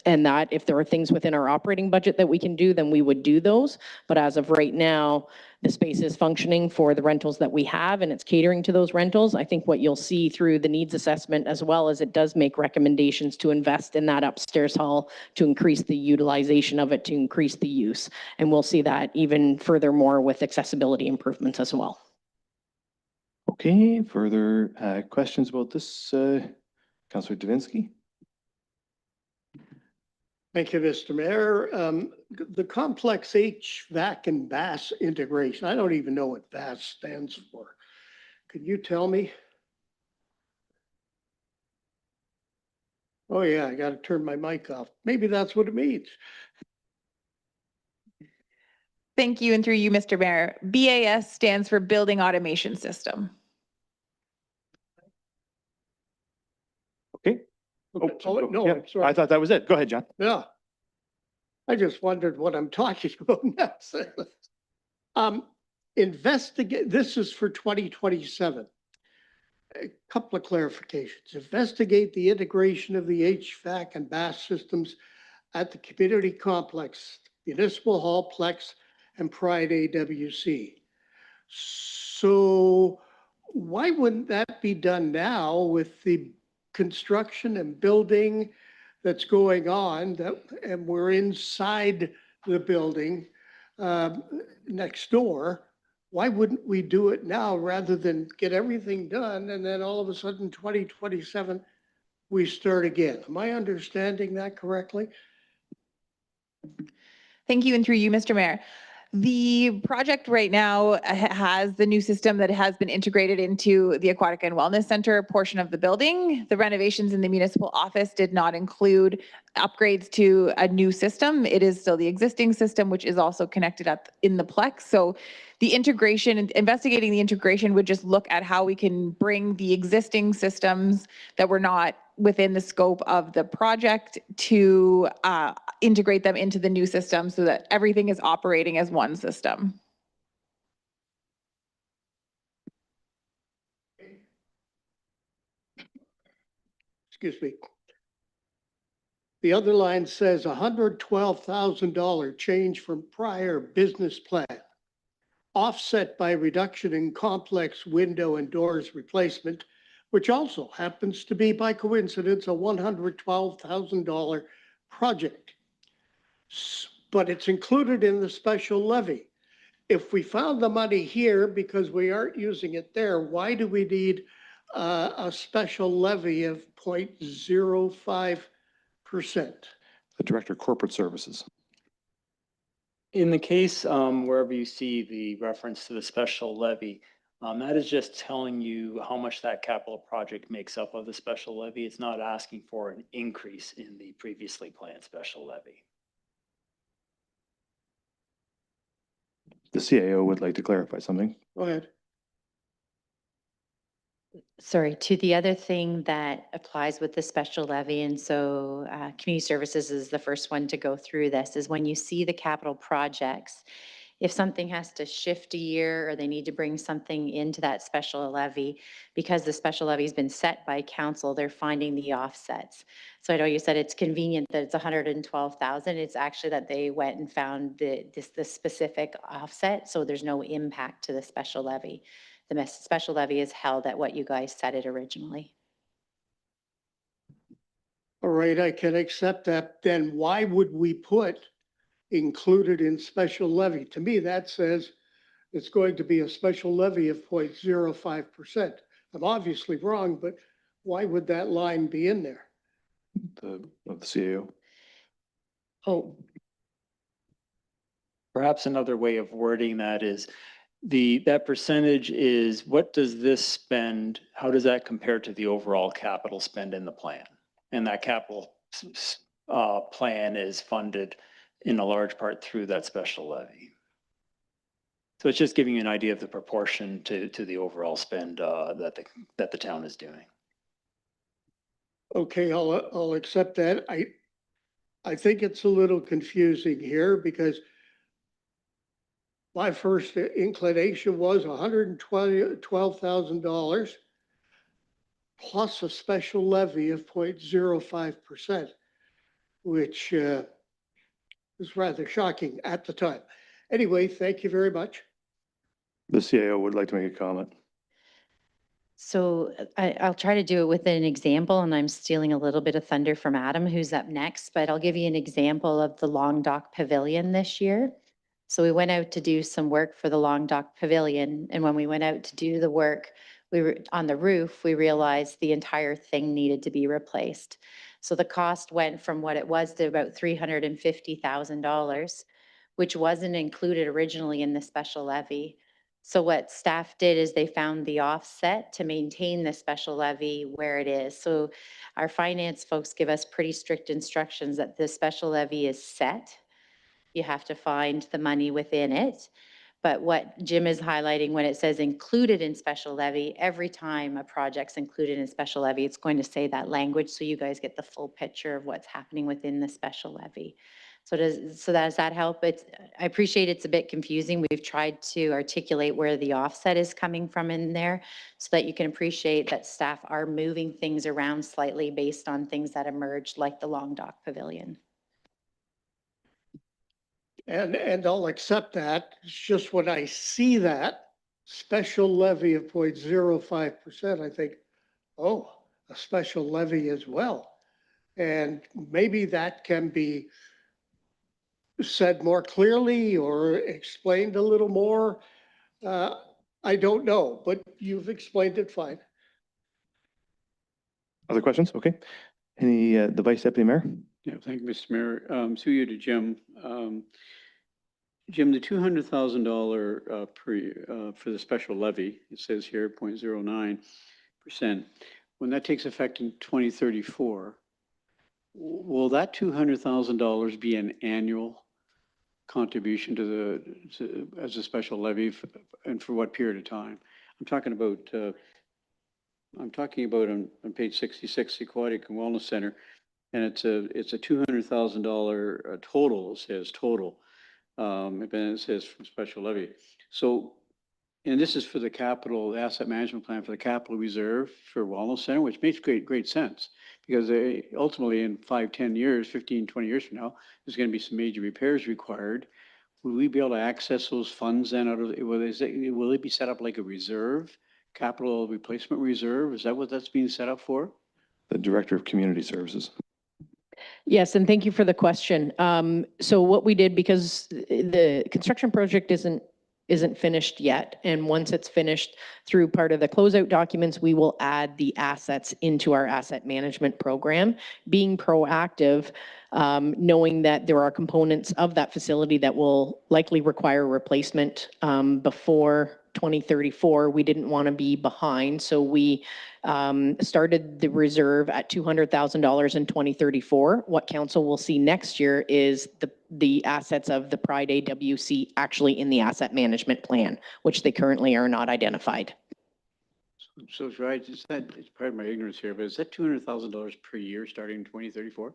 and that if there are things within our operating budget that we can do, then we would do those. But as of right now, the space is functioning for the rentals that we have, and it's catering to those rentals. I think what you'll see through the needs assessment, as well as it does make recommendations to invest in that upstairs hall, to increase the utilization of it, to increase the use. And we'll see that even furthermore with accessibility improvements as well. Okay, further questions about this, Councillor Davinsky? Thank you, Mr. Mayor. The complex HVAC and VAS integration, I don't even know what VAS stands for. Could you tell me? Oh yeah, I got to turn my mic off. Maybe that's what it means. Thank you, and through you, Mr. Mayor. BAS stands for Building Automation System. Okay. Oh, no, Yeah, I'm sorry. I thought that was it. Go ahead, John. Yeah. I just wondered what I'm talking about next. Investigate, this is for 2027. A couple of clarifications. Investigate the integration of the HVAC and bath systems at the community complex, municipal hall plex, and Pride AWC. So why wouldn't that be done now with the construction and building that's going on, and we're inside the building next door? Why wouldn't we do it now rather than get everything done and then all of a sudden 2027 we start again? Am I understanding that correctly? Thank you, and through you, Mr. Mayor. The project right now has the new system that has been integrated into the Aquatic and Wellness Center portion of the building. The renovations in the municipal office did not include upgrades to a new system. It is still the existing system, which is also connected up in the Plex. So the integration, investigating the integration would just look at how we can bring the existing systems that were not within the scope of the project to integrate them into the new system so that everything is operating as one system. Excuse me. The other line says $112,000 change from prior business plan, offset by reduction in complex window and doors replacement, which also happens to be by coincidence a $112,000 project. But it's included in the special levy. If we found the money here because we aren't using it there, why do we need a special levy of 0.05%? The Director of Corporate Services. In the case wherever you see the reference to the special levy, that is just telling you how much that capital project makes up of the special levy. It's not asking for an increase in the previously planned special levy. The CAO would like to clarify something. Go ahead. Sorry, to the other thing that applies with the special levy, and so community services is the first one to go through this, is when you see the capital projects, if something has to shift a year or they need to bring something into that special levy, because the special levy has been set by council, they're finding the offsets. So I know you said it's convenient that it's 112,000. It's actually that they went and found the specific offset, so there's no impact to the special levy. The special levy is held at what you guys set it originally. All right, I can accept that. Then why would we put included in special levy? To me, that says it's going to be a special levy of 0.05%. I'm obviously wrong, but why would that line be in there? Of the CAO. Oh, Perhaps another way of wording that is that percentage is what does this spend, how does that compare to the overall capital spend in the plan? And that capital plan is funded in a large part through that special levy. So it's just giving you an idea of the proportion to the overall spend that the town is doing. Okay, I'll accept that. I think it's a little confusing here because my first inclination was $112,000 plus a special levy of 0.05%, which was rather shocking at the time. Anyway, thank you very much. The CAO would like to make a comment. so I'll try to do it with an example, and I'm stealing a little bit of thunder from Adam, who's up next, but I'll give you an example of the Long Dock Pavilion this year. So we went out to do some work for the Long Dock Pavilion, and when we went out to do the work, we were on the roof, we realized the entire thing needed to be replaced. So the cost went from what it was to about $350,000, which wasn't included originally in the special levy. So what staff did is they found the offset to maintain the special levy where it is. So our finance folks give us pretty strict instructions that the special levy is set You have to find the money within it. But what Jim is highlighting when it says included in special levy, every time a project's included in special levy, it's going to say that language so you guys get the full picture of what's happening within the special levy. So does that help? I appreciate it's a bit confusing. We've tried to articulate where the offset is coming from in there so that you can appreciate that staff are moving things around slightly based on things that emerged, like the Long Dock Pavilion. And I'll accept that. It's just when I see that special levy of 0.05%, I think, oh, a special levy as well. And maybe that can be said more clearly or explained a little more. I don't know, but you've explained it fine. Other questions? Okay. Any, the Vice Deputy Mayor? Yeah, thank you, Mr. Mayor. Through you to Jim. Jim, the $200,000 for the special levy, it says here 0.09%. When that takes effect in 2034, will that $200,000 be an annual contribution as a special levy, and for what period of time? I'm talking about on page 66, Aquatic and Wellness Center, and it's a $200,000 total. It says total. And it says from special levy. So, and this is for the capital asset management plan for the capital reserve for Wellness Center, which makes great sense, because ultimately in 5, 10 years, 15, 20 years from now, there's going to be some major repairs required. Will we be able to access those funds then out of, will it be set up like a reserve, capital replacement reserve? Is that what that's being set up for? The Director of Community Services. Yes, and thank you for the question. So what we did, because the construction project isn't finished yet, and once it's finished through part of the closeout documents, we will add the assets into our asset management program, being proactive, knowing that there are components of that facility that will likely require replacement before 2034. We didn't want to be behind, so we started the reserve at $200,000 in 2034. What council will see next year is the assets of the Pride AWC actually in the asset management plan, which they currently are not identified. So right, it's part of my ignorance here, but is that $200,000 per year starting in 2034?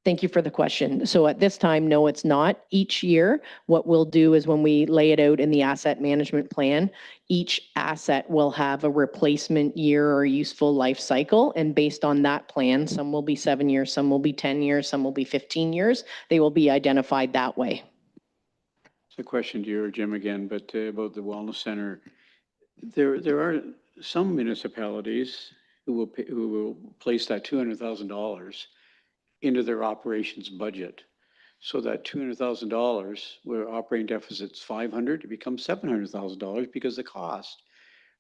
Thank you for the question. So at this time, no, it's not. Each year, what we'll do is when we lay it out in the asset management plan, each asset will have a replacement year or useful life cycle. And based on that plan, some will be 7 years, some will be 10 years, some will be 15 years. They will be identified that way. It's a question to you or Jim again, but about the Wellness Center. There are some municipalities who will place that $200,000 into their operations budget. So that $200,000, where operating deficit's 500, it becomes $700,000 because the cost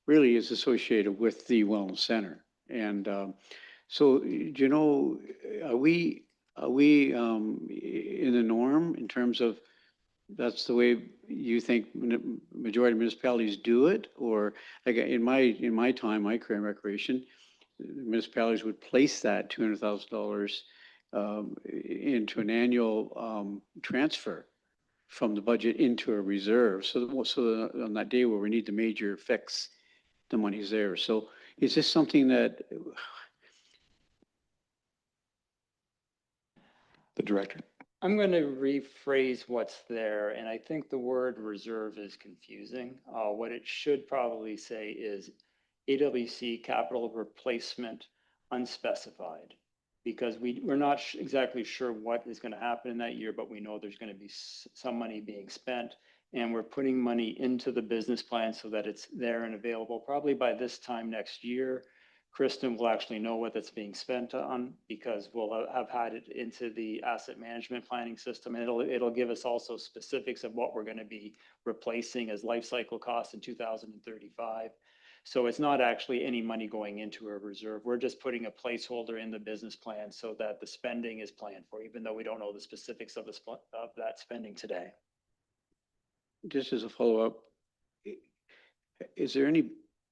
really is associated with the Wellness Center. And so, do you know, are we in the norm in terms of that's the way you think majority of municipalities do it? Or like in my time, my career in recreation, municipalities would place that $200,000 into an annual transfer from the budget into a reserve. So on that day where we need the major fix, the money's there. So is this something that The Director. I'm going to rephrase what's there, and I think the word reserve is confusing. What it should probably say is AWC capital replacement unspecified, because we're not exactly sure what is going to happen in that year, but we know there's going to be some money being spent, and we're putting money into the business plan so that it's there and available. Probably by this time next year, Kristen will actually know what that's being spent on, because we'll have had it into the asset management planning system. And it'll give us also specifics of what we're going to be replacing as life cycle costs in 2035. So it's not actually any money going into a reserve. We're just putting a placeholder in the business plan so that the spending is planned for, even though we don't know the specifics of that spending today. just as a follow-up, is there any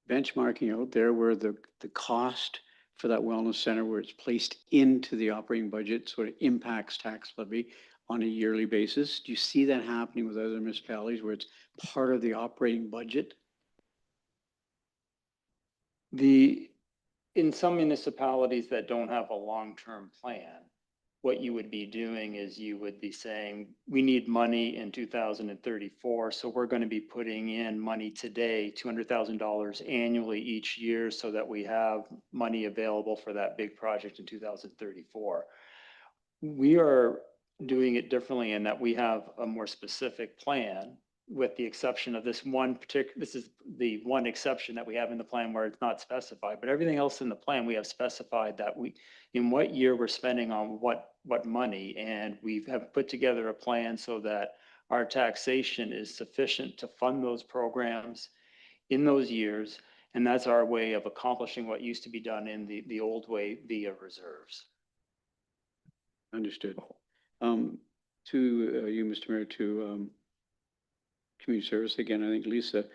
benchmarking out there where the cost for that wellness center where it's placed into the operating budget, so it impacts tax levy on a yearly basis? Do you see that happening with other municipalities where it's part of the operating budget? In some municipalities that don't have a long-term plan, what you would be doing is you would be saying, we need money in 2034, so we're going to be putting in money today, $200,000 annually each year, so that we have money available for that big project in 2034. We are doing it differently in that we have a more specific plan, with the exception of this one particular, this is the one exception that we have in the plan where it's not specified, but everything else in the plan, we have specified that in what year we're spending on what money, and we have put together a plan so that our taxation is sufficient to fund those programs in those years, and that's our way of accomplishing what used to be done in the old way via reserves. Understood. To you, Mr. Mayor, to community service again, I think Lisa,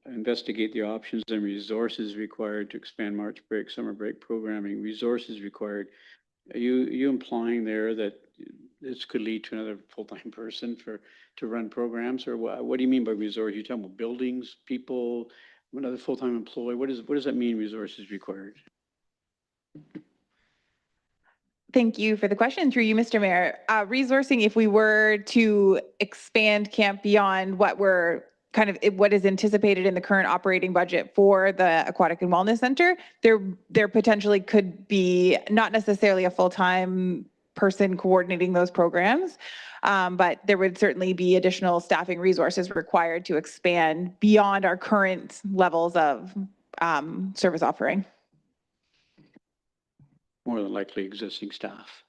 investigate the options and resources required to expand March break, summer break programming, resources required. Are you implying there that this could lead to another full-time person to run programs, or what do you mean by resource? You talking about buildings, people, another full-time employee? What does that mean, resources required? Thank you for the question. Through you, Mr. Mayor. Resourcing, if we were to expand camp beyond what what is anticipated in the current operating budget for the Aquatic and Wellness Center, there potentially could be not necessarily a full-time person coordinating those programs, but there would certainly be additional staffing resources required to expand beyond our current levels of service offering. More than likely existing staff.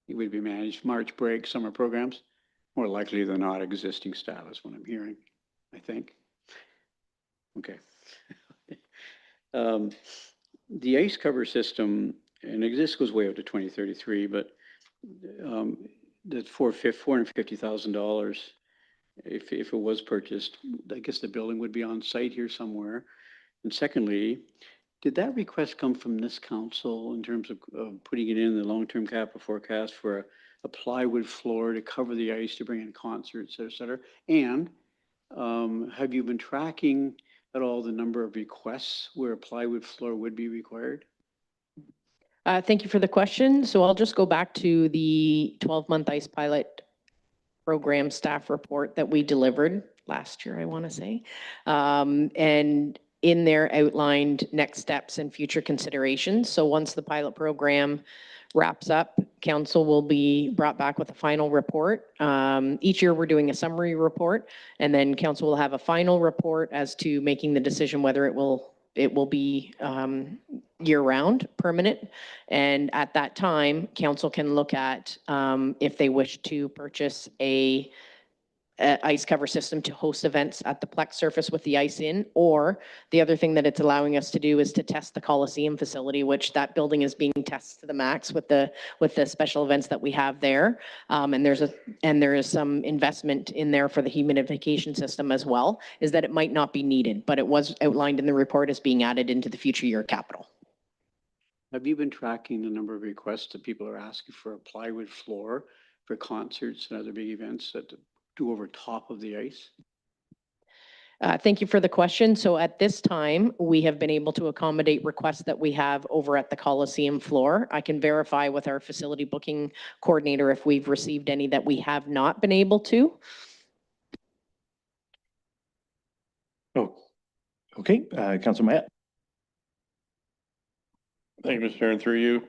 It would be managed March break, summer programs. More likely than not, existing staff is what I'm hearing, I think. Okay. The ice cover system, and this goes way up to 2033, but the $450,000, if it was purchased, I guess the building would be on site here somewhere. And secondly, did that request come from this council in terms of putting it in the long-term capital forecast for a plywood floor to cover the ice to bring in concerts, et cetera? And have you been tracking at all the number of requests where a plywood floor would be required? Thank you for the question. So I'll just go back to the 12-month ice pilot program staff report that we delivered last year, I want to say. And in there outlined next steps and future considerations. So once the pilot program wraps up, council will be brought back with a final report. Each year we're doing a summary report, and then council will have a final report as to making the decision whether it will be year-round, permanent. And at that time, council can look at if they wish to purchase a ice cover system to host events at the Plex surface with the ice in, or the other thing that it's allowing us to do is to test the Coliseum facility, which that building is being tested to the max with the special events that we have there. And there is some investment in there for the humidification system as well, is that it might not be needed, but it was outlined in the report as being added into the future year capital. Have you been tracking the number of requests that people are asking for a plywood floor for concerts and other big events that do over top of the ice? Thank you for the question. So at this time, we have been able to accommodate requests that we have over at the Coliseum floor. I can verify with our facility booking coordinator if we've received any that we have not been able to. Oh, okay. Councilor Matt. Thank you, Mr. Chair, and through you.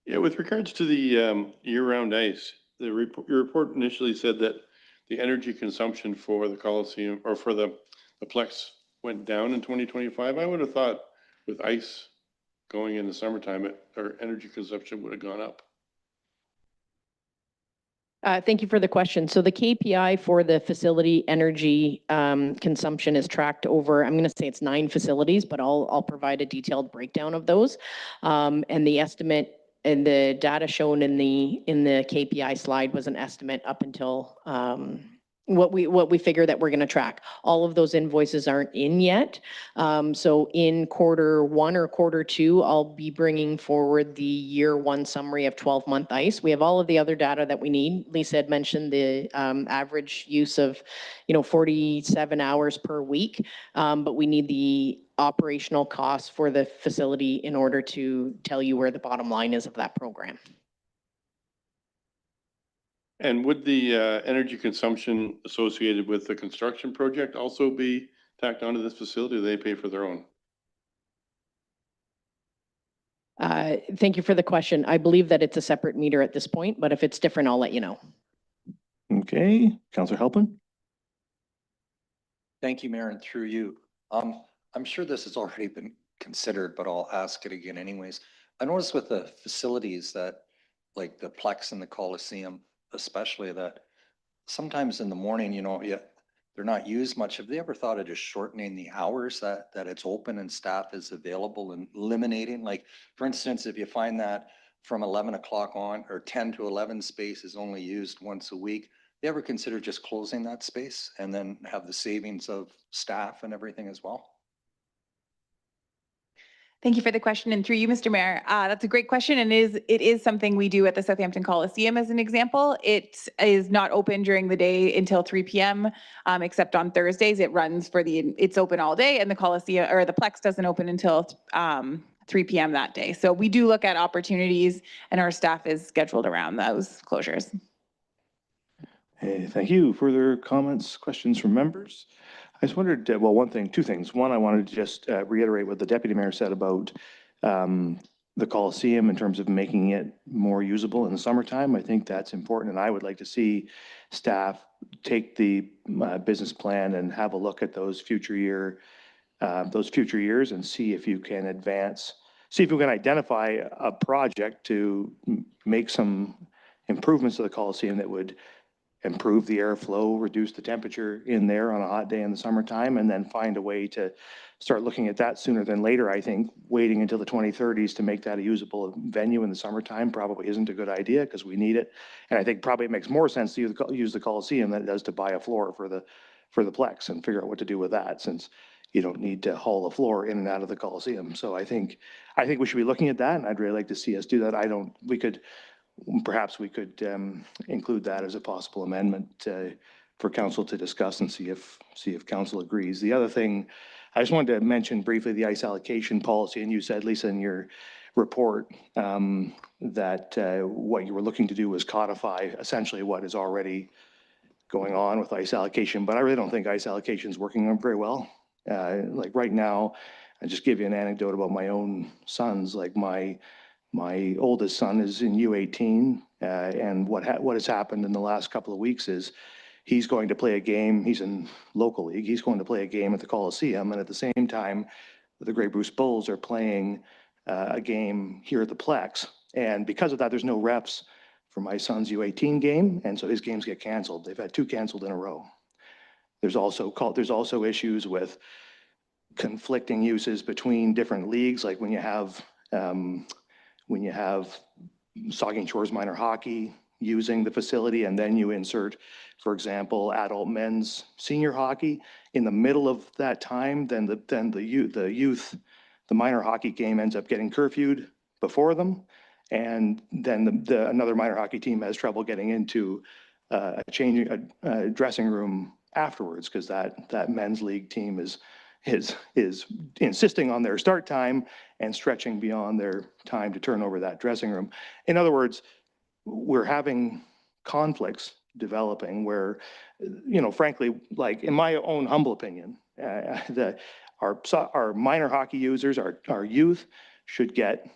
Yeah, with regards to the year-round ice, your report initially said that the energy consumption for the Coliseum or for the Plex went down in 2025. I would have thought with ice going in the summertime, our energy consumption would have gone up. Thank you for the question. So the KPI for the facility energy consumption is tracked over, I'm going to say it's 9 facilities, but I'll provide a detailed breakdown of those. And the estimate and the data shown in the KPI slide was an estimate up until what we figure that we're going to track. All of those invoices aren't in yet. So in Q1 or Q2, I'll be bringing forward the year one summary of 12-month ICE. We have all of the other data that we need. Lisa had mentioned the average use of, 47 hours per week, but we need the operational costs for the facility in order to tell you where the bottom line is of that program. And would the energy consumption associated with the construction project also be tacked onto this facility? Or do they pay for their own? Thank you for the question. I believe that it's a separate meter at this point, but if it's different, I'll let you know. Okay, Councillor Halpin. Thank you, Mayor, and through you. I'm sure this has already been considered, but I'll ask it again anyways. I noticed with the facilities that, like the Plex and the Coliseum, especially, that sometimes in the morning, they're not used much. Have they ever thought of just shortening the hours that it's open and staff is available and eliminating? Like, for instance, if you find that from 11 o'clock on or 10 to 11 space is only used once a week, they ever consider just closing that space and then have the savings of staff and everything as well? Thank you for the question, and through you, Mr. Mayor. That's a great question, and it is something we do at the Southampton Coliseum as an example. It is not open during the day until 3 p.m. Except on Thursdays. It's open all day, and the Coliseum or the Plex doesn't open until 3 p.m. that day. So we do look at opportunities, and our staff is scheduled around those closures. Hey, thank you. Further comments, questions from members? I just wondered, two things. One, I wanted to just reiterate what the Deputy Mayor said about the Coliseum in terms of making it more usable in the summertime. I think that's important, and I would like to see staff take the business plan and have a look at those future years and see if you can identify a project to make some improvements to the Coliseum that would improve the airflow, reduce the temperature in there on a hot day in the summertime, and then find a way to start looking at that sooner than later. I think waiting until the 2030s to make that a usable venue in the summertime probably isn't a good idea because we need it. And I think probably it makes more sense to use the Coliseum than it does to buy a floor for the Plex and figure out what to do with that, since you don't need to haul the floor in and out of the Coliseum. So I think we should be looking at that, and I'd really like to see us do that. Perhaps we could include that as a possible amendment for council to discuss and see if council agrees. The other thing, I just wanted to mention briefly the ice allocation policy, and you said, Lisa, in your report that what you were looking to do was codify essentially what is already going on with ice allocation, but I really don't think ice allocation is working very well. Like right now, I'll just give you an anecdote about my own sons. Like my oldest son is in U18, and what has happened in the last couple of weeks is he's going to play a game. He's in local league. He's going to play a game at the Coliseum, and at the same time, the Grey Bruce Bulls are playing a game here at the Plex. And because of that, there's no refs for my son's U18 game, and so his games get canceled. They've had 2 canceled in a row. There's also issues with conflicting uses between different leagues, like when you have Saugeen Shores minor hockey using the facility, and then you insert, for example, adult men's senior hockey in the middle of that time, then the minor hockey game ends up getting curfewed before them, and then another minor hockey team has trouble getting into a dressing room afterwards because that men's league team is insisting on their start time and stretching beyond their time to turn over that dressing room. In other words, we're having conflicts developing where, frankly, like in my own humble opinion, our minor hockey users, our youth should get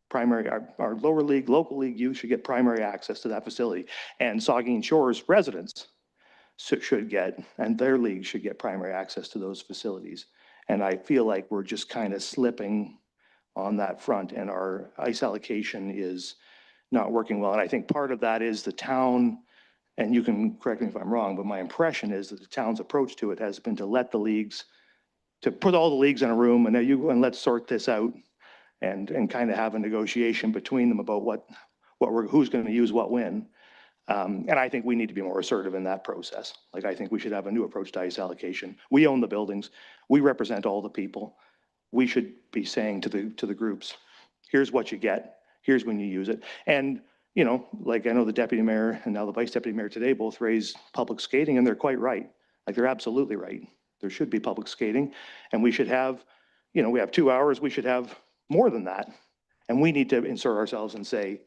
primary, our lower league, local league youth should get primary access to that facility. And Saugeen Shores residents should get, and their league should get primary access to those facilities. And I feel like we're just kind of slipping on that front, and our ice allocation is not working well. And I think part of that is the town, and you can correct me if I'm wrong, but my impression is that the town's approach to it has been to let the leagues, to put all the leagues in a room and let's sort this out and kind of have a negotiation between them about who's going to use what when. And I think we need to be more assertive in that process. Like, I think we should have a new approach to ice allocation. We own the buildings. We represent all the people. We should be saying to the groups, here's what you get. Here's when you use it. And, you know, like I know the deputy mayor and now the vice deputy mayor today both raised public skating, and they're quite right. Like, they're absolutely right. There should be public skating, and we should have, you know, we have 2 hours. We should have more than that. And we need to insert ourselves and say,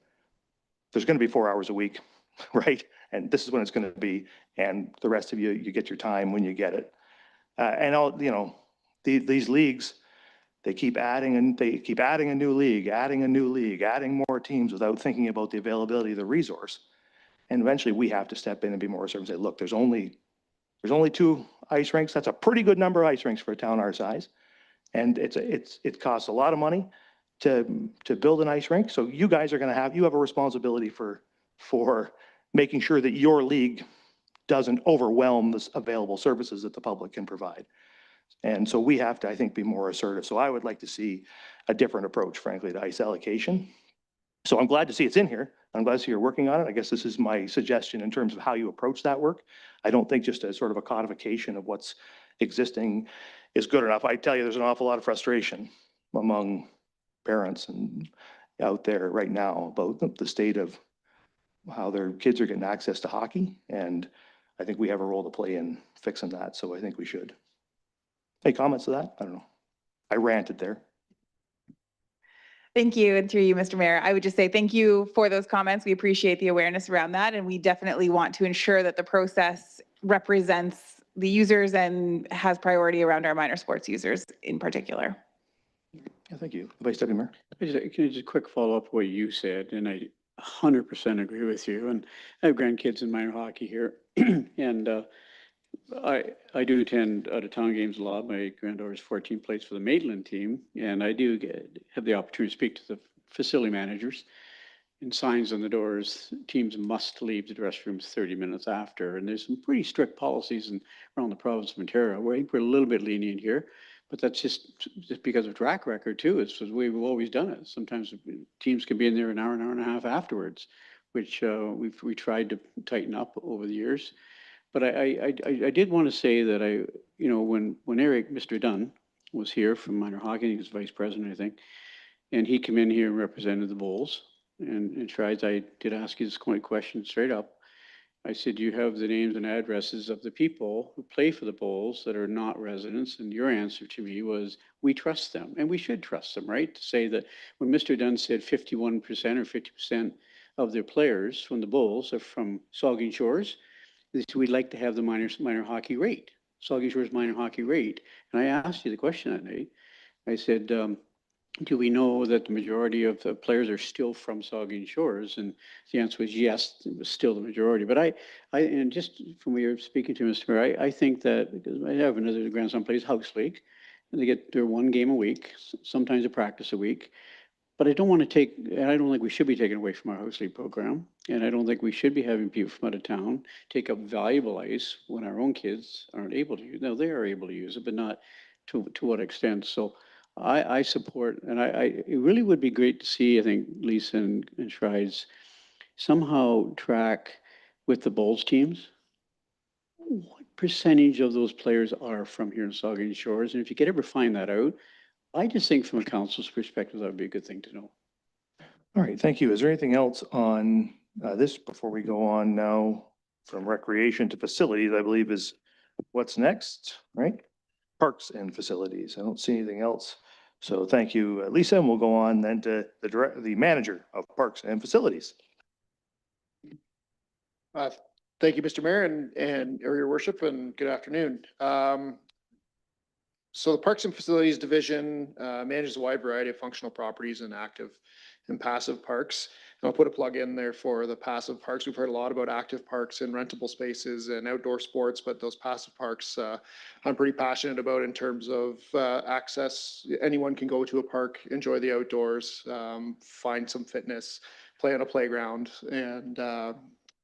there's going to be 4 hours a week, right? And this is when it's going to be. And the rest of you, you get your time when you get it. And all, you know, these leagues, they keep adding and they keep adding a new league, adding more teams without thinking about the availability of the resource. And eventually we have to step in and be more assertive and say, look, there's only 2 ice rinks. That's a pretty good number of ice rinks for a town our size. And it costs a lot of money to build an ice rink. So you guys are going to you have a responsibility for making sure that your league doesn't overwhelm the available services that the public can provide. And so we have to, I think, be more assertive. So I would like to see a different approach, frankly, to ice allocation. So I'm glad to see it's in here. I'm glad to see you're working on it. I guess this is my suggestion in terms of how you approach that work. I don't think just a sort of a codification of what's existing is good enough. I tell you, there's an awful lot of frustration among parents and out there right now about the state of how their kids are getting access to hockey. And I think we have a role to play in fixing that. So I think we should. Any comments to that? I don't know. I ranted there. Thank you. And through you, Mr. Mayor, I would just say thank you for those comments. We appreciate the awareness around that. And we definitely want to ensure that the process represents the users and has priority around our minor sports users in particular. Yeah, thank you. Vice Deputy Mayor. Can I just quick follow up what you said? And I 100% agree with you. And I have grandkids in minor hockey here. And I do attend out-of-town games a lot. My granddaughter's 14 plays for the Maitland team. And I do have the opportunity to speak to the facility managers. And signs on the doors, teams must leave the dressing rooms 30 minutes after. And there's some pretty strict policies around the province of Ontario. We're a little bit lenient here. But that's just because of track record too. It's the way we've always done it. Sometimes teams can be in there an hour and a half afterwards, which we tried to tighten up over the years. But I did want to say that you know, when Mr. Dunn was here from minor hockey, he was vice president, I think, and he came in here and represented the Bulls and tried. I did ask you this question straight up. I said, you have the names and addresses of the people who play for the Bulls that are not residents. And your answer to me was, we trust them. And we should trust them, right? To say that when Mr. Dunn said 51% or 50% of their players from the Bulls are from Saugeen Shores, they said, we'd like to have the minor hockey rate, Saugeen Shores minor hockey rate. And I asked you the question that night. I said, do we know that the majority of the players are still from Saugeen Shores? And the answer was yes, it was still the majority. But and just from what you're speaking to, Mr. Mayor, I think that, because I have another grandson plays house league, and they get their 1 game a week, sometimes a practice a week. But I don't want to take, and I don't think we should be taken away from our house league program. And I don't think we should be having people from out of town take up valuable ice when our own kids aren't able to use it. Now, they are able to use it, but not to what extent. So I support, and it really would be great to see, I think, Lisa and Schreids somehow track with the Bulls teams what percentage of those players are from here in Saugeen Shores. And if you could ever find that out, I just think from a council's perspective, that would be a good thing to know. All right, thank you. Is there anything else on this before we go on now from recreation to facilities, I believe is what's next, right? Parks and facilities. I don't see anything else. So thank you, Lisa, and we'll go on then to the manager of Parks and Facilities. Thank you, Mr. Mayor and your worship, and good afternoon. So the Parks and Facilities Division manages a wide variety of functional properties and active and passive parks. And I'll put a plug in there for the passive parks. We've heard a lot about active parks and rentable spaces and outdoor sports, but those passive parks I'm pretty passionate about in terms of access. Anyone can go to a park, enjoy the outdoors, find some fitness, play on a playground, and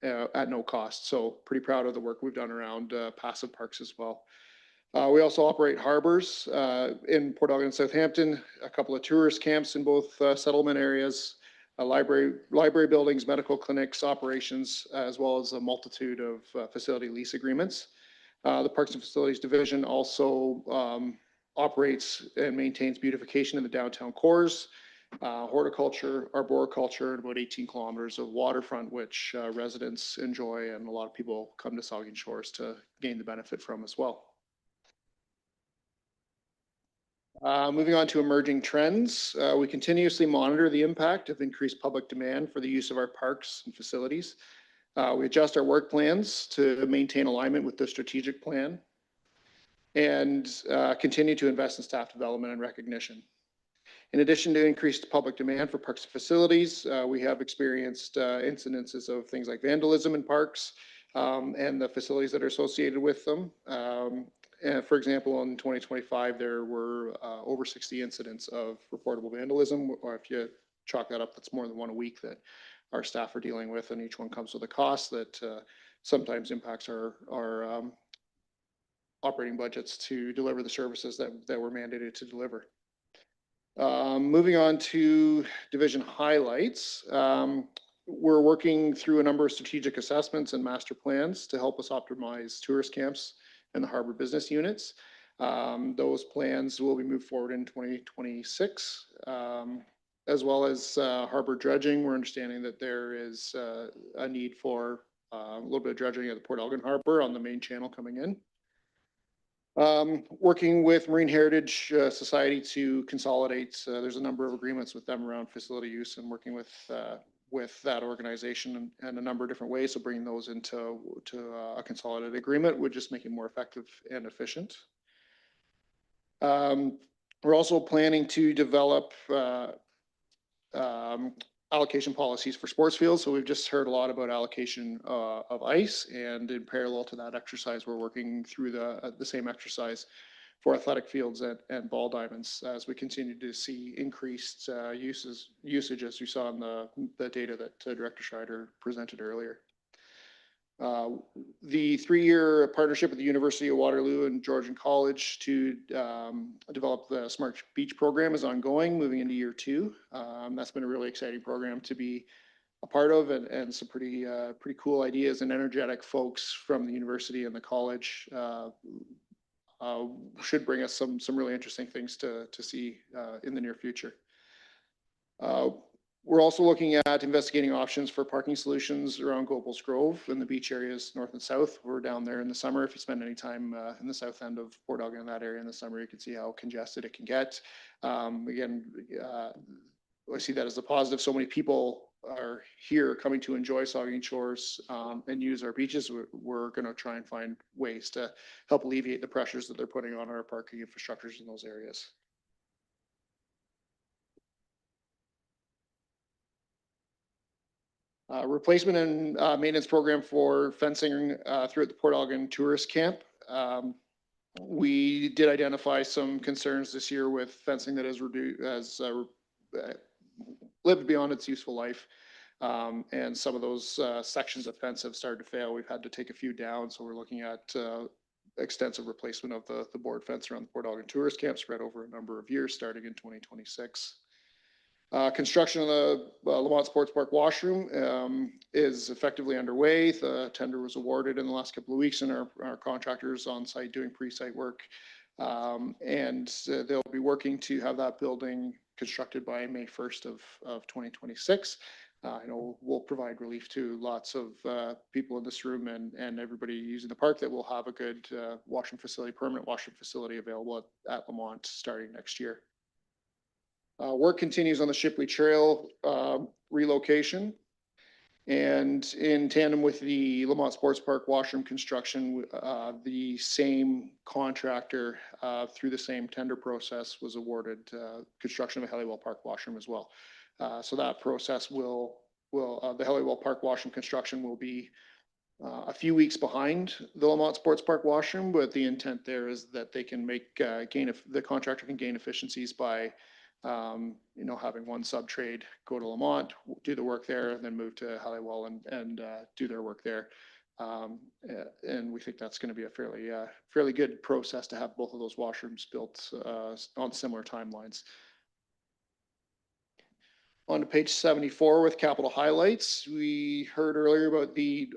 at no cost. So pretty proud of the work we've done around passive parks as well. We also operate harbors in Port Elgin and Southampton, a couple of tourist camps in both settlement areas, library buildings, medical clinics, operations, as well as a multitude of facility lease agreements. The Parks and Facilities Division also operates and maintains beautification in the downtown cores, horticulture, arboriculture, and about 18 kilometers of waterfront, which residents enjoy and a lot of people come to Saugeen Shores to gain the benefit from as well. Moving on to emerging trends, we continuously monitor the impact of increased public demand for the use of our parks and facilities. We adjust our work plans to maintain alignment with the strategic plan and continue to invest in staff development and recognition. In addition to increased public demand for parks and facilities, we have experienced incidences of things like vandalism in parks and the facilities that are associated with them. And for example, in 2025, there were over 60 incidents of reportable vandalism, or if you chalk that up, that's more than one a week that our staff are dealing with, and each one comes with a cost that sometimes impacts our operating budgets to deliver the services that we're mandated to deliver. Moving on to division highlights. We're working through a number of strategic assessments and master plans to help us optimize tourist camps and the harbor business units. Those plans will be moved forward in 2026, as well as harbor dredging. We're understanding that there is a need for a little bit of dredging at the Port Elgin Harbor on the main channel coming in. Working with Marine Heritage Society to consolidate, there's a number of agreements with them around facility use and working with that organization and a number of different ways. So bringing those into a consolidated agreement would just make it more effective and efficient. We're also planning to develop allocation policies for sports fields. So we've just heard a lot about allocation of ice, and in parallel to that exercise, we're working through the same exercise for athletic fields and ball diamonds as we continue to see increased usage as you saw in the data that Director Schreider presented earlier. The 3-year partnership with the University of Waterloo and Georgian College to develop the Smart Beach program is ongoing, moving into year 2. That's been a really exciting program to be a part of, and some pretty cool ideas and energetic folks from the university and the college should bring us some really interesting things to see in the near future. We're also looking at investigating options for parking solutions around Gobles Grove and the beach areas north and south. We're down there in the summer. If you spend any time in the south end of Port Elgin in that area in the summer, you can see how congested it can get. Again, I see that as a positive. So many people are here coming to enjoy Saugeen Shores and use our beaches. We're going to try and find ways to help alleviate the pressures that they're putting on our parking infrastructures in those areas. Replacement and maintenance program for fencing throughout the Port Elgin tourist camp. We did identify some concerns this year with fencing that has lived beyond its useful life. And some of those sections of fence have started to fail. We've had to take a few down. So we're looking at extensive replacement of the board fence around the Port Elgin tourist camp spread over a number of years starting in 2026. Construction of the Lamont Sports Park washroom is effectively underway. The tender was awarded in the last couple of weeks, and our contractors on site doing pre-site work. And they'll be working to have that building constructed by May 1st of 2026. I know we'll provide relief to lots of people in this room and everybody using the park that will have a good washroom facility, permanent washroom facility available at Lamont starting next year. Work continues on the Shipley Trail relocation. And in tandem with the Lamont Sports Park washroom construction, the same contractor through the same tender process was awarded construction of a Helliwell Park washroom as well. So that process the Helliwell Park washroom construction will be a few weeks behind the Lamont Sports Park washroom, but the intent there is that they can make the contractor can gain efficiencies by having one sub-trade go to Lamont, do the work there, and then move to Helliwell and do their work there. And we think that's going to be a fairly good process to have both of those washrooms built on similar timelines. On to page 74 with capital highlights. We heard earlier about the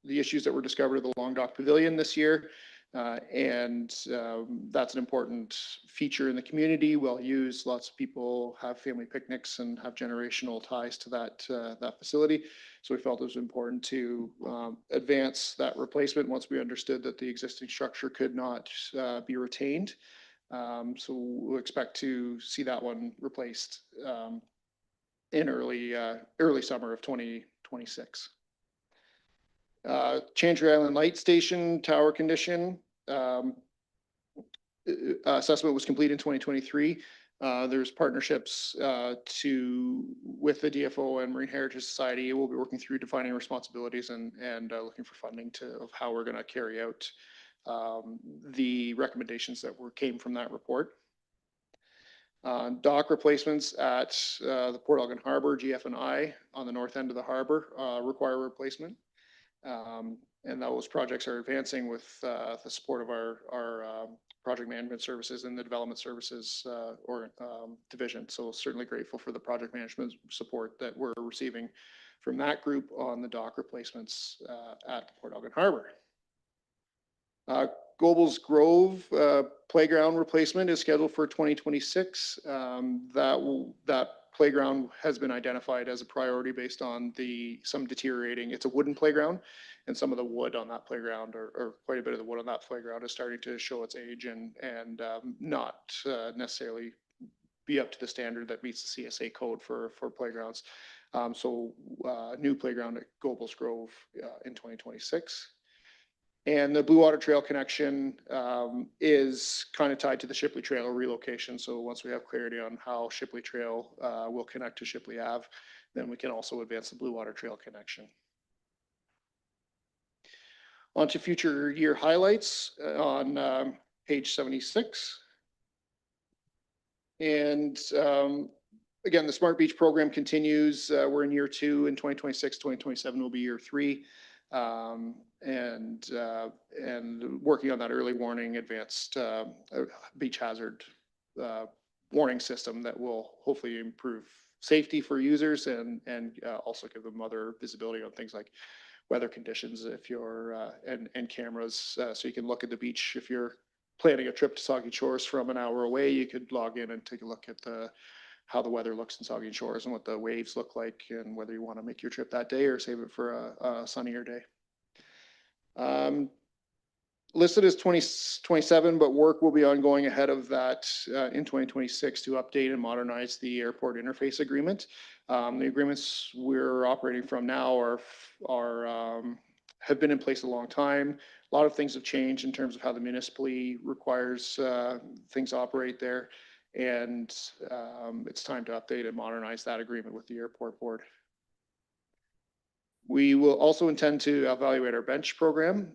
issues that were discovered at the Long Dock Pavilion this year. That's an important feature in the community, well used. Lots of people have family picnics and have generational ties to that facility. So we felt it was important to advance that replacement once we understood that the existing structure could not be retained. So we'll expect to see that one replaced in early summer of 2026. Chantry Island Light Station tower condition assessment was complete in 2023. There's partnerships with the DFO and Marine Heritage Society. We'll be working through defining responsibilities and looking for funding of how we're going to carry out the recommendations that came from that report. Dock replacements at the Port Elgin Harbor, GF&I on the north end of the harbor require replacement. And those projects are advancing with the support of our project management services and the development services division. So certainly grateful for the project management support that we're receiving from that group on the dock replacements at the Port Elgin Harbor. Goebels Grove playground replacement is scheduled for 2026. That playground has been identified as a priority based on some deteriorating. It's a wooden playground, and some of the wood on that playground, or quite a bit of the wood on that playground, is starting to show its age and not necessarily be up to the standard that meets the CSA code for playgrounds. So new playground at Goebels Grove in 2026. And the Blue Water Trail connection is kind of tied to the Shipley Trail relocation. So once we have clarity on how Shipley Trail will connect to Shipley Ave, then we can also advance the Blue Water Trail connection. On to future year highlights on page 76. And again, the Smart Beach program continues. We're in year 2 in 2026, 2027 will be year 3. And working on that early warning advanced beach hazard warning system that will hopefully improve safety for users and also give them other visibility on things like weather conditions if you're and cameras so you can look at the beach. If you're planning a trip to Saugeen Shores from an hour away, you could log in and take a look at how the weather looks in Saugeen Shores and what the waves look like and whether you want to make your trip that day or save it for a sunnier day. Listed as 2027, but work will be ongoing ahead of that in 2026 to update and modernize the airport interface agreement. The agreements we're operating from now have been in place a long time. A lot of things have changed in terms of how the municipally requires things operate there. And it's time to update and modernize that agreement with the airport board. We will also intend to evaluate our bench program.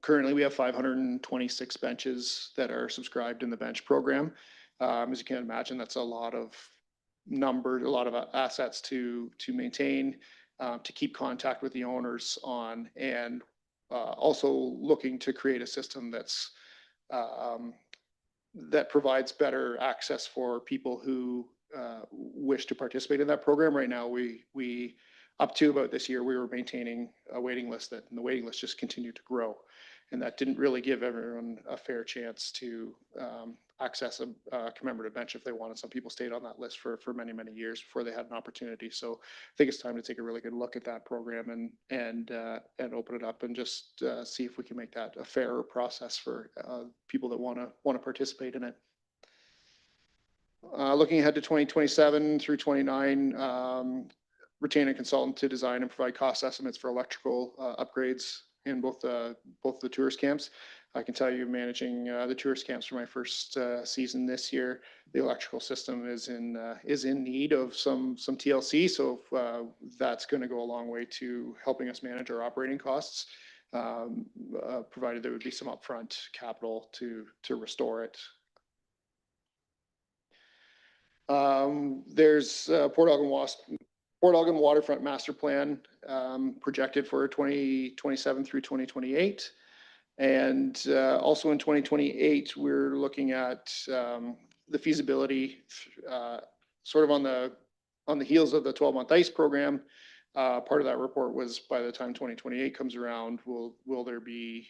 Currently, we have 526 benches that are subscribed in the bench program. As you can imagine, that's a lot of assets to maintain, to keep contact with the owners on, and also looking to create a system that provides better access for people who wish to participate in that program. Right now, we up to about this year, we were maintaining a waiting list and the waiting list just continued to grow. And that didn't really give everyone a fair chance to access a commemorative bench if they wanted. Some people stayed on that list for many, many years before they had an opportunity. So I think it's time to take a really good look at that program and open it up and just see if we can make that a fairer process for people that want to participate in it. Looking ahead to 2027 through 29, retain a consultant to design and provide cost estimates for electrical upgrades in both the tourist camps. I can tell you, managing the tourist camps for my first season this year, the electrical system is in need of some TLC. So that's going to go a long way to helping us manage our operating costs, provided there would be some upfront capital to restore it. There's Port Elgin Waterfront Master Plan projected for 2027 through 2028. And also in 2028, we're looking at the feasibility sort of on the heels of the 12-month ICE program, part of that report was by the time 2028 comes around, will there be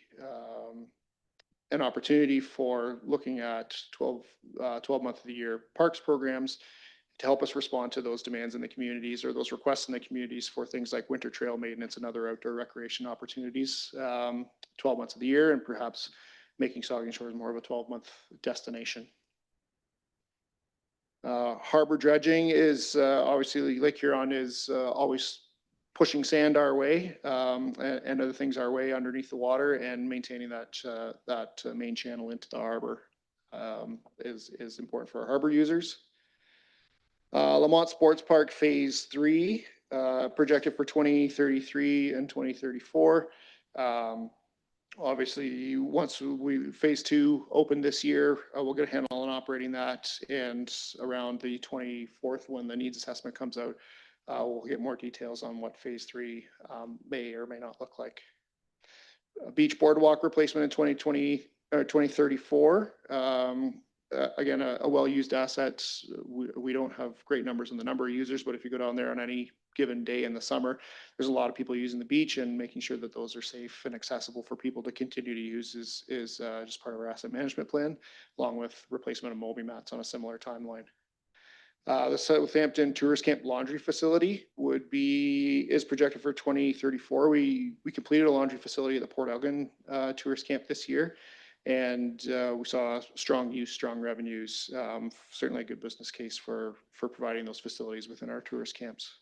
an opportunity for looking at 12-month of the year parks programs to help us respond to those demands in the communities or those requests in the communities for things like winter trail maintenance and other outdoor recreation opportunities, 12 months of the year, and perhaps making Saugeen Shores more of a 12-month destination. Harbor dredging is obviously Lake Huron is always pushing sand our way and other things our way underneath the water, and maintaining that main channel into the harbor is important for our harbor users. Lamont Sports Park Phase 3 projected for 2033 and 2034. Obviously, once Phase 2 opened this year, we'll get a handle on operating that, and around the 24th, when the needs assessment comes out, we'll get more details on what Phase 3 may or may not look like. Beach boardwalk replacement in 2020 or 2034. Again, a well-used asset. We don't have great numbers on the number of users, but if you go down there on any given day in the summer, there's a lot of people using the beach, and making sure that those are safe and accessible for people to continue to use is just part of our asset management plan, along with replacement of Moby mats on a similar timeline. The Southampton Tourist Camp Laundry Facility is projected for 2034. We completed a laundry facility at the Port Elgin Tourist Camp this year, and we saw strong use, strong revenues. Certainly a good business case for providing those facilities within our tourist camps.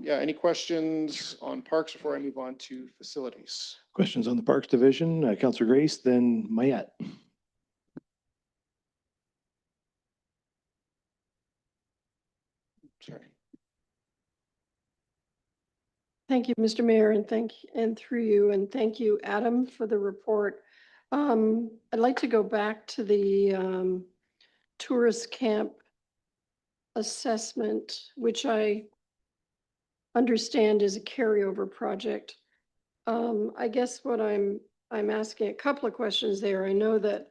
Yeah, any questions on parks before I move on to facilities? Questions on the Parks Division, Councillor Grace, then Mayette. Sorry. Thank you, Mr. Mayor, and through you, and thank you, Adam, for the report. I'd like to go back to the tourist camp assessment, which I understand is a carryover project. I guess what I'm asking a couple of questions there. I know that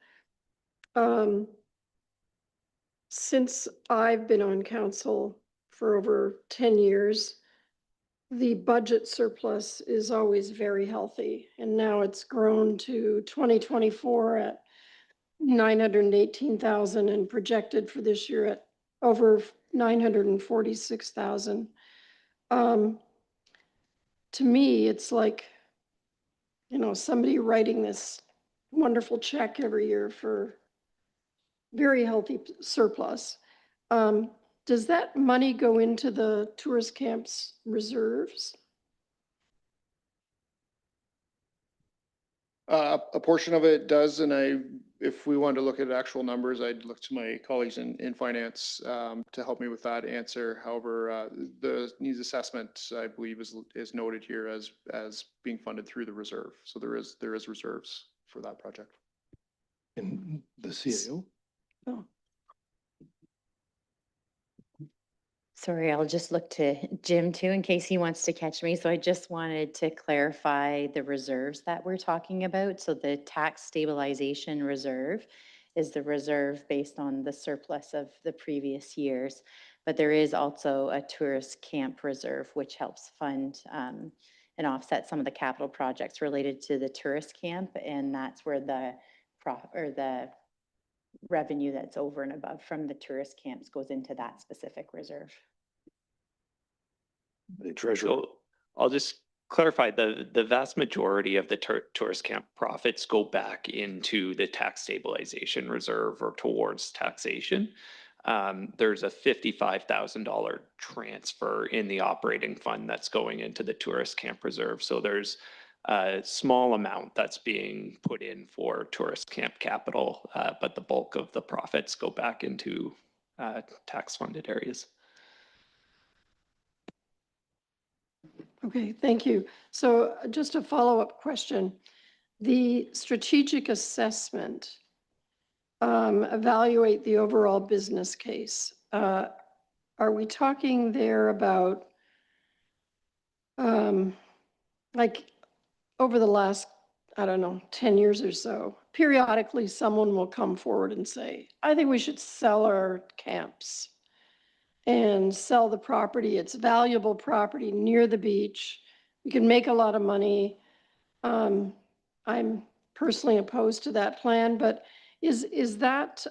since I've been on council for over 10 years, the budget surplus is always very healthy. And now it's grown to 2024 at 918,000 and projected for this year at over 946,000. To me, it's like, somebody writing this wonderful check every year for very healthy surplus. Does that money go into the tourist camps reserves? A portion of it does, and if we wanted to look at actual numbers, I'd look to my colleagues in finance to help me with that answer. However, the needs assessment, I believe, is noted here as being funded through the reserve. So there is reserves for that project. And the CAO? Oh. Sorry, I'll just look to Jim too, in case he wants to catch me. So I just wanted to clarify the reserves that we're talking about. So the tax stabilization reserve is the reserve based on the surplus of the previous years. But there is also a tourist camp reserve, which helps fund and offset some of the capital projects related to the tourist camp. And that's where the revenue that's over and above from the tourist camps goes into that specific reserve. The treasurer. So I'll just clarify, the vast majority of the tourist camp profits go back into the tax stabilization reserve or towards taxation. There's a $55,000 transfer in the operating fund that's going into the tourist camp reserve. So there's a small amount that's being put in for tourist camp capital, but the bulk of the profits go back into tax funded areas. Okay, thank you. So just a follow-up question. The strategic assessment, evaluate the overall business case. Are we talking there about, like, over the last I don't know, 10 years or so, periodically someone will come forward and say, I think we should sell our camps and sell the property. It's valuable property near the beach. We can make a lot of money. I'm personally opposed to that plan, but is that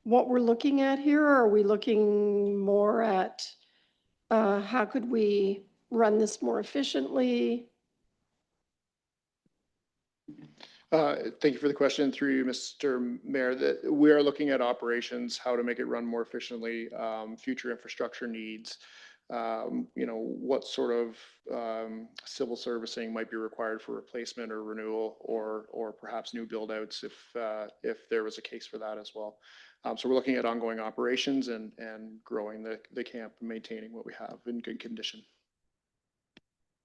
what we're looking at here? Or are we looking more at how could we run this more efficiently? Thank you for the question through you, Mr. Mayor. That we are looking at operations, how to make it run more efficiently, future infrastructure needs, what sort of civil servicing might be required for replacement or renewal, or perhaps new build outs if there was a case for that as well. So we're looking at ongoing operations and growing the camp and maintaining what we have in good condition.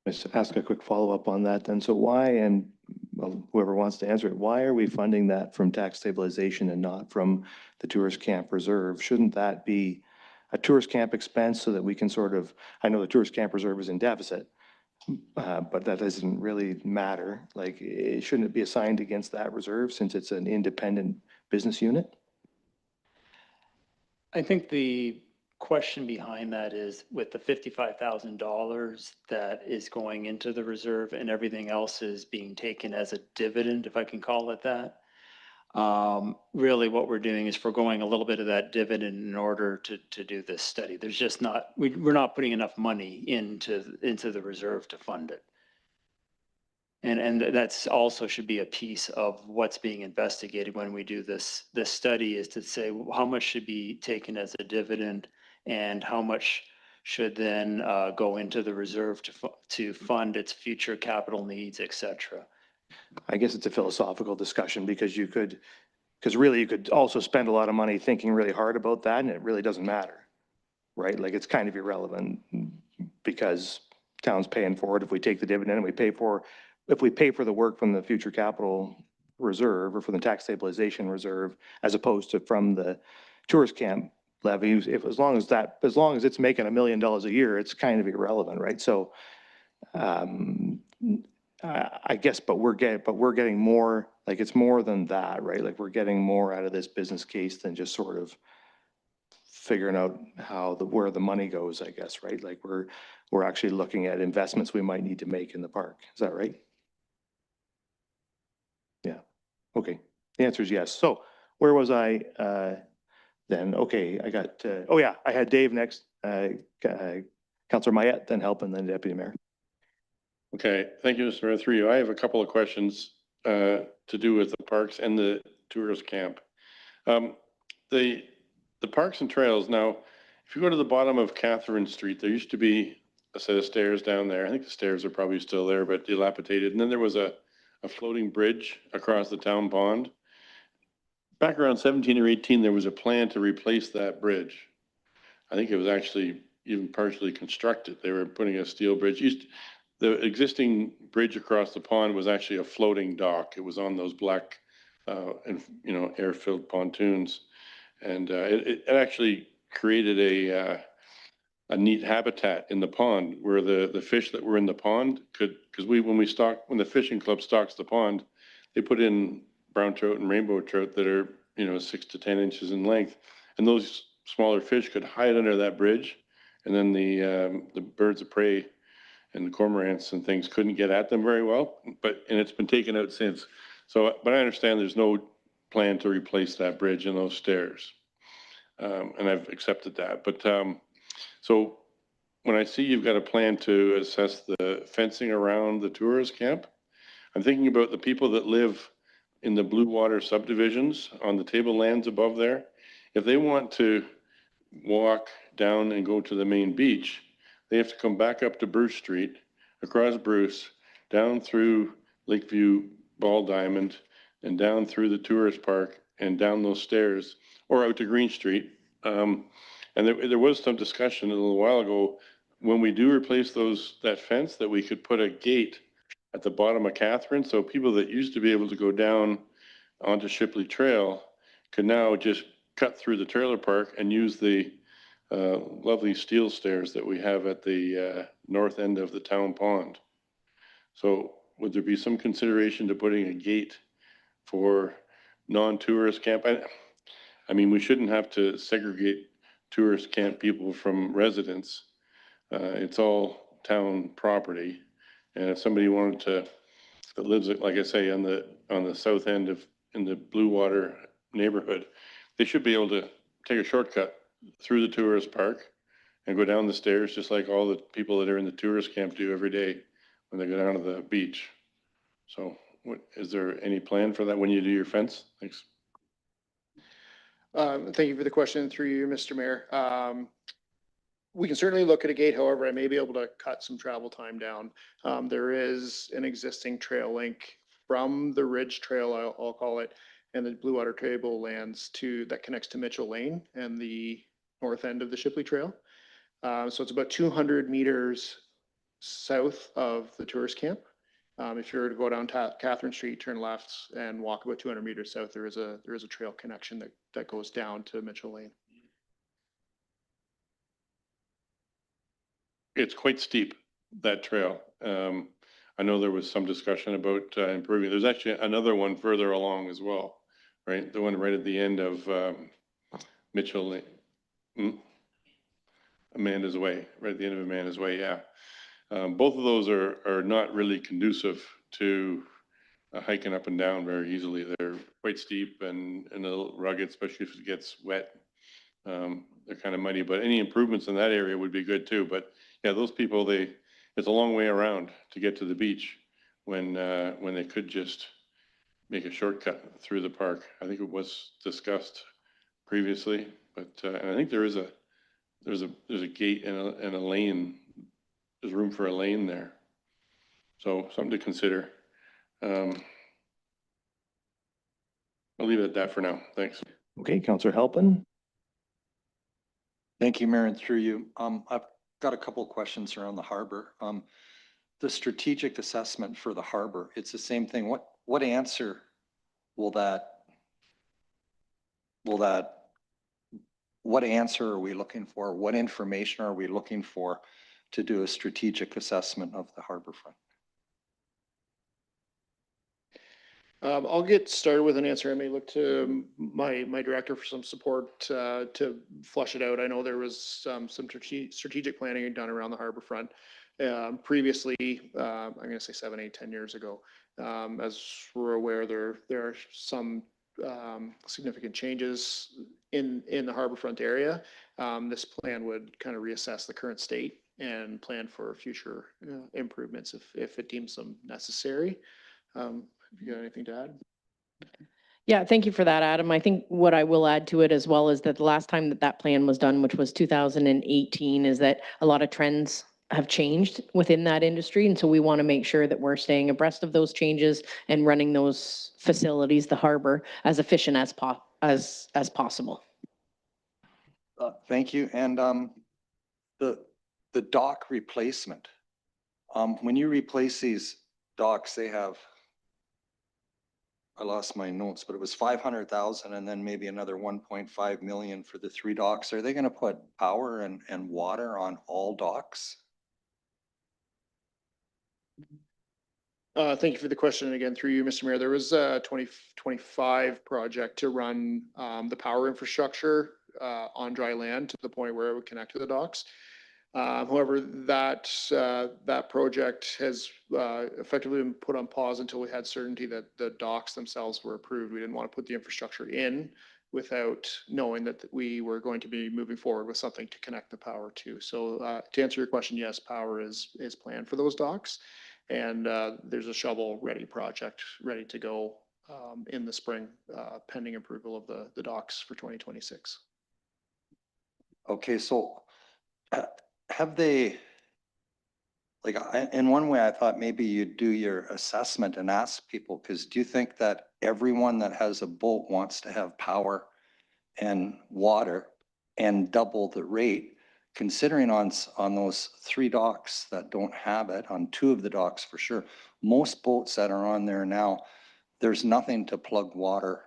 Let's ask a quick follow-up on that then. So why, and well, whoever wants to answer it, why are we funding that from tax stabilization and not from the tourist camp reserve? Shouldn't that be a tourist camp expense so that we can sort of, I know the tourist camp reserve is in deficit, but that doesn't really matter. Like, shouldn't it be assigned against that reserve since it's an independent business unit? I think the question behind that is with the $55,000 that is going into the reserve and everything else is being taken as a dividend, if I can call it that. Really what we're doing is foregoing a little bit of that dividend in order to do this study. There's just not, we're not putting enough money into the reserve to fund it. And that's also should be a piece of what's being investigated when we do this study, is to say how much should be taken as a dividend and how much should then go into the reserve to fund its future capital needs, et cetera. I guess it's a philosophical discussion because really you could also spend a lot of money thinking really hard about that and it really doesn't matter, right? Like it's kind of irrelevant because town's paying for it. If we take the dividend and if we pay for the work from the future capital reserve or from the tax stabilization reserve, as opposed to from the tourist camp levies, as long as it's making $1 million a year, it's kind of irrelevant, right? So I guess, but we're getting more, like it's more than that, right? Like we're getting more out of this business case than just sort of figuring out where the money goes, I guess, right? Like we're actually looking at investments we might need to make in the park. Is that right? Yeah. Okay. The answer is yes. So where was I then? Okay. I got, I had Dave next, Councillor Mayette, then Help, and then Deputy Mayor. Okay, thank you, Mr. Mayor. Through you, I have a couple of questions to do with the parks and the tourist camp. The parks and trails, now, if you go to the bottom of Catherine Street, there used to be a set of stairs down there. I think the stairs are probably still there, but dilapidated. And then there was a floating bridge across the town pond. Back around 17 or 18, there was a plan to replace that bridge. I think it was actually even partially constructed. They were putting a steel bridge. The existing bridge across the pond was actually a floating dock. It was on those black, air-filled pontoons, and it actually created a neat habitat in the pond where the fish that were in the pond could, because when the fishing club stocks the pond, they put in brown trout and rainbow trout that are 6 to 10 inches in length, and those smaller fish could hide under that bridge, and then the birds of prey and the cormorants and things couldn't get at them very well, and it's been taken out since. So, but I understand there's no plan to replace that bridge and those stairs. And I've accepted that. But so when I see you've got a plan to assess the fencing around the tourist camp, I'm thinking about the people that live in the Blue Water subdivisions on the tablelands above there. If they want to walk down and go to the main beach, they have to come back up to Bruce Street, across Bruce, down through Lakeview Ball Diamond, and down through the tourist park, and down those stairs, or out to Green Street. And there was some discussion a little while ago, when we do replace that fence, that we could put a gate at the bottom of Catherine, so people that used to be able to go down onto Shipley Trail can now just cut through the trailer park and use the lovely steel stairs that we have at the north end of the town pond. So would there be some consideration to putting a gate for non-tourist camp? I mean, we shouldn't have to segregate tourist camp people from residents. It's all town property. And if somebody wanted to, that lives, like I say, on the south end of, in the Blue Water neighborhood, they should be able to take a shortcut through the tourist park and go down the stairs, just like all the people that are in the tourist camp do every day when they go down to the beach. So is there any plan for that when you do your fence? Thanks. Thank you for the question through you, Mr. Mayor. We can certainly look at a gate. However, I may be able to cut some travel time down. There is an existing trail link from the Ridge Trail, I'll call it, and the Blue Water Tablelands that connects to Mitchell Lane and the north end of the Shipley Trail. So it's about 200 meters south of the tourist camp. If you were to go down Catherine Street, turn left and walk about 200 meters south, there is a trail connection that goes down to Mitchell Lane. It's quite steep, that trail. I know there was some discussion about improving. There's actually another one further along as well, right? The one right at the end of Mitchell Lane. Amanda's Way, right at the end of Amanda's Way, yeah. Both of those are not really conducive to hiking up and down very easily. They're quite steep and a little rugged, especially if it gets wet. They're kind of muddy, but any improvements in that area would be good too. But yeah, those people, it's a long way around to get to the beach when they could just make a shortcut through the park. I think it was discussed previously, but and I think there's a gate and a lane. There's room for a lane there. So something to consider. I'll leave it at that for now. Thanks. Okay, Councillor Halpin. Thank you, Mayor, and through you. I've got a couple of questions around the harbor. The strategic assessment for the harbor, it's the same thing. What answer what answer are we looking for? What information are we looking for to do a strategic assessment of the harbor front? I'll get started with an answer. I may look to my director for some support to flush it out. I know there was some strategic planning done around the harbor front previously. I'm going to say 7, 8, 10 years ago. As we're aware, there are some significant changes in the harbor front area. This plan would kind of reassess the current state and plan for future improvements if it deems them necessary. Have you got anything to add? Yeah, thank you for that, Adam. I think what I will add to it as well is that the last time that plan was done, which was 2018, is that a lot of trends have changed within that industry. And so we want to make sure that we're staying abreast of those changes and running those facilities, the harbor, as efficient as possible. Thank you. And the dock replacement. When you replace these docks, they have, I lost my notes, but it was 500,000 and then maybe another 1.5 million for the 3 docks. Are they going to put power and water on all docks? Thank you for the question. And again, through you, Mr. Mayor, there was a 2025 project to run the power infrastructure on dry land to the point where it would connect to the docks. However, that project has effectively been put on pause until we had certainty that the docks themselves were approved. We didn't want to put the infrastructure in without knowing that we were going to be moving forward with something to connect the power to. So to answer your question, yes, power is planned for those docks. And there's a shovel-ready project ready to go in the spring, pending approval of the docks for 2026. Okay, so have they, like, in one way, I thought maybe you'd do your assessment and ask people, because do you think that everyone that has a boat wants to have power and water and double the rate? Considering on those 3 docks that don't have it, on 2 of the docks for sure, most boats that are on there now, there's nothing to plug water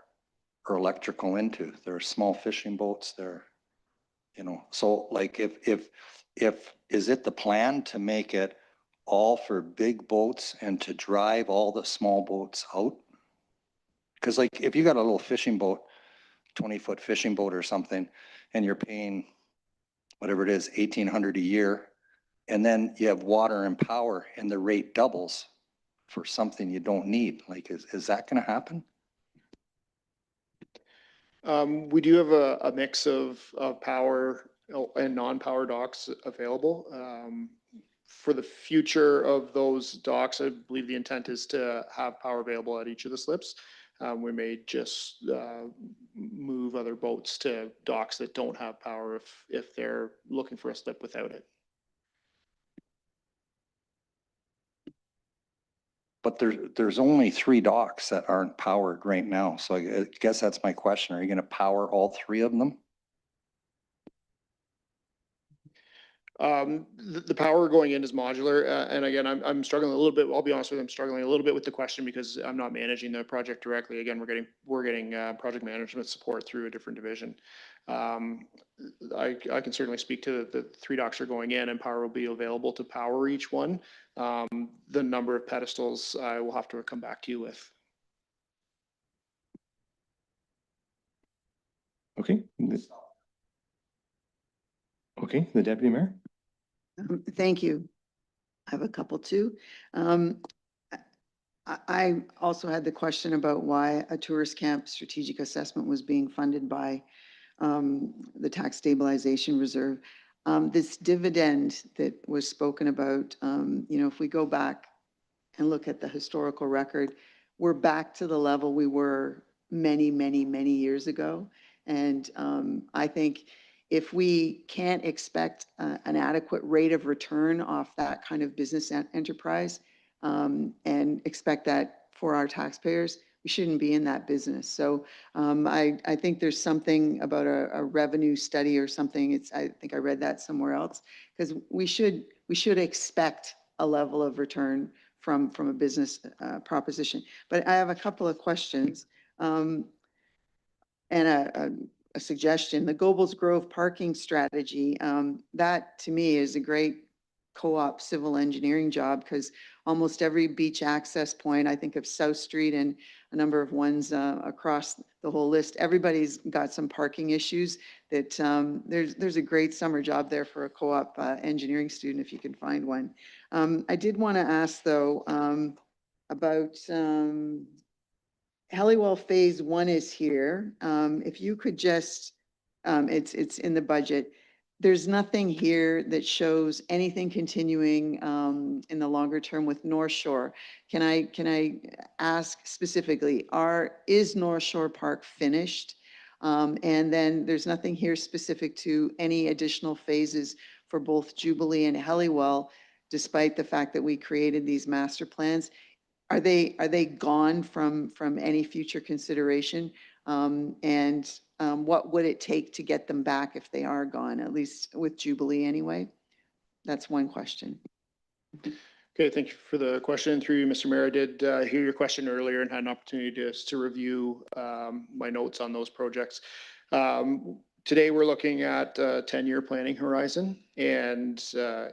or electrical into. They're small fishing boats. They're, you know, so like if is it the plan to make it all for big boats and to drive all the small boats out? Because like if you got a little fishing boat, 20-foot fishing boat or something, and you're paying whatever it is, 1,800 a year, and then you have water and power and the rate doubles for something you don't need, like is that going to happen? We do have a mix of power and non-power docks available. For the future of those docks, I believe the intent is to have power available at each of the slips. We may just move other boats to docks that don't have power if they're looking for a slip without it. But there's only 3 docks that aren't powered right now. So I guess that's my question. Are you going to power all 3 of them? The power going in is modular, and again, I'm struggling a little bit. I'll be honest with you, I'm struggling a little bit with the question because I'm not managing the project directly. Again, we're getting project management support through a different division. I can certainly speak to the 3 docks are going in, and power will be available to power each one. The number of pedestals I will have to come back to you with. Okay. Okay, the deputy mayor. Thank you. I have a couple too. I also had the question about why a tourist camp strategic assessment was being funded by the tax stabilization reserve. This dividend that was spoken about, if we go back and look at the historical record, we're back to the level we were many, many, many years ago. And I think if we can't expect an adequate rate of return off that kind of business enterprise and expect that for our taxpayers, we shouldn't be in that business. So I think there's something about a revenue study or something. I think I read that somewhere else, because we should expect a level of return from a business proposition. But I have a couple of questions and a suggestion. The Gobles Grove parking strategy, that to me is a great co-op civil engineering job, because almost every beach access point, I think of South Street and a number of ones across the whole list, everybody's got some parking issues that there's a great summer job there for a co-op engineering student if you can find one. I did want to ask though about Halliwell Phase 1 is here. If you could just, it's in the budget. There's nothing here that shows anything continuing in the longer term with North Shore. Can I ask specifically, is North Shore Park finished? And then there's nothing here specific to any additional phases for both Jubilee and Halliwell, despite the fact that we created these master plans. Are they gone from any future consideration? What would it take to get them back if they are gone, at least with Jubilee anyway? That's one question. Okay, thank you for the question. Through you, Mr. Mayor, I did hear your question earlier and had an opportunity to review my notes on those projects. Today, we're looking at a 10-year planning horizon, and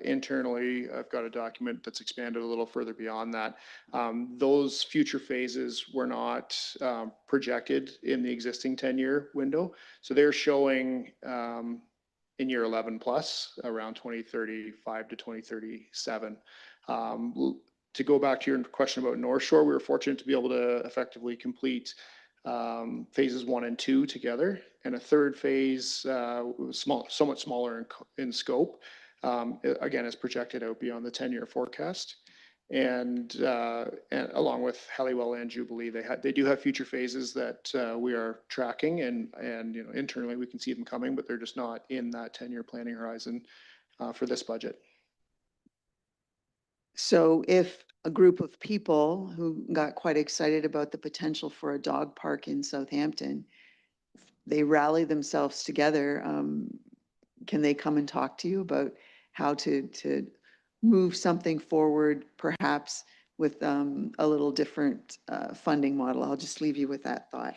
internally, I've got a document that's expanded a little further beyond that. Those future phases were not projected in the existing 10-year window, so they're showing in year 11 plus around 2035 to 2037. To go back to your question about North Shore, we were fortunate to be able to effectively complete phases 1 and 2 together, and a third phase was somewhat smaller in scope. Again, is projected out beyond the 10-year forecast, and along with Halliwell and Jubilee, they do have future phases that we are tracking, and internally we can see them coming, but they're just not in that 10-year planning horizon for this budget. So if a group of people who got quite excited about the potential for a dog park in Southampton, they rally themselves together, can they come and talk to you about how to move something forward, perhaps with a little different funding model? I'll just leave you with that thought.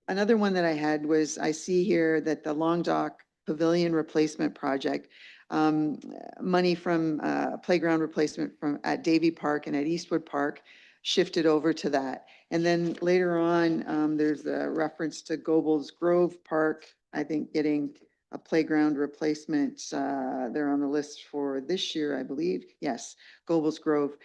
Another one that I had was, I see here that the long dock pavilion replacement project. Um, Money from playground replacement from at Davy Park and at Eastwood Park shifted over to that. And then later on, there's a reference to Goebels Grove Park, I think getting a playground replacement. They're on the list for this year, I believe. Yes, Goebels Grove.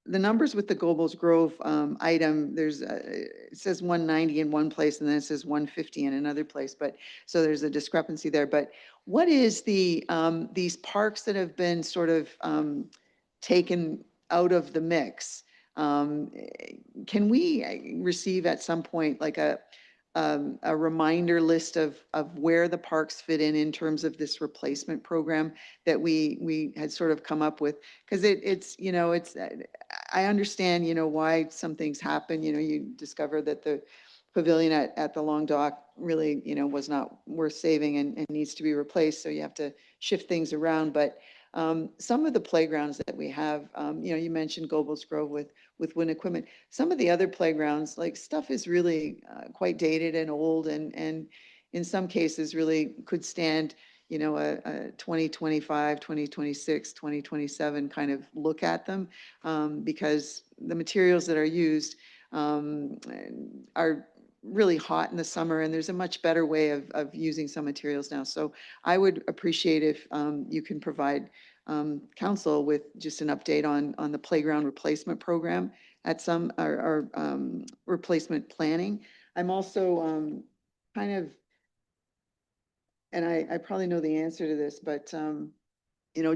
The numbers with the Goebels Grove item, it says 190 in one place and then it says 150 in another place. But so there's a discrepancy there. But what is these parks that have been sort of taken out of the mix? Can we receive at some point like a reminder list of where the parks fit in terms of this replacement program that we had sort of come up with? Because it's, I understand, why some things happen. You discover that the pavilion at the Long Dock really, was not worth saving and needs to be replaced. So you have to shift things around. But some of the playgrounds that we have, you mentioned Goebels Grove with wind equipment. Some of the other playgrounds, like stuff is really quite dated and old, and in some cases really could stand, a 2025, 2026, 2027 kind of look at them, because the materials that are used are really hot in the summer, and there's a much better way of using some materials now. So I would appreciate if you can provide council with just an update on the playground replacement program at some, or replacement planning. I'm also kind of, and I probably know the answer to this, but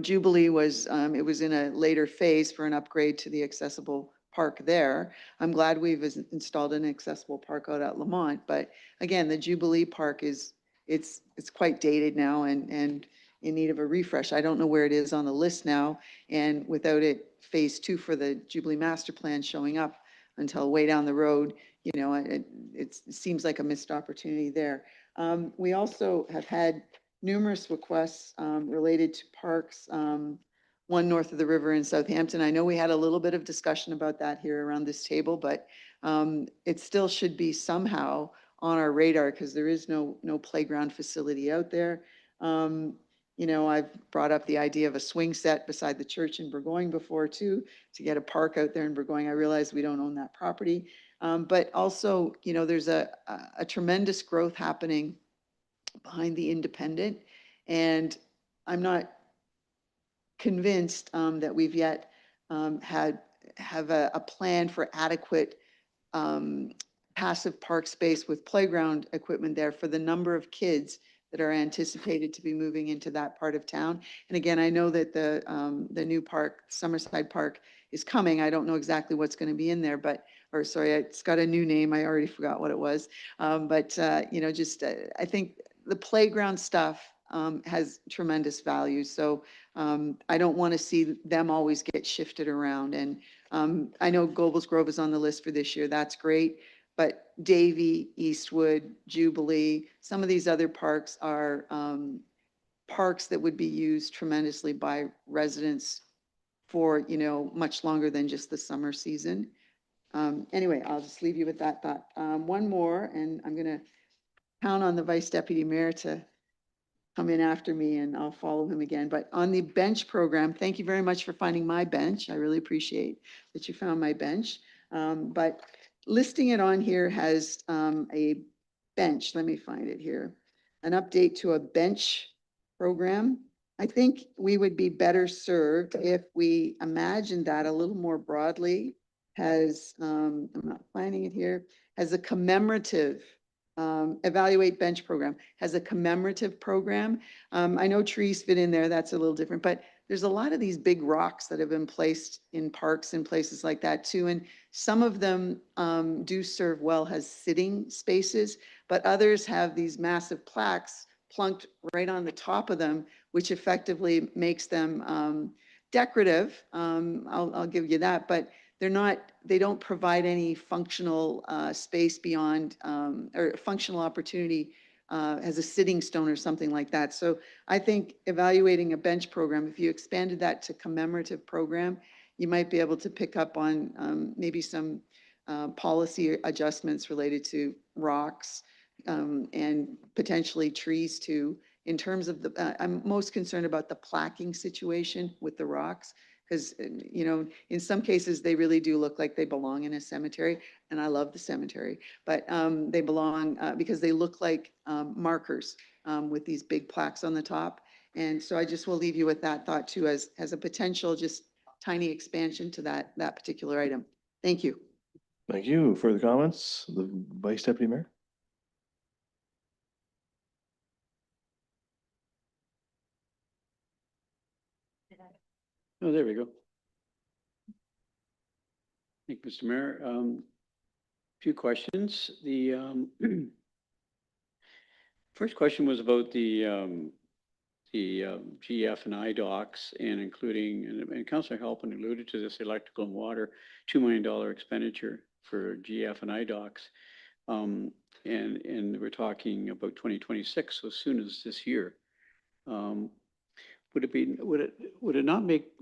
Jubilee was, it was in a later phase for an upgrade to the accessible park there. I'm glad we've installed an accessible park out at Lamont, but again, the Jubilee Park it's quite dated now and in need of a refresh. I don't know where it is on the list now, and without it phase 2 for the Jubilee Master Plan showing up until way down the road, it seems like a missed opportunity there. We also have had numerous requests related to parks, one north of the river in Southampton. I know we had a little bit of discussion about that here around this table, but it still should be somehow on our radar because there is no playground facility out there. I've brought up the idea of a swing set beside the church in Burgoyne before too, to get a park out there in Burgoyne. I realize we don't own that property. But also, there's a tremendous growth happening behind the Independent. And I'm not convinced that we've yet have a plan for adequate passive park space with playground equipment there for the number of kids that are anticipated to be moving into that part of town. And again, I know that the new park, Summerside Park, is coming. I don't know exactly what's going to be in there, but, or sorry, it's got a new name. I already forgot what it was. But I think the playground stuff has tremendous value. So I don't want to see them always get shifted around. And I know Goebels Grove is on the list for this year. That's great. But Davy, Eastwood, Jubilee, some of these other parks are parks that would be used tremendously by residents for, much longer than just the summer season. Anyway, I'll just leave you with that thought. One more, and I'm going to count on the Vice Deputy Mayor to come in after me and I'll follow him again. But on the bench program, thank you very much for finding my bench. I really appreciate that you found my bench. But listing it on here has a bench. Let me find it here. An update to a bench program. I think we would be better served if we imagined that a little more broadly. Has, I'm not finding it here, has a commemorative evaluate bench program, has a commemorative program. I know trees fit in there, that's a little different, but there's a lot of these big rocks that have been placed in parks and places like that too. And some of them do serve well as sitting spaces, but others have these massive plaques plunked right on the top of them, which effectively makes them decorative. I'll give you that, but they don't provide any functional space beyond, or functional opportunity as a sitting stone or something like that. So I think evaluating a bench program, if you expanded that to commemorative program, you might be able to pick up on maybe some policy adjustments related to rocks and potentially trees too. In terms of I'm most concerned about the placking situation with the rocks. Because, you know, in some cases, they really do look like they belong in a cemetery. And I love the cemetery, but they belong because they look like markers with these big plaques on the top. And so I just will leave you with that thought too, as a potential just tiny expansion to that particular item. Thank you. Thank you. Further comments? The Vice Deputy Mayor? Oh, there we go. Thank you, Mr. Mayor. Few questions. The first question was about the GF and I docks and including, and Councillor Halpin alluded to this, electrical and water, $2 million expenditure for GF and I docks. And we're talking about 2026, so as soon as this year. Would it not make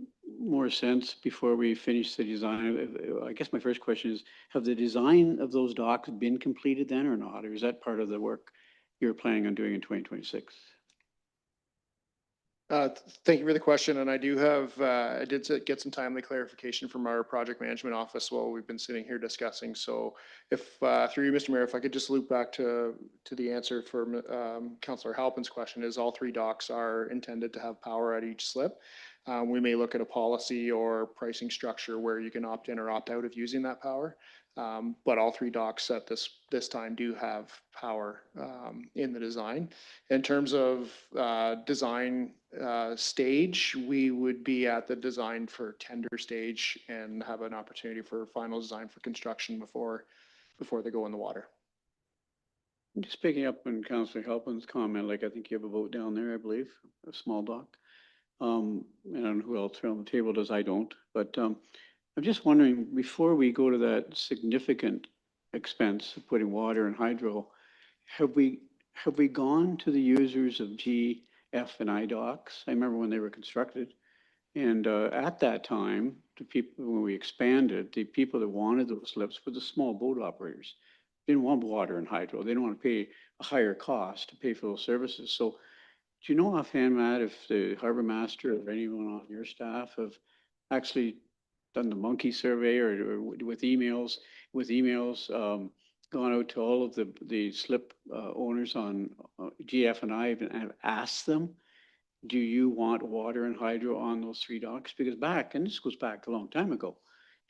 more sense before we finish the design? I guess my first question is, have the design of those docks been completed then or not? Or is that part of the work you're planning on doing in 2026? Thank you for the question, and I do have, I did get some timely clarification from our project management office while we've been sitting here discussing. So if, through you, Mr. Mayor, if I could just loop back to the answer for Councillor Halpin's question, is all 3 docks are intended to have power at each slip. We may look at a policy or pricing structure where you can opt in or opt out of using that power. But all 3 docks at this time do have power in the design. In terms of design stage, we would be at the design for tender stage and have an opportunity for final design for construction before they go in the water. I'm just picking up on Councillor Halpin's comment, like I think you have a boat down there, I believe, a small dock. I don't know who else around the table does, I don't, but I'm just wondering, before we go to that significant expense of putting water and hydro, have we gone to the users of G, F, and I docks? I remember when they were constructed. And at that time, the people, when we expanded, the people that wanted those slips were the small boat operators. They didn't want water and hydro. They didn't want to pay a higher cost to pay for those services. So do you know offhand, Matt, if the harbor master or anyone on your staff have actually done the monkey survey or with emails, gone out to all of the slip owners on GF and I and have asked them, do you want water and hydro on those 3 docks? Because back, and this goes back a long time ago,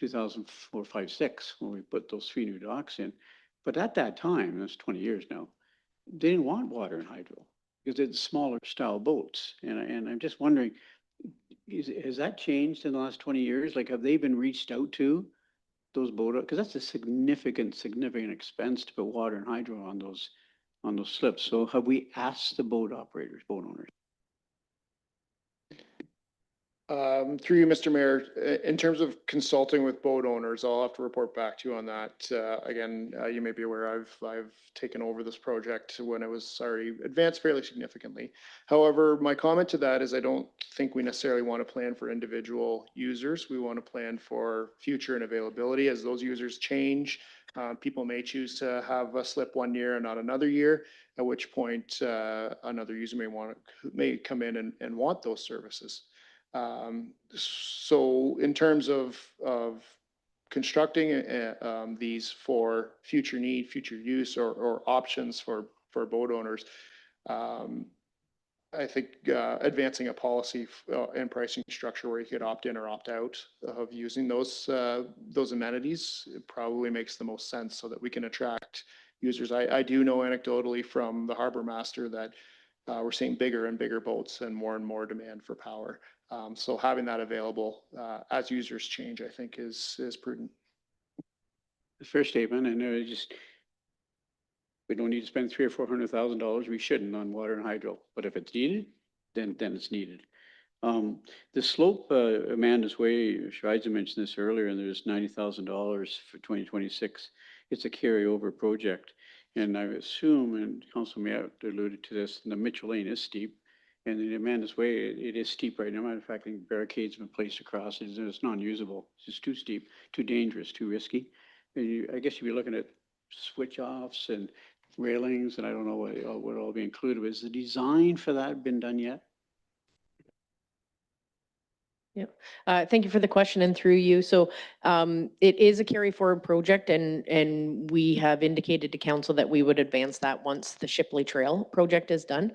2004, 5, 6, when we put those 3 new docks in. But at that time, that's 20 years now, they didn't want water and hydro because they're the smaller style boats. And I'm just wondering, has that changed in the last 20 years? Like, have they been reached out to, those boat? Because that's a significant expense to put water and hydro on those slips. So have we asked the boat operators, boat owners? Through you, Mr. Mayor, in terms of consulting with boat owners, I'll have to report back to you on that. Again, you may be aware I've taken over this project when it was already advanced fairly significantly. However, my comment to that is I don't think we necessarily want to plan for individual users. We want to plan for future and availability as those users change. People may choose to have a slip one year and not another year, at which point another user may come in and want those services. So in terms of constructing these for future need, future use, or options for boat owners, I think advancing a policy and pricing structure where you could opt in or opt out of using those amenities probably makes the most sense so that we can attract users. I do know anecdotally from the harbor master that we're seeing bigger and bigger boats and more demand for power. So having that available as users change, I think is prudent. The first statement, and we don't need to spend $300,000 or $400,000. We shouldn't on water and hydro, but if it's needed, then it's needed. The slope, Amanda's Way, Schweizer mentioned this earlier, and there's $90,000 for 2026. It's a carryover project. And I assume, and Council may have alluded to this, the Mitchell Lane is steep. And in Amanda's Way, it is steep right now. Matter of fact, I think barricades have been placed across it. It's non-usable. It's just too steep, too dangerous, too risky. And I guess you'd be looking at switch offs and railings, and I don't know what all be included. Has the design for that been done yet? Yep. Thank you for the question and through you. So it is a carry forward project and we have indicated to council that we would advance that once the Shipley Trail project is done.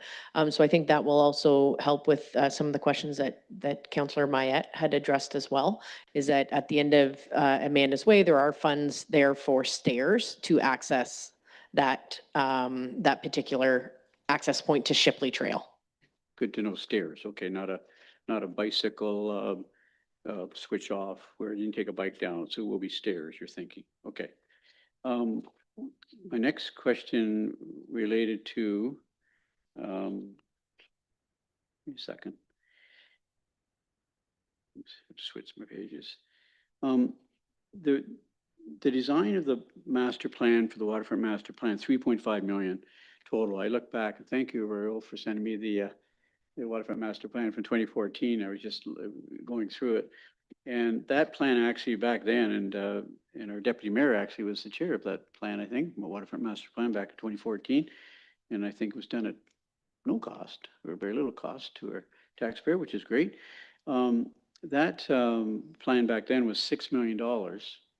So I think that will also help with some of the questions that Councillor Mayette had addressed as well, is that at the end of Amanda's Way, there are funds there for stairs to access that, that particular access point to Shipley Trail. Good to know, stairs. Okay, not a bicycle switch off where you can take a bike down. So it will be stairs, you're thinking. Okay. My next question related to, give me a second. Oops, I have to switch my pages. The design of the master plan for the waterfront master plan, 3.5 million total. I look back and thank you, Ariel, for sending me the waterfront master plan from 2014. I was just going through it. And that plan actually back then, and our deputy mayor actually was the chair of that plan, I think, the waterfront master plan back in 2014. And I think it was done at no cost or very little cost to our taxpayer, which is great. That plan back then was $6 million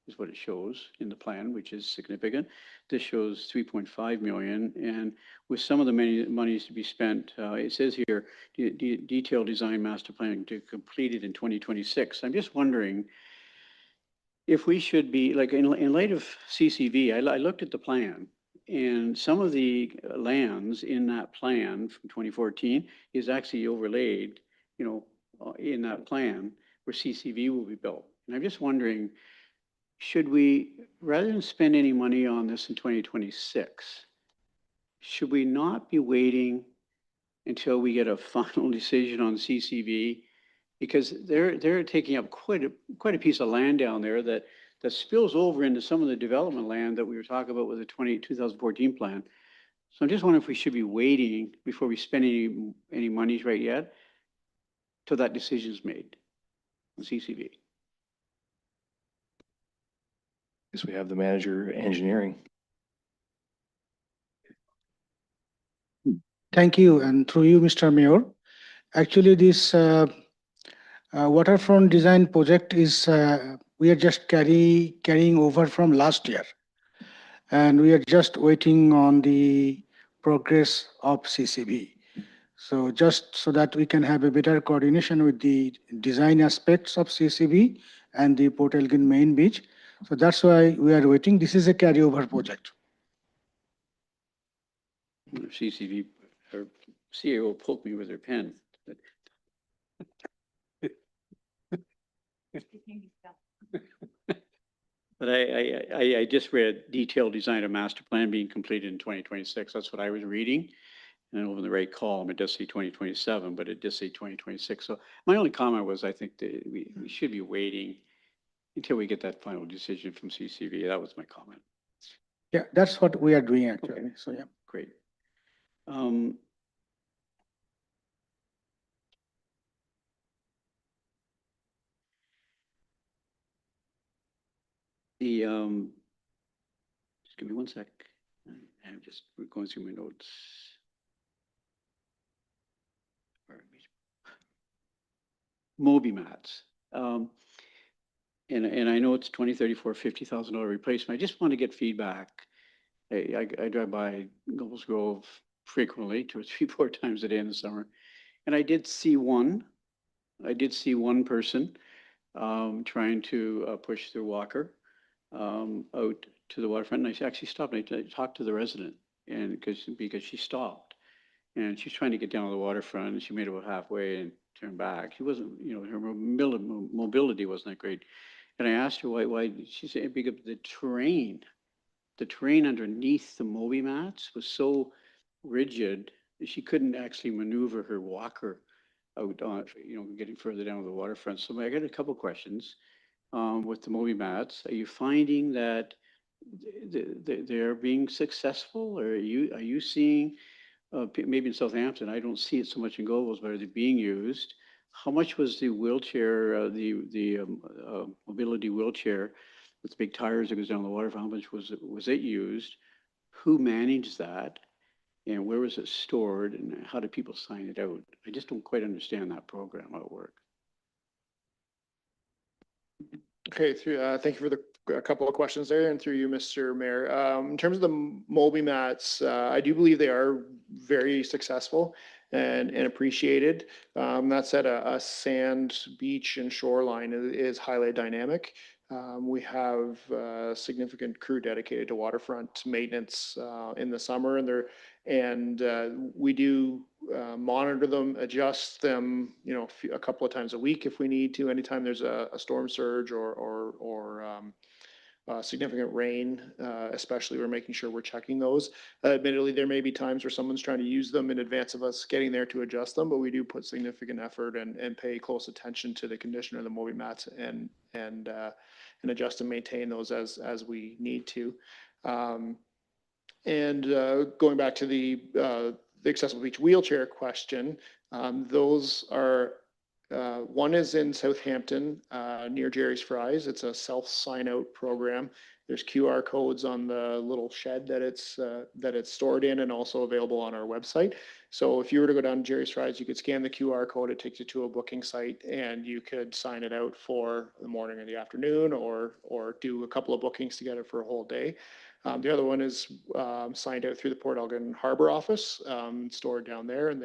is what it shows in the plan, which is significant. This shows 3.5 million, and with some of the monies to be spent, it says here, detailed design master plan to complete it in 2026. I'm just wondering if we should be, like in light of CCV, I looked at the plan, and some of the lands in that plan from 2014 is actually overlaid, in that plan where CCV will be built. And I'm just wondering, should we, rather than spend any money on this in 2026, should we not be waiting until we get a final decision on CCV? Because they're taking up quite a piece of land down there that spills over into some of the development land that we were talking about with the 2014 plan. So I'm just wondering if we should be waiting before we spend any monies right yet till that decision's made on CCV. Guess we have the manager engineering. Thank you, and through you, Mr. Mayor. Actually, this waterfront design project is, we are just carrying over from last year. And we are just waiting on the progress of CCB. So just so that we can have a better coordination with the design aspects of CCB and the Port Elgin main beach. So that's why we are waiting. This is a carryover project. CCV or CAO poked me with their pen. But I just read detailed design of master plan being completed in 2026. That's what I was reading. And over the right column, it does say 2027, but it does say 2026. So my only comment was, I think that we should be waiting until we get that final decision from CCV. That was my comment. Yeah, that's what we are doing actually. Okay. So yeah. Great. Just give me 1 sec. I'm just going through my notes. Moby mats. And I know it's 20, 34, $50,000 replacement. I just want to get feedback. I drive by Nobles Grove frequently, 2 or 3, 4 times a day in the summer. And I did see one person trying to push their walker out to the waterfront. And I actually stopped and I talked to the resident, and because she stopped and she's trying to get down to the waterfront, and she made it about halfway and turned back. She wasn't, her mobility wasn't that great. And I asked her why. She said because the terrain underneath the Moby mats was so rigid that she couldn't actually maneuver her walker out on, getting further down to the waterfront. So I got a couple questions with the Moby mats. Are you finding that they're being successful, or are you seeing, maybe in Southampton, I don't see it so much in Gobles, but are they being used? How much was the wheelchair, the mobility wheelchair with big tires that goes down the water? How much was it used? who managed that? And where was it stored and how do people sign it out? I just don't quite understand that program, how it works. Okay, thank you for a couple of questions there, and through you, Mr. Mayor. In terms of the Moby mats, I do believe they are very successful and appreciated. That said, a sand beach and shoreline is highly dynamic. We have significant crew dedicated to waterfront maintenance in the summer, and we do monitor them, adjust them, a couple of times a week if we need to. Anytime there's a storm surge or significant rain, especially, we're making sure we're checking those. Admittedly, there may be times where someone's trying to use them in advance of us getting there to adjust them, but we do put significant effort and pay close attention to the condition of the Moby mats and adjust and maintain those as we need to. And going back to the accessible beach wheelchair question, those are, one is in Southampton near Jerry's Fries. It's a self sign out program. There's QR codes on the little shed that it's stored in and also available on our website. So if you were to go down to Jerry's Fries, you could scan the QR code. It takes you to a booking site and you could sign it out for the morning or the afternoon or do a couple of bookings together for a whole day. The other one is signed out through the Port Elgin Harbor office, stored down there, and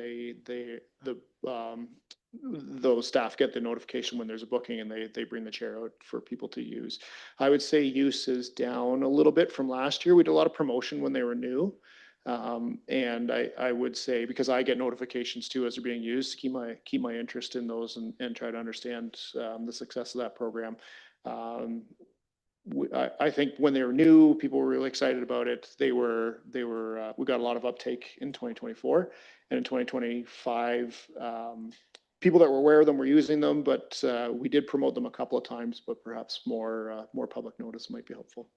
those staff get the notification when there's a booking, and they bring the chair out for people to use. I would say use is down a little bit from last year. We did a lot of promotion when they were new, and I would say, because I get notifications too as they're being used, to keep my interest in those and try to understand the success of that program. I think when they were new, people were really excited about it. We got a lot of uptake in 2024, and in 2025, people that were aware of them were using them, but we did promote them a couple of times, but perhaps more public notice might be helpful.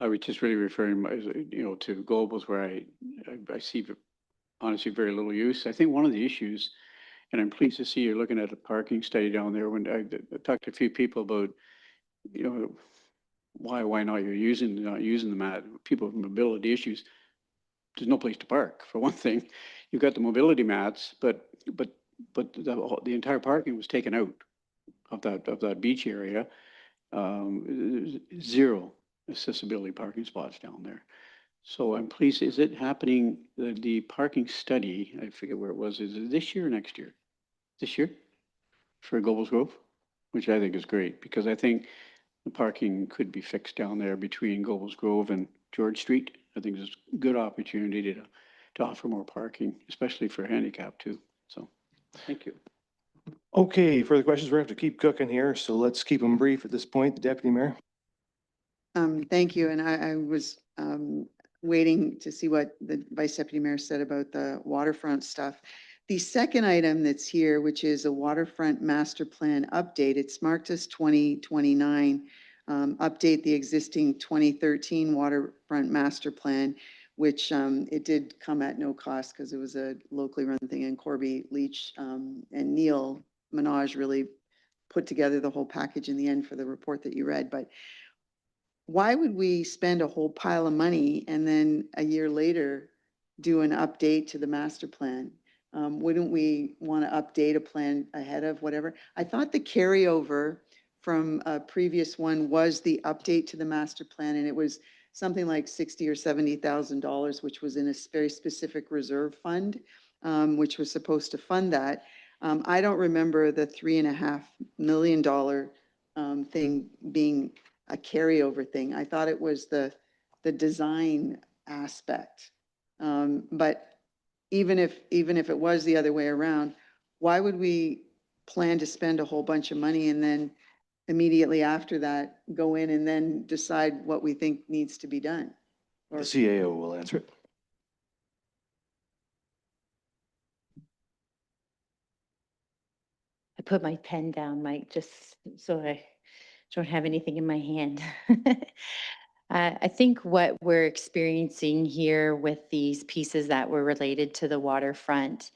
I was just really referring, to Globals where I see honestly very little use. I think one of the issues, and I'm pleased to see you're looking at a parking study down there. When I talked to a few people about, why not not using the mat, people with mobility issues, there's no place to park for one thing. You've got the mobility mats, but the entire parking was taken out of that beach area. Zero accessibility parking spots down there. So I'm pleased. Is it happening? The parking study, I forget where it was. Is it this year or next year? This year for Gobles Grove, which I think is great because I think the parking could be fixed down there between Gobles Grove and George Street. I think there's a good opportunity to offer more parking, especially for handicap too. So thank you. Okay, further questions? We're going to have to keep cooking here, so let's keep them brief at this point. Deputy Mayor. Thank you. And I was waiting to see what the Vice Deputy Mayor said about the waterfront stuff. The second item that's here, which is a waterfront master plan update, it's marked as 2029. Update the existing 2013 waterfront master plan, which it did come at no cost because it was a locally run thing, and Corby Leach and Neil Minaj really put together the whole package in the end for the report that you read. But why would we spend a whole pile of money and then a year later do an update to the master plan? Wouldn't we want to update a plan ahead of whatever? I thought the carryover from a previous one was the update to the master plan, and it was something like $60,000 or $70,000, which was in a very specific reserve fund, which was supposed to fund that. I don't remember the $3.5 million thing being a carryover thing. I thought it was the design aspect. But even if it was the other way around, why would we plan to spend a whole bunch of money and then immediately after that go in and then decide what we think needs to be done? The CAO will answer it. I put my pen down, Mike, just so I don't have anything in my hand. I think what we're experiencing here with these pieces that were related to the waterfront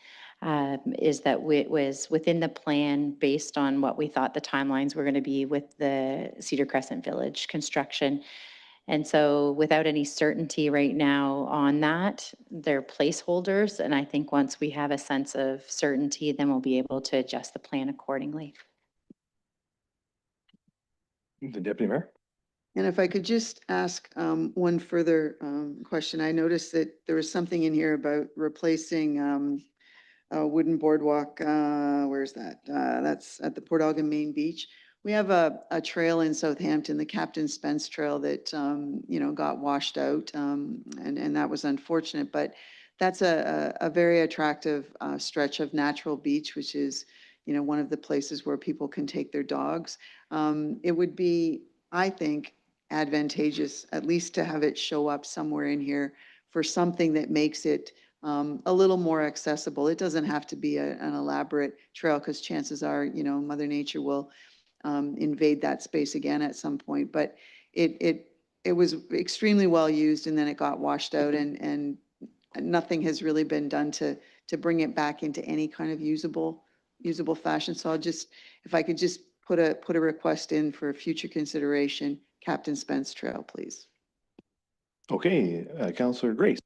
is that it was within the plan based on what we thought the timelines were going to be with the Cedar Crescent Village construction. And so without any certainty right now on that, they're placeholders. And I think once we have a sense of certainty, then we'll be able to adjust the plan accordingly. The Deputy Mayor? And if I could just ask one further question. I noticed that there was something in here about replacing a wooden boardwalk. Where's that? That's at the Port Elgin Main Beach. We have a trail in Southampton, the Captain Spence Trail that, you know, got washed out. And that was unfortunate, but that's a very attractive stretch of natural beach, which is, you know, one of the places where people can take their dogs. It would be, I think, advantageous, at least to have it show up somewhere in here for something that makes it a little more accessible. It doesn't have to be an elaborate trail because chances are, you know, Mother Nature will invade that space again at some point. But it was extremely well used, and then it got washed out, and nothing has really been done to bring it back into any kind of usable fashion. So I'll just, if I could just put a request in for future consideration, Captain Spence Trail, please. Okay, Councillor Grace.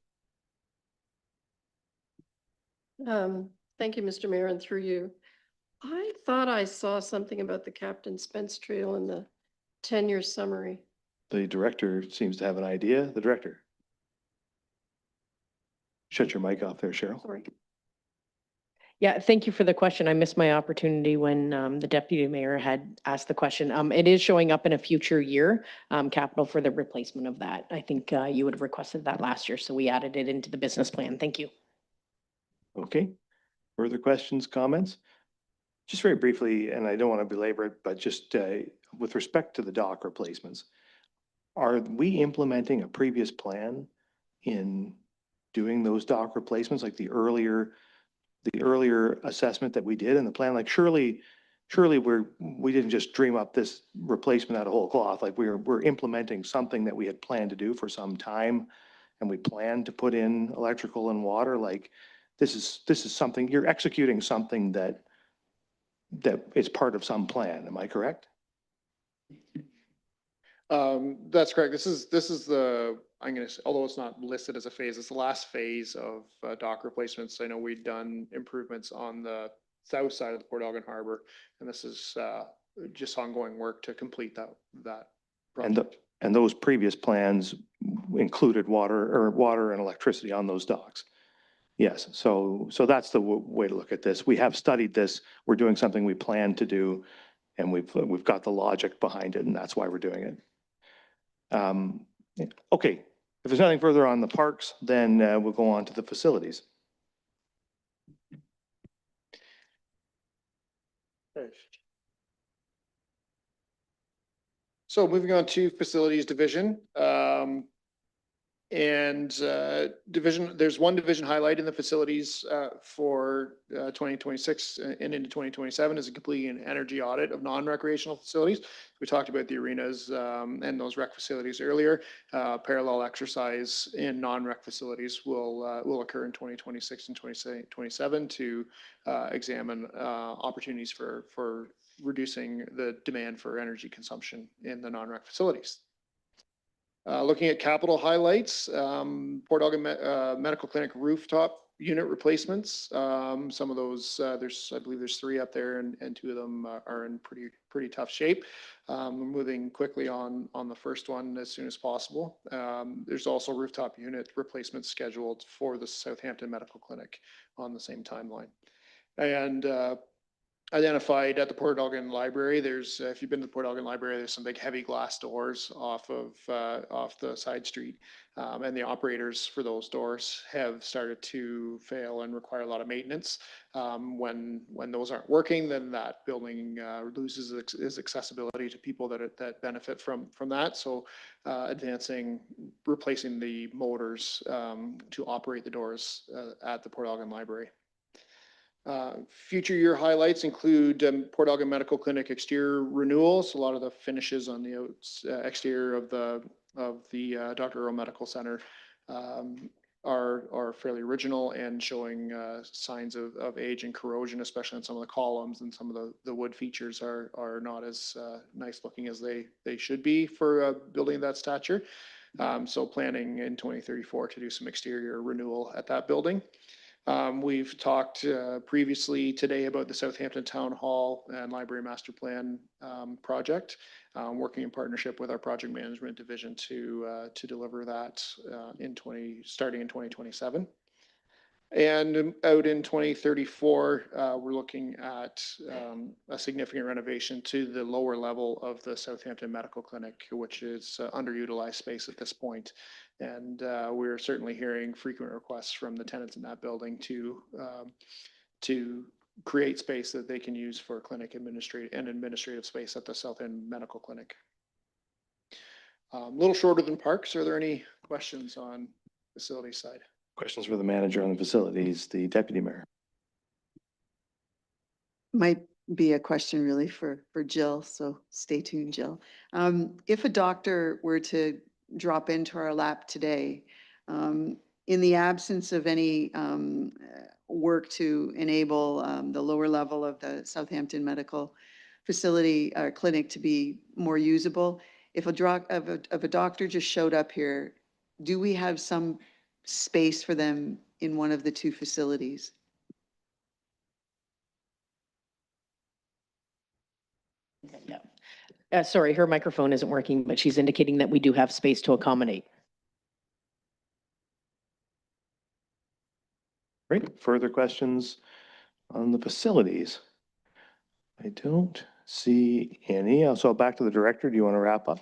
Thank you, Mr. Mayor, and through you. I thought I saw something about the Captain Spence Trail in the 10-year summary. The director seems to have an idea. The director. Shut your mic off there, Cheryl. Sorry. Yeah, thank you for the question. I missed my opportunity when the deputy mayor had asked the question. It is showing up in a future year, capital for the replacement of that. I think you would have requested that last year, so we added it into the business plan. Thank you. Okay. Further questions, comments? Just very briefly, and I don't want to belabor it, but just with respect to the dock replacements, are we implementing a previous plan in doing those dock replacements, like the earlier assessment that we did in the plan? Like surely we didn't just dream up this replacement out of whole cloth. Like we're implementing something that we had planned to do for some time, and we planned to put in electrical and water. Like this is something, you're executing something that is part of some plan. Am I correct? That's correct. This is the, I'm going to say, although it's not listed as a phase, it's the last phase of dock replacements. I know we've done improvements on the south side of the Port Elgin Harbor, and this is just ongoing work to complete that project. And those previous plans included water and electricity on those docks. Yes, so that's the way to look at this. We have studied this. We're doing something we plan to do, and we've got the logic behind it, and that's why we're doing it. Okay, if there's nothing further on the parks, then we'll go on to the facilities. So moving on to facilities division. There's one division highlight in the facilities for 2026 and into 2027 is completing an energy audit of non-recreational facilities. We talked about the arenas and those rec facilities earlier. Parallel exercise in non-rec facilities will occur in 2026 and 2027 to examine opportunities for reducing the demand for energy consumption in the non-rec facilities. Looking at capital highlights, Port Elgin Medical Clinic rooftop unit replacements. Some of those, I believe there's 3 up there, and 2 of them are in pretty tough shape. We're moving quickly on the first one as soon as possible. There's also rooftop unit replacements scheduled for the Southampton Medical Clinic on the same timeline. And identified at the Port Elgin Library. There's, if you've been to the Port Elgin Library, there's some big heavy glass doors off the side street. And the operators for those doors have started to fail and require a lot of maintenance. When those aren't working, then that building loses its accessibility to people that benefit from that. So replacing the motors to operate the doors at the Port Elgin Library. Future year highlights include Port Elgin Medical Clinic exterior renewals. A lot of the finishes on the exterior of the Dr. Earl Medical Center are fairly original and showing signs of age and corrosion, especially on some of the columns, and some of the wood features are not as nice looking as they should be for a building of that stature. So planning in 2034 to do some exterior renewal at that building. We've talked previously today about the Southampton Town Hall and Library Master Plan project, working in partnership with our project management division to deliver that starting in 2027. And out in 2034, we're looking at a significant renovation to the lower level of the Southampton Medical Clinic, which is underutilized space at this point. And we're certainly hearing frequent requests from the tenants in that building to create space that they can use for clinic administrative space at the South End Medical Clinic. A little shorter than parks. Are there any questions on facility side? Questions for the manager on the facilities, the deputy mayor. Might be a question really for Jill, so stay tuned, Jill. If a doctor were to drop into our lap today, in the absence of any work to enable the lower level of the Southampton Medical Facility clinic to be more usable, if a doctor just showed up here, do we have some space for them in one of the two facilities? Yeah. Sorry, her microphone isn't working, but she's indicating that we do have space to accommodate. Great. Further questions on the facilities? I don't see any. So back to the director. Do you want to wrap up?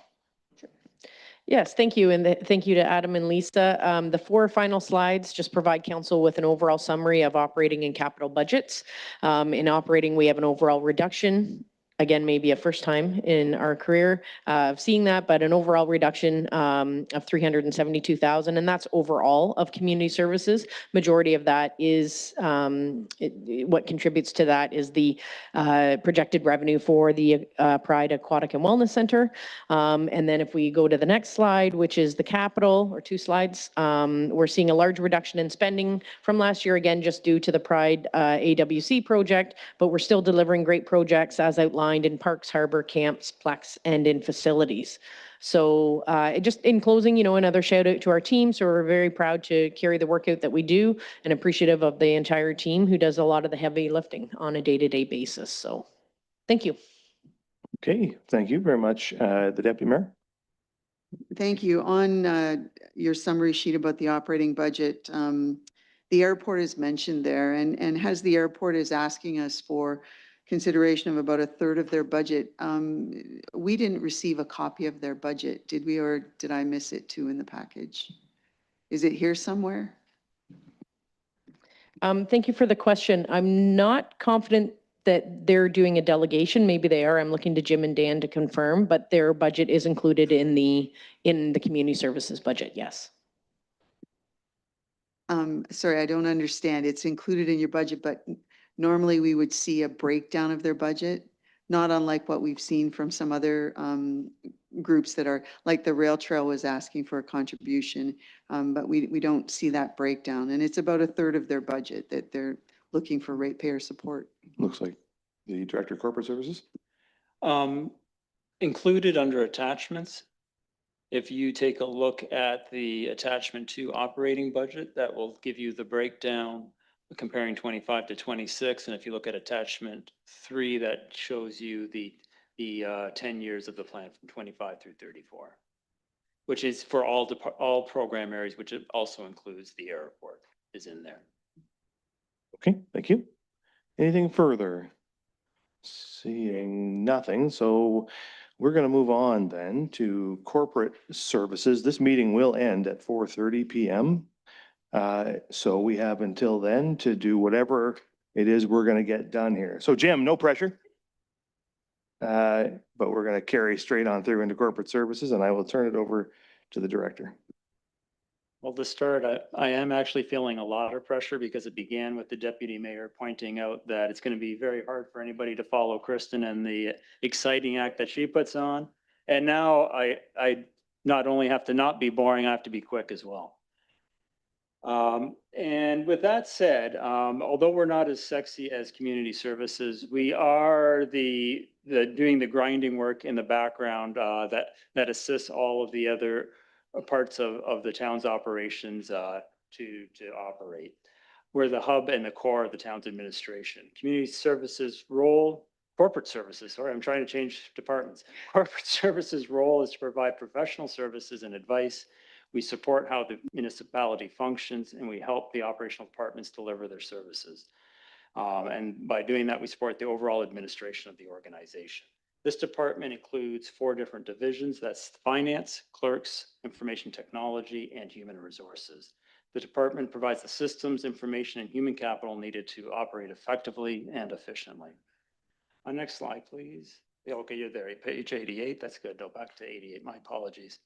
Yes, thank you. And thank you to Adam and Lisa. The 4 final slides just provide council with an overall summary of operating and capital budgets. In operating, we have an overall reduction. Again, maybe a first time in our career of seeing that, but an overall reduction of 372,000, and that's overall of community services. Majority of that is what contributes to that is the projected revenue for the Pride Aquatic and Wellness Center. And then if we go to the next slide, which is the capital, or 2 slides, we're seeing a large reduction in spending from last year, again, just due to the Pride AWC project, but we're still delivering great projects as outlined in parks, harbor, camps, plex, and in facilities. So just in closing, another shout out to our team. So we're very proud to carry the work out that we do and appreciative of the entire team who does a lot of the heavy lifting on a day-to-day basis. So thank you. Okay, thank you very much. The deputy mayor. Thank you. On your summary sheet about the operating budget, the airport is mentioned there, and as the airport is asking us for consideration of about 1/3 of their budget, we didn't receive a copy of their budget, did we, or did I miss it too in the package? Is it here somewhere? Thank you for the question. I'm not confident that they're doing a delegation. Maybe they are. I'm looking to Jim and Dan to confirm, but their budget is included in the community services budget, yes. Sorry, I don't understand. It's included in your budget, but normally we would see a breakdown of their budget, not unlike what we've seen from some other groups that are, like the rail trail was asking for a contribution, but we don't see that breakdown. And it's about 1/3 of their budget that they're looking for ratepayer support. Looks like the director of corporate services. Included under attachments, if you take a look at the attachment to operating budget, that will give you the breakdown comparing 25 to 26. And if you look at attachment 3, that shows you the 10 years of the plan from 25 through 34, which is for all program areas, which also includes the airport is in there. Okay, thank you. Anything further? Seeing nothing, so we're going to move on then to corporate services. This meeting will end at 4:30 p.m. So we have until then to do whatever it is we're going to get done here. So Jim, no pressure. But we're going to carry straight on through into corporate services, and I will turn it over to the director. Well, to start, I am actually feeling a lot of pressure because it began with the deputy mayor pointing out that it's going to be very hard for anybody to follow Kristen and the exciting act that she puts on. And now I not only have to not be boring, I have to be quick as well. And with that said, although we're not as sexy as community services, we are doing the grinding work in the background that assists all of the other parts of the town's operations to operate. We're the hub and the core of the town's administration. Community services role, corporate services, sorry, I'm trying to change departments. Corporate services role is to provide professional services and advice. We support how the municipality functions, and we help the operational departments deliver their services. And by doing that, we support the overall administration of the organization. This department includes 4 different divisions. That's finance, clerks, information technology, and human resources. The department provides the systems, information, and human capital needed to operate effectively and efficiently. Next slide, please. Yeah, okay, you're there, page 88. That's good. No, back to 88. My apologies.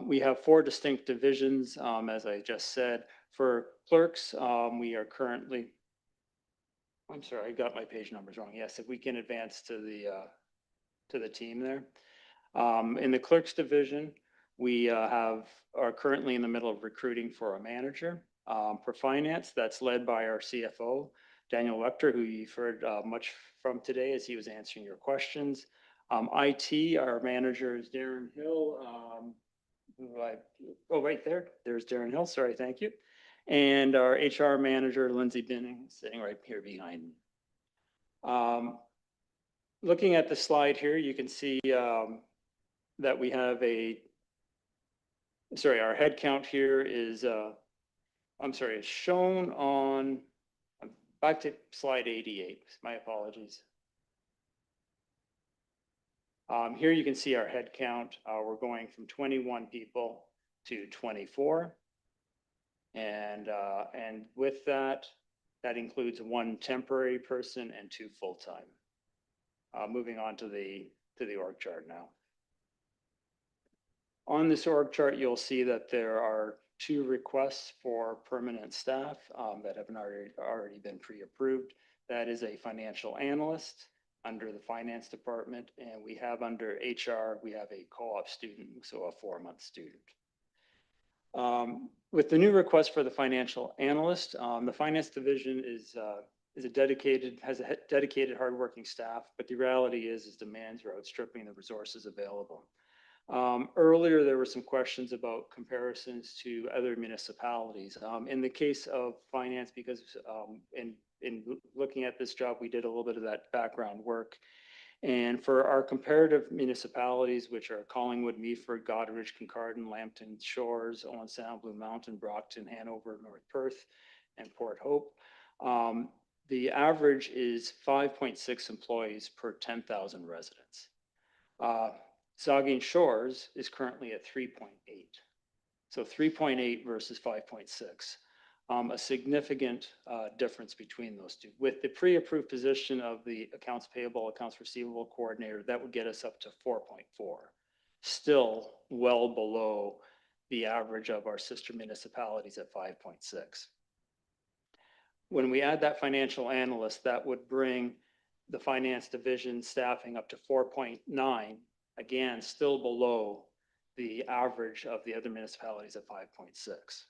We have 4 distinct divisions, as I just said. For clerks, we are currently, I'm sorry, I got my page numbers wrong. Yes, if we can advance to the team there. In the clerks division, we are currently in the middle of recruiting for a manager. For finance, that's led by our CFO, Daniel Wechter, who you've heard much from today as he was answering your questions. IT, our manager is Darren Hill. Right there. There's Darren Hill. Sorry, thank you. And our HR manager, Lindsay Binning, sitting right here behind me. Looking at the slide here, you can see that we have our head count here is, it's shown on, back to slide 88. My apologies. Here you can see our head count. We're going from 21 people to 24. And with that, that includes 1 temporary person and 2 full-time. Moving on to the org chart now. On this org chart, you'll see that there are 2 requests for permanent staff that have already been pre-approved. That is a financial analyst under the finance department, and we have under HR, we have a co-op student, so a 4-month student. With the new request for the financial analyst, the finance division has a dedicated, hardworking staff, but the reality is demands are outstripping the resources available. Earlier, there were some questions about comparisons to other municipalities. In the case of finance, because in looking at this job, we did a little bit of that background work. And for our comparative municipalities, which are Collingwood, Meaford, Goderich, Kincardine, Lambton Shores, Owen Sound, Blue Mountain, Brockton, Hanover, North Perth, and Port Hope, the average is 5.6 employees per 10,000 residents. Saugeen Shores is currently at 3.8. So 3.8 versus 5.6. A significant difference between those two. With the pre-approved position of the accounts payable, accounts receivable coordinator, that would get us up to 4.4. Still well below the average of our sister municipalities at 5.6. When we add that financial analyst, that would bring the finance division staffing up to 4.9. Again, still below the average of the other municipalities at 5.6.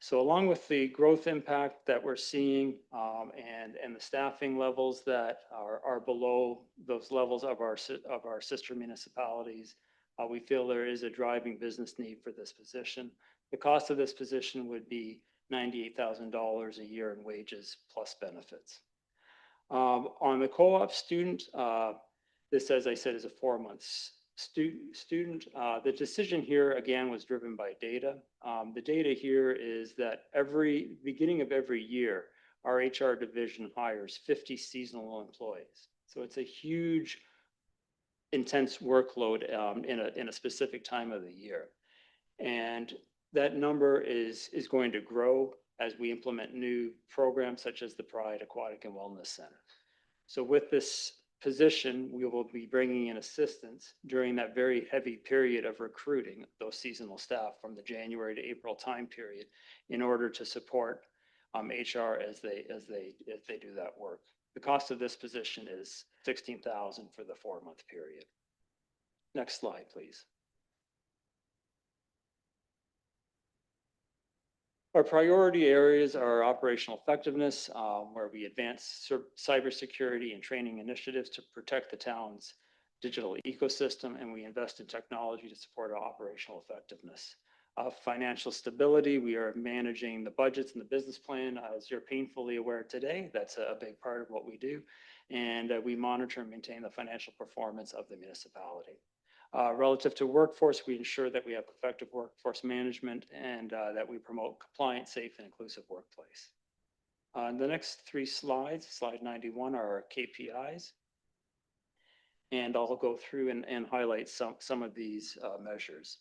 So along with the growth impact that we're seeing and the staffing levels that are below those levels of our sister municipalities, we feel there is a driving business need for this position. The cost of this position would be $98,000 a year in wages plus benefits. On the co-op student, this, as I said, is a 4-month student. The decision here, again, was driven by data. The data here is that beginning of every year, our HR division hires 50 seasonal employees. So it's a huge, intense workload in a specific time of the year. And that number is going to grow as we implement new programs such as the Pride Aquatic and Wellness Center. So with this position, we will be bringing in assistance during that very heavy period of recruiting those seasonal staff from the January to April time period in order to support HR as they do that work. The cost of this position is $16,000 for the 4-month period. Next slide, please. Our priority areas are operational effectiveness, where we advance cybersecurity and training initiatives to protect the town's digital ecosystem, and we invest in technology to support our operational effectiveness. Financial stability, we are managing the budgets and the business plan. As you're painfully aware today, that's a big part of what we do. And we monitor and maintain the financial performance of the municipality. Relative to workforce, we ensure that we have effective workforce management and that we promote compliant, safe, and inclusive workplace. The next three slides, slide 91, are our KPIs. And I'll go through and highlight some of these measures.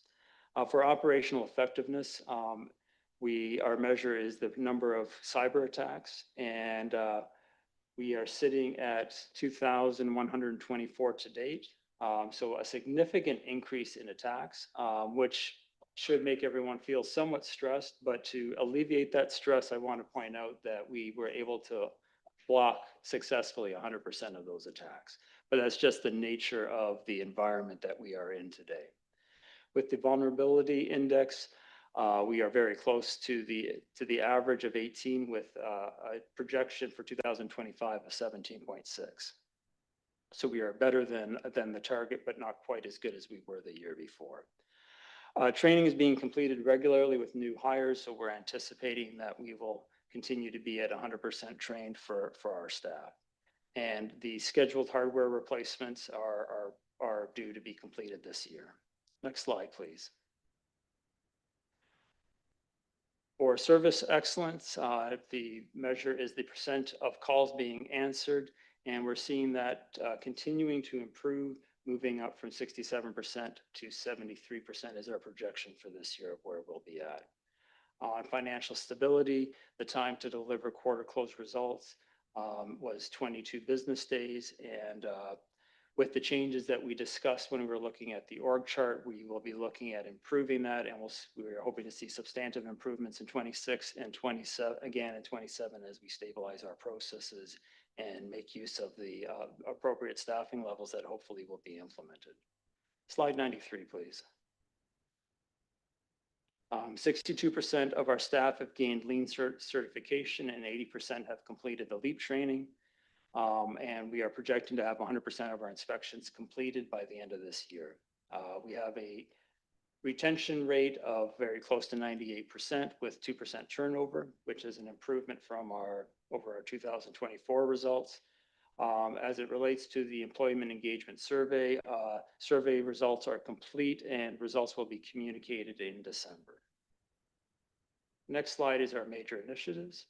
For operational effectiveness, our measure is the number of cyber attacks, and we are sitting at 2,124 to date. So a significant increase in attacks, which should make everyone feel somewhat stressed, but to alleviate that stress, I want to point out that we were able to block successfully 100% of those attacks. But that's just the nature of the environment that we are in today. With the vulnerability index, we are very close to the average of 18 with a projection for 2025 of 17.6. So we are better than the target, but not quite as good as we were the year before. Training is being completed regularly with new hires, so we're anticipating that we will continue to be at 100% trained for our staff. And the scheduled hardware replacements are due to be completed this year. Next slide, please. For service excellence, the measure is the percent of calls being answered, and we're seeing that continuing to improve, moving up from 67% to 73% is our projection for this year of where we'll be at. On financial stability, the time to deliver quarter close results was 22 business days, and with the changes that we discussed when we were looking at the org chart, we will be looking at improving that, and we're hoping to see substantive improvements in 26 and 27, again in 27 as we stabilize our processes and make use of the appropriate staffing levels that hopefully will be implemented. Slide 93, please. 62% of our staff have gained Lean certification and 80% have completed the LEAP training. And we are projecting to have 100% of our inspections completed by the end of this year. We have a retention rate of very close to 98% with 2% turnover, which is an improvement from over our 2024 results. As it relates to the employment engagement survey, survey results are complete and results will be communicated in December. Next slide is our major initiatives.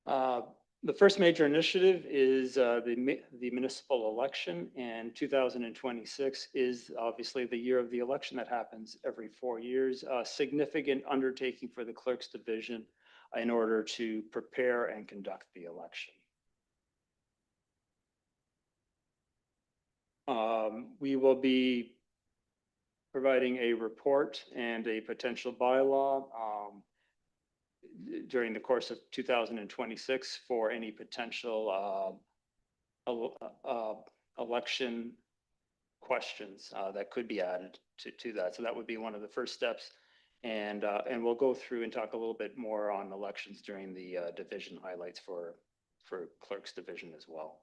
The first major initiative is the municipal election, and 2026 is obviously the year of the election that happens every 4 years. A significant undertaking for the Clerk's Division in order to prepare and conduct the election. We will be providing a report and a potential bylaw during the course of 2026 for any potential election questions that could be added to that. So that would be one of the first steps. And we'll go through and talk a little bit more on elections during the division highlights for Clerk's Division as well.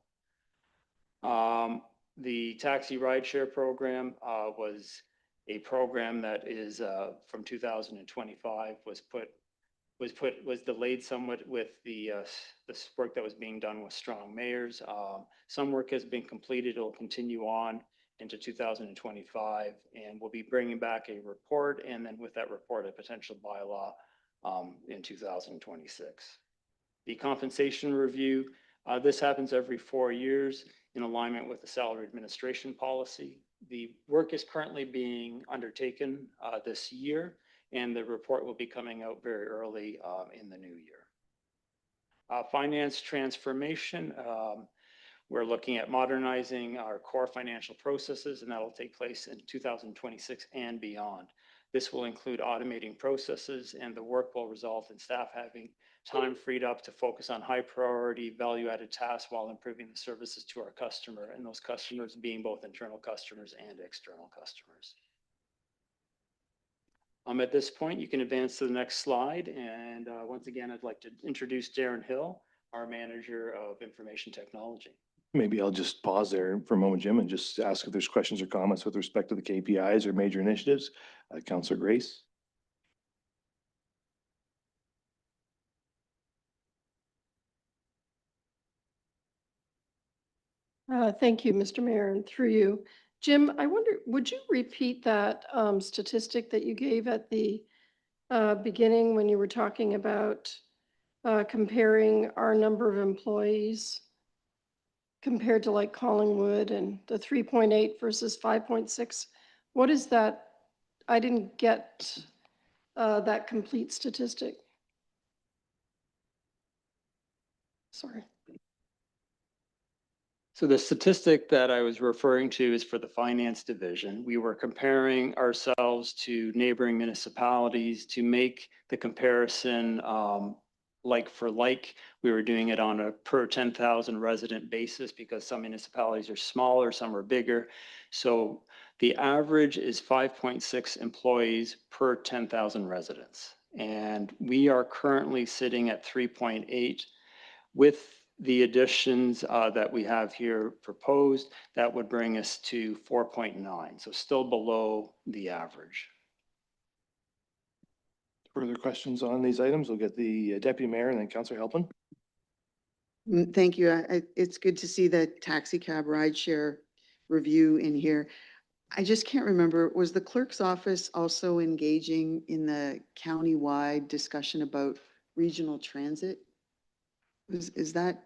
The taxi rideshare program was a program that is from 2025 was delayed somewhat with the work that was being done with Strong Mayors. Some work has been completed. It will continue on into 2025, and we'll be bringing back a report, and then with that report, a potential bylaw in 2026. The compensation review, this happens every 4 years in alignment with the salary administration policy. The work is currently being undertaken this year, and the report will be coming out very early in the new year. Finance transformation, we're looking at modernizing our core financial processes, and that will take place in 2026 and beyond. This will include automating processes, and the work will result in staff having time freed up to focus on high priority value-added tasks while improving the services to our customer, and those customers being both internal customers and external customers. At this point, you can advance to the next slide. And once again, I'd like to introduce Darren Hill, our Manager of Information Technology. Maybe I'll just pause there for a moment, Jim, and just ask if there's questions or comments with respect to the KPIs or major initiatives. Councillor Grace. Thank you, Mr. Mayor, and through you. Jim, I wonder, would you repeat that statistic that you gave at the beginning when you were talking about comparing our number of employees compared to like Collingwood and the 3.8 versus 5.6? What is that? I didn't get that complete statistic. Sorry. So the statistic that I was referring to is for the finance division. We were comparing ourselves to neighboring municipalities to make the comparison like for like. We were doing it on a per 10,000 resident basis because some municipalities are smaller, some are bigger. So the average is 5.6 employees per 10,000 residents. And we are currently sitting at 3.8 with the additions that we have here proposed. That would bring us to 4.9, so still below the average. Further questions on these items? We'll get the Deputy Mayor and then Councillor Halpin. Thank you. It's good to see the taxi cab rideshare review in here. I just can't remember, was the clerk's office also engaging in the county-wide discussion about regional transit? Is that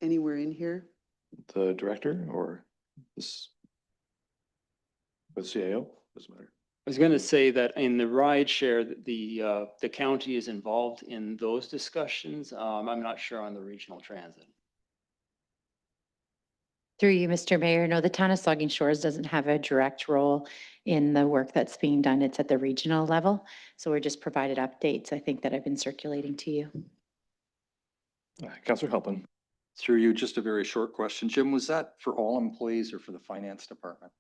anywhere in here? The director or this? The CAO? Doesn't matter. I was going to say that in the ride share, the county is involved in those discussions. I'm not sure on the regional transit. Through you, Mr. Mayor, no, the town of Saugeen Shores doesn't have a direct role in the work that's being done. It's at the regional level. So we're just provided updates, I think, that I've been circulating to you. Councillor Halpin. Through you, just a very short question. Jim, was that for all employees or for the finance department?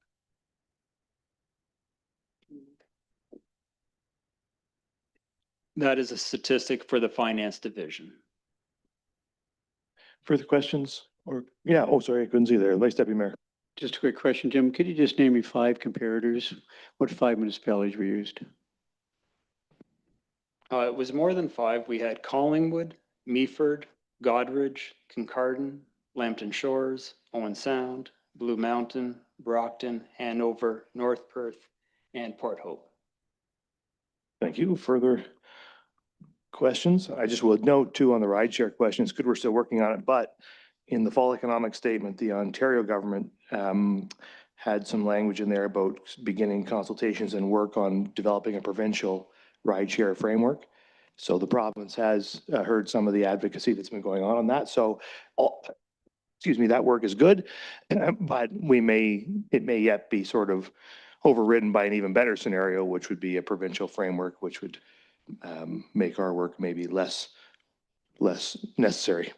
That is a statistic for the finance division. Further questions? Or yeah, oh, sorry, I couldn't see there. Vice Deputy Mayor. Just a quick question, Jim. Could you just name me 5 comparators? What 5 municipalities were used? It was more than 5. We had Collingwood, Meaford, Godridge, Kincardine, Lambton Shores, Owen Sound, Blue Mountain, Brockton, Hanover, North Perth, and Port Hope. Thank you. Further questions? I just would note too on the rideshare question, it's good we're still working on it, but in the fall economic statement, the Ontario government had some language in there about beginning consultations and work on developing a provincial rideshare framework. So the province has heard some of the advocacy that's been going on that. So, excuse me, that work is good, but it may yet be sort of overridden by an even better scenario, which would be a provincial framework, which would make our work maybe less necessary.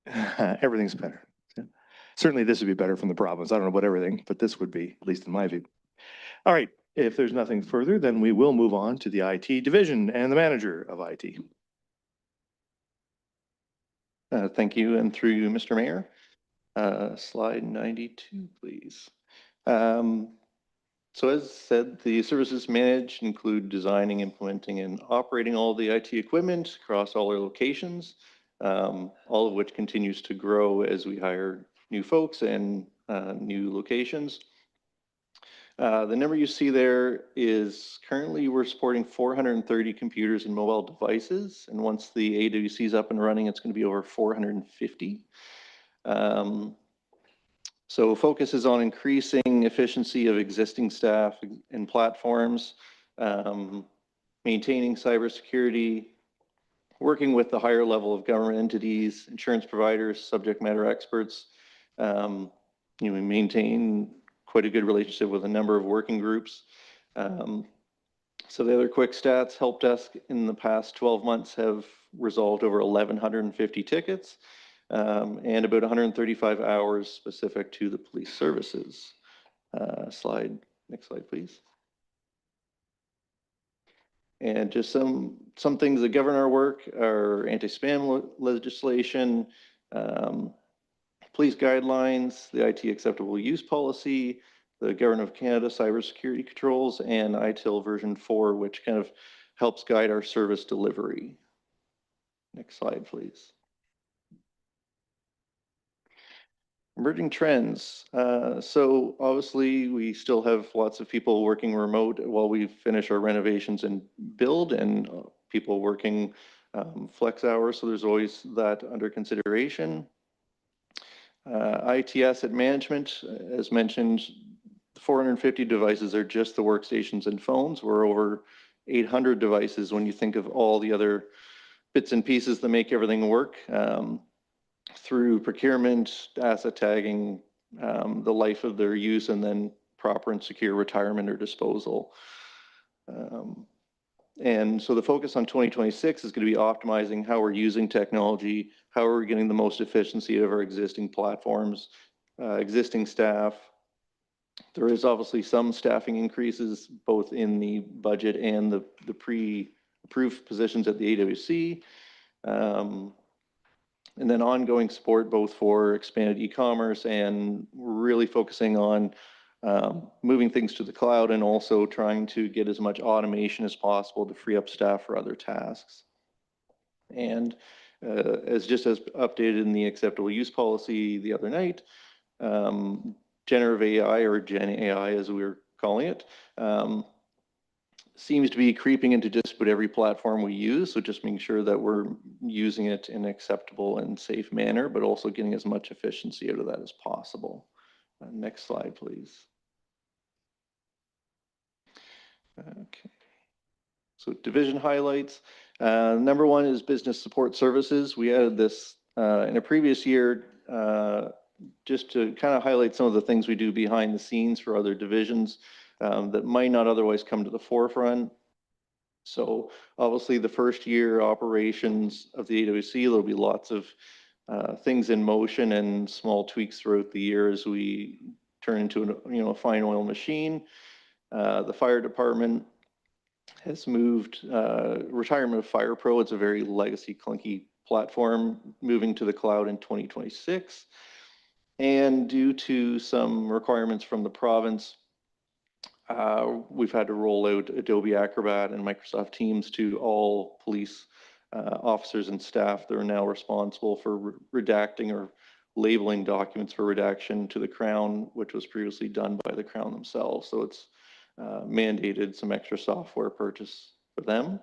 Everything's better. Certainly this would be better from the province. I don't know about everything, but this would be, at least in my view. All right, if there's nothing further, then we will move on to the IT division and the manager of IT. Thank you, and through you, Mr. Mayor. Slide 92, please. So as said, the services managed include designing, implementing, and operating all the IT equipment across all our locations, all of which continues to grow as we hire new folks and new locations. The number you see there is currently we're supporting 430 computers and mobile devices. And once the AWC is up and running, it's going to be over 450. So focus is on increasing efficiency of existing staff and platforms, maintaining cybersecurity, working with the higher level of government entities, insurance providers, subject matter experts. We maintain quite a good relationship with a number of working groups. So the other quick stats, help desk in the past 12 months have resolved over 1,150 tickets and about 135 hours specific to the police services. Slide Next slide, please. And just some things that govern our work are anti-spam legislation, police guidelines, the IT acceptable use policy, the Government of Canada cybersecurity controls, and ITIL version 4, which kind of helps guide our service delivery. Next slide, please. Emerging trends. So obviously we still have lots of people working remote while we finish our renovations and build, and people working flex hours. So there's always that under consideration. IT asset management, as mentioned, 450 devices are just the workstations and phones. We're over 800 devices when you think of all the other bits and pieces that make everything work. Through procurement, asset tagging, the life of their use, and then proper and secure retirement or disposal. And so the focus on 2026 is going to be optimizing how we're using technology, how are we getting the most efficiency out of our existing platforms, existing staff. There is obviously some staffing increases both in the budget and the pre-approved positions at the AWC. And then ongoing support both for expanded e-commerce and really focusing on moving things to the cloud and also trying to get as much automation as possible to free up staff for other tasks. And as updated in the acceptable use policy the other night, generative AI, or Gen AI as we were calling it, seems to be creeping into just about every platform we use. So just making sure that we're using it in an acceptable and safe manner, but also getting as much efficiency out of that as possible. Next slide, please. Okay. So division highlights. Number one is business support services. We added this in a previous year just to kind of highlight some of the things we do behind the scenes for other divisions that might not otherwise come to the forefront. So obviously the first year operations of the AWC, there'll be lots of things in motion and small tweaks throughout the year as we turn into a fine oil machine. The fire department has moved retirement of Fire Pro. It's a very legacy clunky platform, moving to the cloud in 2026. And due to some requirements from the province, we've had to roll out Adobe Acrobat and Microsoft Teams to all police officers and staff. They're now responsible for redacting or labeling documents for redaction to the Crown, which was previously done by the Crown themselves. So it's mandated some extra software purchase for them.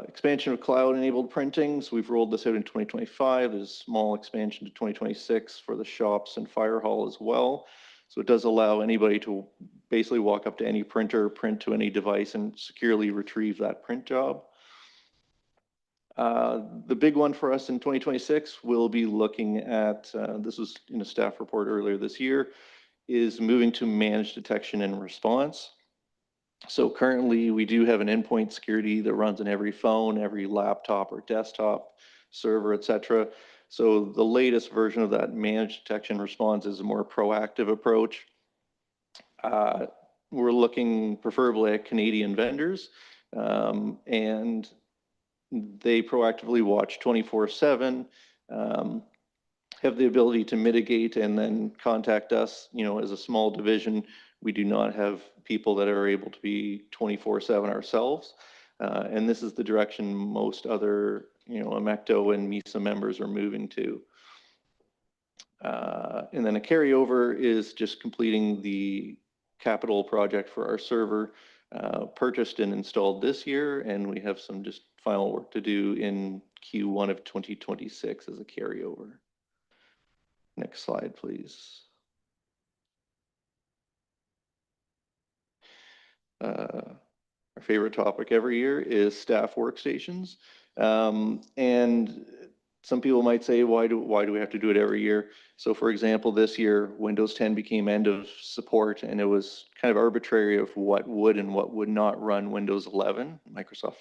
Expansion of cloud-enabled printing. So we've rolled this out in 2025. There's a small expansion to 2026 for the shops and fire hall as well. So it does allow anybody to basically walk up to any printer, print to any device, and securely retrieve that print job. The big one for us in 2026, we'll be looking at, this was in a staff report earlier this year, is moving to managed detection and response. So currently we do have an endpoint security that runs on every phone, every laptop or desktop, server, etc. So the latest version of that managed detection response is a more proactive approach. We're looking preferably at Canadian vendors, and they proactively watch 24/7, have the ability to mitigate and then contact us. As a small division, we do not have people that are able to be 24/7 ourselves. And this is the direction most other, AMECTO and MISA members are moving to. And then a carryover is just completing the capital project for our server, purchased and installed this year, and we have some just final work to do in Q1 of 2026 as a carryover. Next slide, please. Our favorite topic every year is staff workstations. And some people might say, why do we have to do it every year? So for example, this year, Windows 10 became end of support, and it was kind of arbitrary of what would and what would not run Windows 11. Microsoft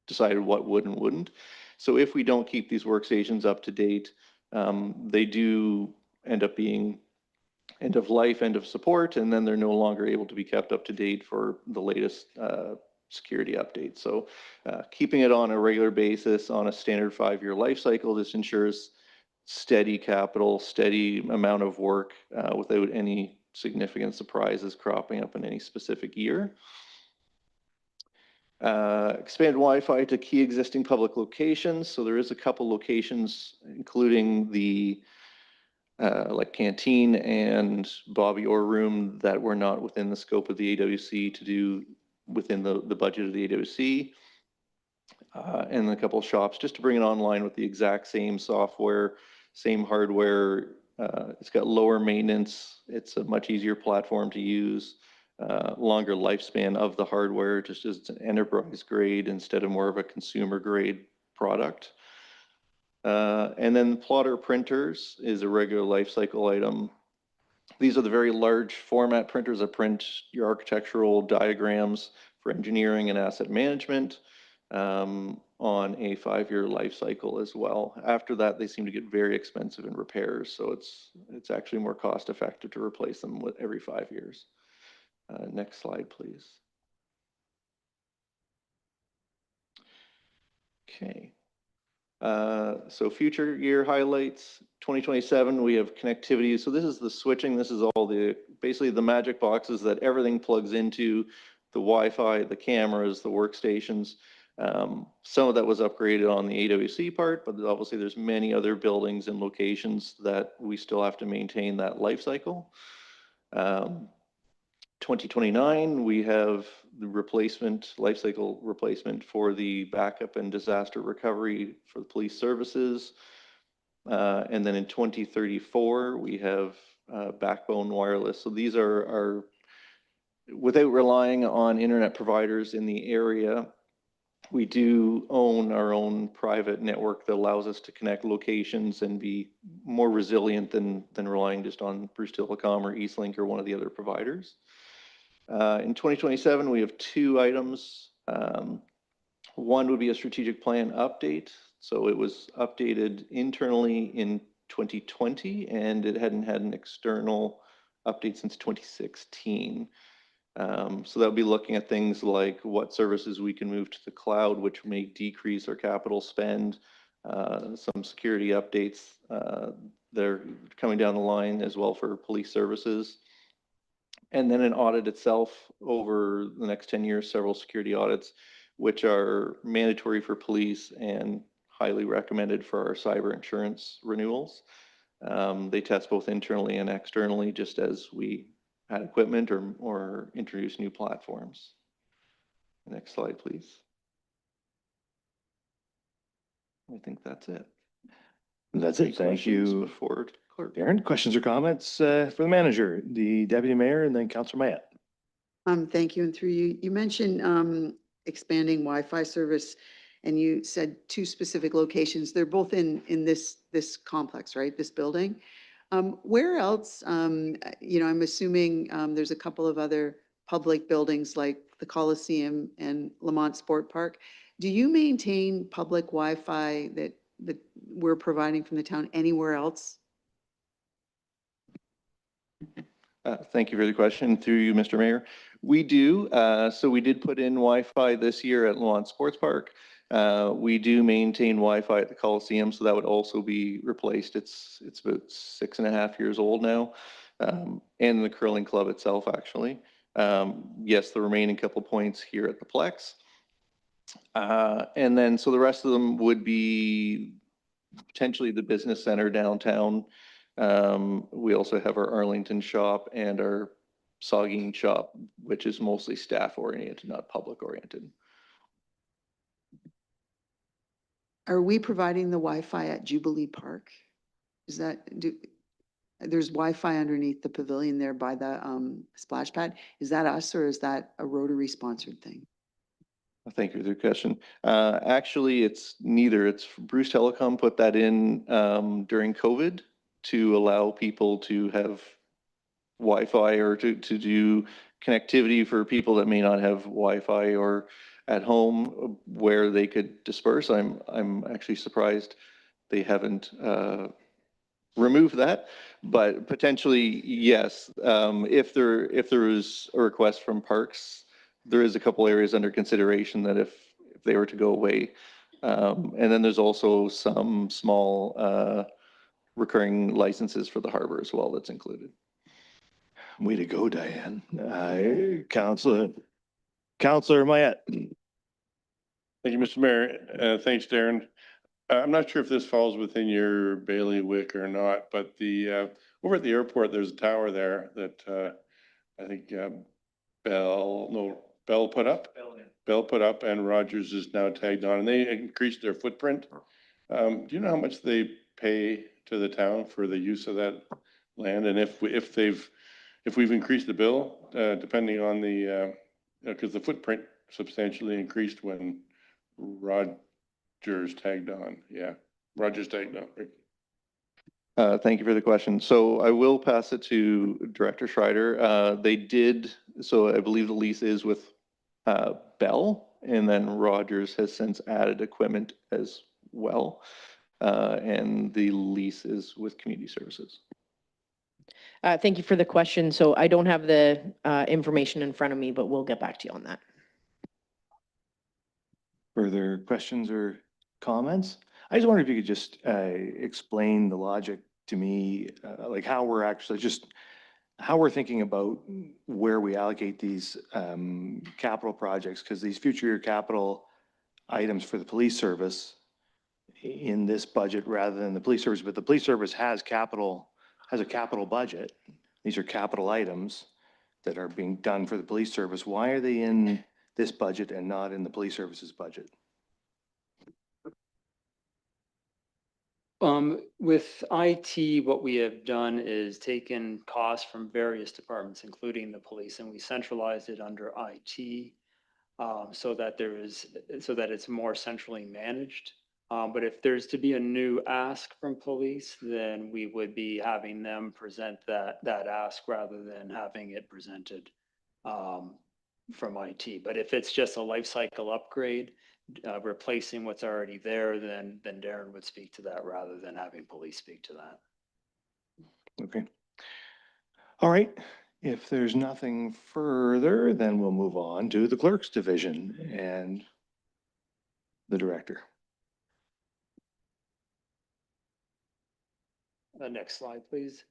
decided what would and wouldn't. So if we don't keep these workstations up to date, they do end up being end of life, end of support, and then they're no longer able to be kept up to date for the latest security updates. So keeping it on a regular basis on a standard 5-year life cycle just ensures steady capital, steady amount of work without any significant surprises cropping up in any specific year. Expand Wi-Fi to key existing public locations. So there is a couple locations, including the like canteen and Bobby Orr room, that were not within the scope of the AWC to do within the budget of the AWC. And a couple of shops just to bring it online with the exact same software, same hardware. It's got lower maintenance. It's a much easier platform to use. Longer lifespan of the hardware, just as an enterprise grade instead of more of a consumer grade product. And then plotter printers is a regular life cycle item. These are the very large format printers that print your architectural diagrams for engineering and asset management on a 5-year life cycle as well. After that, they seem to get very expensive in repairs, so it's actually more cost effective to replace them with every 5 years. Next slide, please. Okay. So future year highlights, 2027, we have connectivity. So this is the switching. This is all the, basically the magic boxes that everything plugs into, the Wi-Fi, the cameras, the workstations. Some of that was upgraded on the AWC part, but obviously there's many other buildings and locations that we still have to maintain that life cycle. 2029, we have the replacement, life cycle replacement for the backup and disaster recovery for the police services. And then in 2034, we have backbone wireless. So these are without relying on internet providers in the area, we do own our own private network that allows us to connect locations and be more resilient than relying just on Bruce Telecom or Eastlink or one of the other providers. In 2027, we have 2 items. One would be a strategic plan update. So it was updated internally in 2020, and it hadn't had an external update since 2016. So that would be looking at things like what services we can move to the cloud, which may decrease our capital spend, some security updates that are coming down the line as well for police services. And then an audit itself over the next 10 years, several security audits, which are mandatory for police and highly recommended for our cyber insurance renewals. They test both internally and externally, just as we add equipment or introduce new platforms. Next slide, please. I think that's it. That's it. Thank you. Forward. Darren, questions or comments for the manager, the deputy mayor, and then Councillor Mayette? Thank you. And through you, you mentioned expanding Wi-Fi service, and you said 2 specific locations. They're both in this complex, right? This building. Where else? You know, I'm assuming there's a couple of other public buildings like the Coliseum and Lamont Sport Park. Do you maintain public Wi-Fi that we're providing from the town anywhere else? Thank you for the question. Through you, Mr. Mayor. We do. So we did put in Wi-Fi this year at Lamont Sports Park. We do maintain Wi-Fi at the Coliseum, so that would also be replaced. It's about 6.5 years old now, and the curling club itself, actually. Yes, the remaining couple points here at the Plex. And then, so the rest of them would be potentially the business center downtown. We also have our Arlington shop and our Saugeen shop, which is mostly staff oriented, not public oriented. Are we providing the Wi-Fi at Jubilee Park? Is that, there's Wi-Fi underneath the pavilion there by the splash pad. Is that us, or is that a Rotary sponsored thing? Thank you for the question. Actually, it's neither. It's Bruce Telecom put that in during COVID to allow people to have Wi-Fi or to do connectivity for people that may not have Wi-Fi or at home where they could disperse. I'm actually surprised they haven't remove that, but potentially, yes. If there is a request from Parks, there is a couple areas under consideration that if they were to go away. And then there's also some small recurring licenses for the harbor as well that's included. Way to go, Diane. Councillor Mayette. Thank you, Mr. Mayor. Thanks, Darren. I'm not sure if this falls within your bailiwick or not, but over at the airport, there's a tower there that I think Bell put up. Bell put up, and Rogers is now tagged on, and they increased their footprint. Do you know how much they pay to the town for the use of that land? And if we've increased the bill, depending on because the footprint substantially increased when Rogers tagged on. Yeah, Rogers tagged on. Thank you for the question. So I will pass it to Director Schreider. They did, so I believe the lease is with Bell, and then Rogers has since added equipment as well. And the lease is with Community Services. Thank you for the question. So I don't have the information in front of me, but we'll get back to you on that. Further questions or comments? I just wonder if you could just explain the logic to me, like how we're thinking about where we allocate these capital projects, because these future year capital items for the police service in this budget rather than the police service, but the police service has a capital budget. These are capital items that are being done for the police service. Why are they in this budget and not in the police services budget? With IT, what we have done is taken costs from various departments, including the police, and we centralized it under IT so that it's more centrally managed. But if there's to be a new ask from police, then we would be having them present that ask rather than having it presented from IT. But if it's just a life cycle upgrade, replacing what's already there, then Darren would speak to that rather than having police speak to that. Okay. All right. If there's nothing further, then we'll move on to the clerk's division and the director. Next slide, please.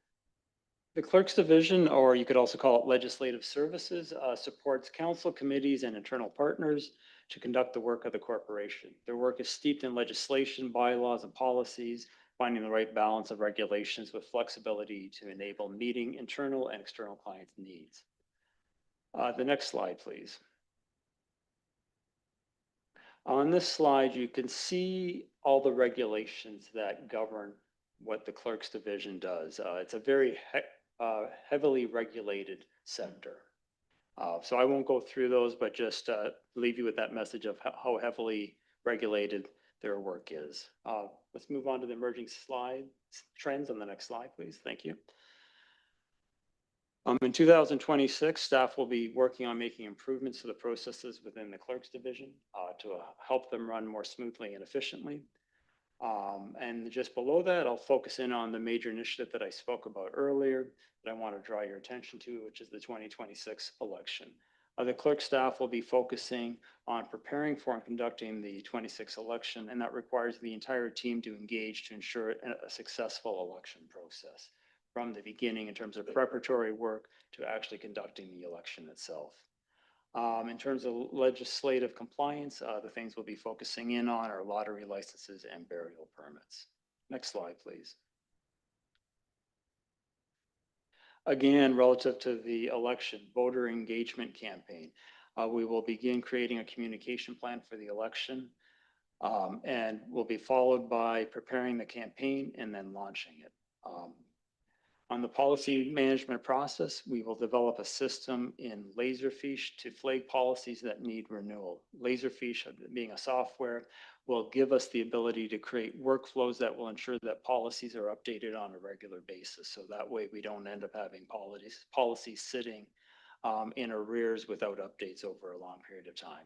The Clerk's Division, or you could also call it Legislative Services, supports council committees and internal partners to conduct the work of the corporation. Their work is steeped in legislation, bylaws, and policies, finding the right balance of regulations with flexibility to enable meeting internal and external clients' needs. The next slide, please. On this slide, you can see all the regulations that govern what the Clerk's Division does. It's a very heavily regulated sector. So I won't go through those, but just leave you with that message of how heavily regulated their work is. Let's move on to the emerging trends on the next slide, please. Thank you. In 2026, staff will be working on making improvements to the processes within the Clerk's Division to help them run more smoothly and efficiently. And just below that, I'll focus in on the major initiative that I spoke about earlier that I want to draw your attention to, which is the 2026 election. The clerk staff will be focusing on preparing for and conducting the 26 election, and that requires the entire team to engage to ensure a successful election process from the beginning in terms of preparatory work to actually conducting the election itself. In terms of legislative compliance, the things we'll be focusing in on are lottery licenses and burial permits. Next slide, please. Again, relative to the election, voter engagement campaign, we will begin creating a communication plan for the election and will be followed by preparing the campaign and then launching it. On the policy management process, we will develop a system in Laserfiche to flag policies that need renewal. Laserfiche, being a software, will give us the ability to create workflows that will ensure that policies are updated on a regular basis. So that way we don't end up having policies sitting in arrears without updates over a long period of time.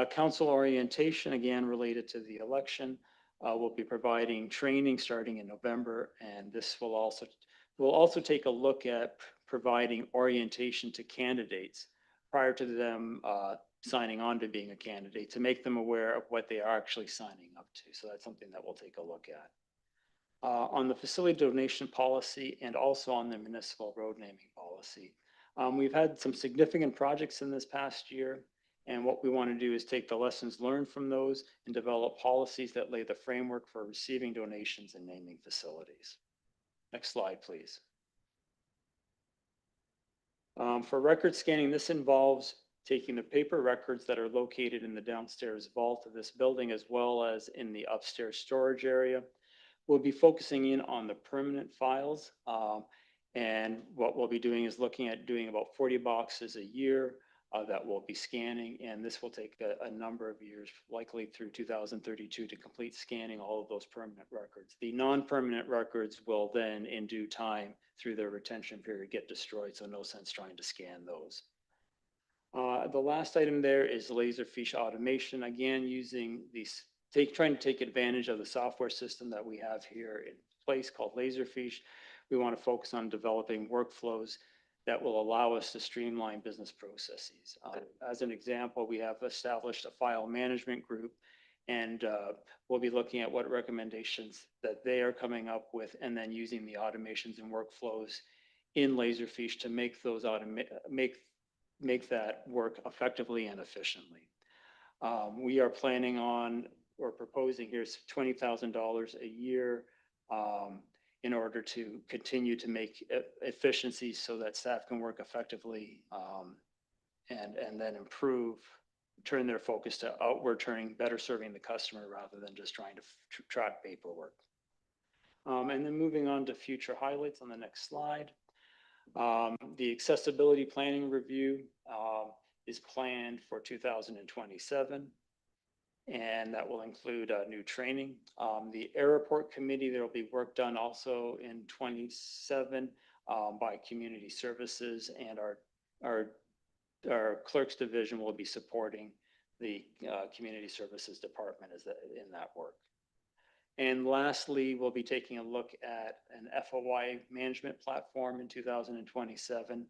Council orientation, again, related to the election. We'll be providing training starting in November, and this will also take a look at providing orientation to candidates prior to them signing on to being a candidate to make them aware of what they are actually signing up to. So that's something that we'll take a look at. On the facility donation policy and also on the municipal road naming policy. We've had some significant projects in this past year, and what we want to do is take the lessons learned from those and develop policies that lay the framework for receiving donations and naming facilities. Next slide, please. For record scanning, this involves taking the paper records that are located in the downstairs vault of this building as well as in the upstairs storage area. We'll be focusing in on the permanent files. And what we'll be doing is looking at doing about 40 boxes a year that we'll be scanning. And this will take a number of years, likely through 2032, to complete scanning all of those permanent records. The non-permanent records will then, in due time, through their retention period, get destroyed. So no sense trying to scan those. The last item there is Laserfish automation. Again, using these, trying to take advantage of the software system that we have here in place called Laserfish. We want to focus on developing workflows that will allow us to streamline business processes. As an example, we have established a file management group, and we'll be looking at what recommendations that they are coming up with and then using the automations and workflows in Laserfish to make those make that work effectively and efficiently. We are planning on or proposing here is $20,000 a year in order to continue to make efficiencies so that staff can work effectively and then improve, turn their focus to outward turning, better serving the customer rather than just trying to track paperwork. And then moving on to future highlights on the next slide. The accessibility planning review is planned for 2027. And that will include new training. The airport committee, there will be work done also in 27 by community services, and our clerk's division will be supporting the community services department in that work. And lastly, we'll be taking a look at an FOI management platform in 2027.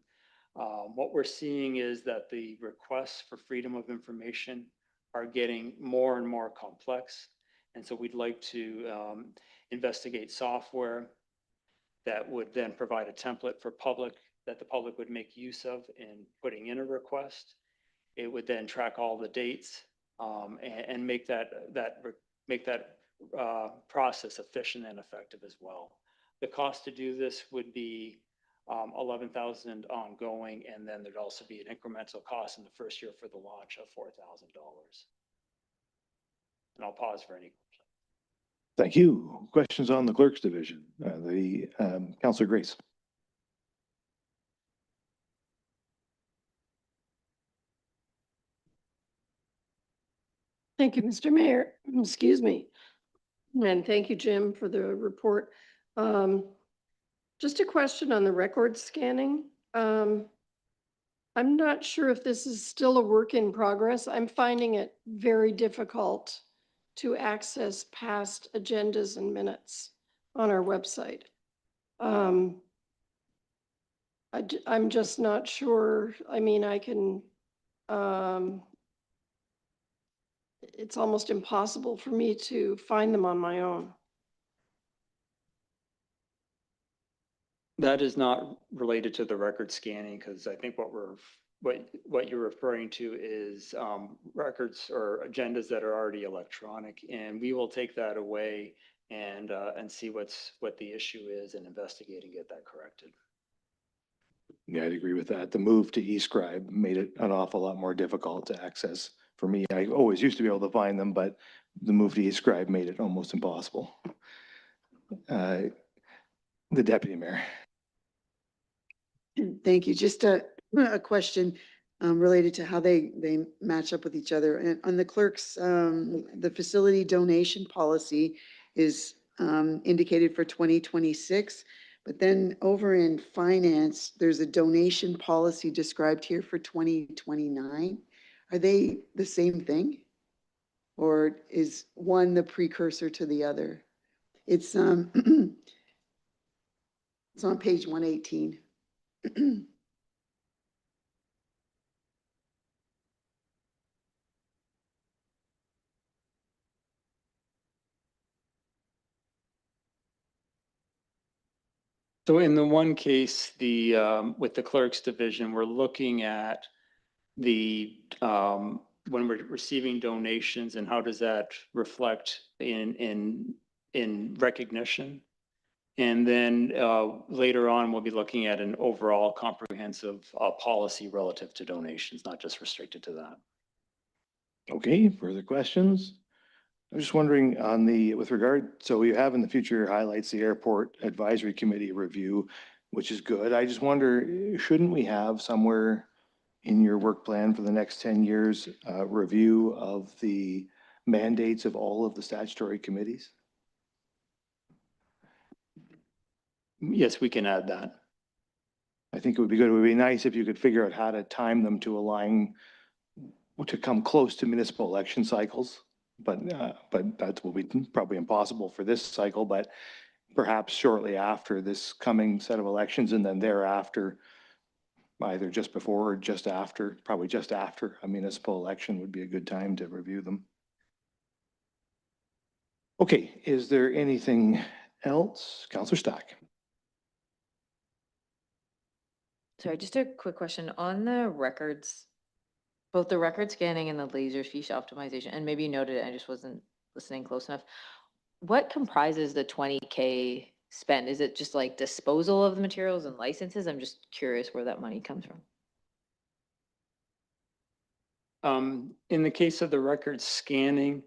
What we're seeing is that the requests for freedom of information are getting more and more complex. And so we'd like to investigate software that would then provide a template for that the public would make use of in putting in a request. It would then track all the dates and make that process efficient and effective as well. The cost to do this would be $11,000 ongoing, and then there'd also be an incremental cost in the first year for the launch of $4,000. And I'll pause for any questions. Thank you. Questions on the clerk's division? Councillor Grace. Thank you, Mr. Mayor. Excuse me. And thank you, Jim, for the report. Just a question on the record scanning. I'm not sure if this is still a work in progress. I'm finding it very difficult to access past agendas and minutes on our website. I'm just not sure. I mean, I can, it's almost impossible for me to find them on my own. That is not related to the record scanning, because I think what you're referring to is records or agendas that are already electronic, and we will take that away and see what the issue is and investigate and get that corrected. Yeah, I'd agree with that. The move to eScribe made it an awful lot more difficult to access for me. I always used to be able to find them, but the move to eScribe made it almost impossible. The deputy mayor. Thank you. Just a question related to how they match up with each other. And on the clerk's, the facility donation policy is indicated for 2026, but then over in finance, there's a donation policy described here for 2029. Are they the same thing? Or is one the precursor to the other? It's, it's on page 118. So in the one case, with the clerk's division, we're looking at when we're receiving donations and how does that reflect in recognition? And then later on, we'll be looking at an overall comprehensive policy relative to donations, not just restricted to that. Okay, further questions? I'm just wondering with regard, so we have in the future highlights the airport advisory committee review, which is good. I just wonder, shouldn't we have somewhere in your work plan for the next 10 years, review of the mandates of all of the statutory committees? Yes, we can add that. I think it would be good. It would be nice if you could figure out how to time them to align, to come close to municipal election cycles. But that will be probably impossible for this cycle, but perhaps shortly after this coming set of elections and then thereafter, either just before or just after, probably just after a municipal election would be a good time to review them. Okay, is there anything else? Councillor Stack. Sorry, just a quick question on the records, both the record scanning and the laser fiche optimization, and maybe you noted it, I just wasn't listening close enough. What comprises the 20K spend? Is it just like disposal of the materials and licenses? I'm just curious where that money comes from. In the case of the record scanning,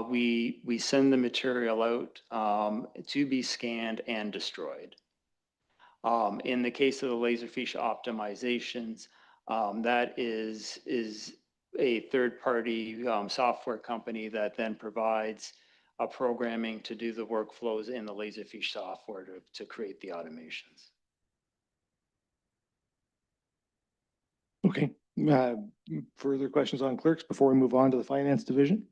we send the material out to be scanned and destroyed. In the case of the laserfiche optimizations, that is a third-party software company that then provides programming to do the workflows in the laserfiche software to create the automations. Okay, further questions on clerks before we move on to the finance division?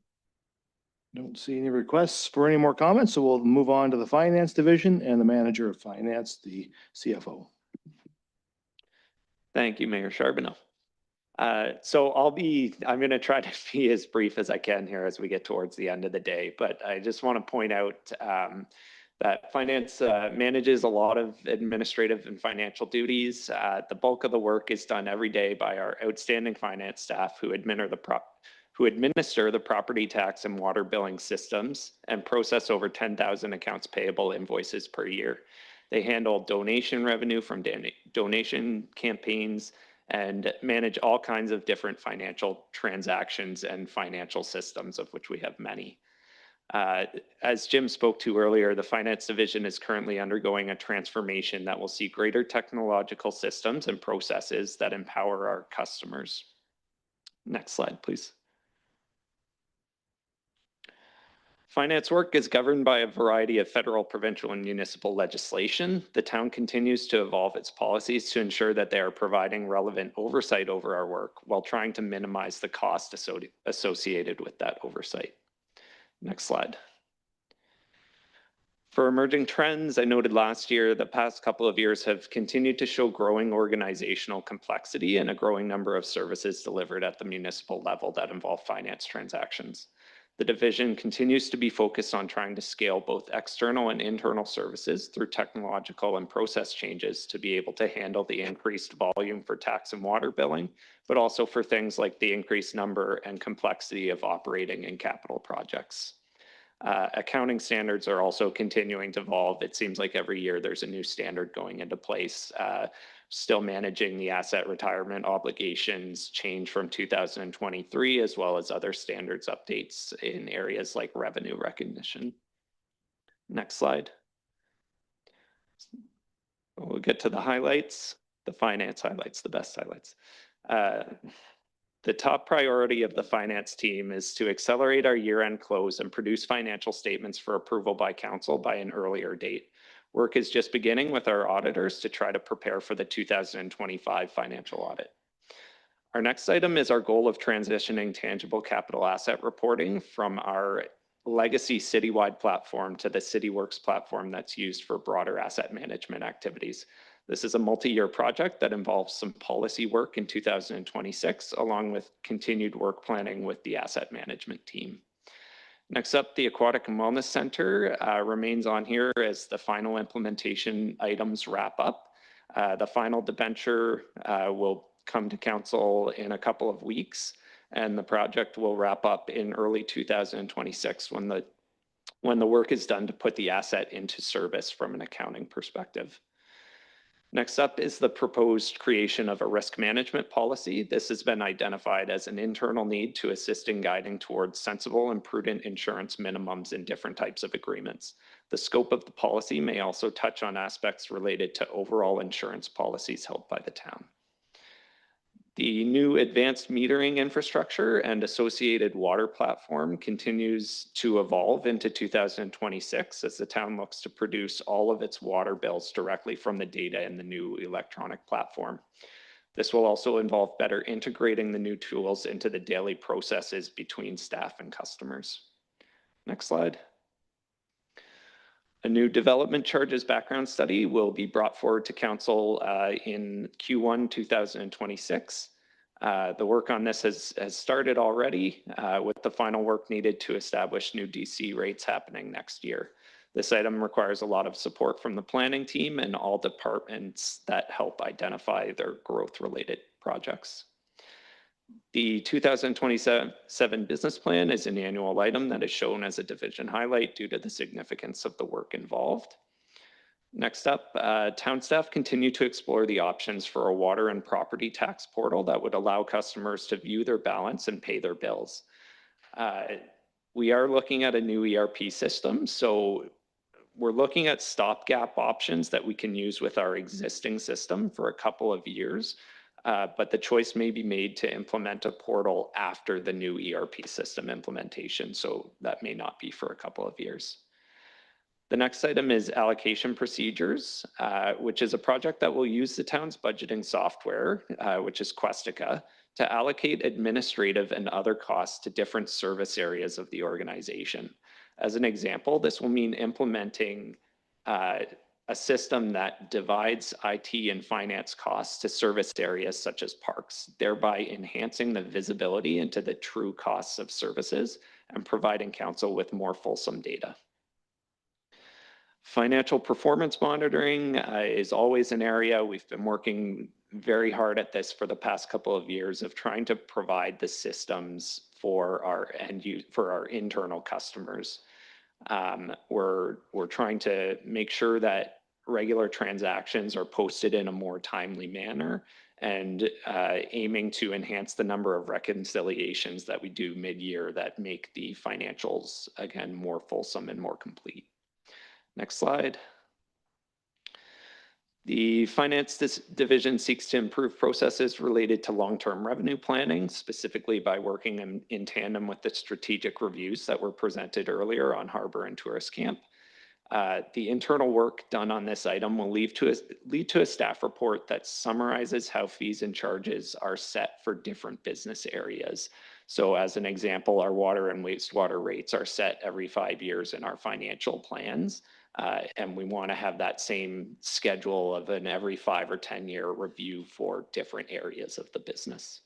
Don't see any requests for any more comments, so we'll move on to the finance division and the manager of finance, the CFO. Thank you, Mayor Charbonneau. So I'm going to try to be as brief as I can here as we get towards the end of the day, but I just want to point out that finance manages a lot of administrative and financial duties. The bulk of the work is done every day by our outstanding finance staff who administer the property tax and water billing systems and process over 10,000 accounts payable invoices per year. They handle donation revenue from donation campaigns and manage all kinds of different financial transactions and financial systems, of which we have many. As Jim spoke to earlier, the finance division is currently undergoing a transformation that will see greater technological systems and processes that empower our customers. Next slide, please. Finance work is governed by a variety of federal, provincial, and municipal legislation. The town continues to evolve its policies to ensure that they are providing relevant oversight over our work while trying to minimize the cost associated with that oversight. Next slide. For emerging trends, I noted last year, the past couple of years have continued to show growing organizational complexity and a growing number of services delivered at the municipal level that involve finance transactions. The division continues to be focused on trying to scale both external and internal services through technological and process changes to be able to handle the increased volume for tax and water billing, but also for things like the increased number and complexity of operating and capital projects. Accounting standards are also continuing to evolve. It seems like every year there's a new standard going into place. Still managing the asset retirement obligations change from 2023, as well as other standards updates in areas like revenue recognition. Next slide. We'll get to the highlights, the finance highlights, the best highlights. The top priority of the finance team is to accelerate our year-end close and produce financial statements for approval by council by an earlier date. Work is just beginning with our auditors to try to prepare for the 2025 financial audit. Our next item is our goal of transitioning tangible capital asset reporting from our legacy citywide platform to the CityWorks platform that's used for broader asset management activities. This is a multi-year project that involves some policy work in 2026, along with continued work planning with the asset management team. Next up, the Aquatic and Wellness Center remains on here as the final implementation items wrap up. The final debenture will come to council in a couple of weeks, and the project will wrap up in early 2026 when the work is done to put the asset into service from an accounting perspective. Next up is the proposed creation of a risk management policy. This has been identified as an internal need to assist in guiding towards sensible and prudent insurance minimums in different types of agreements. The scope of the policy may also touch on aspects related to overall insurance policies held by the town. The new advanced metering infrastructure and associated water platform continues to evolve into 2026 as the town looks to produce all of its water bills directly from the data in the new electronic platform. This will also involve better integrating the new tools into the daily processes between staff and customers. Next slide. A new development charges background study will be brought forward to council in Q1 2026. The work on this has started already with the final work needed to establish new DC rates happening next year. This item requires a lot of support from the planning team and all departments that help identify their growth-related projects. The 2027 business plan is an annual item that is shown as a division highlight due to the significance of the work involved. Next up, town staff continue to explore the options for a water and property tax portal that would allow customers to view their balance and pay their bills. We are looking at a new ERP system, so we're looking at stopgap options that we can use with our existing system for a couple of years. But the choice may be made to implement a portal after the new ERP system implementation, so that may not be for a couple of years. The next item is allocation procedures, which is a project that will use the town's budgeting software, which is Questica, to allocate administrative and other costs to different service areas of the organization. As an example, this will mean implementing a system that divides IT and finance costs to service areas such as parks, thereby enhancing the visibility into the true costs of services and providing council with more fulsome data. Financial performance monitoring is always an area. We've been working very hard at this for the past couple of years of trying to provide the systems for our internal customers. We're trying to make sure that regular transactions are posted in a more timely manner and aiming to enhance the number of reconciliations that we do mid-year that make the financials, again, more fulsome and more complete. Next slide. The finance division seeks to improve processes related to long-term revenue planning, specifically by working in tandem with the strategic reviews that were presented earlier on Harbor and Tourist Camp. The internal work done on this item will lead to a staff report that summarizes how fees and charges are set for different business areas. So as an example, our water and wastewater rates are set every 5 years in our financial plans. And we want to have that same schedule of an every 5 or 10 year review for different areas of the business.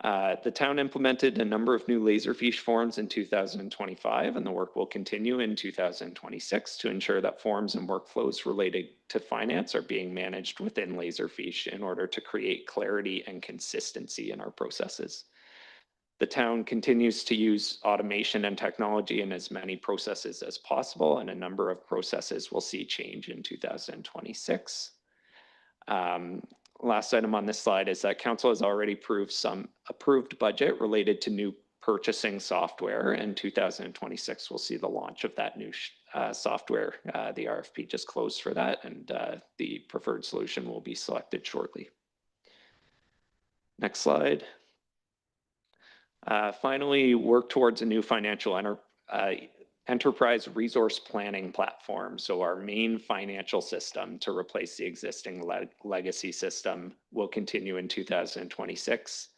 The town implemented a number of new Laserfiche forms in 2025, and the work will continue in 2026 to ensure that forms and workflows related to finance are being managed within Laserfiche in order to create clarity and consistency in our processes. The town continues to use automation and technology in as many processes as possible, and a number of processes will see change in 2026. Last item on this slide is that council has already approved budget related to new purchasing software, and 2026 will see the launch of that new software. The RFP just closed for that, and the preferred solution will be selected shortly. Next slide. Finally, work towards a new financial enterprise resource planning platform. So our main financial system to replace the existing legacy system will continue in 2026.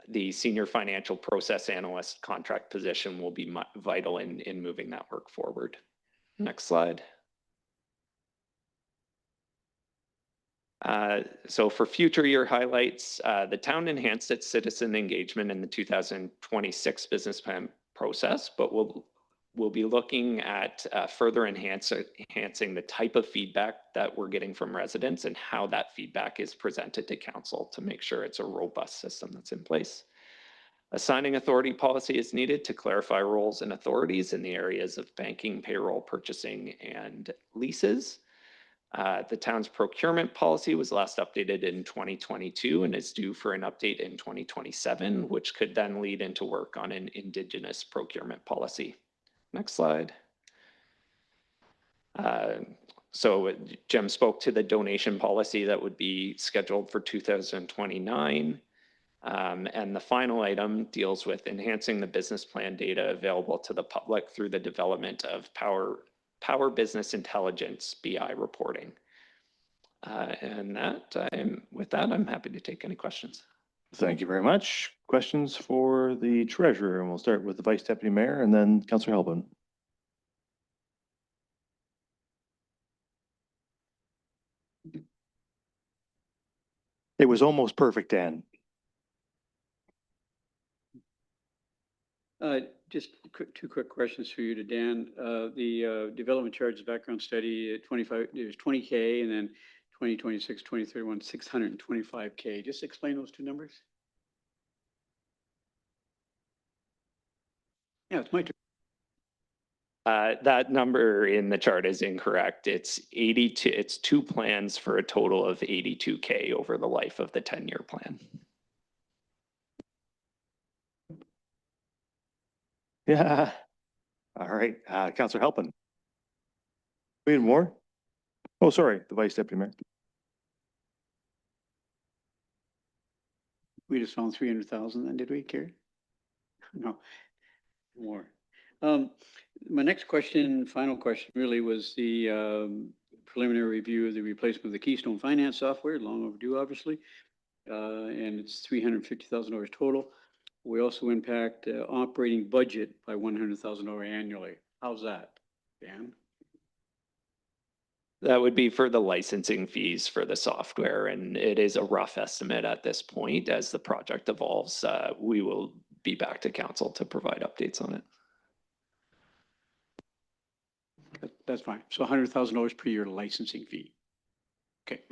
The senior financial process analyst contract position will be vital in moving that work forward. Next slide. So for future year highlights, the town enhanced its citizen engagement in the 2026 business plan process, but we'll be looking at further enhancing the type of feedback that we're getting from residents and how that feedback is presented to council to make sure it's a robust system that's in place. Assigning authority policy is needed to clarify roles and authorities in the areas of banking, payroll, purchasing, and leases. The town's procurement policy was last updated in 2022 and is due for an update in 2027, which could then lead into work on an Indigenous procurement policy. Next slide. So Jim spoke to the donation policy that would be scheduled for 2029. And the final item deals with enhancing the business plan data available to the public through the development of Power Business Intelligence BI reporting. With that, I'm happy to take any questions. Thank you very much. Questions for the treasurer, and we'll start with the vice deputy mayor and then Councillor Helbin. It was almost perfect, Dan. Just two quick questions for you to Dan. The development charges background study at 25, there's 20K, and then 2026, 2031, 625K. Just explain those two numbers. Yeah, it's my turn. That number in the chart is incorrect. It's 82. It's two plans for a total of 82K over the life of the 10-year plan. Yeah. All right. Councillor Helpin. We had more? Oh, sorry, the vice deputy mayor. We just found 300,000 then, did we, Carrie? No, more. My next question, final question really was the preliminary review of the replacement of the Keystone Finance software, long overdue, obviously. And it's $350,000 total. We also impact operating budget by $100,000 annually. How's that, Dan? That would be for the licensing fees for the software, and it is a rough estimate at this point. As the project evolves, we will be back to council to provide updates on it. That's fine. So $100,000 per year licensing fee. Okay.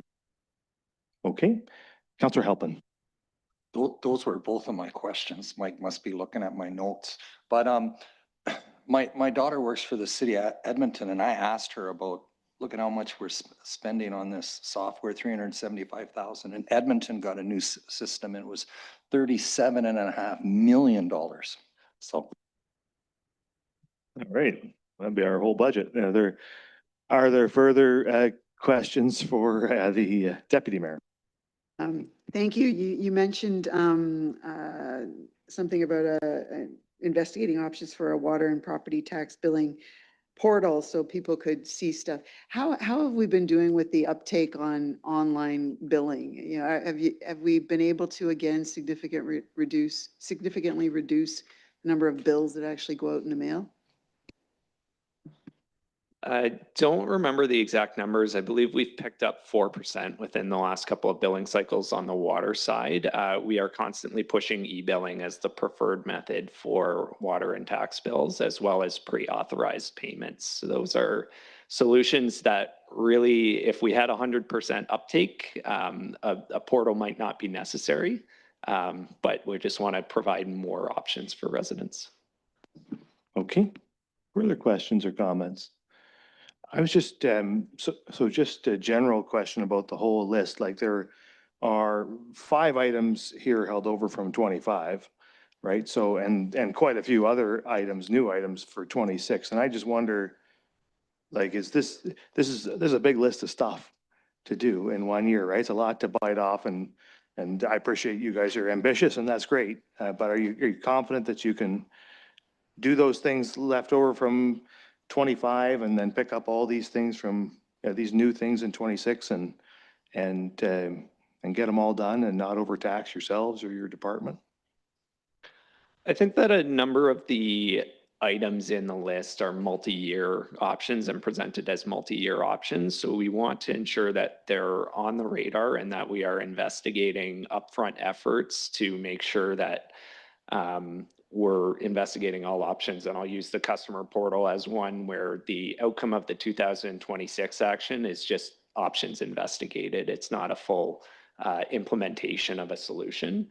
Okay. Councillor Helpin. Those were both of my questions. Mike must be looking at my notes. But my daughter works for the city of Edmonton, and I asked her about, look at how much we're spending on this software, $375,000. And Edmonton got a new system, and it was $37.5 million. So. All right. That'd be our whole budget. Are there further questions for the deputy mayor? Thank you. You mentioned something about investigating options for a water and property tax billing portal so people could see stuff. How have we been doing with the uptake on online billing? You know, have we been able to again significantly reduce the number of bills that actually go out in the mail? I don't remember the exact numbers. I believe we've picked up 4% within the last couple of billing cycles on the water side. We are constantly pushing e-billing as the preferred method for water and tax bills, as well as pre-authorized payments. So those are solutions that really, if we had 100% uptake, a portal might not be necessary, but we just want to provide more options for residents. Okay. Further questions or comments? I was just, so just a general question about the whole list. Like there are 5 items here held over from 25, right? So, and quite a few other items, new items for 26. And I just wonder, like, this is a big list of stuff to do in 1 year, right? It's a lot to bite off, and I appreciate you guys are ambitious, and that's great. But are you confident that you can do those things left over from 25 and then pick up all these things from, these new things in 26 and get them all done and not overtax yourselves or your department? I think that a number of the items in the list are multi-year options and presented as multi-year options. So we want to ensure that they're on the radar and that we are investigating upfront efforts to make sure that we're investigating all options. And I'll use the customer portal as one where the outcome of the 2026 action is just options investigated. It's not a full implementation of a solution.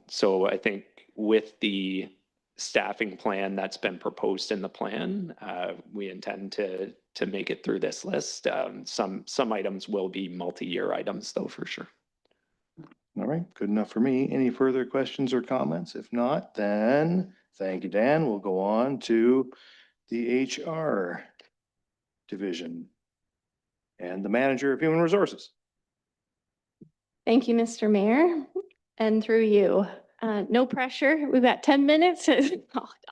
So I think with the staffing plan that's been proposed in the plan, we intend to make it through this list. Some items will be multi-year items though, for sure. All right, good enough for me. Any further questions or comments? If not, then thank you, Dan. We'll go on to the HR division and the manager of human resources. Thank you, Mr. Mayor, and through you. No pressure. We've got 10 minutes.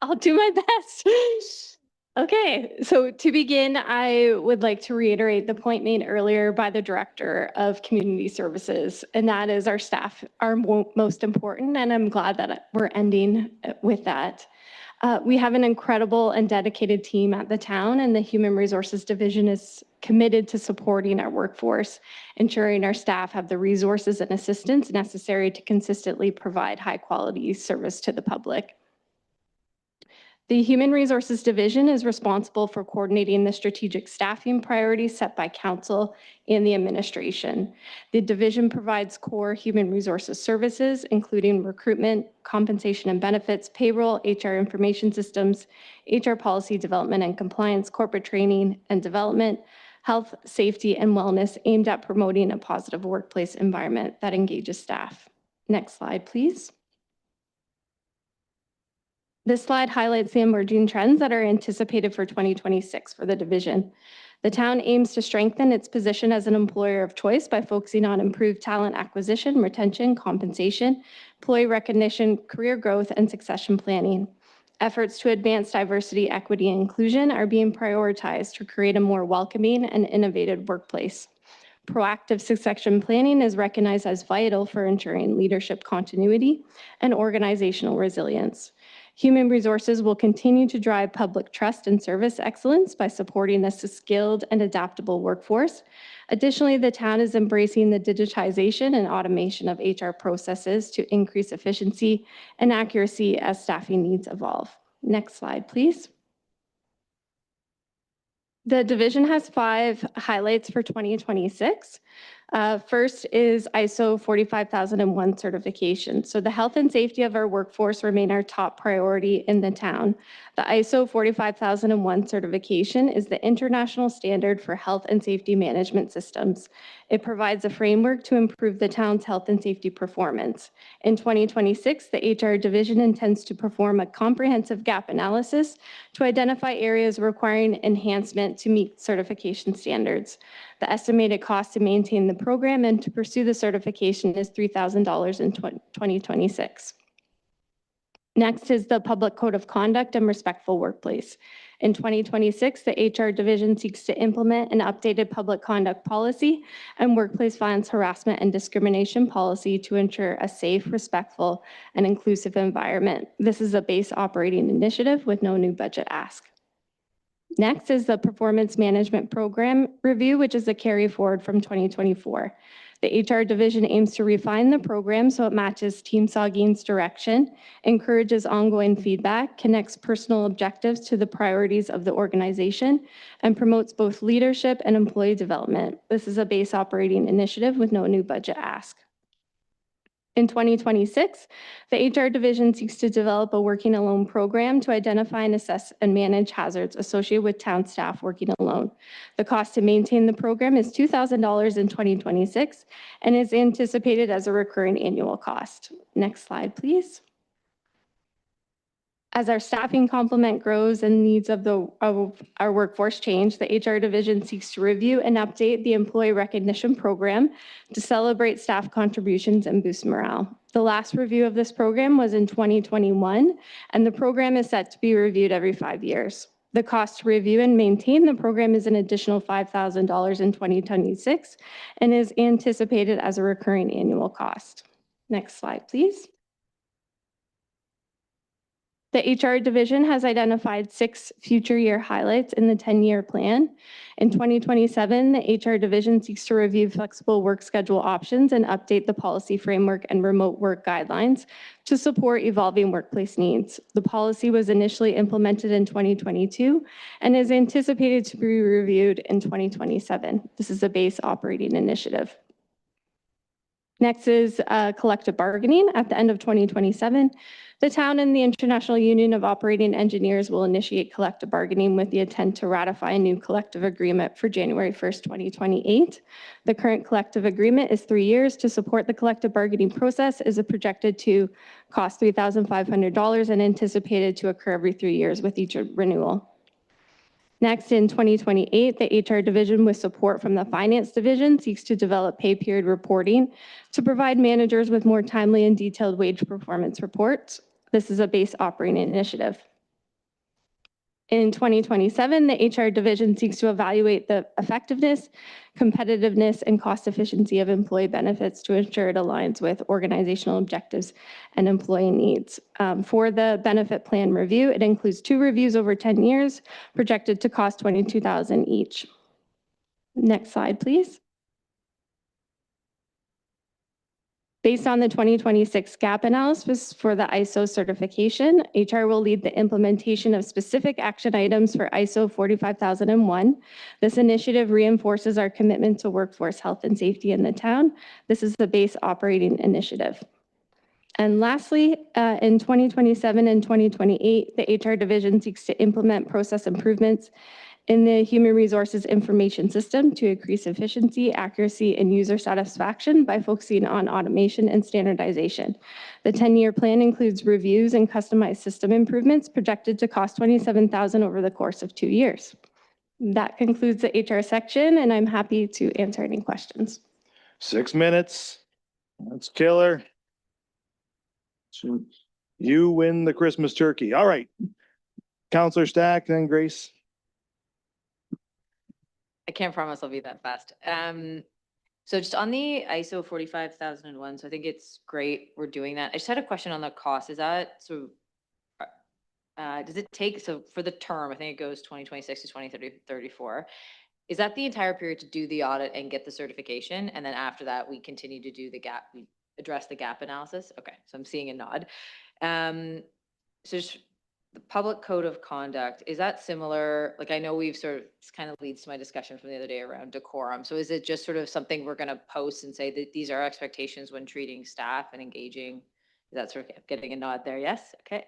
I'll do my best. Okay, so to begin, I would like to reiterate the point made earlier by the Director of Community Services, and that is our staff are most important, and I'm glad that we're ending with that. We have an incredible and dedicated team at the town, and the Human Resources Division is committed to supporting our workforce, ensuring our staff have the resources and assistance necessary to consistently provide high-quality service to the public. The Human Resources Division is responsible for coordinating the strategic staffing priorities set by Council and the administration. The division provides core human resources services, including recruitment, compensation and benefits, payroll, HR information systems, HR policy development and compliance, corporate training and development, health, safety, and wellness aimed at promoting a positive workplace environment that engages staff. Next slide, please. This slide highlights the emerging trends that are anticipated for 2026 for the division. The town aims to strengthen its position as an employer of choice by focusing on improved talent acquisition, retention, compensation, employee recognition, career growth, and succession planning. Efforts to advance diversity, equity, and inclusion are being prioritized to create a more welcoming and innovative workplace. Proactive succession planning is recognized as vital for ensuring leadership continuity and organizational resilience. Human Resources will continue to drive public trust and service excellence by supporting a skilled and adaptable workforce. Additionally, the town is embracing the digitization and automation of HR processes to increase efficiency and accuracy as staffing needs evolve. Next slide, please. The division has 5 highlights for 2026. First is ISO 45001 certification. So the health and safety of our workforce remain our top priority in the town. The ISO 45001 certification is the international standard for health and safety management systems. It provides a framework to improve the town's health and safety performance. In 2026, the HR division intends to perform a comprehensive gap analysis to identify areas requiring enhancement to meet certification standards. The estimated cost to maintain the program and to pursue the certification is $3,000 in 2026. Next is the Public Code of Conduct and Respectful Workplace. In 2026, the HR division seeks to implement an updated public conduct policy and workplace violence, harassment, and discrimination policy to ensure a safe, respectful, and inclusive environment. This is a base operating initiative with no new budget ask. Next is the Performance Management Program Review, which is a carry forward from 2024. The HR division aims to refine the program so it matches Team Saugeen's direction, encourages ongoing feedback, connects personal objectives to the priorities of the organization, and promotes both leadership and employee development. This is a base operating initiative with no new budget ask. In 2026, the HR division seeks to develop a working alone program to identify and assess and manage hazards associated with town staff working alone. The cost to maintain the program is $2,000 in 2026 and is anticipated as a recurring annual cost. Next slide, please. As our staffing complement grows and needs of our workforce change, the HR division seeks to review and update the employee recognition program to celebrate staff contributions and boost morale. The last review of this program was in 2021, and the program is set to be reviewed every 5 years. The cost to review and maintain the program is an additional $5,000 in 2026 and is anticipated as a recurring annual cost. Next slide, please. The HR division has identified 6 future year highlights in the 10-year plan. In 2027, the HR division seeks to review flexible work schedule options and update the policy framework and remote work guidelines to support evolving workplace needs. The policy was initially implemented in 2022 and is anticipated to be reviewed in 2027. This is a base operating initiative. Next is collective bargaining. At the end of 2027, the town and the International Union of Operating Engineers will initiate collective bargaining with the intent to ratify a new collective agreement for January 1st, 2028. The current collective agreement is 3 years. To support the collective bargaining process is projected to cost $3,500 and anticipated to occur every 3 years with each renewal. Next, in 2028, the HR division, with support from the finance division, seeks to develop pay period reporting to provide managers with more timely and detailed wage performance reports. This is a base operating initiative. In 2027, the HR division seeks to evaluate the effectiveness, competitiveness, and cost efficiency of employee benefits to ensure it aligns with organizational objectives and employee needs. For the benefit plan review, it includes 2 reviews over 10 years, projected to cost $22,000 each. Next slide, please. Based on the 2026 gap analysis for the ISO certification, HR will lead the implementation of specific action items for ISO 45001. This initiative reinforces our commitment to workforce health and safety in the town. This is the base operating initiative. And lastly, in 2027 and 2028, the HR division seeks to implement process improvements in the Human Resources Information System to increase efficiency, accuracy, and user satisfaction by focusing on automation and standardization. The 10-year plan includes reviews and customized system improvements projected to cost $27,000 over the course of 2 years. That concludes the HR section, and I'm happy to answer any questions. 6 minutes. That's killer. So you win the Christmas turkey. All right. Counselor Stack, then Grace. I can't promise I'll be that fast. So just on the ISO 45001, so I think it's great we're doing that. I just had a question on the cost. Is that so? Does it take, so for the term, I think it goes 2026 to 2034. Is that the entire period to do the audit and get the certification? And then after that, we continue to do the gap, we address the gap analysis? Okay, so I'm seeing a nod. So just the public code of conduct, is that similar? Like, I know we've sort of, this kind of leads to my discussion from the other day around decorum. So is it just sort of something we're going to post and say that these are expectations when treating staff and engaging? Is that sort of getting a nod there? Yes. Okay.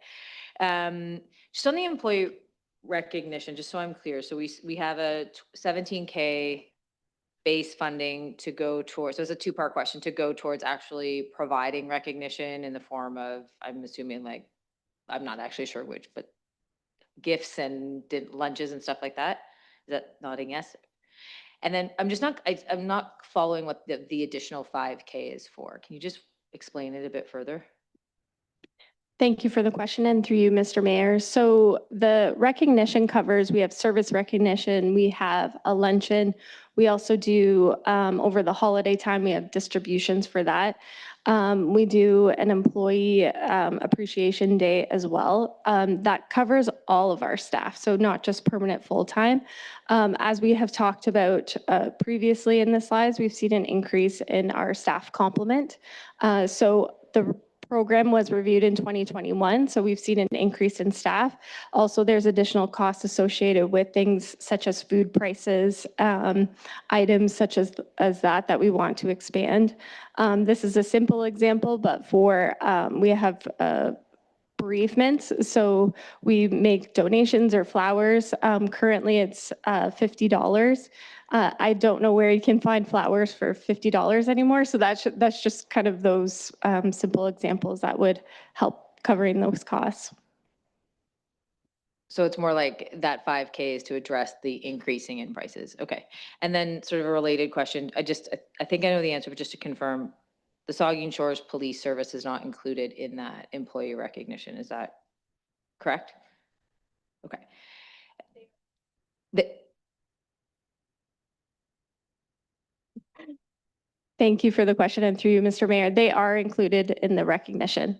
Just on the employee recognition, just so I'm clear. So we have a 17K base funding to go towards, so it's a 2-part question, to go towards actually providing recognition in the form of, I'm assuming, like, I'm not actually sure which, but gifts and lunches and stuff like that. Is that nodding yes? And then I'm just not, I'm not following what the additional 5K is for. Can you just explain it a bit further? Thank you for the question, and through you, Mr. Mayor. So the recognition covers, we have service recognition, we have a luncheon. We also do, over the holiday time, we have distributions for that. We do an employee appreciation day as well. That covers all of our staff, so not just permanent full-time. As we have talked about previously in the slides, we've seen an increase in our staff complement. So the program was reviewed in 2021, so we've seen an increase in staff. Also, there's additional costs associated with things such as food prices, items such as that we want to expand. This is a simple example, but for we have bereavements, so we make donations or flowers. Currently, it's $50. I don't know where you can find flowers for $50 anymore. So that's just kind of those simple examples that would help covering those costs. So it's more like that 5K is to address the increasing in prices. Okay. And then sort of a related question. I think I know the answer, but just to confirm, the Saugeen Shores Police Service is not included in that employee recognition. Is that correct? Okay. The, Thank you for the question, and through you, Mr. Mayor, they are included in the recognition.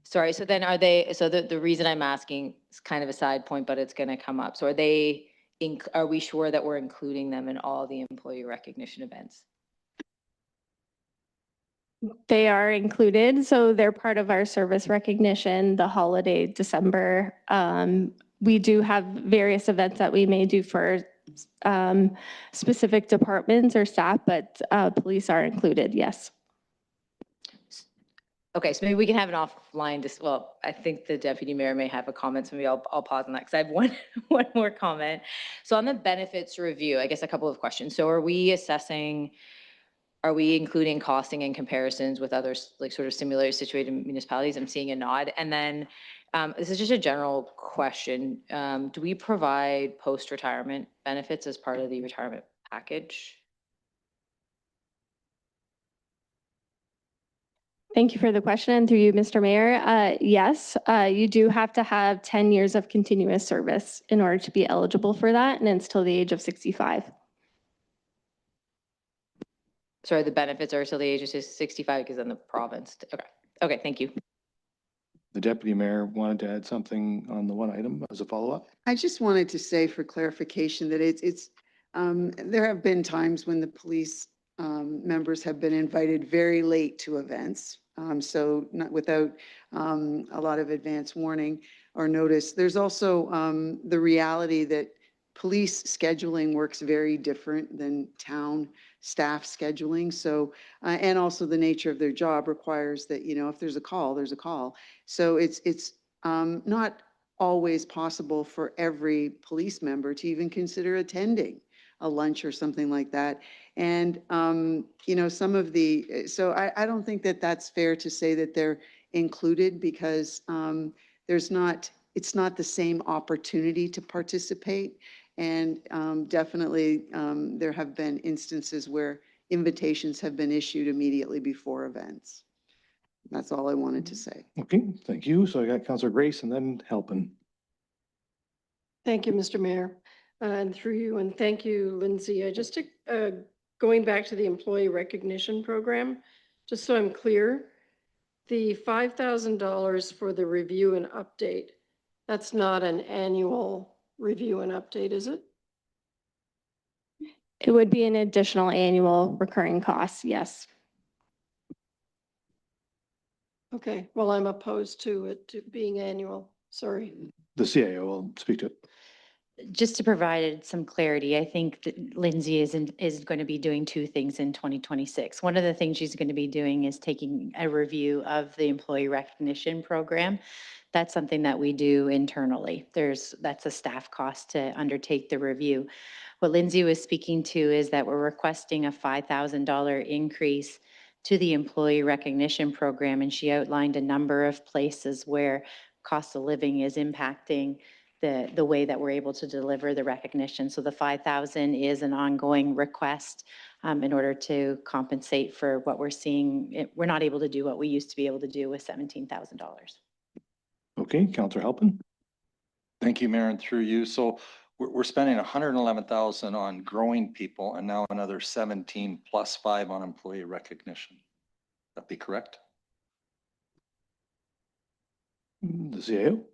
Sorry, so then are they, so the reason I'm asking is kind of a side point, but it's going to come up. So are they, are we sure that we're including them in all the employee recognition events? They are included, so they're part of our service recognition, the holiday December. We do have various events that we may do for specific departments or staff, but police are included, yes. Okay, so maybe we can have an offline, well, I think the deputy mayor may have a comment, so maybe I'll pause on that because I have one more comment. So on the benefits review, I guess a couple of questions. So are we including costing and comparisons with others, like sort of similarly situated municipalities? I'm seeing a nod. And then this is just a general question. Do we provide post-retirement benefits as part of the retirement package? Thank you for the question, and through you, Mr. Mayor. Yes, you do have to have 10 years of continuous service in order to be eligible for that, and it's till the age of 65. Sorry, the benefits are till the age of 65 because in the province. Okay. Okay, thank you. The deputy mayor wanted to add something on the one item as a follow-up. I just wanted to say for clarification that there have been times when the police members have been invited very late to events. So not without a lot of advance warning or notice. There's also the reality that police scheduling works very different than town staff scheduling. So, and also the nature of their job requires that, you know, if there's a call, there's a call. So it's not always possible for every police member to even consider attending a lunch or something like that. And, you know, some of the, so I don't think that that's fair to say that they're included because it's not the same opportunity to participate. And definitely there have been instances where invitations have been issued immediately before events. That's all I wanted to say. Okay, thank you. So I got Councillor Grace and then Halpin. Thank you, Mr. Mayor, and through you, and thank you, Lindsay. Just going back to the employee recognition program, just so I'm clear, the $5,000 for the review and update, that's not an annual review and update, is it? It would be an additional annual recurring cost, yes. Okay, well, I'm opposed to it being annual, sorry. The CIO will speak to it. Just to provide some clarity, I think that Lindsay is going to be doing two things in 2026. One of the things she's going to be doing is taking a review of the employee recognition program. That's something that we do internally. That's a staff cost to undertake the review. What Lindsay was speaking to is that we're requesting a $5,000 increase to the employee recognition program, and she outlined a number of places where cost of living is impacting the way that we're able to deliver the recognition. So the 5,000 is an ongoing request in order to compensate for what we're seeing. We're not able to do what we used to be able to do with $17,000. Okay, Councillor Halpin. Thank you, Mayor, and through you. So we're spending 111,000 on growing people and now another 17 plus 5 on employee recognition. That be correct? The CIO.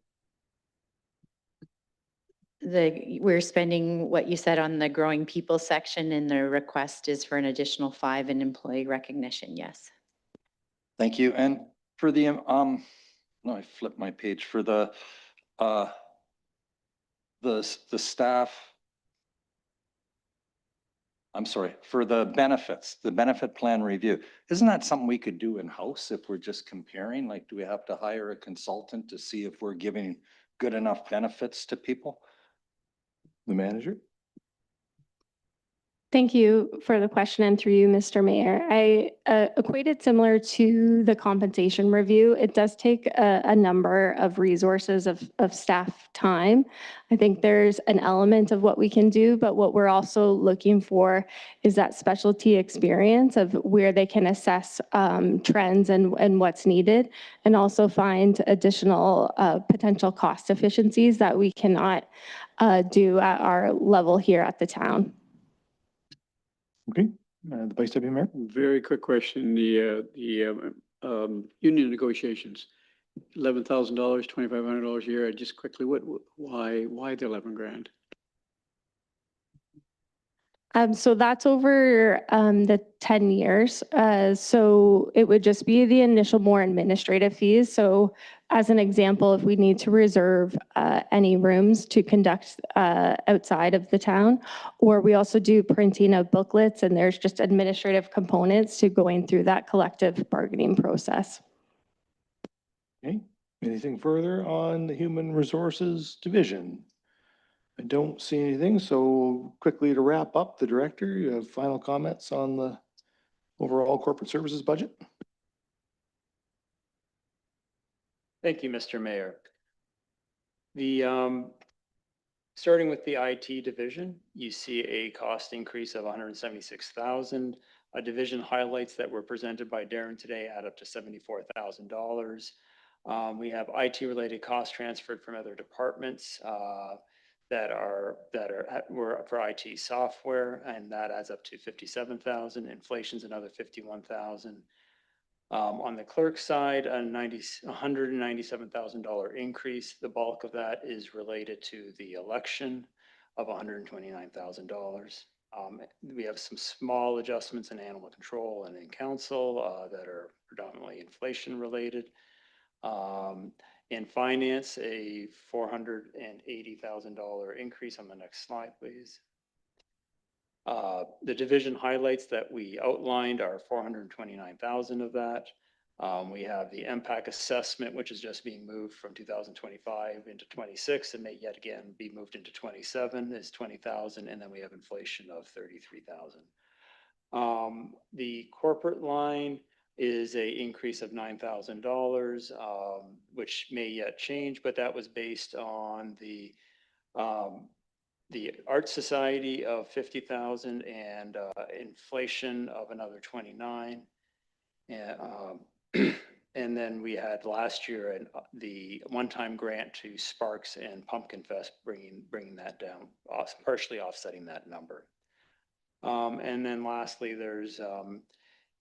We're spending what you said on the growing people section, and the request is for an additional 5 in employee recognition. Yes. Thank you. And for the no, I flipped my page for the staff. I'm sorry, for the benefits, the benefit plan review. Isn't that something we could do in-house if we're just comparing? Like, do we have to hire a consultant to see if we're giving good enough benefits to people? The manager. Thank you for the question and through you, Mr. Mayor. I equate it similar to the compensation review. It does take a number of resources of staff time. I think there's an element of what we can do, but what we're also looking for is that specialty experience of where they can assess trends and what's needed, and also find additional potential cost efficiencies that we cannot do at our level here at the town. Okay, the Vice Deputy Mayor. Very quick question, union negotiations, $11,000, $2,500 a year, just quickly, why the 11 grand? So that's over the 10 years. So it would just be the initial more administrative fees. So as an example, if we need to reserve any rooms to conduct outside of the town, or we also do printing of booklets, and there's just administrative components to going through that collective bargaining process. Okay, anything further on the Human Resources Division? I don't see anything, so quickly to wrap up, the director, you have final comments on the overall corporate services budget? Thank you, Mr. Mayor. Starting with the IT division, you see a cost increase of 176,000. Division highlights that were presented by Darren today add up to $74,000. We have IT-related costs transferred from other departments were for IT software, and that adds up to 57,000. Inflation's another 51,000. On the clerk side, a $197,000 increase. The bulk of that is related to the election of $129,000. We have some small adjustments in animal control and in council that are predominantly inflation related. In finance, a $480,000 increase. On the next slide, please. The division highlights that we outlined are 429,000 of that. We have the MPAC assessment, which is just being moved from 2025 into 26 and may yet again be moved into 27 is 20,000. And then we have inflation of 33,000. The corporate line is a increase of $9,000, which may yet change, but that was based on the Art Society of 50,000 and inflation of another 29. And then we had last year the one-time grant to Sparks and Pumpkin Fest, bringing that down, partially offsetting that number. And then lastly, there's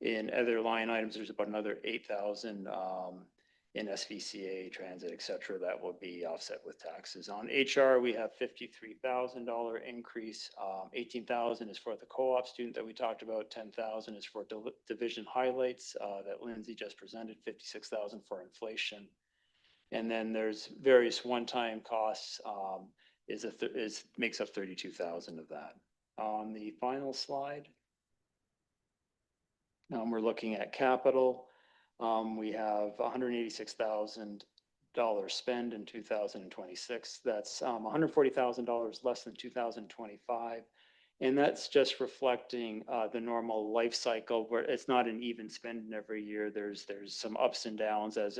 in other line items, there's about another 8,000 in SVCA, transit, et cetera, that will be offset with taxes. On HR, we have $53,000 increase. 18,000 is for the co-op student that we talked about. 10,000 is for division highlights that Lindsay just presented. 56,000 for inflation. And then there's various one-time costs makes up 32,000 of that. On the final slide, we're looking at capital. We have $186,000 spend in 2026. That's $140,000 less than 2025. And that's just reflecting the normal life cycle where it's not an even spend every year. There's some ups and downs as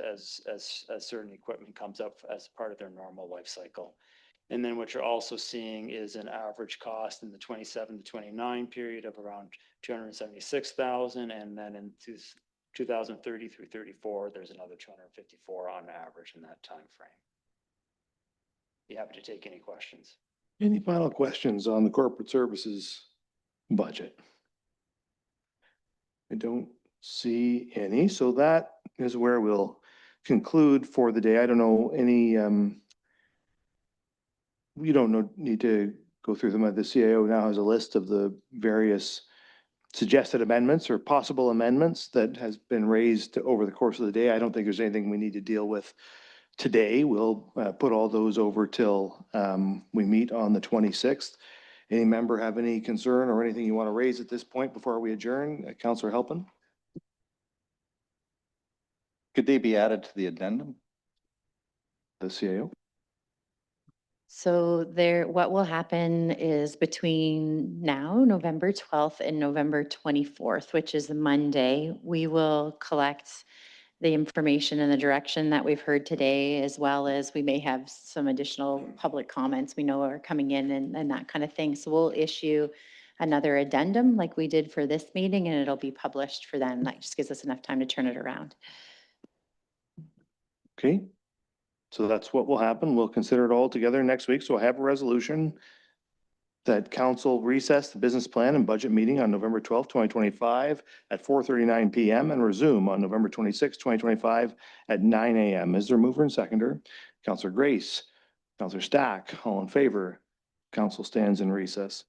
certain equipment comes up as part of their normal life cycle. And then what you're also seeing is an average cost in the 27 to 29 period of around 276,000. And then in 2030 through 34, there's another 254 on average in that time frame. Be happy to take any questions. Any final questions on the corporate services budget? I don't see any, so that is where we'll conclude for the day. I don't know any, we don't need to go through them. The CIO now has a list of the various suggested amendments or possible amendments that has been raised over the course of the day. I don't think there's anything we need to deal with today. We'll put all those over till we meet on the 26th. Any member have any concern or anything you want to raise at this point before we adjourn? Councillor Halpin? Could they be added to the addendum? The CIO? So what will happen is between now, November 12th and November 24th, which is a Monday, we will collect the information and the direction that we've heard today, as well as we may have some additional public comments we know are coming in and that kind of thing. So we'll issue another addendum like we did for this meeting, and it'll be published for them. That just gives us enough time to turn it around. Okay. So that's what will happen. We'll consider it all together next week. So I have a resolution that council recess the business plan and budget meeting on November 12th, 2025 at 4:39 PM and resume on November 26th, 2025 at 9 AM. Is there a mover and seconder? Councillor Grace, Councillor Stack, all in favor. Council stands in recess.